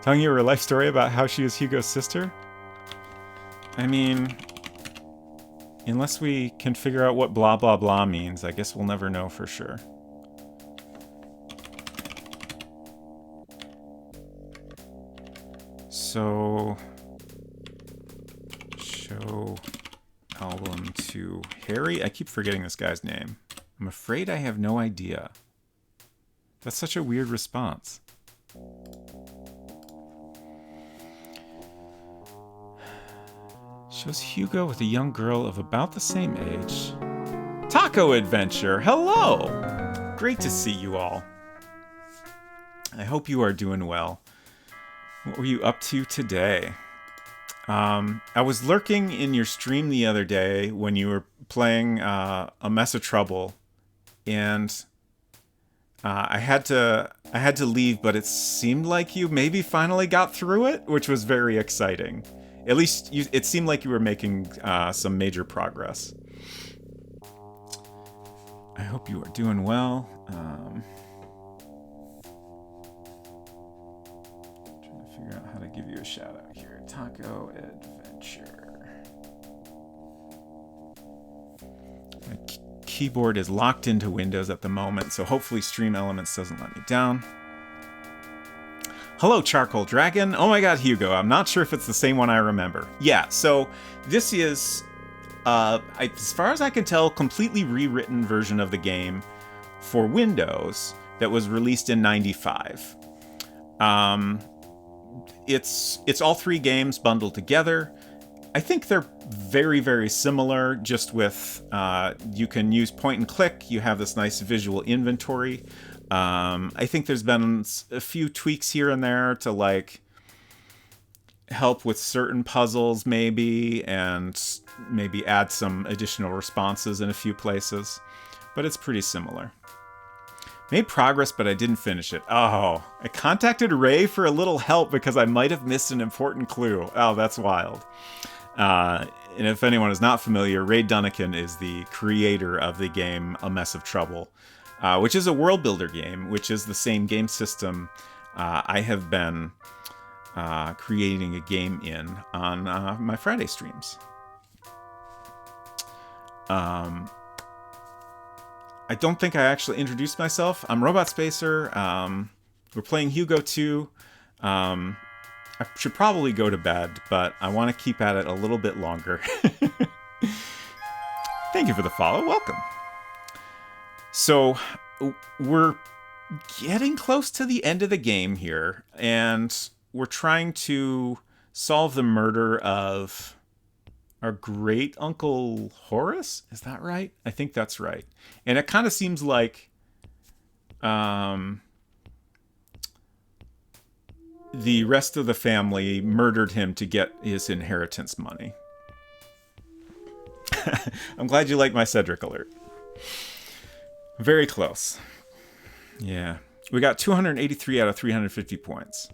Speaker 1: Telling you her life story about how she is Hugo's sister? I mean, unless we can figure out what blah blah blah means, I guess we'll never know for sure. So, show album to Harry? I keep forgetting this guy's name. I'm afraid I have no idea. That's such a weird response. Shows Hugo with a young girl of about the same age. Taco Adventure, hello! Great to see you all. I hope you are doing well. What were you up to today? I was lurking in your stream the other day when you were playing A Mess of Trouble, and I had to leave, but it seemed like you maybe finally got through it, which was very exciting. At least it seemed like you were making some major progress. I hope you are doing well. Trying to figure out how to give you a shout out here. Taco Adventure. My keyboard is locked into Windows at the moment, so hopefully Stream Elements doesn't let me down. Hello, Charcoal Dragon. Oh my god, Hugo. I'm not sure if it's the same one I remember. Yeah, so this is, as far as I can tell, completely rewritten version of the game for Windows that was released in '95. It's all three games bundled together. I think they're very, very similar, just with you can use point and click. You have this nice visual inventory. I think there's been a few tweaks here and there to like help with certain puzzles maybe, and maybe add some additional responses in a few places, but it's pretty similar. Made progress, but I didn't finish it. Oh, I contacted Ray for a little help because I might have missed an important clue. Oh, that's wild. And if anyone is not familiar, Ray Dunnican is the creator of the game A Mess of Trouble, which is a world builder game, which is the same game system I have been creating a game in on my Friday streams. I don't think I actually introduced myself. I'm Robot Spacer. We're playing Hugo II. I should probably go to bed, but I want to keep at it a little bit longer. Thank you for the follow. Welcome. So, we're getting close to the end of the game here, and we're trying to solve the murder of our great uncle Horace. Is that right? I think that's right. And it kind of seems like the rest of the family murdered him to get his inheritance money. I'm glad you like my Cedric alert. Very close. Yeah. We got 283 out of 350 points.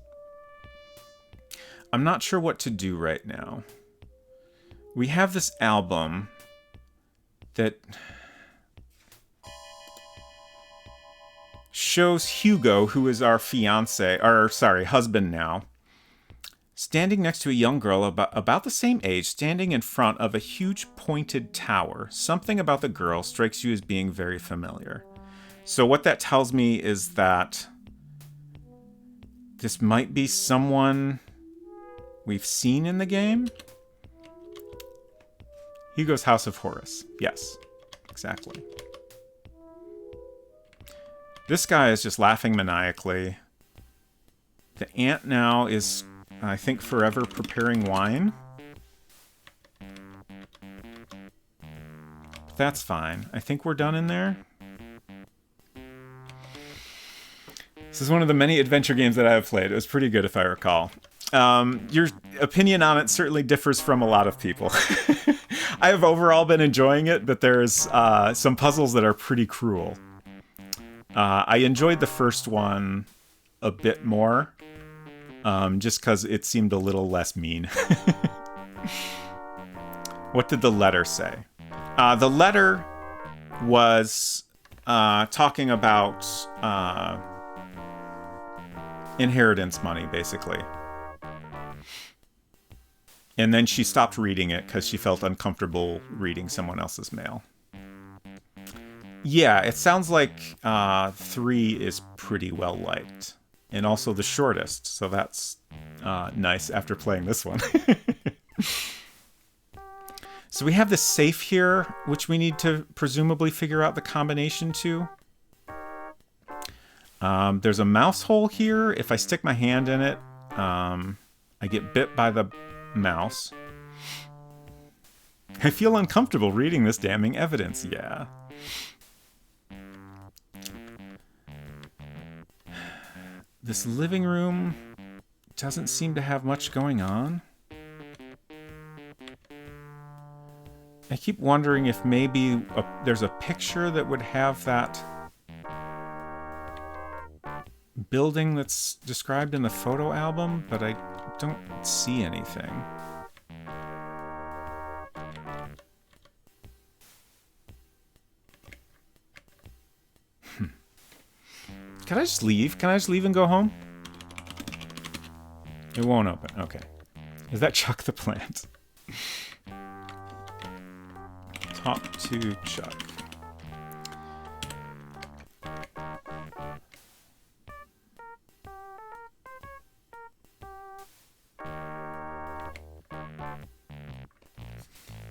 Speaker 1: I'm not sure what to do right now. We have this album that shows Hugo, who is our husband now, standing next to a young girl about the same age, standing in front of a huge pointed tower. Something about the girl strikes you as being very familiar. So what that tells me is that this might be someone we've seen in the game. Hugo's House of Horus. Yes, exactly. This guy is just laughing maniacally. The aunt now is, I think, forever preparing wine. That's fine. I think we're done in there. This is one of the many adventure games that I have played. It was pretty good, if I recall. Your opinion on it certainly differs from a lot of people. I have overall been enjoying it, but there's some puzzles that are pretty cruel. I enjoyed the first one a bit more, just because it seemed a little less mean. What did the letter say? The letter was talking about inheritance money, basically. And then she stopped reading it because she felt uncomfortable reading someone else's mail. Yeah, it sounds like 3 is pretty well liked. And also the shortest, so that's nice after playing this one. So we have this safe here, which we need to presumably figure out the combination to. There's a mouse hole here. If I stick my hand in it, I get bit by the mouse. I feel uncomfortable reading this damning evidence. Yeah. This living room doesn't seem to have much going on. I keep wondering if maybe there's a picture that would have that building that's described in the photo album, but I don't see anything. Can I just leave? Can I just leave and go home? It won't open. Okay. Is that Chuck the plant? Talk to Chuck.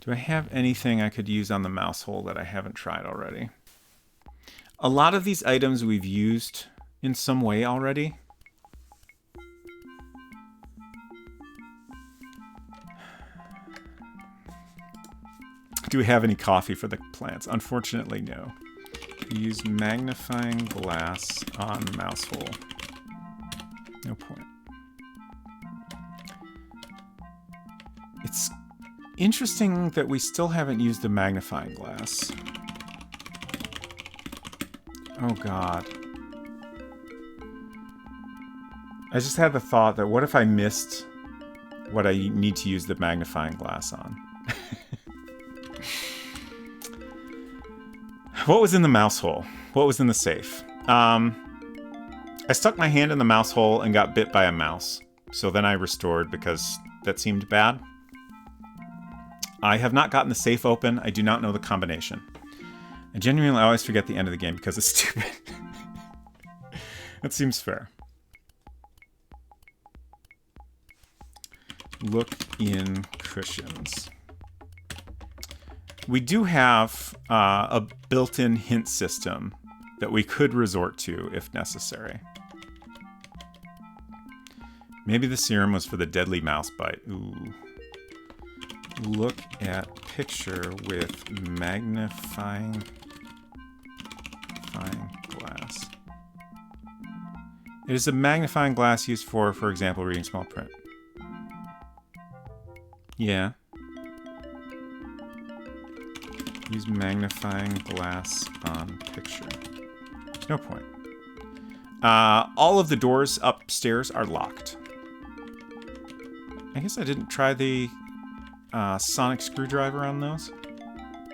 Speaker 1: Do I have anything I could use on the mouse hole that I haven't tried already? A lot of these items we've used in some way already. Do we have any coffee for the plants? Unfortunately, no. Use magnifying glass on mouse hole. No point. It's interesting that we still haven't used the magnifying glass. Oh god. I just had the thought that what if I missed what I need to use the magnifying glass on? What was in the mouse hole? What was in the safe? I stuck my hand in the mouse hole and got bit by a mouse. So then I restored because that seemed bad. I have not gotten the safe open. I do not know the combination. I genuinely always forget the end of the game because it's stupid. That seems fair. Look in cushions. We do have a built-in hint system that we could resort to if necessary. Maybe the serum was for the deadly mouse bite. Ooh. Look at picture with magnifying glass. It is a magnifying glass used for example, reading small print. Use magnifying glass on picture. There's no point. All of the doors upstairs are locked. I guess I didn't try the sonic screwdriver on those.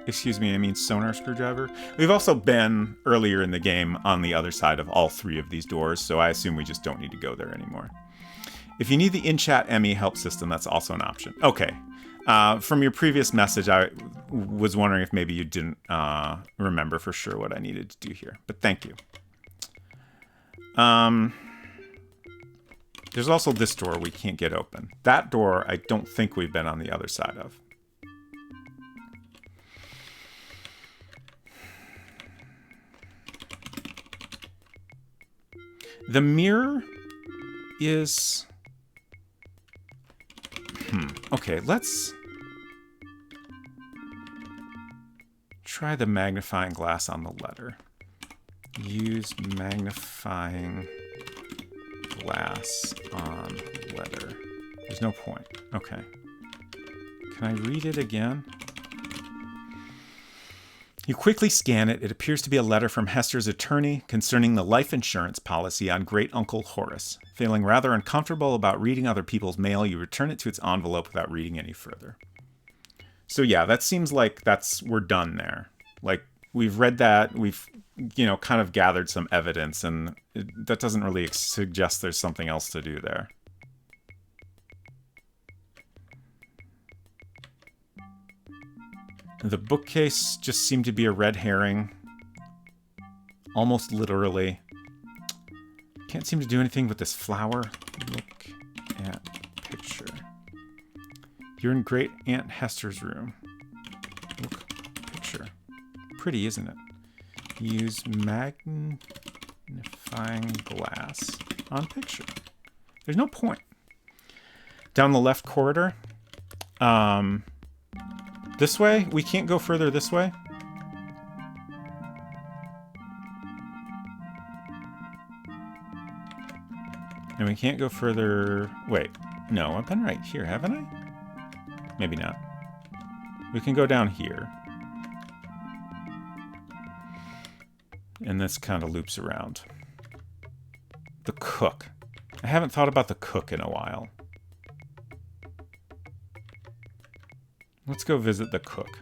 Speaker 1: Excuse me, I mean sonar screwdriver. We've also been, earlier in the game, on the other side of all 3 of these doors, so I assume we just don't need to go there anymore. If you need the in-chat ME help system, that's also an option. Okay. From your previous message, I was wondering if maybe you didn't remember for sure what I needed to do here, but thank you. There's also this door we can't get open. That door, I don't think we've been on the other side of. The mirror is... Okay, let's try the magnifying glass on the letter. Use magnifying glass on letter. There's no point. Okay. Can I read it again? You quickly scan it. It appears to be a letter from Hester's attorney concerning the life insurance policy on Great Uncle Horace. Feeling rather uncomfortable about reading other people's mail, you return it to its envelope without reading any further. So yeah, that seems like we're done there. Like, we've read that, we've, kind of gathered some evidence, and that doesn't really suggest there's something else to do there. The bookcase just seemed to be a red herring. Almost literally. Can't seem to do anything with this flower. Look at picture. You're in Great Aunt Hester's room. Look picture. Pretty, isn't it? Use magnifying glass on picture. There's no point. Down the left corridor. This way? We can't go further this way? And we can't go further... Wait. No, I've been right here, haven't I? Maybe not. We can go down here. And this kind of loops around. The cook. I haven't thought about the cook in a while. Let's go visit the cook.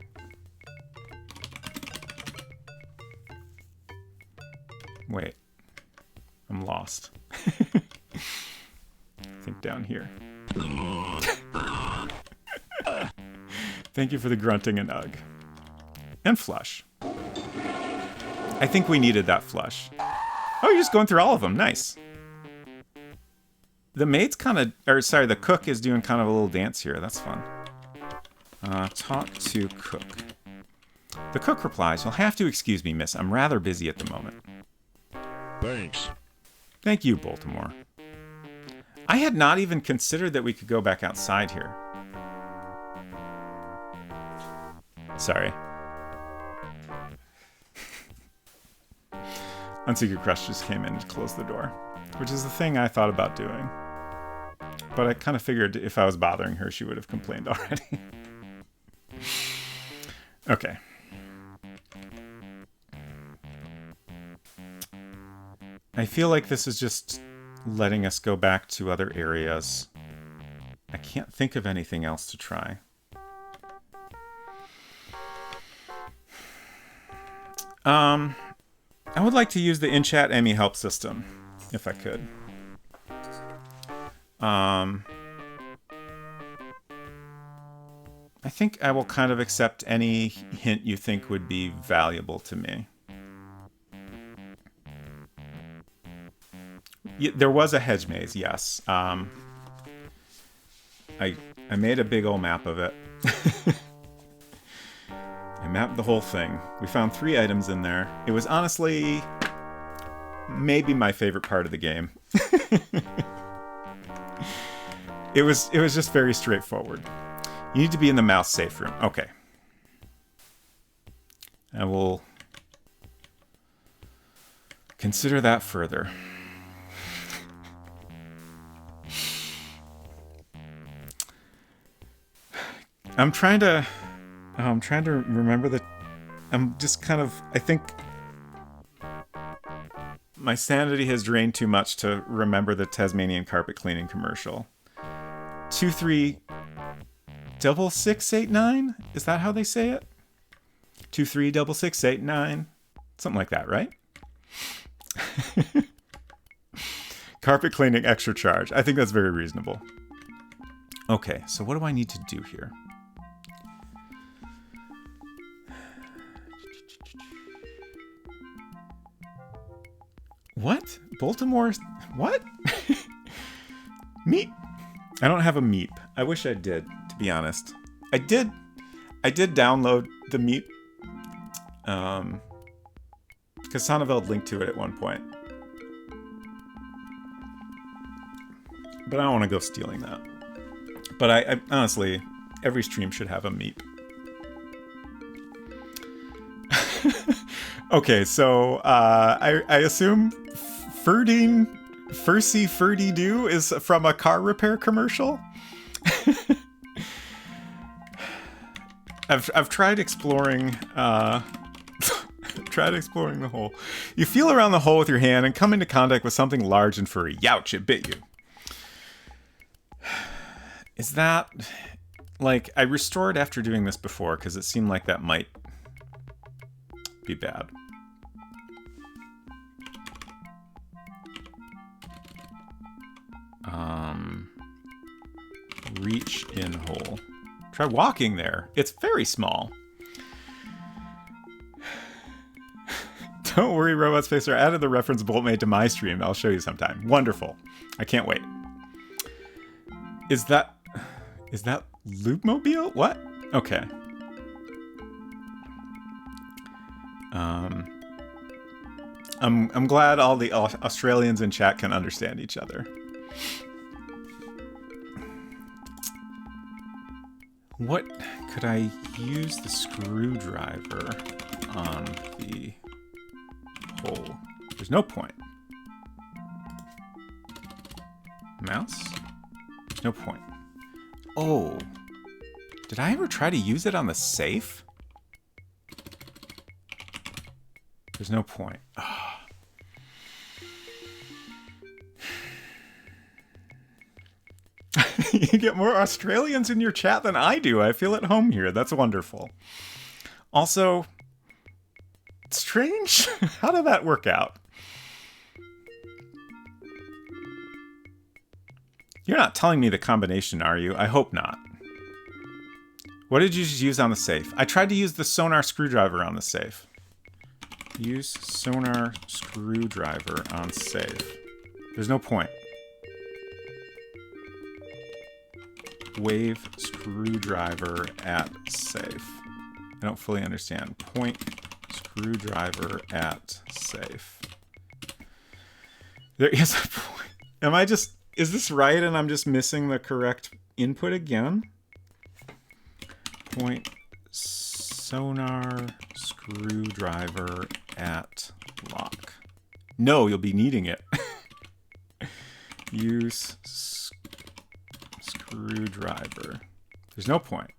Speaker 1: Wait. I'm lost. I think down here. Thank you for the grunting and ugh. And flush. I think we needed that flush. Oh, you're just going through all of them. Nice. The maid's kind of... Or, sorry, the cook is doing kind of a little dance here. That's fun. Talk to cook. The cook replies, "You'll have to excuse me, miss. I'm rather busy at the moment."
Speaker 4: Thanks.
Speaker 1: Thank you, Baltimore. I had not even considered that we could go back outside here. Sorry. Unsecret Crush just came in and closed the door, which is the thing I thought about doing. But I kind of figured if I was bothering her, she would have complained already. Okay. I feel like this is just letting us go back to other areas. I can't think of anything else to try. I would like to use the in-chat Emmy help system, if I could. I think I will kind of accept any hint you think would be valuable to me. There was a hedge maze, yes. I made a big old map of it. I mapped the whole thing. We found 3 items in there. It was honestly maybe my favorite part of the game. It was just very straightforward. You need to be in the mouse safe room. Okay. I will consider that further. I'm trying to remember the I'm just kind of, I think my sanity has drained too much to remember the Tasmanian carpet cleaning commercial. 236689? Is that how they say it? 236689? Something like that, right? Carpet cleaning extra charge. I think that's very reasonable. Okay, so what do I need to do here? What? Baltimore? What? Meep. I don't have a Meep. I wish I did, to be honest. I did download the Meep. Because Sonneveld linked to it at one point. But I don't want to go stealing that. But I honestly, every stream should have a Meep. Okay, so I assume Fursy Ferdy Doo is from a car repair commercial. I've tried exploring the hole. You feel around the hole with your hand and come into contact with something large and furry. Youch, it bit you. Is that like I restored after doing this before because it seemed like that might be bad. Reach in hole. Try walking there. It's very small. Don't worry, Robot Spacer. I added the reference Bolt made to my stream. I'll show you sometime. Wonderful. I can't wait. Is that Lube-mobile? What? Okay. I'm glad all the Australians in chat can understand each other. What could I use the screwdriver on the hole? There's no point. Mouse? There's no point. Oh. Did I ever try to use it on the safe? There's no point. Oh. You get more Australians in your chat than I do. I feel at home here. That's wonderful. Also, strange. How did that work out? You're not telling me the combination, are you? I hope not. What did you just use on the safe? I tried to use the sonar screwdriver on the safe. Use sonar screwdriver on safe. There's no point. Wave screwdriver at safe. I don't fully understand. Point screwdriver at safe. There is a point. Am I just... Is this right and I'm just missing the correct input again? Point sonar screwdriver at lock. No, you'll be needing it. Use screwdriver. There's no point.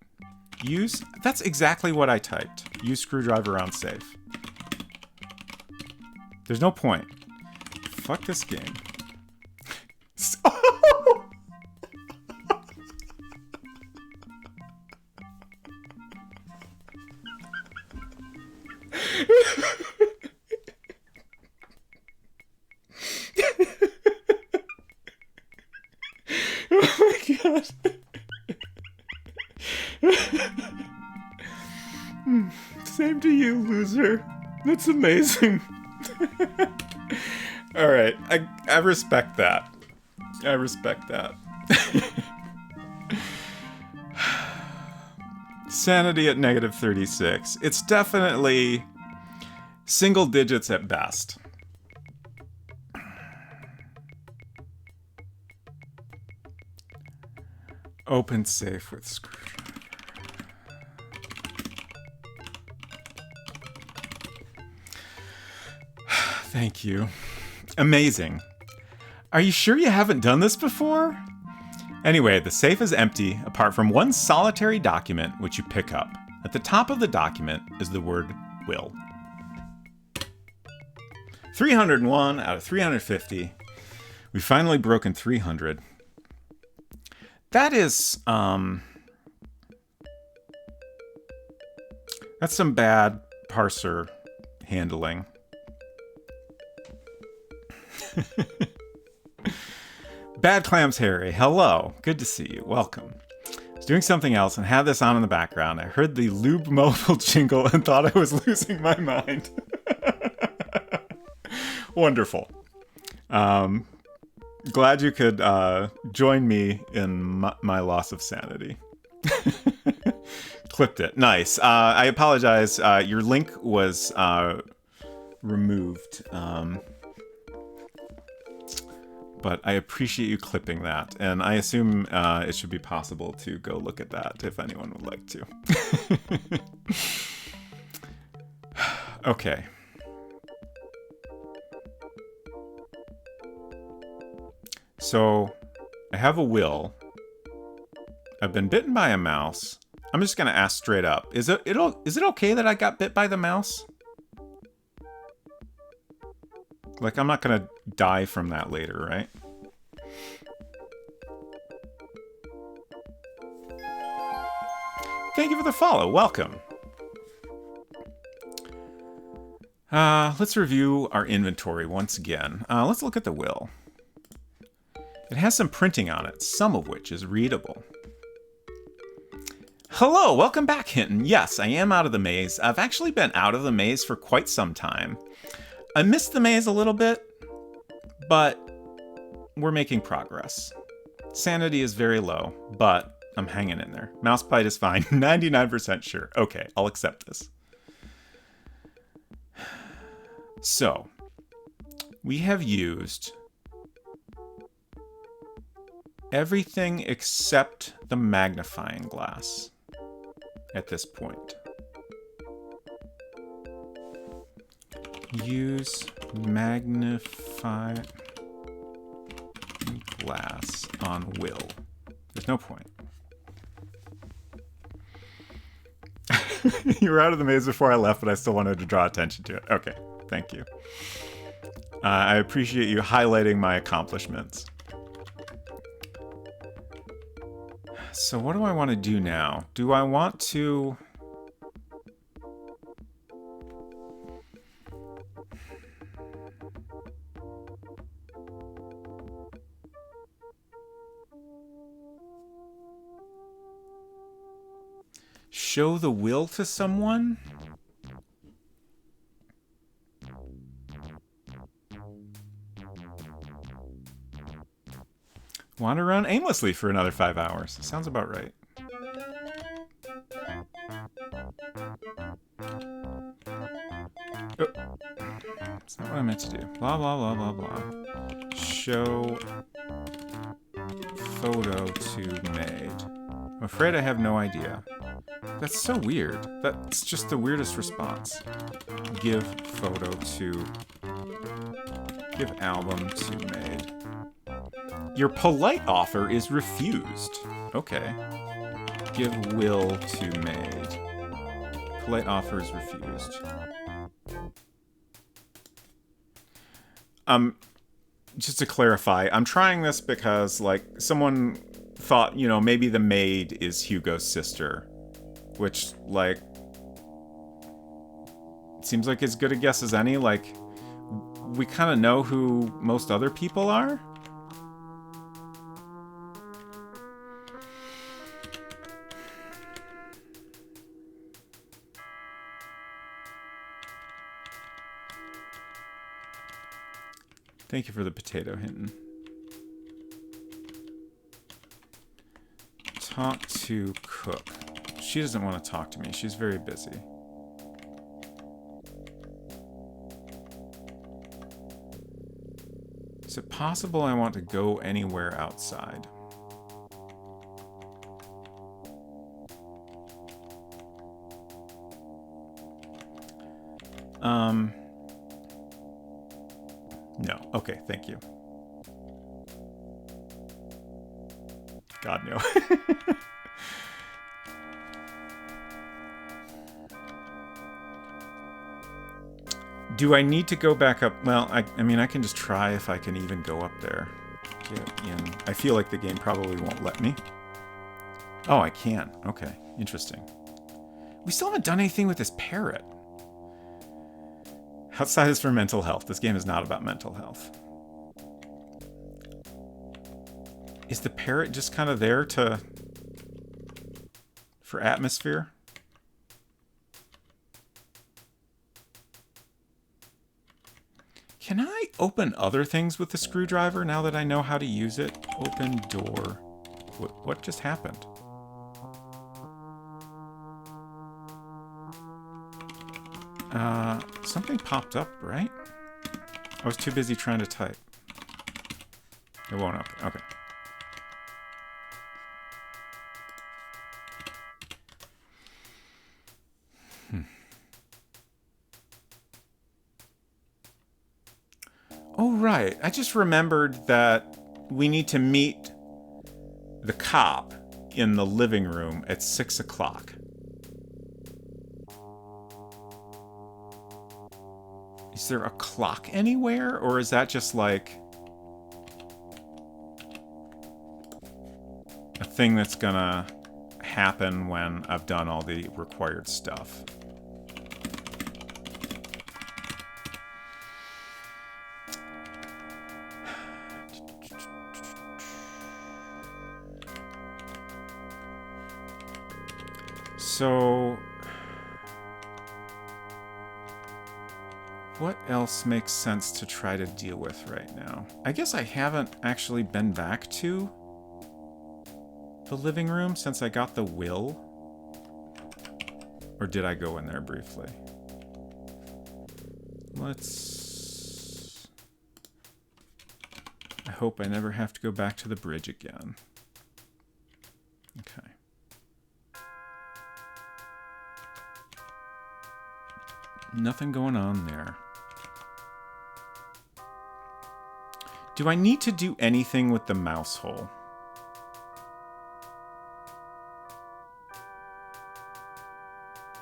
Speaker 1: Use... That's exactly what I typed. Use screwdriver on safe. There's no point. Fuck this game. Oh my god. Same to you, loser. That's amazing. Alright, I respect that. I respect that. Sanity at -36. It's definitely single digits at best. Open safe with screwdriver. Thank you. Amazing. Are you sure you haven't done this before? Anyway, the safe is empty apart from one solitary document which you pick up. At the top of the document is the word will. 301 out of 350. We've finally broken 300. That is, that's some bad parser handling. Bad Clams Harry, hello. Good to see you. Welcome. I was doing something else and had this on in the background. I heard the Lube Mobile jingle and thought I was losing my mind. Wonderful. Glad you could join me in my loss of sanity. Clipped it. Nice. I apologize. Your link was removed. But I appreciate you clipping that. And I assume it should be possible to go look at that if anyone would like to. Okay. So, I have a will. I've been bitten by a mouse. I'm just gonna ask straight up. Is it okay that I got bit by the mouse? Like, I'm not gonna die from that later, right? Thank you for the follow. Welcome. Let's review our inventory once again. Let's look at the will. It has some printing on it, some of which is readable. Hello, welcome back, Hinton. Yes, I am out of the maze. I've actually been out of the maze for quite some time. I missed the maze a little bit, but we're making progress. Sanity is very low, but I'm hanging in there. Mouse bite is fine. 99% sure. Okay, I'll accept this. So, we have used everything except the magnifying glass at this point. Use magnifying glass on will. There's no point. You were out of the maze before I left, but I still wanted to draw attention to it. Okay, thank you. I appreciate you highlighting my accomplishments. So what do I want to do now? Do I want to... show the will to someone? Wander around aimlessly for another 5 hours. Sounds about right. Oh. That's not what I meant to do. Blah, blah, blah, blah, blah. Show photo to maid. I'm afraid I have no idea. That's so weird. That's just the weirdest response. Give photo to... give album to maid. Your polite offer is refused. Okay. Give will to maid. Polite offer is refused. Just to clarify, I'm trying this because, like, someone thought, you know, maybe the maid is Hugo's sister. Which, like, seems like as good a guess as any. Like, we kind of know who most other people are. Thank you for the potato, Hinton. Talk to cook. She doesn't want to talk to me. She's very busy. Is it possible I want to go anywhere outside? No. Okay, thank you. God, no. Do I need to go back up? Well, I mean, I can just try if I can even go up there. Get in. I feel like the game probably won't let me. Oh, I can. Okay, interesting. We still haven't done anything with this parrot. Outside is for mental health. This game is not about mental health. Is the parrot just kind of there for atmosphere? Can I open other things with the screwdriver now that I know how to use it? Open door. What just happened? Something popped up, right? I was too busy trying to type. It won't open. Okay. Oh, right. I just remembered that we need to meet the cop in the living room at 6 o'clock. Is there a clock anywhere, or is that just like a thing that's gonna happen when I've done all the required stuff? So, what else makes sense to try to deal with right now? I guess I haven't actually been back to the living room since I got the will. Or did I go in there briefly? I hope I never have to go back to the bridge again. Okay. Nothing going on there. Do I need to do anything with the mouse hole?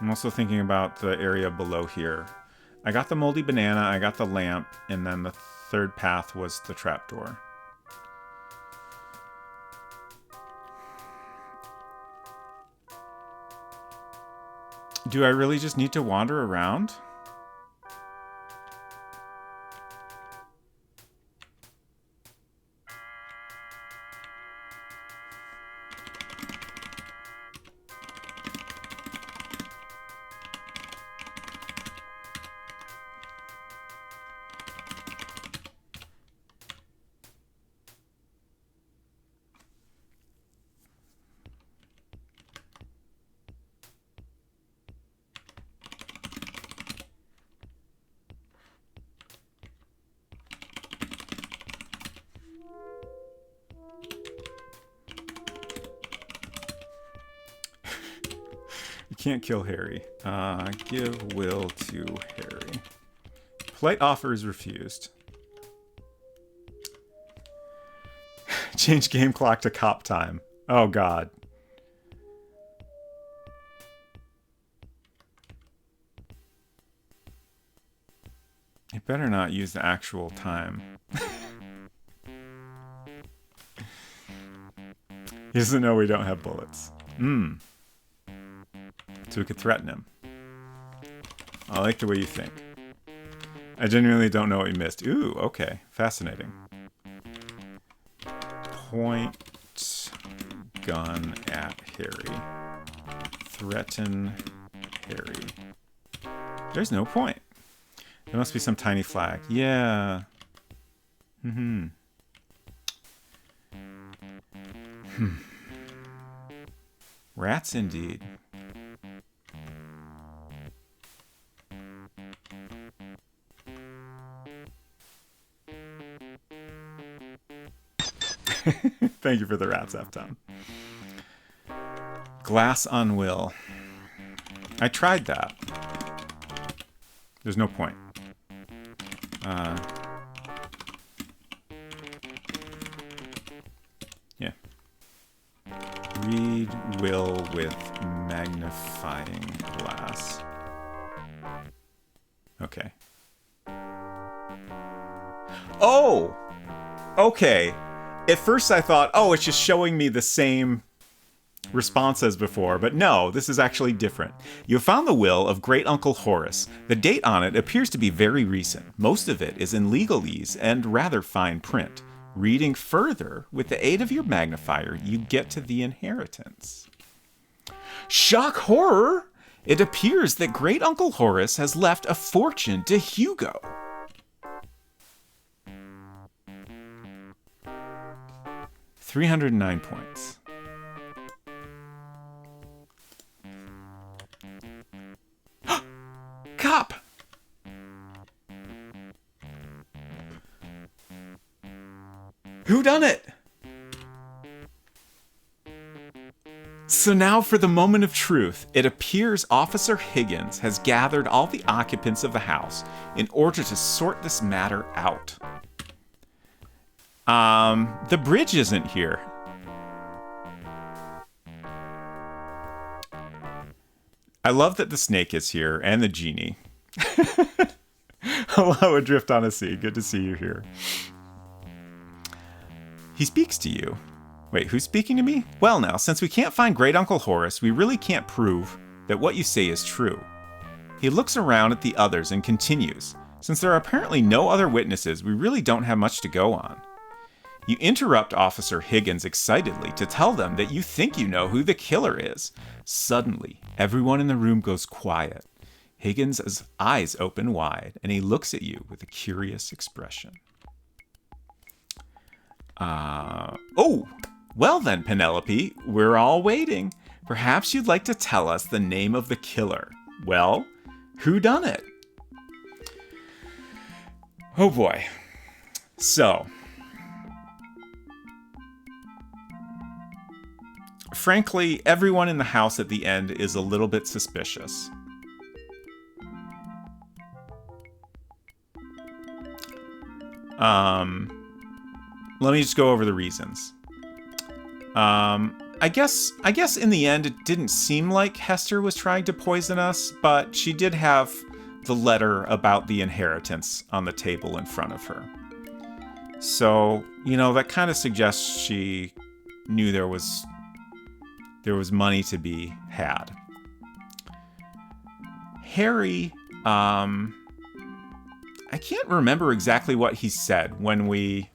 Speaker 1: I'm also thinking about the area below here. I got the moldy banana, I got the lamp, and then the third path was the trapdoor. Do I really just need to wander around? Can't kill Harry. Give will to Harry. Polite offer is refused. Change game clock to cop time. Oh god. You better not use the actual time. He doesn't know we don't have bullets. So we could threaten him. I like the way you think. I genuinely don't know what you missed. Ooh, okay. Fascinating. Point gun at Harry. Threaten Harry. There's no point. There must be some tiny flag. Yeah. Rats indeed. Thank you for the rats, F-Town. Glass on will. I tried that. There's no point. Yeah. Read will with magnifying glass. Okay. Oh, okay. At first I thought, oh, it's just showing me the same response as before, but no, this is actually different. You have found the will of Great Uncle Horace. The date on it appears to be very recent. Most of it is in legalese and rather fine print. Reading further, with the aid of your magnifier, you get to the inheritance. Shock horror! It appears that Great Uncle Horace has left a fortune to Hugo. $309 points. Cop! Whodunit? So now for the moment of truth. It appears Officer Higgins has gathered all the occupants of the house in order to sort this matter out. The bridge isn't here. I love that the snake is here and the genie. Hello, Adrift on a Sea. Good to see you here. He speaks to you. Wait, who's speaking to me? Well now, since we can't find Great Uncle Horace, we really can't prove that what you say is true. He looks around at the others and continues. Since there are apparently no other witnesses, we really don't have much to go on. You interrupt Officer Higgins excitedly to tell them that you think you know who the killer is. Suddenly, everyone in the room goes quiet. Higgins' eyes open wide, and he looks at you with a curious expression. Oh, well then, Penelope, we're all waiting. Perhaps you'd like to tell us the name of the killer. Well, whodunit? Oh boy. So, frankly, everyone in the house at the end is a little bit suspicious. Let me just go over the reasons. I guess in the end it didn't seem like Hester was trying to poison us, but she did have the letter about the inheritance on the table in front of her. So, that kind of suggests she knew there was money to be had. Harry, I can't remember exactly what he said when we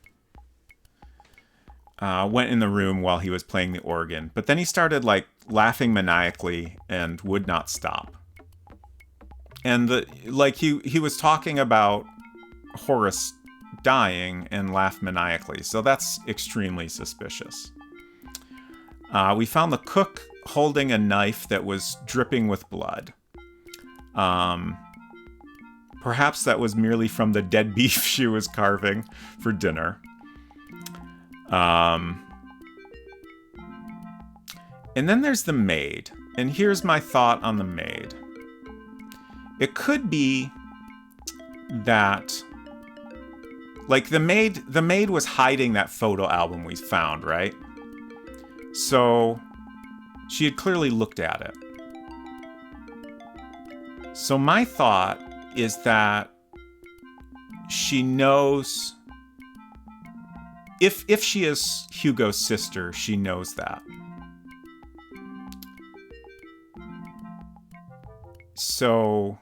Speaker 1: went in the room while he was playing the organ, but then he started laughing maniacally and would not stop. And he was talking about Horace dying and laughed maniacally, so that's extremely suspicious. We found the cook holding a knife that was dripping with blood. Perhaps that was merely from the dead beef she was carving for dinner. And then there's the maid. And here's my thought on the maid. It could be that the maid was hiding that photo album we found, right? So she had clearly looked at it. So my thought is that she knows, if she is Hugo's sister, she knows that. So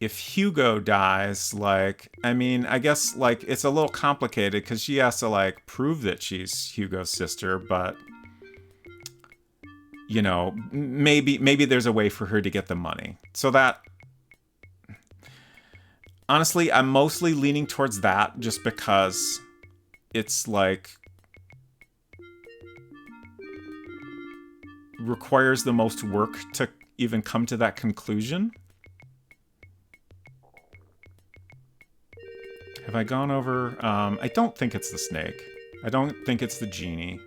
Speaker 1: if Hugo dies, I guess it's a little complicated because she has to prove that she's Hugo's sister, but maybe there's a way for her to get the money. So that, honestly, I'm mostly leaning towards that just because it's requires the most work to even come to that conclusion. Have I gone over? I don't think it's the snake. I don't think it's the genie.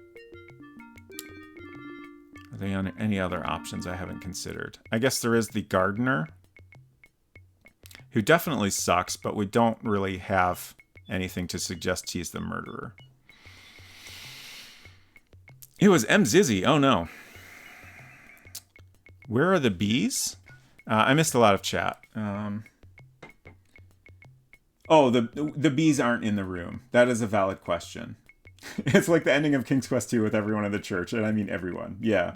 Speaker 1: Are there any other options I haven't considered? I guess there is the gardener, who definitely sucks, but we don't really have anything to suggest he's the murderer. It was M. Zizzy. Oh no. Where are the bees? I missed a lot of chat. Oh, the bees aren't in the room. That is a valid question. It's like the ending of King's Quest 2 with everyone in the church, and I mean everyone. Yeah.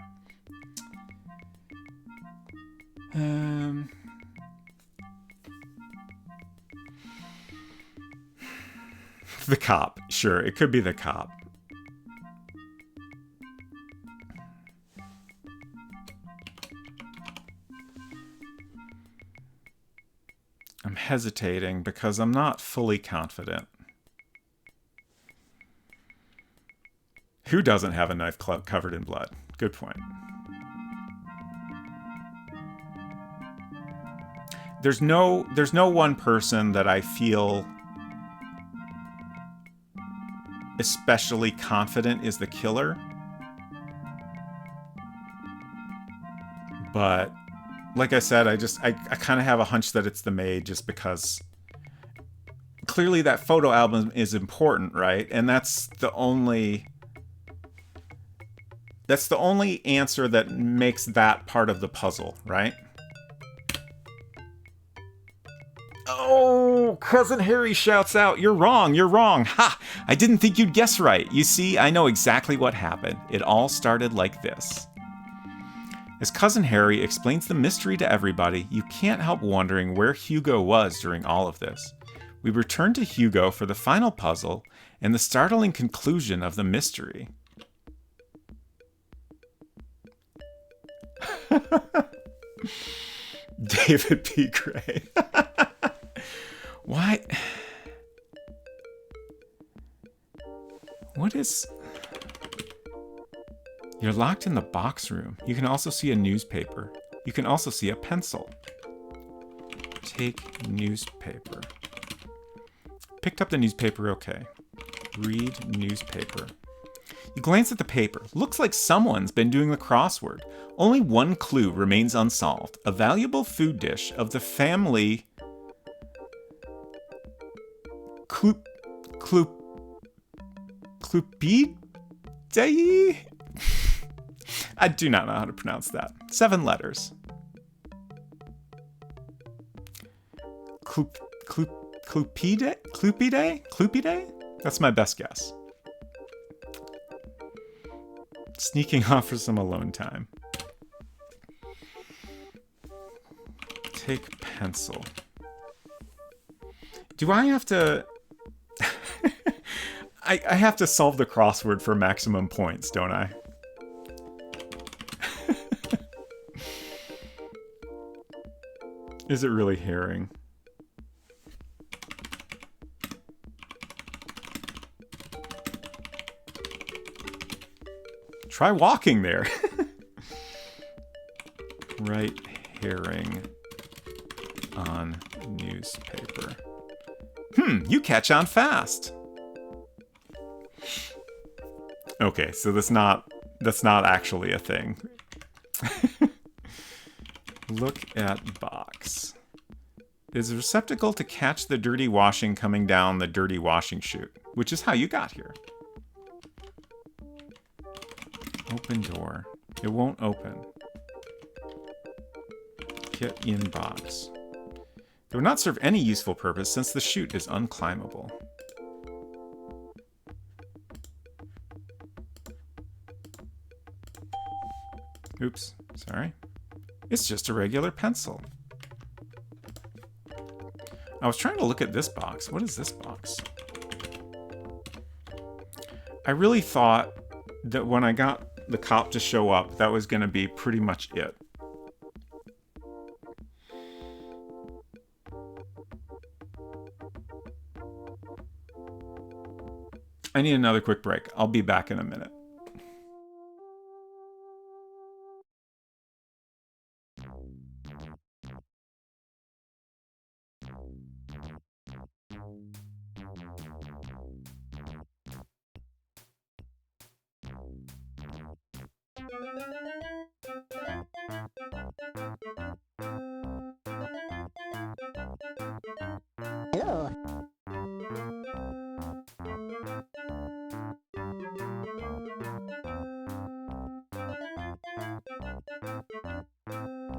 Speaker 1: The cop. Sure, it could be the cop. I'm hesitating because I'm not fully confident. Who doesn't have a knife covered in blood? Good point. There's no one person that I feel especially confident is the killer. But like I said, I kind of have a hunch that it's the maid just because clearly that photo album is important, right? And that's the only answer that makes that part of the puzzle, right? Oh, Cousin Harry shouts out, "You're wrong, you're wrong. Ha! I didn't think you'd guess right. You see, I know exactly what happened. It all started like this." As Cousin Harry explains the mystery to everybody, you can't help wondering where Hugo was during all of this. We return to Hugo for the final puzzle and the startling conclusion of the mystery. David P. Gray. Why? What is... You're locked in the box room. You can also see a newspaper. You can also see a pencil. Take newspaper. Picked up the newspaper, okay. Read newspaper. You glance at the paper. Looks like someone's been doing the crossword. Only one clue remains unsolved. A valuable food dish of the family... Clupidae? I do not know how to pronounce that. 7 letters. Clupidae? That's my best guess. Sneaking off for some alone time. Take pencil. Do I have to... I have to solve the crossword for maximum points, don't I? Is it really herring? Try walking there. Write herring on newspaper. You catch on fast. Okay, so that's not actually a thing. Look at box. Is a receptacle to catch the dirty washing coming down the dirty washing chute, which is how you got here. Open door. It won't open. Get in box. It would not serve any useful purpose since the chute is unclimbable. Oops, sorry. It's just a regular pencil. I was trying to look at this box. What is this box? I really thought that when I got the cop to show up, that was going to be pretty much it. I need another quick break. I'll be back in a minute.
Speaker 3: Hello.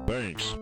Speaker 4: Thanks.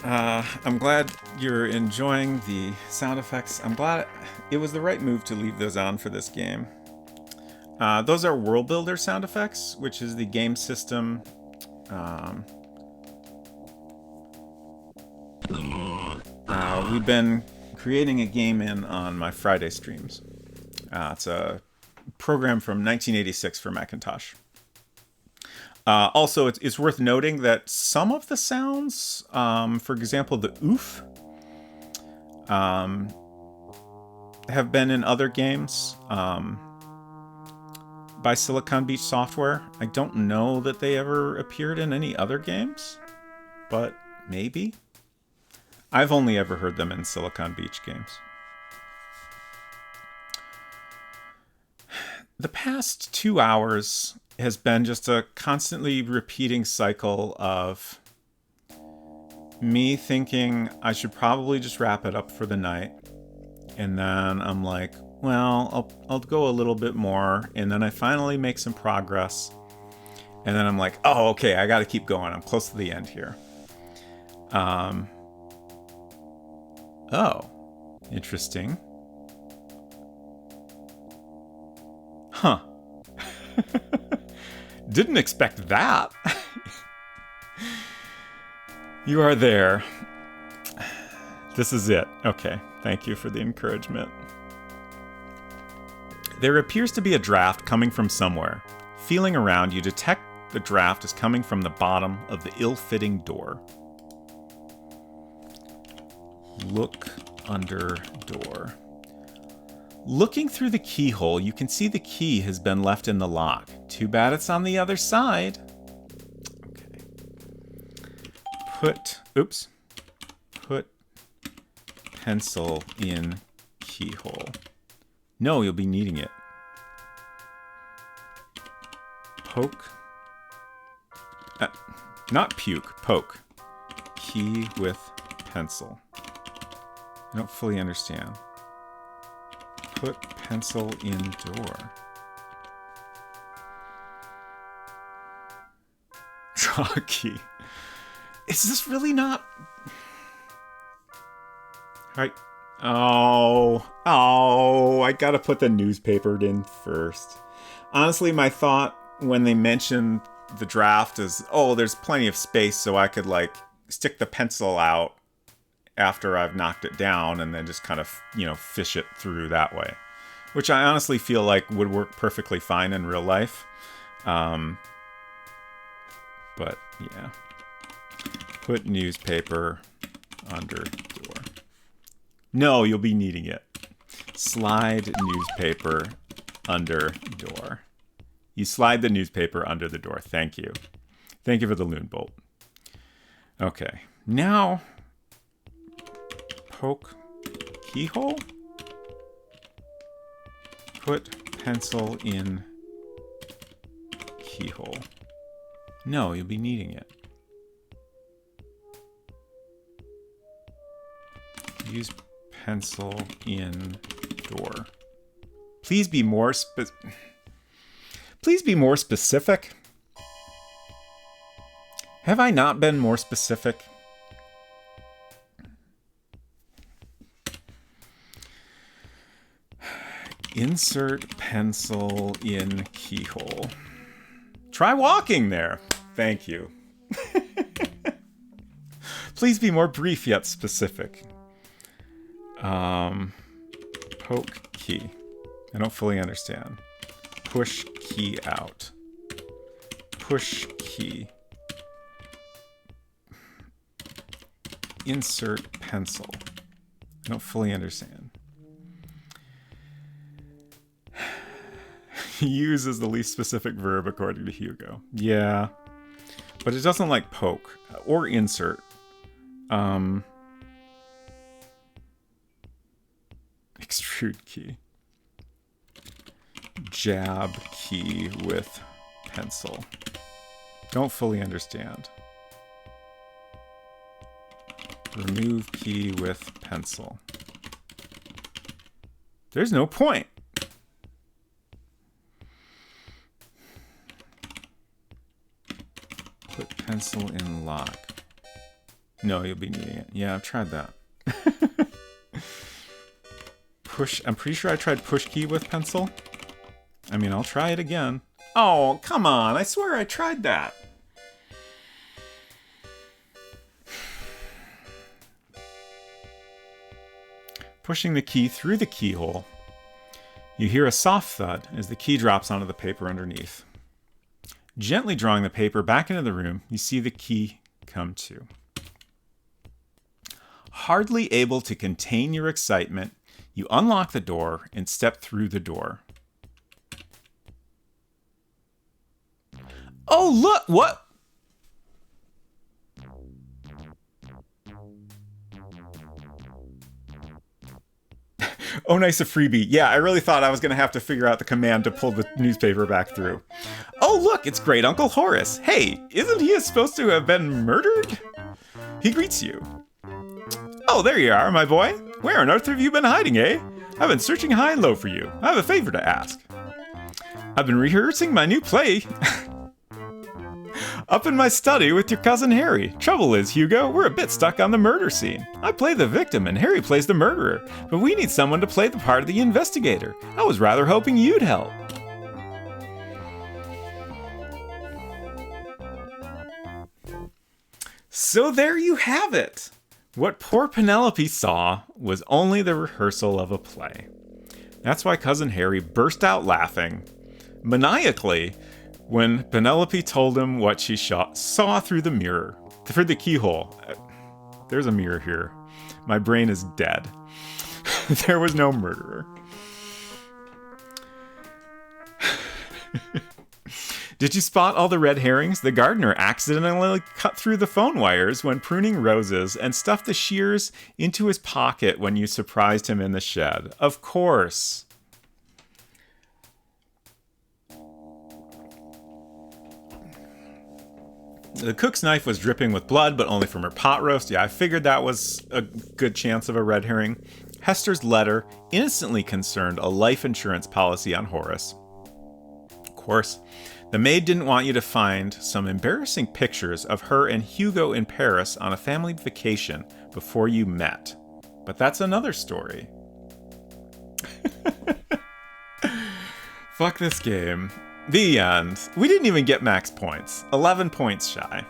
Speaker 1: I'm glad you're enjoying the sound effects. I'm glad it was the right move to leave those on for this game. Those are World Builder sound effects, which is the game system. We've been creating a game in on my Friday streams. It's a program from 1986 for Macintosh. Also, it's worth noting that some of the sounds, for example, the oof, have been in other games by Silicon Beach Software. I don't know that they ever appeared in any other games, but maybe. I've only ever heard them in Silicon Beach games. The past 2 hours has been just a constantly repeating cycle of me thinking I should probably just wrap it up for the night. And then I'm like, well, I'll go a little bit more. And then I finally make some progress. And then I'm like, oh, okay, I got to keep going. I'm close to the end here. Oh, interesting. Huh. Didn't expect that. You are there. This is it. Okay, thank you for the encouragement. There appears to be a draft coming from somewhere. Feeling around, you detect the draft is coming from the bottom of the ill-fitting door. Look under door. Looking through the keyhole, you can see the key has been left in the lock. Too bad it's on the other side. Okay. Put pencil in keyhole. No, you'll be needing it. Poke. Not puke, poke. Key with pencil. I don't fully understand. Put pencil in door. Draw a key. Is this really not... I gotta put the newspaper in first. Honestly, my thought when they mentioned the draft is, oh, there's plenty of space so I could, like, stick the pencil out after I've knocked it down and then just kind of, fish it through that way. Which I honestly feel like would work perfectly fine in real life. But, yeah. Put newspaper under door. No, you'll be needing it. Slide newspaper under door. You slide the newspaper under the door. Thank you. Thank you for the loon bolt. Okay. Now, poke keyhole. Put pencil in keyhole. No, you'll be needing it. Use pencil in door. Please be more specific. Have I not been more specific? Insert pencil in keyhole. Try walking there. Thank you. Please be more brief yet specific. Poke key. I don't fully understand. Push key out. Push key. Insert pencil. I don't fully understand. Use is the least specific verb according to Hugo. Yeah. But it doesn't like poke or insert. Extrude key. Jab key with pencil. Don't fully understand. Remove key with pencil. There's no point. Put pencil in lock. No, you'll be needing it. Yeah, I've tried that. I'm pretty sure I tried push key with pencil. I mean, I'll try it again. Oh, come on. I swear I tried that. Pushing the key through the keyhole. You hear a soft thud as the key drops onto the paper underneath. Gently drawing the paper back into the room, you see the key come to. Hardly able to contain your excitement, you unlock the door and step through the door. Oh, look! What? Oh, nice, a freebie. Yeah, I really thought I was going to have to figure out the command to pull the newspaper back through. Oh, look, it's Great Uncle Horace. Hey, isn't he supposed to have been murdered? He greets you. Oh, there you are, my boy. Where on earth have you been hiding, eh? I've been searching high and low for you. I have a favor to ask. I've been rehearsing my new play up in my study with your cousin Harry. Trouble is, Hugo, we're a bit stuck on the murder scene. I play the victim and Harry plays the murderer, but we need someone to play the part of the investigator. I was rather hoping you'd help. So there you have it. What poor Penelope saw was only the rehearsal of a play. That's why Cousin Harry burst out laughing maniacally when Penelope told him what she saw through the mirror, through the keyhole. There's a mirror here. My brain is dead. There was no murderer. Did you spot all the red herrings? The gardener accidentally cut through the phone wires when pruning roses and stuffed the shears into his pocket when you surprised him in the shed. Of course. The cook's knife was dripping with blood, but only from her pot roast. Yeah, I figured that was a good chance of a red herring. Hester's letter innocently concerned a life insurance policy on Horace. Of course. The maid didn't want you to find some embarrassing pictures of her and Hugo in Paris on a family vacation before you met. But that's another story. Fuck this game. The end. We didn't even get max points. 11 points shy.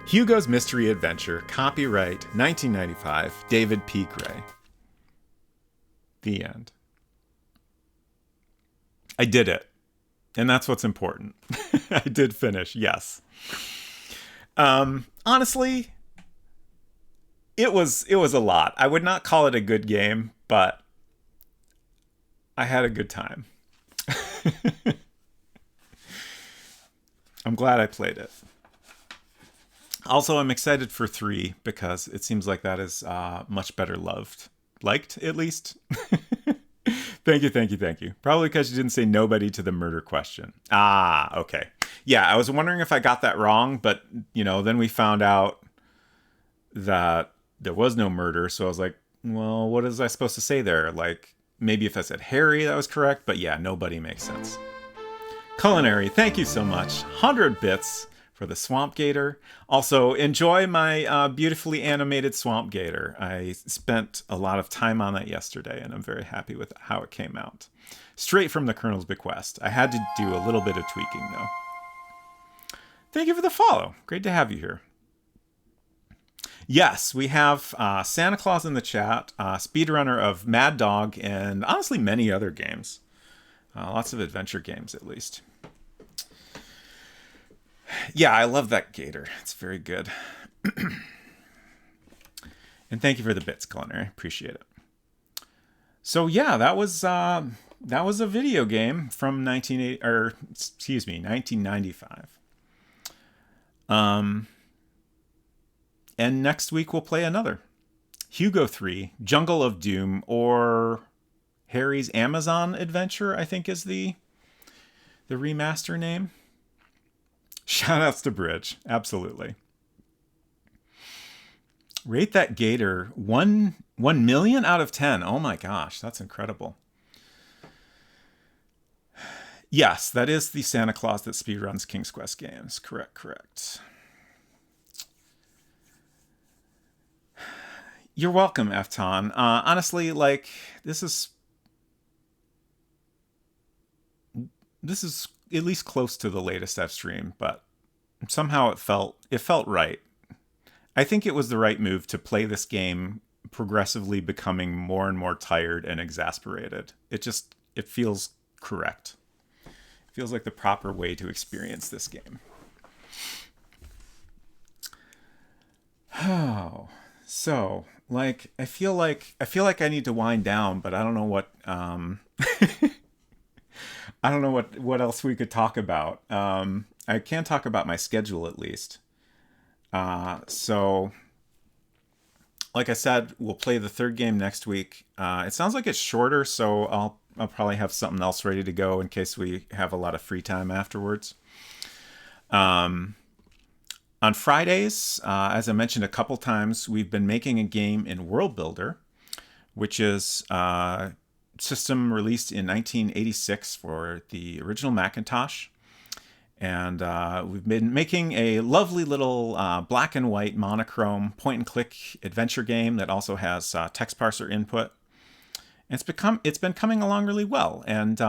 Speaker 1: Hugo's Mystery Adventure, copyright 1995, David P. Gray. The end. I did it. And that's what's important. I did finish, yes. Honestly, it was a lot. I would not call it a good game, but I had a good time. I'm glad I played it. Also, I'm excited for 3 because it seems like that is much better loved. Liked, at least. Thank you. Probably because you didn't say nobody to the murder question. Ah, okay. Yeah, I was wondering if I got that wrong, but, then we found out that there was no murder, so I was like, well, what was I supposed to say there? Like, maybe if I said Harry, that was correct, but yeah, nobody makes sense. Culinary, thank you so much. 100 bits for the Swamp Gator. Also, enjoy my beautifully animated Swamp Gator. I spent a lot of time on that yesterday, and I'm very happy with how it came out. Straight from the Colonel's bequest. I had to do a little bit of tweaking, though. Thank you for the follow. Great to have you here. Yes, we have Santa Claus in the chat, speedrunner of Mad Dog, and honestly many other games. Lots of adventure games, at least. Yeah, I love that gator. It's very good. And thank you for the bits, Culinary. Appreciate it. So yeah, that was a video game from 1995. And next week we'll play another. Hugo III, Jungle of Doom, or Harry's Amazon Adventure, I think is the remaster name. Shoutouts to Bridge, absolutely. Rate that gator 1 million out of 10. Oh my gosh, that's incredible. Yes, that is the Santa Claus that speedruns King's Quest games. Correct. You're welcome, Efton. Honestly, like, this is at least close to the latest I've streamed, but somehow it felt right. I think it was the right move to play this game progressively becoming more and more tired and exasperated. It feels correct. It feels like the proper way to experience this game. Oh, so like I feel like I need to wind down, but I don't know what I don't know what else we could talk about. I can talk about my schedule at least. So, like I said, we'll play the third game next week. It sounds like it's shorter, so I'll probably have something else ready to go in case we have a lot of free time afterwards. On Fridays, as I mentioned a couple times, we've been making a game in World Builder, which is a system released in 1986 for the original Macintosh. And we've been making a lovely little black and white monochrome point-and-click adventure game that also has text parser input. And it's been coming along really well. And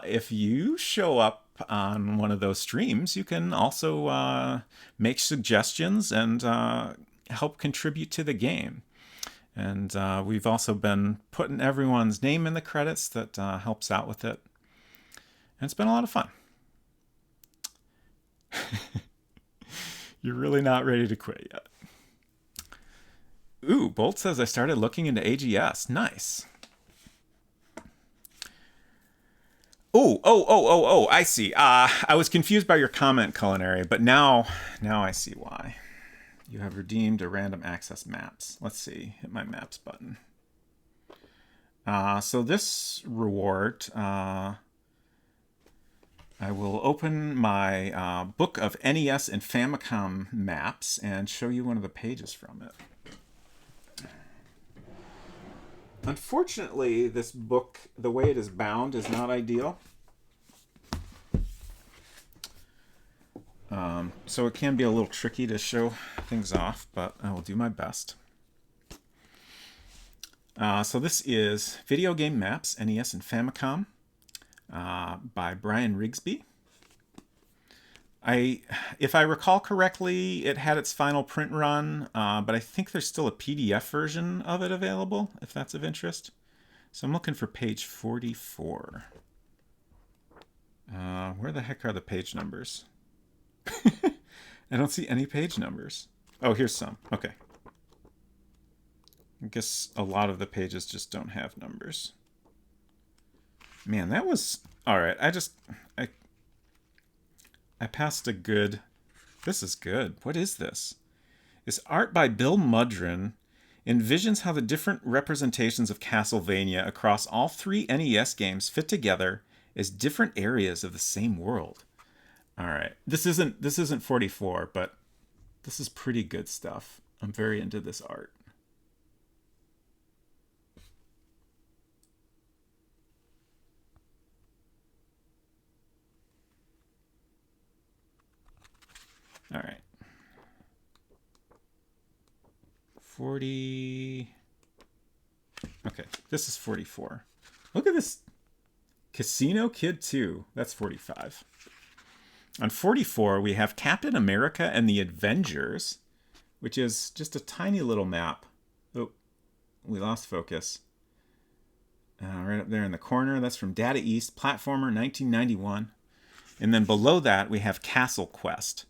Speaker 1: if you show up on one of those streams, you can also make suggestions and help contribute to the game. And we've also been putting everyone's name in the credits that helps out with it. And it's been a lot of fun. You're really not ready to quit yet. Ooh, Bolt says I started looking into AGS. Nice. Oh, I see. I was confused by your comment, Culinary, but now I see why. You have redeemed a random access maps. Let's see. Hit my maps button. So this reward, I will open my book of NES and Famicom maps and show you one of the pages from it. Unfortunately, this book, the way it is bound, is not ideal. So it can be a little tricky to show things off, but I will do my best. So this is Video Game Maps, NES and Famicom, by Brian Rigsby. If I recall correctly, it had its final print run, but I think there's still a PDF version of it available, if that's of interest. So I'm looking for page 44. Where the heck are the page numbers? I don't see any page numbers. Oh, here's some. Okay. I guess a lot of the pages just don't have numbers. Man, that was... Alright, I passed a good... This is good. What is this? This art by Bill Mudrin envisions how the different representations of Castlevania across all three NES games fit together as different areas of the same world. Alright, this isn't 44, but this is pretty good stuff. I'm very into this art. All right. 40. Okay, this is 44. Look at this. Casino Kid 2. That's 45. On 44, we have Captain America and the Avengers, which is just a tiny little map. Oh, we lost focus. Right up there in the corner. That's from Data East, Platformer, 1991. And then below that, we have Castle Quest.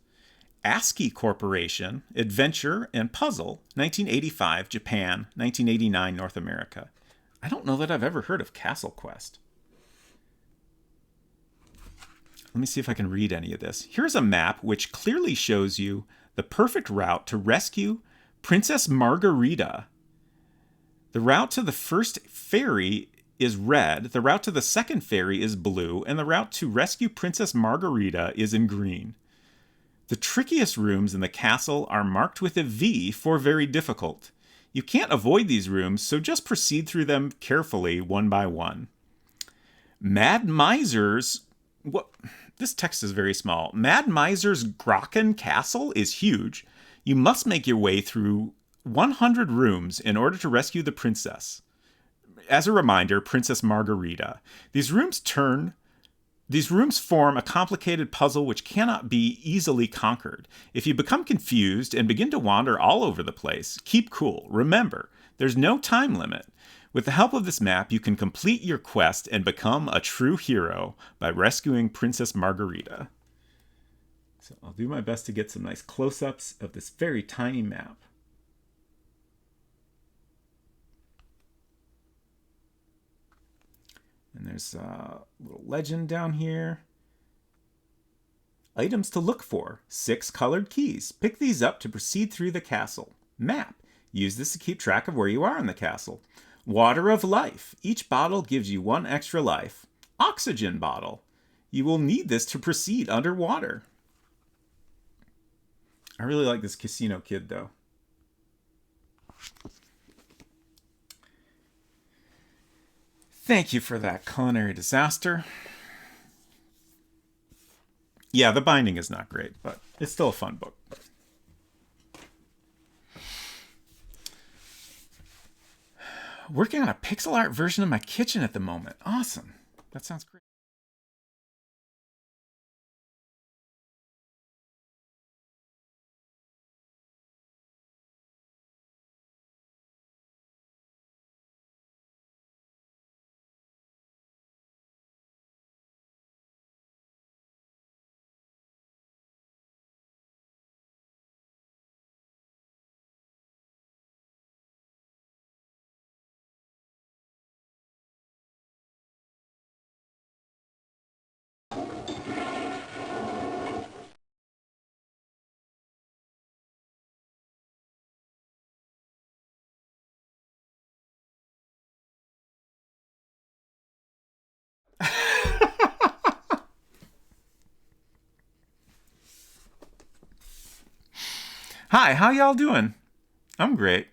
Speaker 1: ASCII Corporation, Adventure and Puzzle, 1985, Japan, 1989, North America. I don't know that I've ever heard of Castle Quest. Let me see if I can read any of this. Here's a map which clearly shows you the perfect route to rescue Princess Margarita. The route to the first ferry is red, the route to the second ferry is blue, and the route to rescue Princess Margarita is in green. The trickiest rooms in the castle are marked with a V for very difficult. You can't avoid these rooms, so just proceed through them carefully, one by one. Mad Miser's what? This text is very small. Mad Miser's Grocken Castle is huge. You must make your way through 100 rooms in order to rescue the princess. As a reminder, Princess Margarita. These rooms form a complicated puzzle which cannot be easily conquered. If you become confused and begin to wander all over the place, keep cool. Remember, there's no time limit. With the help of this map, you can complete your quest and become a true hero by rescuing Princess Margarita. So I'll do my best to get some nice close-ups of this very tiny map. And there's a little legend down here. Items to look for. 6 colored keys. Pick these up to proceed through the castle. Map. Use this to keep track of where you are in the castle. Water of life. Each bottle gives you 1 extra life. Oxygen bottle. You will need this to proceed underwater. I really like this casino kid, though. Thank you for that culinary disaster. Yeah, the binding is not great, but it's still a fun book. Working on a pixel art version of my kitchen at the moment. Awesome. That sounds great. Hi, how y'all doing? I'm great.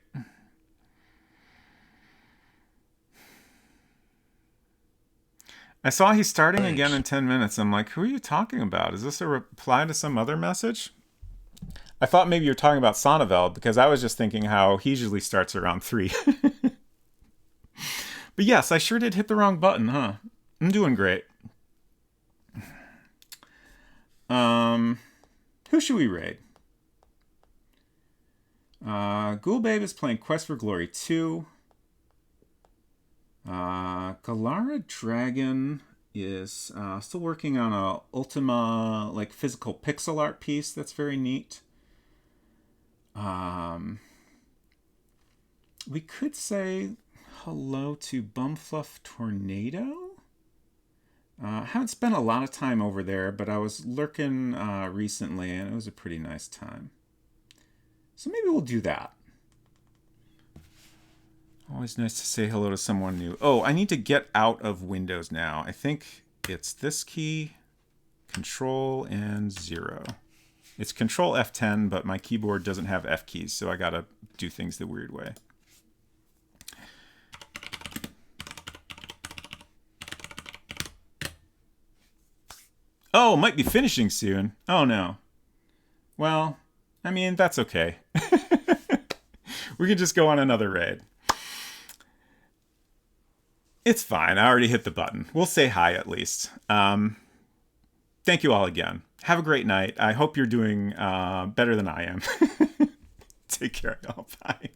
Speaker 1: I saw he's starting again in 10 minutes. I'm like, who are you talking about? Is this a reply to some other message? I thought maybe you're talking about Sonneveld because I was just thinking how he usually starts around 3. But yes, I sure did hit the wrong button, huh? I'm doing great. Who should we raid? Ghoul Babe is playing Quest for Glory 2. Galara Dragon is still working on a Ultima like physical pixel art piece that's very neat. We could say hello to Bumfluff Tornado. I haven't spent a lot of time over there, but I was lurking recently, and it was a pretty nice time. So maybe we'll do that. Always nice to say hello to someone new. Oh, I need to get out of Windows now. I think it's this key, Control and 0. It's Control F10, but my keyboard doesn't have F keys, so I gotta do things the weird way. Oh, might be finishing soon. Oh no. Well, I mean, that's okay. We can just go on another raid. It's fine. I already hit the button. We'll say hi at least. Thank you all again. Have a great night. I hope you're doing better than I am. Take care, y'all. Bye.